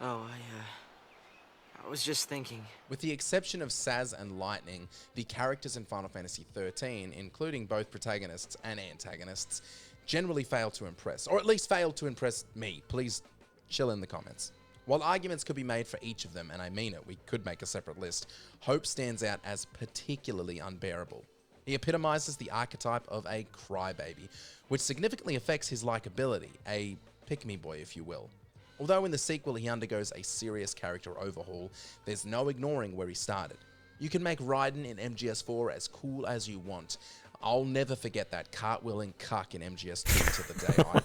Oh, I was just thinking. With the exception of Saz and Lightning, the characters in Final Fantasy XIII, including both protagonists and antagonists, generally fail to impress, or at least fail to impress me. Please chill in the comments. While arguments could be made for each of them, and I mean it, we could make a separate list, Hope stands out as particularly unbearable. He epitomizes the archetype of a crybaby, which significantly affects his likability, a pick-me boy if you will. Although in the sequel he undergoes a serious character overhaul, there's no ignoring where he started. You can make Raiden in MGS4 as cool as you want. I'll never forget that cartwheeling cuck in MGS2 to the day I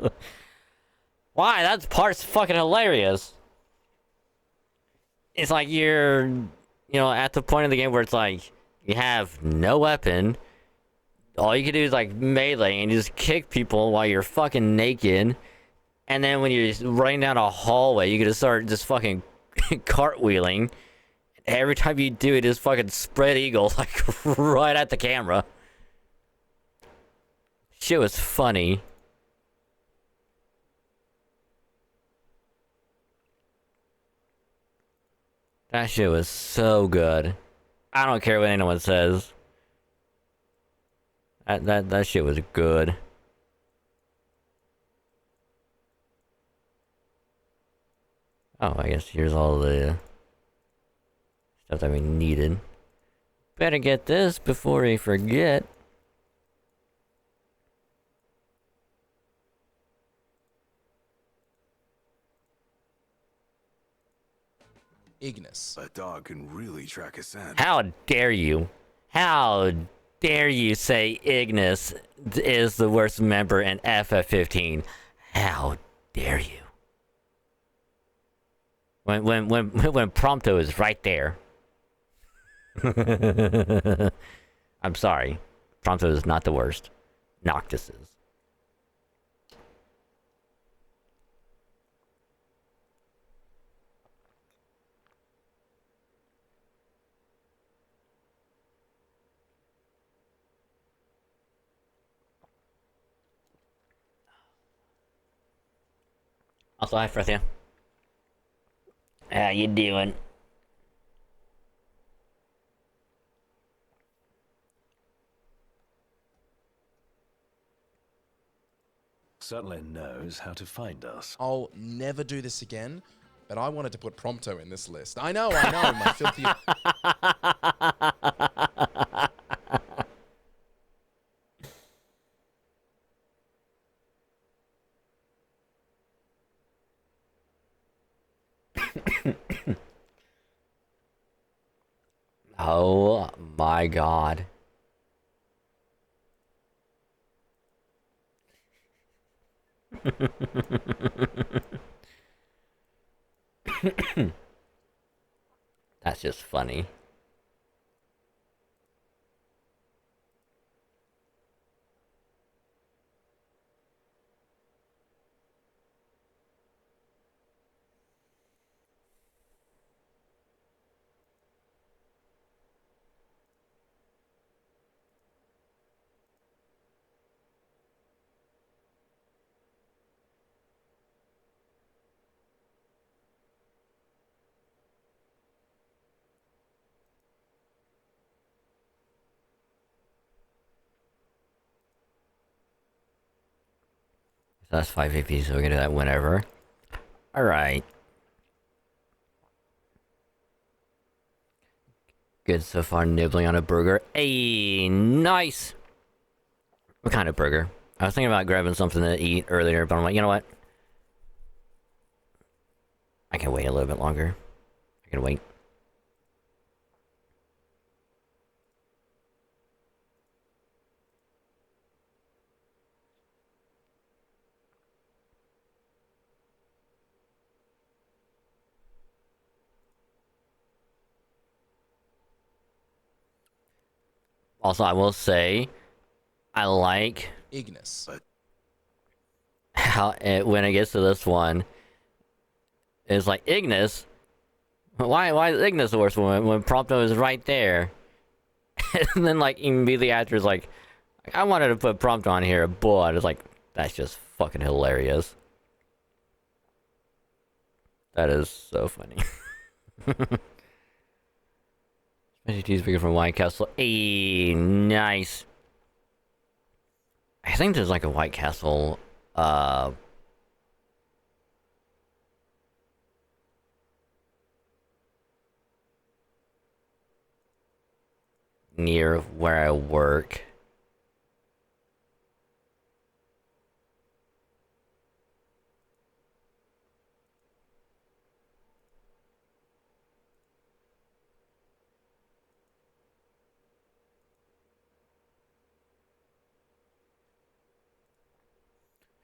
die. Why? That part's fucking hilarious. It's like you're, at the point of the game where it's like, you have no weapon. All you can do is like melee and you just kick people while you're fucking naked. And then when you're just running down a hallway, you can just start just fucking cartwheeling. Every time you do it, just fucking spread eagle like right at the camera. Shit was funny. That shit was so good. I don't care what anyone says. That shit was good. Oh, I guess here's all the stuff that we needed. Better get this before we forget. Ignis. A dog can really track a scent. How dare you? How dare you say Ignis is the worst member in FF15? How dare you? When Prompto is right there. I'm sorry. Prompto is not the worst. Noctis is. Also, hi, Frethia. How you doing? Certainly knows how to find us. I'll never do this again, but I wanted to put Prompto in this list. I know, my filthy... Oh my god. That's just funny. So that's 5 AP, so we can do that whenever. Alright. Good so far, nibbling on a burger. Hey, nice! What kind of burger? I was thinking about grabbing something to eat earlier, but I'm like, you know what? I can wait a little bit longer. I can wait. Also, I will say, I like Ignis. how when it gets to this one, it's like Ignis. Why is Ignis the worst one when Prompto is right there? And then like immediately after, it's like I wanted to put Prompto on here, but it's like that's just fucking hilarious. That is so funny. Especially cheeseburger from White Castle. Hey, nice. I think there's like a White Castle, near where I work.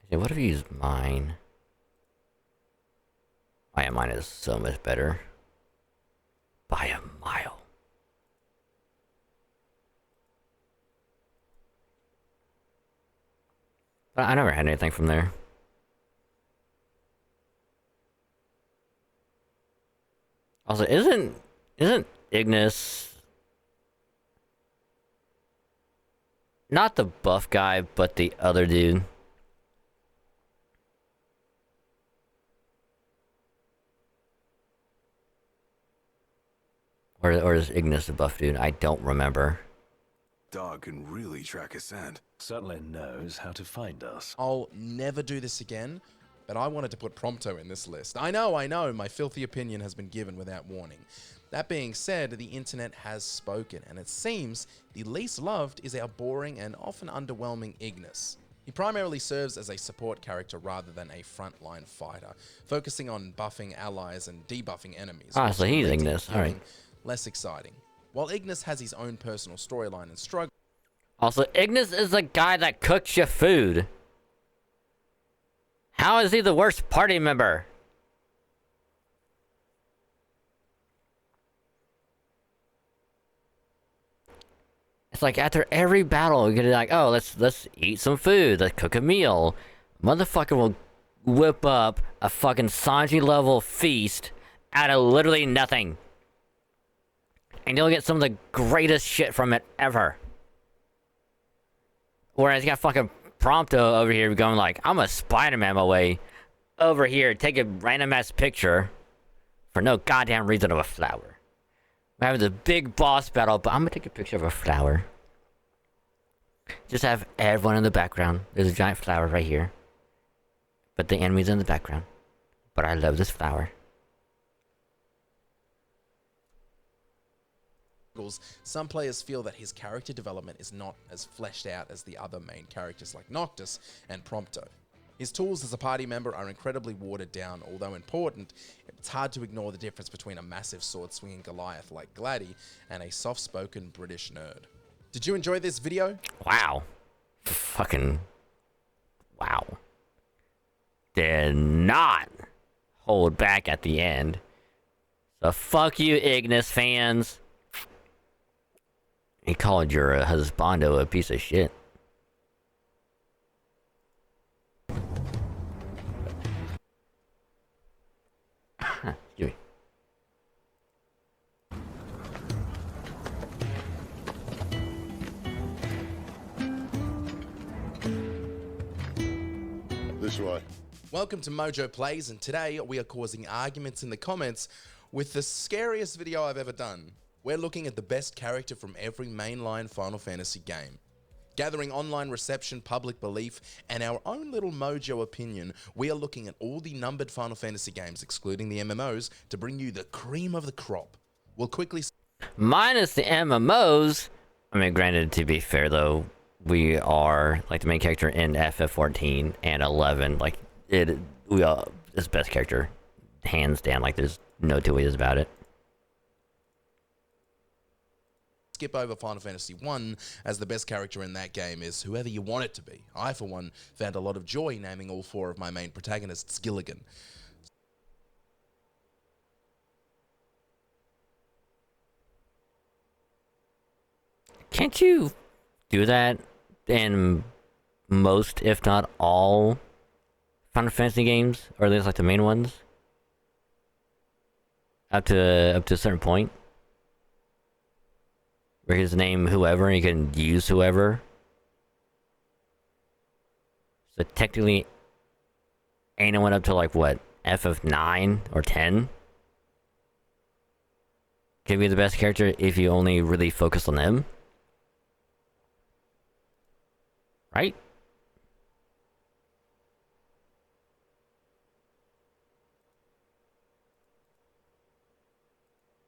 Yeah, what if you use mine? Oh yeah, mine is so much better. By a mile. But I never had anything from there. Also, isn't Ignis not the buff guy, but the other dude? Or is Ignis the buff dude? I don't remember. Dog can really track a scent. Certainly knows how to find us. I'll never do this again, but I wanted to put Prompto in this list. I know, my filthy opinion has been given without warning. That being said, the internet has spoken, and it seems the least loved is our boring and often underwhelming Ignis. He primarily serves as a support character rather than a frontline fighter, focusing on buffing allies and debuffing enemies. Ah, so he's Ignis, alright. Less exciting. While Ignis has his own personal storyline and struggle. Also, Ignis is the guy that cooks your food. How is he the worst party member? It's like after every battle, you're gonna be like, oh, let's eat some food, let's cook a meal. Motherfucker will whip up a fucking Sanji level feast out of literally nothing. And you'll get some of the greatest shit from it ever. Whereas you got fucking Prompto over here going like, I'm a Spider-Man my way over here, take a random ass picture for no goddamn reason of a flower. We're having this big boss battle, but I'm gonna take a picture of a flower. Just have everyone in the background. There's a giant flower right here. But the enemy's in the background. But I love this flower. Some players feel that his character development is not as fleshed out as the other main characters like Noctis and Prompto. His tools as a party member are incredibly watered down. Although important, it's hard to ignore the difference between a massive sword-swinging Goliath like Gladdy and a soft-spoken British nerd. Did you enjoy this video? Wow. Fucking... wow. Did not hold back at the end. So fuck you, Ignis fans. He called your husbando a piece of shit. Excuse me. This way. Welcome to Mojo Plays, and today we are causing arguments in the comments with the scariest video I've ever done. We're looking at the best character from every mainline Final Fantasy game. Gathering online reception, public belief, and our own little mojo opinion, we are looking at all the numbered Final Fantasy games, excluding the MMOs, to bring you the cream of the crop. We'll quickly... Minus the MMOs. I mean, granted, to be fair though, we are like the main character in FF14 and 11. Like we are this best character, hands down. Like there's no two ways about it. Skip over Final Fantasy 1 as the best character in that game is whoever you want it to be. I, for one, found a lot of joy naming all 4 of my main protagonists Gilligan. Can't you do that in most, if not all, Final Fantasy games, or at least like the main ones? Up to a certain point, where his name whoever, and you can use whoever. So technically, anyone up to like what, FF9 or 10 can be the best character if you only really focus on them. Right?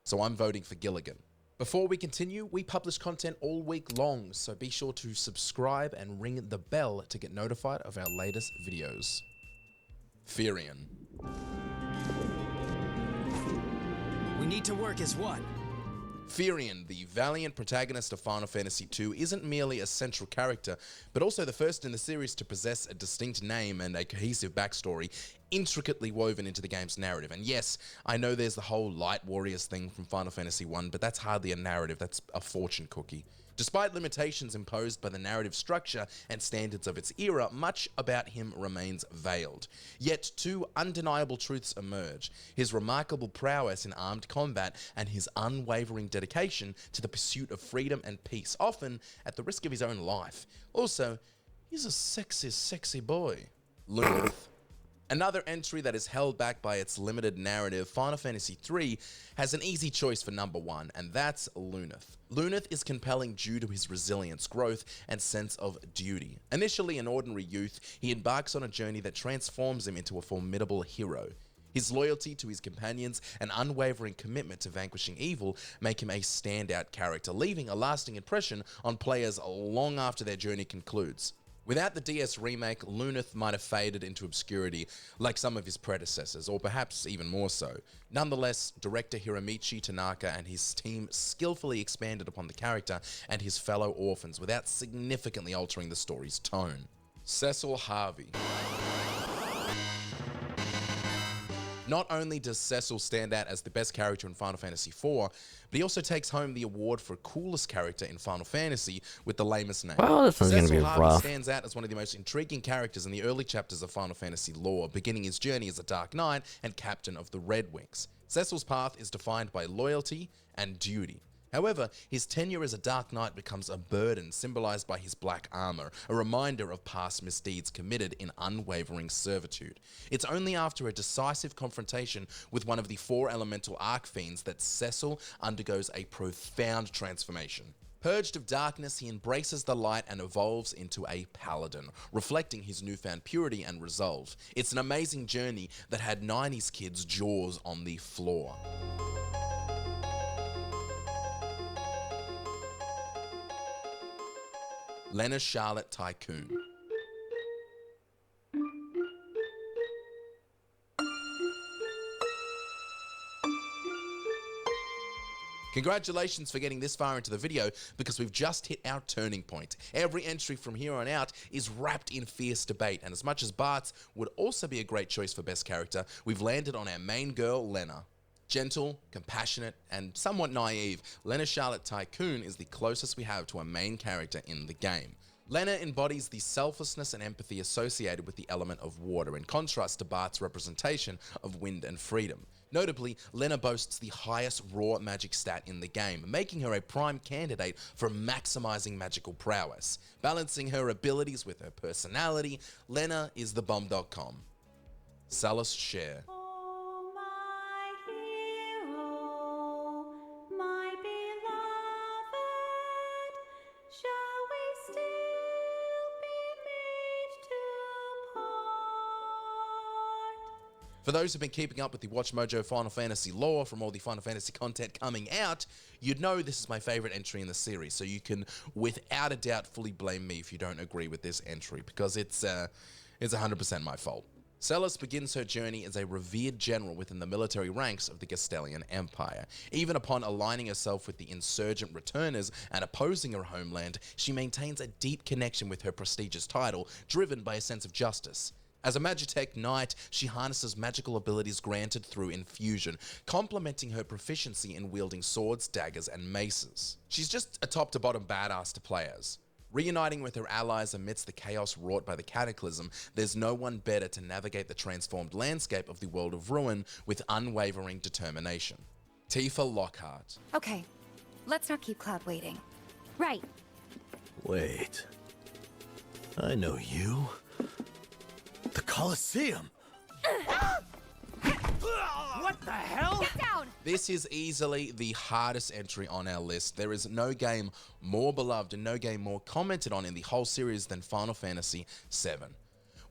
So I'm voting for Gilligan. Before we continue, we publish content all week long, so be sure to subscribe and ring the bell to get notified of our latest videos. Firion. We need to work as one. Firion, the valiant protagonist of Final Fantasy II, isn't merely a central character, but also the first in the series to possess a distinct name and a cohesive backstory intricately woven into the game's narrative. And yes, I know there's the whole Light Warriors thing from Final Fantasy I, but that's hardly a narrative, that's a fortune cookie. Despite limitations imposed by the narrative structure and standards of its era, much about him remains veiled. Yet 2 undeniable truths emerge: his remarkable prowess in armed combat and his unwavering dedication to the pursuit of freedom and peace, often at the risk of his own life. Also, he's a sexy, sexy boy. Luneth. Another entry that is held back by its limited narrative, Final Fantasy III has an easy choice for number 1, and that's Luneth. Luneth is compelling due to his resilience, growth, and sense of duty. Initially an ordinary youth, he embarks on a journey that transforms him into a formidable hero. His loyalty to his companions and unwavering commitment to vanquishing evil make him a standout character, leaving a lasting impression on players long after their journey concludes. Without the DS remake, Luneth might have faded into obscurity like some of his predecessors, or perhaps even more so. Nonetheless, director Hiromichi Tanaka and his team skillfully expanded upon the character and his fellow orphans without significantly altering the story's tone. Cecil Harvey. Not only does Cecil stand out as the best character in Final Fantasy IV, but he also takes home the award for coolest character in Final Fantasy with the lamest name. Well, this one's gonna be Harvey rough. stands out as one of the most intriguing characters in the early chapters of Final Fantasy lore, beginning his journey as a Dark Knight and captain of the Red Wings. Cecil's path is defined by loyalty and duty. However, his tenure as a Dark Knight becomes a burden symbolized by his black armor, a reminder of past misdeeds committed in unwavering servitude. It's only after a decisive confrontation with one of the 4 elemental archfiends that Cecil undergoes a profound transformation. Purged of darkness, he embraces the light and evolves into a paladin, reflecting his newfound purity and resolve. It's an amazing journey that had 90s kids' jaws on the floor. Lena Charlotte Tycoon. Congratulations for getting this far into the video, because we've just hit our turning point. Every entry from here on out is wrapped in fierce debate, and as much as Bart's would also be a great choice for best character, we've landed on our main girl, Lena. Gentle, compassionate, and somewhat naive, Lena Charlotte Tycoon is the closest we have to a main character in the game. Lena embodies the selflessness and empathy associated with the element of water, in contrast to Bart's representation of wind and freedom. Notably, Lena boasts the highest raw magic stat in the game, making her a prime candidate for maximizing magical prowess. Balancing her abilities with her personality, Lena is the bomb.com. Salus Share. Shall we still For those who've been keeping up with the Watch Mojo Final Fantasy lore from all the Final Fantasy content coming out, you'd know this is my favorite entry in the series, so you can without a doubt fully blame me if you don't agree with this entry, because it's 100% my fault. Celis begins her journey as a revered general within the military ranks of the Gastelian Empire. Even upon aligning herself with the insurgent returners and opposing her homeland, she maintains a deep connection with her prestigious title, driven by a sense of justice. As a Magitech Knight, she harnesses magical abilities granted through infusion, complementing her proficiency in wielding swords, daggers, and maces. She's just a top to bottom badass to play as. Reuniting with her allies amidst the chaos wrought by the Cataclysm, there's no one better to navigate the transformed landscape of the World of Ruin with unwavering determination. Tifa Lockhart. Okay, let's not keep Cloud waiting. Right. Wait. I know you. The Colosseum. What the hell? Get down! This is easily the hardest entry on our list. There is no game more beloved and no game more commented on in the whole series than Final Fantasy VII.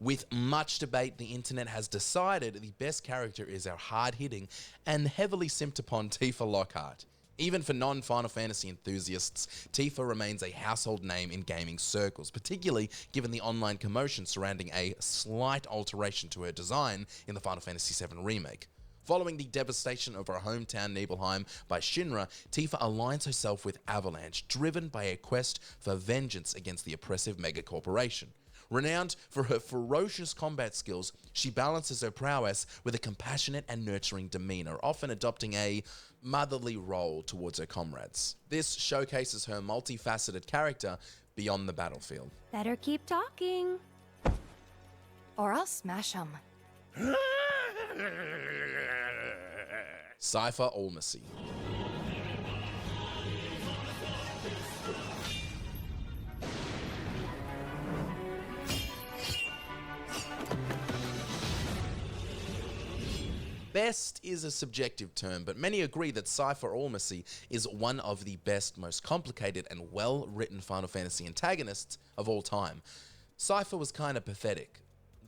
With much debate, the internet has decided the best character is our hard-hitting and heavily simped upon Tifa Lockhart. Even for non-Final Fantasy enthusiasts, Tifa remains a household name in gaming circles, particularly given the online commotion surrounding a slight alteration to her design in the Final Fantasy VII Remake. Following the devastation of her hometown Nibelheim by Shinra, Tifa aligns herself with Avalanche, driven by a quest for vengeance against the oppressive megacorporation. Renowned for her ferocious combat skills, she balances her prowess with a compassionate and nurturing demeanor, often adopting a motherly role towards her comrades. This showcases her multifaceted character beyond the battlefield. Better keep talking. Or I'll smash them. Cypher Almacy. Best is a subjective term, but many agree that Cypher Almacy is one of the best, most complicated, and well-written Final Fantasy antagonists of all time. Cypher was kinda pathetic,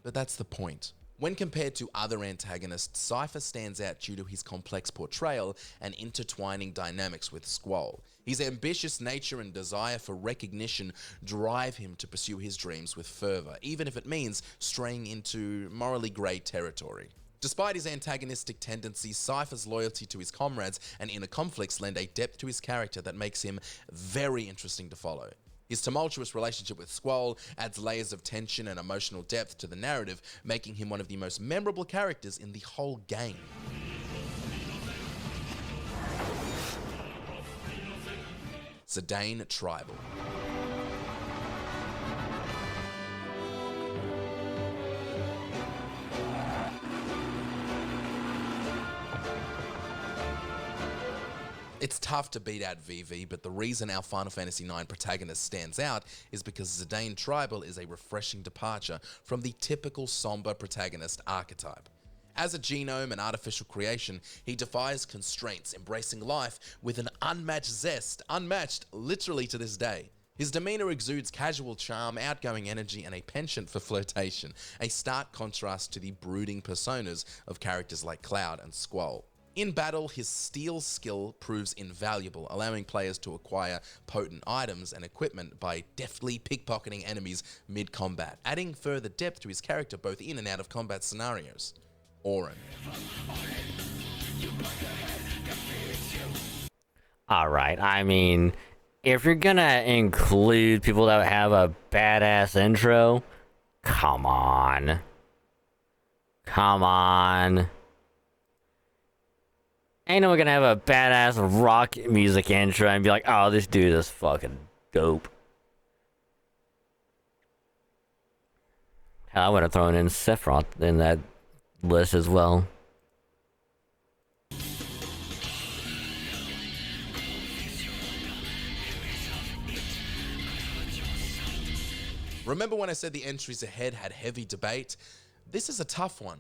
but that's the point. When compared to other antagonists, Cypher stands out due to his complex portrayal and intertwining dynamics with Squall. His ambitious nature and desire for recognition drive him to pursue his dreams with fervor, even if it means straying into morally grey territory. Despite his antagonistic tendencies, Cypher's loyalty to his comrades and inner conflicts lend a depth to his character that makes him very interesting to follow. His tumultuous relationship with Squall adds layers of tension and emotional depth to the narrative, making him one of the most memorable characters in the whole game. Zidane Tribal. It's tough to beat out VV, but the reason our Final Fantasy IX protagonist stands out is because Zidane Tribal is a refreshing departure from the typical somber protagonist archetype. As a genome and artificial creation, he defies constraints, embracing life with an unmatched zest, unmatched literally to this day. His demeanor exudes casual charm, outgoing energy, and a penchant for flirtation, a stark contrast to the brooding personas of characters like Cloud and Squall. In battle, his steal skill proves invaluable, allowing players to acquire potent items and equipment by deftly pickpocketing enemies mid-combat, adding further depth to his character both in and out of combat scenarios. Auron. Alright, I mean, if you're gonna include people that have a badass intro, come on. Come on. Ain't no one gonna have a badass rock music intro and be like, oh, this dude is fucking dope. Hell, I would have thrown in Sephiroth in that list as well. Remember when I said the entries ahead had heavy debate? This is a tough one.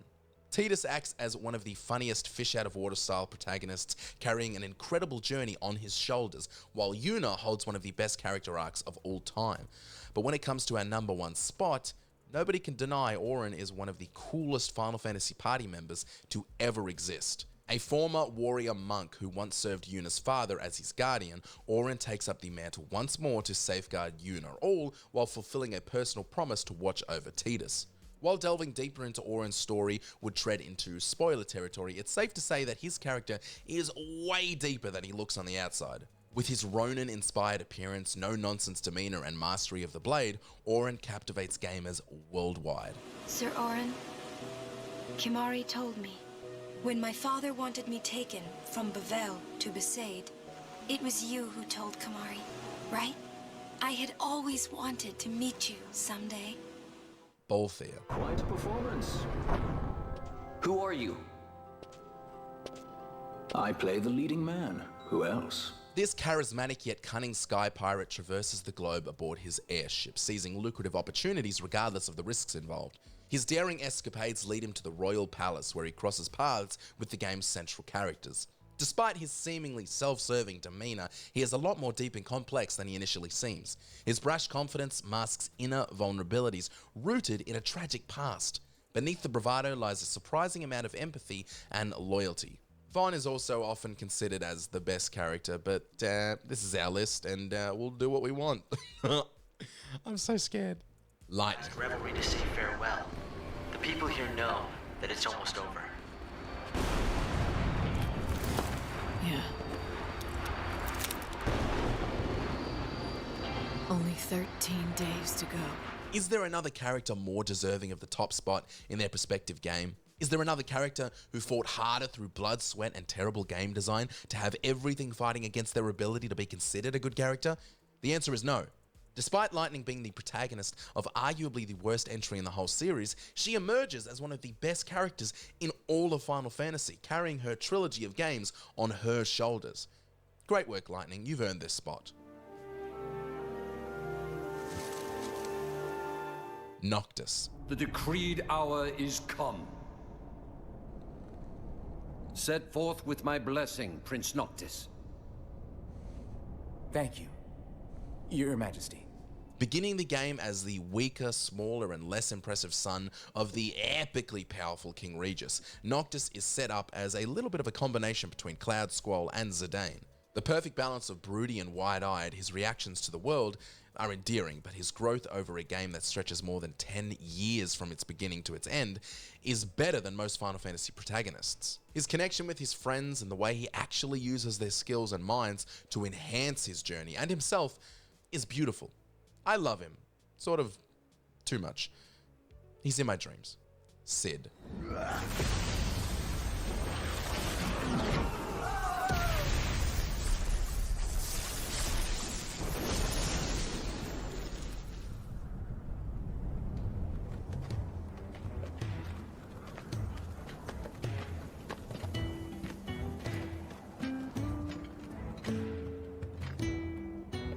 Tidus acts as one of the funniest fish-out-of-water style protagonists, carrying an incredible journey on his shoulders, while Yuna holds one of the best character arcs of all time. But when it comes to our number one spot, Nobody can deny Auron is one of the coolest Final Fantasy party members to ever exist. A former warrior monk who once served Yuna's father as his guardian, Auron takes up the mantle once more to safeguard Yuna, all while fulfilling a personal promise to watch over Tidus. While delving deeper into Auron's story would tread into spoiler territory, it's safe to say that his character is way deeper than he looks on the outside. With his Ronin-inspired appearance, no-nonsense demeanor, and mastery of the blade, Auron captivates gamers worldwide. Sir Auron, Kimahri told me, when my father wanted me taken from Bavel to Besaid, it was you who told Kimahri, right? I had always wanted to meet you someday. Balthier. Quite a performance. Who are you? I play the leading man. Who else? This charismatic yet cunning sky pirate traverses the globe aboard his airship, seizing lucrative opportunities regardless of the risks involved. His daring escapades lead him to the royal palace, where he crosses paths with the game's central characters. Despite his seemingly self-serving demeanor, he is a lot more deep and complex than he initially seems. His brash confidence masks inner vulnerabilities rooted in a tragic past. Beneath the bravado lies a surprising amount of empathy and loyalty. Vaughn is also often considered as the best character, but this is our list, and we'll do what we want. I'm so scared. Lightning. Revelry to say farewell. The people here know that it's almost over. Yeah. Only 13 days to go. Is there another character more deserving of the top spot in their respective game? Is there another character who fought harder through blood, sweat, and terrible game design to have everything fighting against their ability to be considered a good character? The answer is no. Despite Lightning being the protagonist of arguably the worst entry in the whole series, she emerges as one of the best characters in all of Final Fantasy, carrying her trilogy of games on her shoulders. Great work, Lightning. You've earned this spot. Noctis. The decreed hour is come. Set forth with my blessing, Prince Noctis. Thank you, Your Majesty. Beginning the game as the weaker, smaller, and less impressive son of the epically powerful King Regis, Noctis is set up as a little bit of a combination between Cloud, Squall, and Zidane. The perfect balance of broody and wide-eyed, his reactions to the world are endearing, but his growth over a game that stretches more than 10 years from its beginning to its end is better than most Final Fantasy protagonists. His connection with his friends and the way he actually uses their skills and minds to enhance his journey and himself is beautiful. I love him. Sort of too much. He's in my dreams. Cid.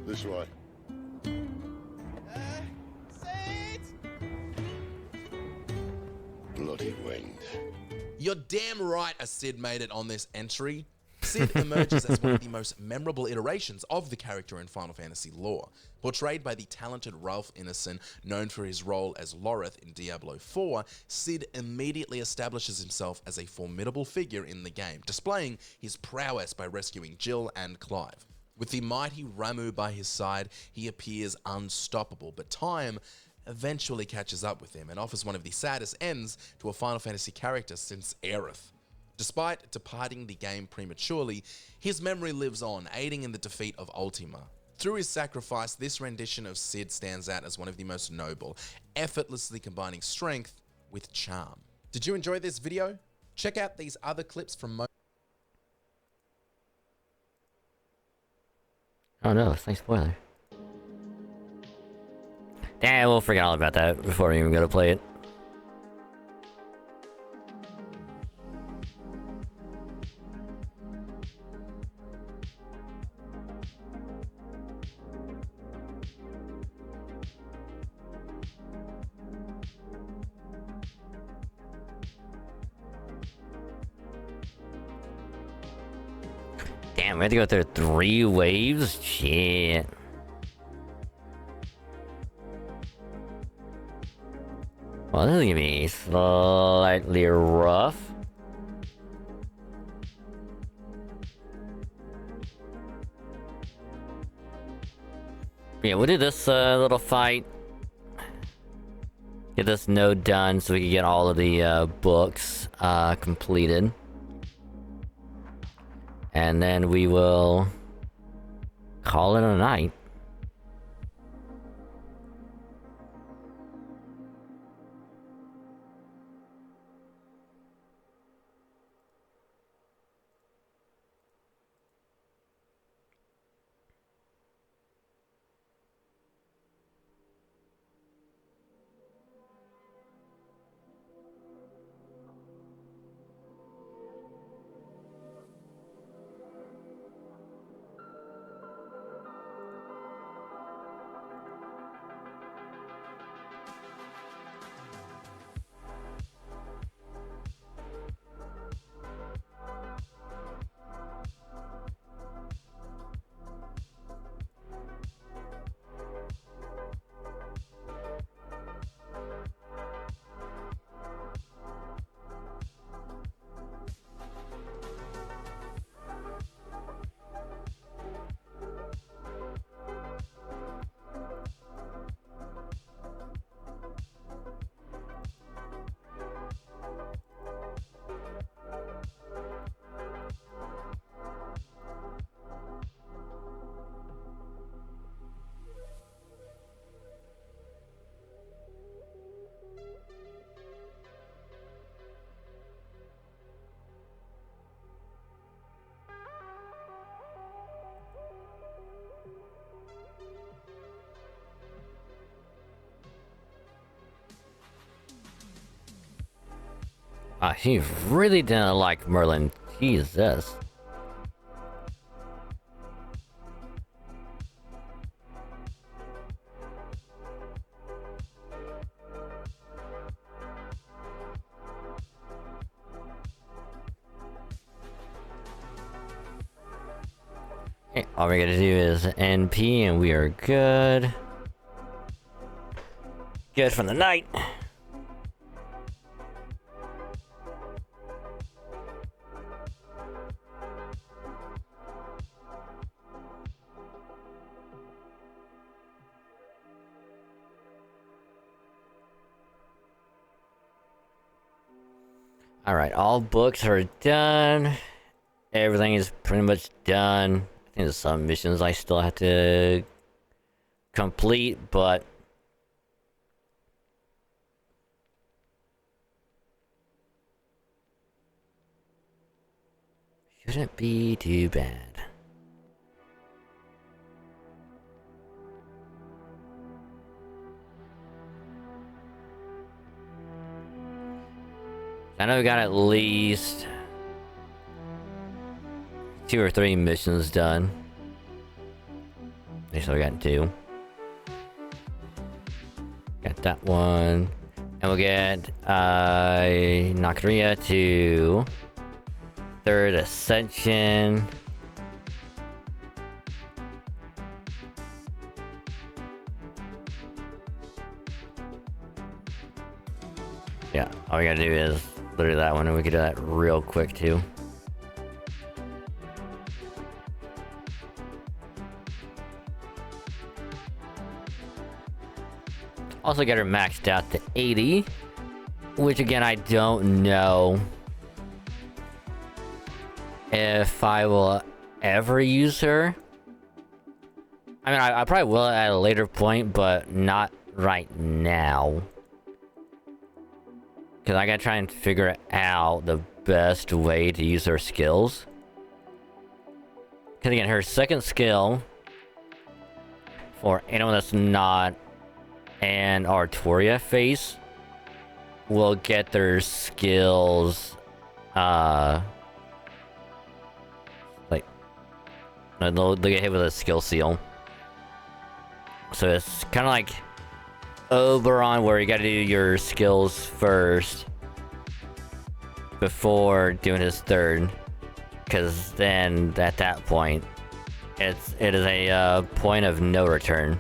This way. Bloody wind. You're damn right a Cid made it on this entry. Cid emerges as one of the most memorable iterations of the character in Final Fantasy lore. Portrayed by the talented Ralph Ineson, known for his role as Lorith in Diablo 4, Cid immediately establishes himself as a formidable figure in the game, displaying his prowess by rescuing Jill and Clive. With the mighty Ramuh by his side, he appears unstoppable, but time eventually catches up with him and offers one of the saddest ends to a Final Fantasy character since Aerith. Despite departing the game prematurely, his memory lives on, aiding in the defeat of Ultima. Through his sacrifice, this rendition of Cid stands out as one of the most noble, effortlessly combining strength with charm. Did you enjoy this video? Check out these other clips from Oh no, it's a nice spoiler. Damn, we'll forget all about that before we even go to play it. Damn, we have to go through 3 waves? Shit. Well, this is gonna be slightly rough. Yeah, we'll do this little fight. Get this node done so we can get all of the books completed. And then we will call it a night. He really didn't like Merlin. Jesus. Okay, all we gotta do is NP and we are good. Good for the night. Alright, all books are done. Everything is pretty much done. I think there's some missions I still have to complete, but shouldn't be too bad. I know we got at least 2 or 3 missions done. Actually, we got 2. Got that one. And we'll get Nakaria to 3rd Ascension. Yeah, all we gotta do is literally that one, and we can do that real quick too. Also get her maxed out to 80, which again I don't know if I will ever use her. I mean, I probably will at a later point, but not right now. Because I gotta try and figure out the best way to use her skills. Because again, her second skill, for anyone that's not an Artoria face, will get their skills, like, they'll get hit with a skill seal. So it's kind of like Oberon, where you gotta do your skills first before doing his third, because then at that point it is a point of no return.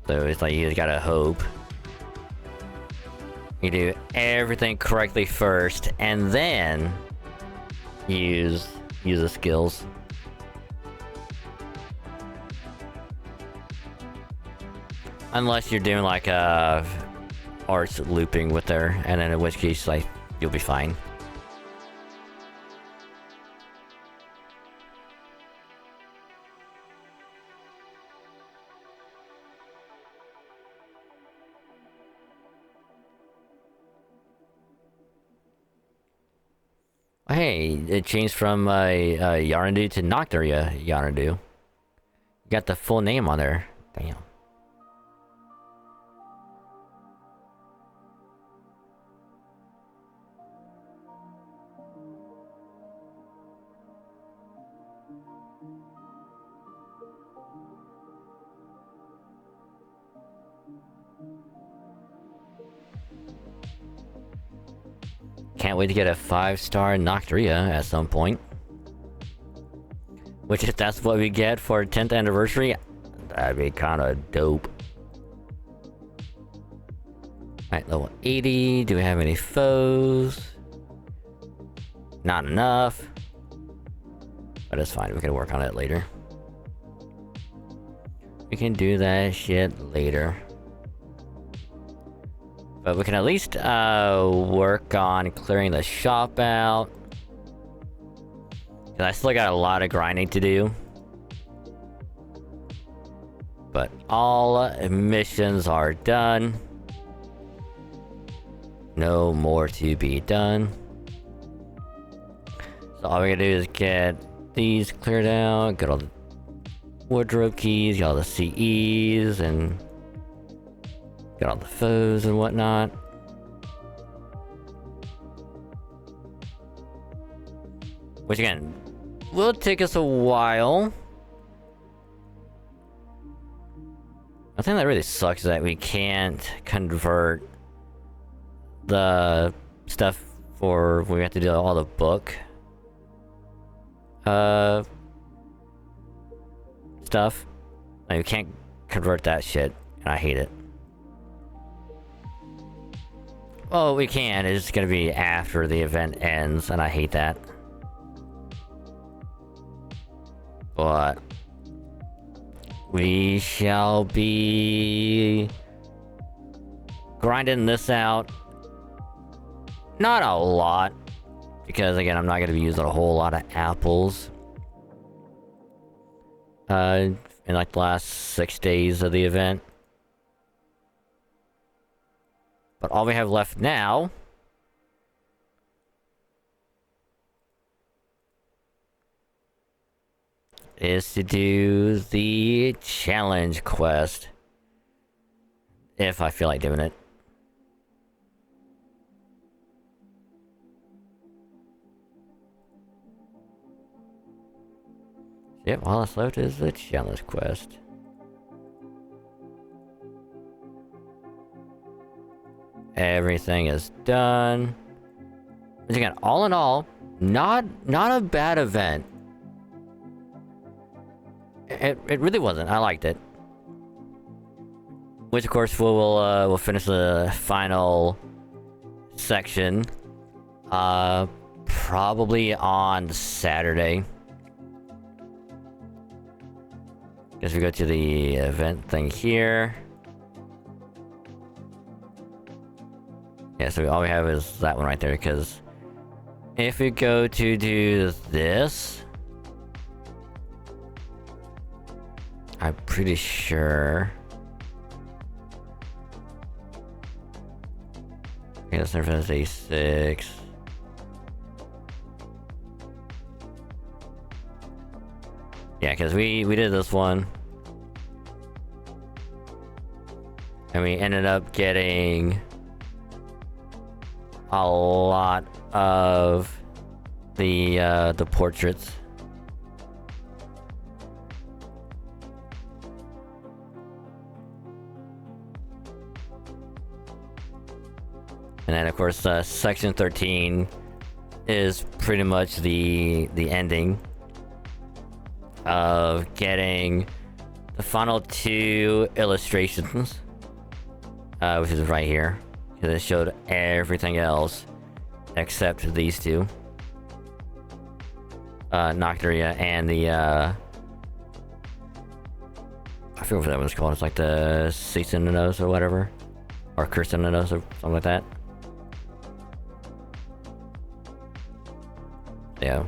So it's like you just gotta hope. You do everything correctly first, and then use the skills. Unless you're doing like arts looping with her, and then in which case like you'll be fine. Hey, it changed from Yarnadu to Nocturia Yarnadu. You got the full name on there. Damn. Can't wait to get a 5-star Nocturia at some point. Which, if that's what we get for 10th anniversary, that'd be kinda dope. Alright, level 80. Do we have any foes? Not enough. But it's fine, we can work on it later. We can do that shit later. But we can at least work on clearing the shop out. Cause I still got a lot of grinding to do. But all missions are done. No more to be done. So all we gotta do is get these cleared out, get all the wardrobe keys, get all the CEs, and get all the foes and whatnot. Which again, will take us a while. The thing that really sucks is that we can't convert the stuff for when we have to do all the book stuff. Like, we can't convert that shit, and I hate it. Well, we can, it's gonna be after the event ends, and I hate that. But we shall be grinding this out. Not a lot, because again, I'm not gonna be using a whole lot of apples. In like the last 6 days of the event. But all we have left now is to do the challenge quest. If I feel like doing it. Yep, all that's left is the challenge quest. Everything is done. Which again, all in all, not a bad event. It really wasn't. I liked it. Which of course we'll finish the final section probably on Saturday. Guess we go to the event thing here. Yeah, so all we have is that one right there, because if we go to do this, I'm pretty sure. Okay, that's Final Fantasy 6. Yeah, because we did this one. And we ended up getting a lot of the portraits. And then of course section 13 is pretty much the ending of getting the final 2 illustrations, which is right here, because it showed everything else except these 2. Nocturia and the I forget what that one's called. It's like the Seasonanos or whatever, or Cursonanos or something like that. Yeah,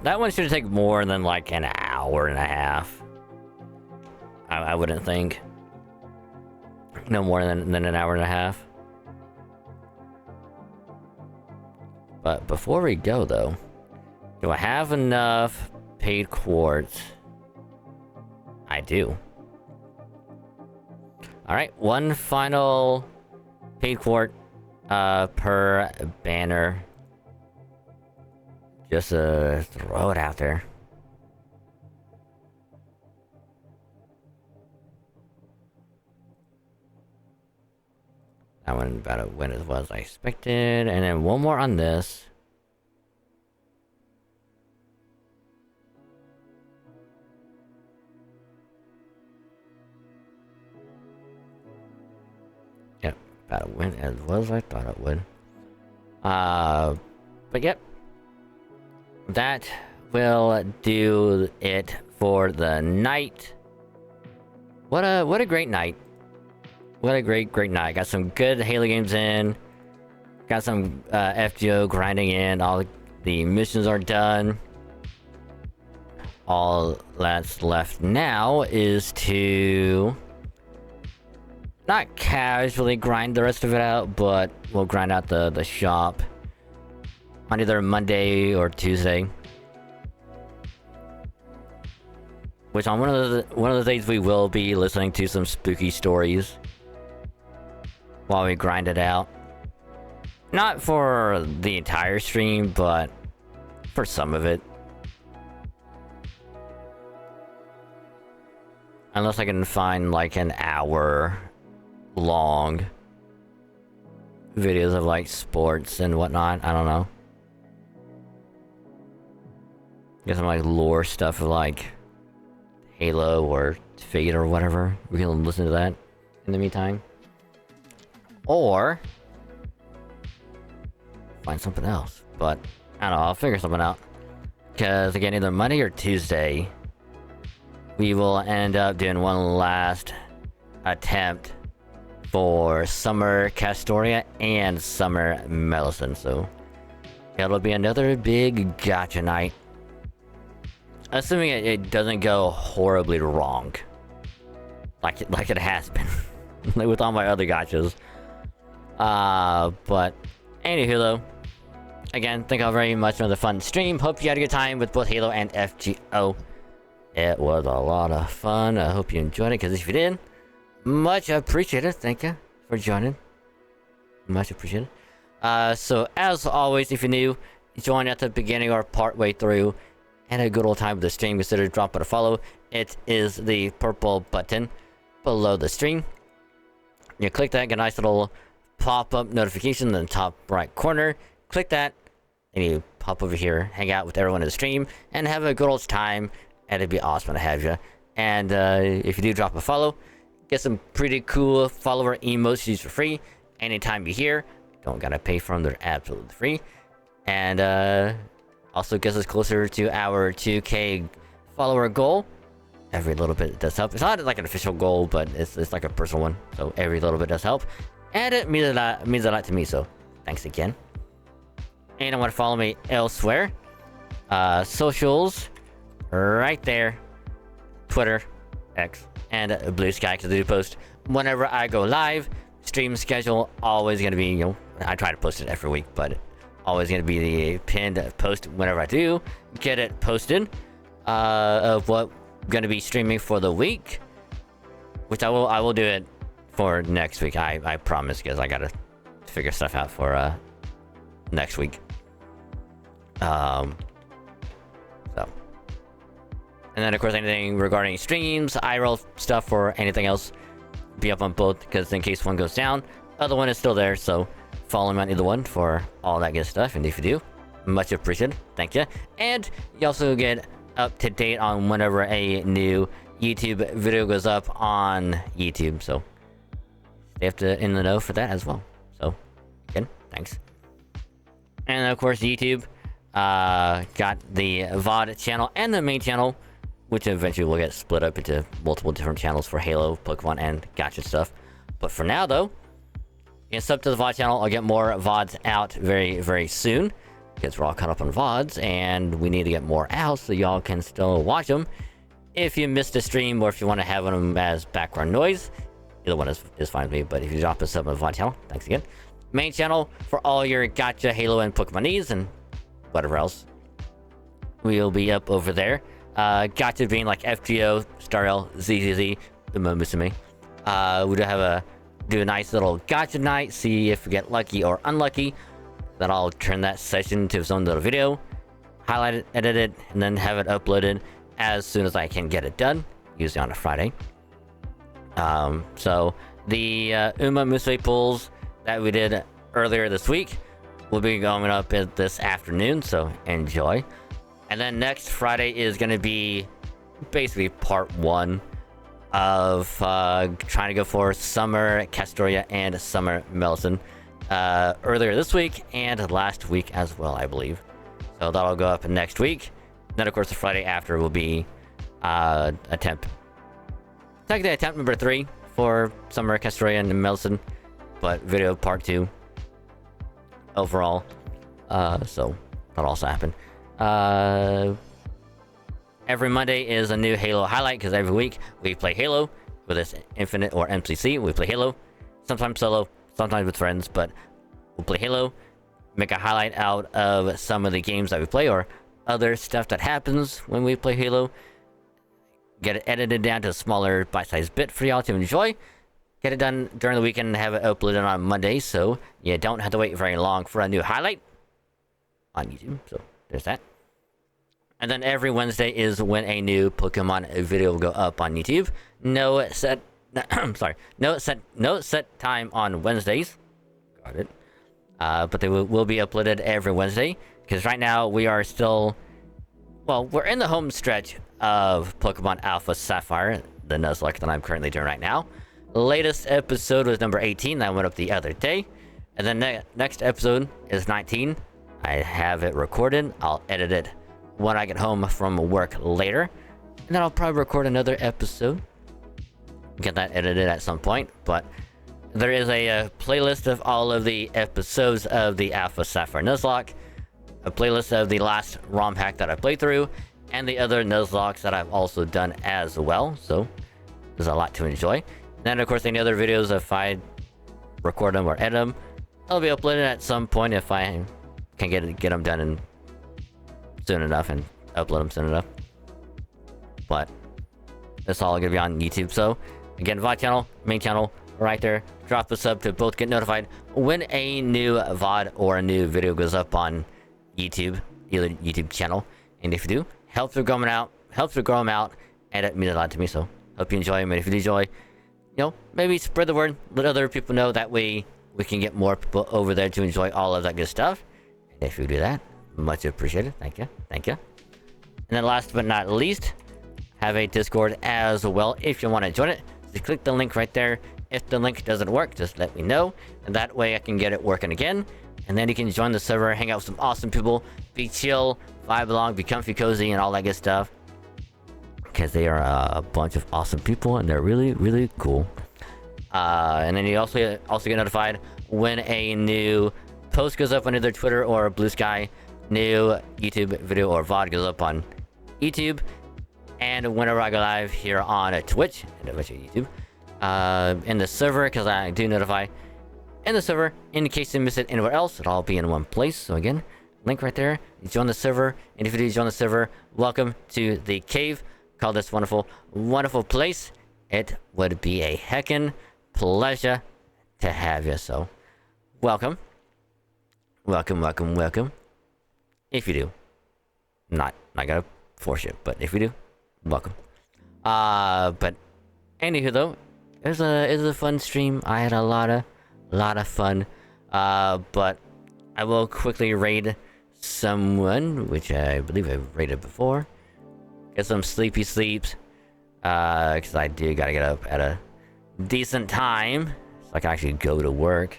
that one should take more than like an hour and a half. I wouldn't think. No more than an hour and a half. But before we go though, do I have enough paid quartz? I do. Alright, 1 final paid quart per banner. Just throw it out there. That one about went as well as I expected, and then 1 more on this. Yep, about went as well as I thought it would. But yep. That will do it for the night. What a great night. What a great night. Got some good Halo games in. Got some FGO grinding in. All the missions are done. All that's left now is to not casually grind the rest of it out, but we'll grind out the shop on either Monday or Tuesday. Which on one of the days we will be listening to some spooky stories while we grind it out. Not for the entire stream, but for some of it. Unless I can find like an hour long videos of like sports and whatnot, I don't know. Get some like lore stuff of like Halo or Fate or whatever. We can listen to that in the meantime. Or find something else. But I don't know, I'll figure something out. Because again, either Monday or Tuesday, we will end up doing one last attempt for Summer Castoria and Summer Melisande. So it'll be another big gacha night. Assuming it doesn't go horribly wrong. Like it has been. Like with all my other gachas. But anywho though, again, thank you all very much for another fun stream. Hope you had a good time with both Halo and FGO. It was a lot of fun. I hope you enjoyed it, because if you did, much appreciated. Thank you for joining. Much appreciated. So as always, if you're new, join at the beginning or part way through and a good old time with the stream, consider dropping a follow. It is the purple button below the stream. You click that, get a nice little pop-up notification in the top right corner. Click that, and you pop over here, hang out with everyone in the stream, and have a good old time, and it'd be awesome to have you. And if you do drop a follow, get some pretty cool follower emotes to use for free anytime you're here. Don't gotta pay for them, they're absolutely free. And also gets us closer to our 2K follower goal. Every little bit does help. It's not like an official goal, but it's like a personal one. So every little bit does help. And it means a lot to me, so thanks again. And I want to follow me elsewhere. Socials, right there. Twitter, X, and Blue Sky, because I do post whenever I go live. Stream schedule always going to be, I try to post it every week, but always going to be the pinned post whenever I do get it posted. Of what I'm going to be streaming for the week. Which I will do it for next week. I promise, because I got to figure stuff out for next week. So. And then, of course, anything regarding streams, IRL stuff, or anything else, be up on both, because in case one goes down, other one is still there, so follow me on either one for all that good stuff. And if you do, much appreciated. Thank you. And you also get up to date on whenever a new YouTube video goes up on YouTube, so they have to in the know for that as well. So again, thanks. And of course, YouTube got the VOD channel and the main channel, which eventually will get split up into multiple different channels for Halo, Pokemon, and gacha stuff. But for now, though, you can sub to the VOD channel. I'll get more VODs out very, very soon, because we're all caught up on VODs, and we need to get more out so y'all can still watch them. If you missed a stream, or if you want to have them as background noise, either one is fine with me. But if you drop a sub on the VOD channel, thanks again. Main channel for all your gacha, Halo, and Pokemon needs, and whatever else. We'll be up over there. Gacha being like FGO, Starl, ZZZ, the moments to me. We do a nice little gacha night, see if we get lucky or unlucky. Then I'll turn that session to its own little video, highlight it, edit it, and then have it uploaded as soon as I can get it done, usually on a Friday. So the Uma Musume pulls that we did earlier this week will be going up this afternoon, so enjoy. And then next Friday is going to be basically part 1 of trying to go for Summer Castoria and Summer Melson earlier this week and last week as well, I believe. So that'll go up next week. Then, of course, the Friday after will be technically attempt number 3 for Summer Castoria and Melson, but video part 2 overall. So that'll also happen. Every Monday is a new Halo highlight, because every week we play Halo, whether it's Infinite or MCC. We play Halo, sometimes solo, sometimes with friends, but we'll play Halo, make a highlight out of some of the games that we play or other stuff that happens when we play Halo. Get it edited down to a smaller bite-sized bit for y'all to enjoy. Get it done during the weekend and have it uploaded on Monday, so you don't have to wait very long for a new highlight on YouTube. So there's that. And then every Wednesday is when a new Pokemon video will go up on YouTube. No set time on Wednesdays. Got it. But they will be uploaded every Wednesday, because right now we are still, well, we're in the home stretch of Pokemon Alpha Sapphire, the Nuzlocke that I'm currently doing right now. The latest episode was number 18 that went up the other day, and then next episode is 19. I have it recorded. I'll edit it when I get home from work later, and then I'll probably record another episode, get that edited at some point. But there is a playlist of all of the episodes of the Alpha Sapphire Nuzlocke, a playlist of the last ROM hack that I played through, and the other Nuzlocks that I've also done as well. So there's a lot to enjoy. And then, of course, any other videos, if I record them or edit them, they'll be uploaded at some point if I can get them done soon enough and upload them soon enough. But that's all gonna be on YouTube. So again, VOD channel, main channel, right there. Drop a sub to both get notified when a new VOD or a new video goes up on YouTube, either YouTube channel. And if you do, helps with growing out, and it means a lot to me. So hope you enjoy them. And if you do enjoy, maybe spread the word, let other people know. That way we can get more people over there to enjoy all of that good stuff. And if you do that, much appreciated. Thank you. And then last but not least, have a Discord as well. If you want to join it, just click the link right there. If the link doesn't work, just let me know, and that way I can get it working again. And then you can join the server, hang out with some awesome people, be chill, vibe along, be comfy, cozy, and all that good stuff, because they are a bunch of awesome people and they're really, really cool. And then you also get notified when a new post goes up on either Twitter or Blue Sky, new YouTube video or VOD goes up on YouTube, and whenever I go live here on Twitch and eventually YouTube, in the server, because I do notify in the server in case you miss it anywhere else. It'll all be in one place. So again, link right there. You join the server, and if you do join the server, welcome to the cave. Call this wonderful, wonderful place. It would be a heckin' pleasure to have you. So welcome. If you do, not gonna force you, but if you do, welcome. But anywho though, it was a fun stream. I had a lot of fun. But I will quickly raid someone, which I believe I've raided before. Get some sleepy sleeps. Because I do gotta get up at a decent time, so I can actually go to work.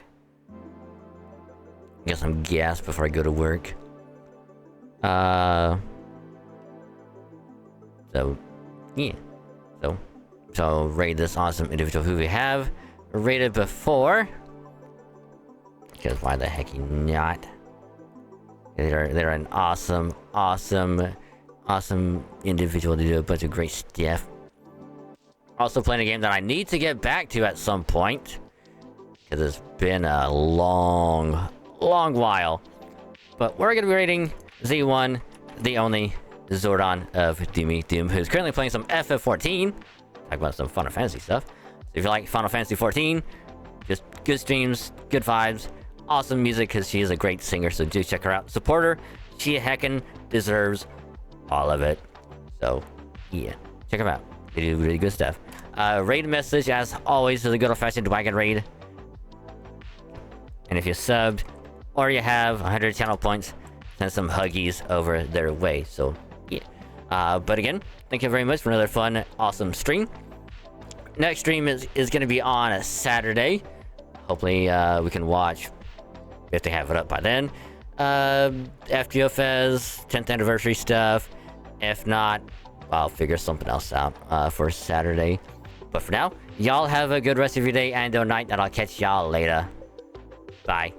Get some gas before I go to work. So, yeah. So rate this awesome individual who we have rated before. Because why the heck not? They're an awesome individual to do a bunch of great stuff. Also playing a game that I need to get back to at some point. Because it's been a long while. But we're going to be rating Z1, the only Zordon of Doomy Doom, who's currently playing some FF14. Talk about some Final Fantasy stuff. So if you like Final Fantasy 14, just good streams, good vibes, awesome music, because she is a great singer, so do check her out. Support her. She heckin' deserves all of it. So, yeah. Check them out. They do really good stuff. Raid message, as always, is a good old-fashioned wagon raid. And if you subbed, or you have 100 channel points, send some huggies over their way. So, yeah. But again, thank you very much for another fun, awesome stream. Next stream is going to be on a Saturday. Hopefully, we can watch, if they have it up by then, FGO Fez, 10th anniversary stuff. If not, I'll figure something else out for Saturday. But for now, y'all have a good rest of your day and night, and I'll catch y'all later. Bye.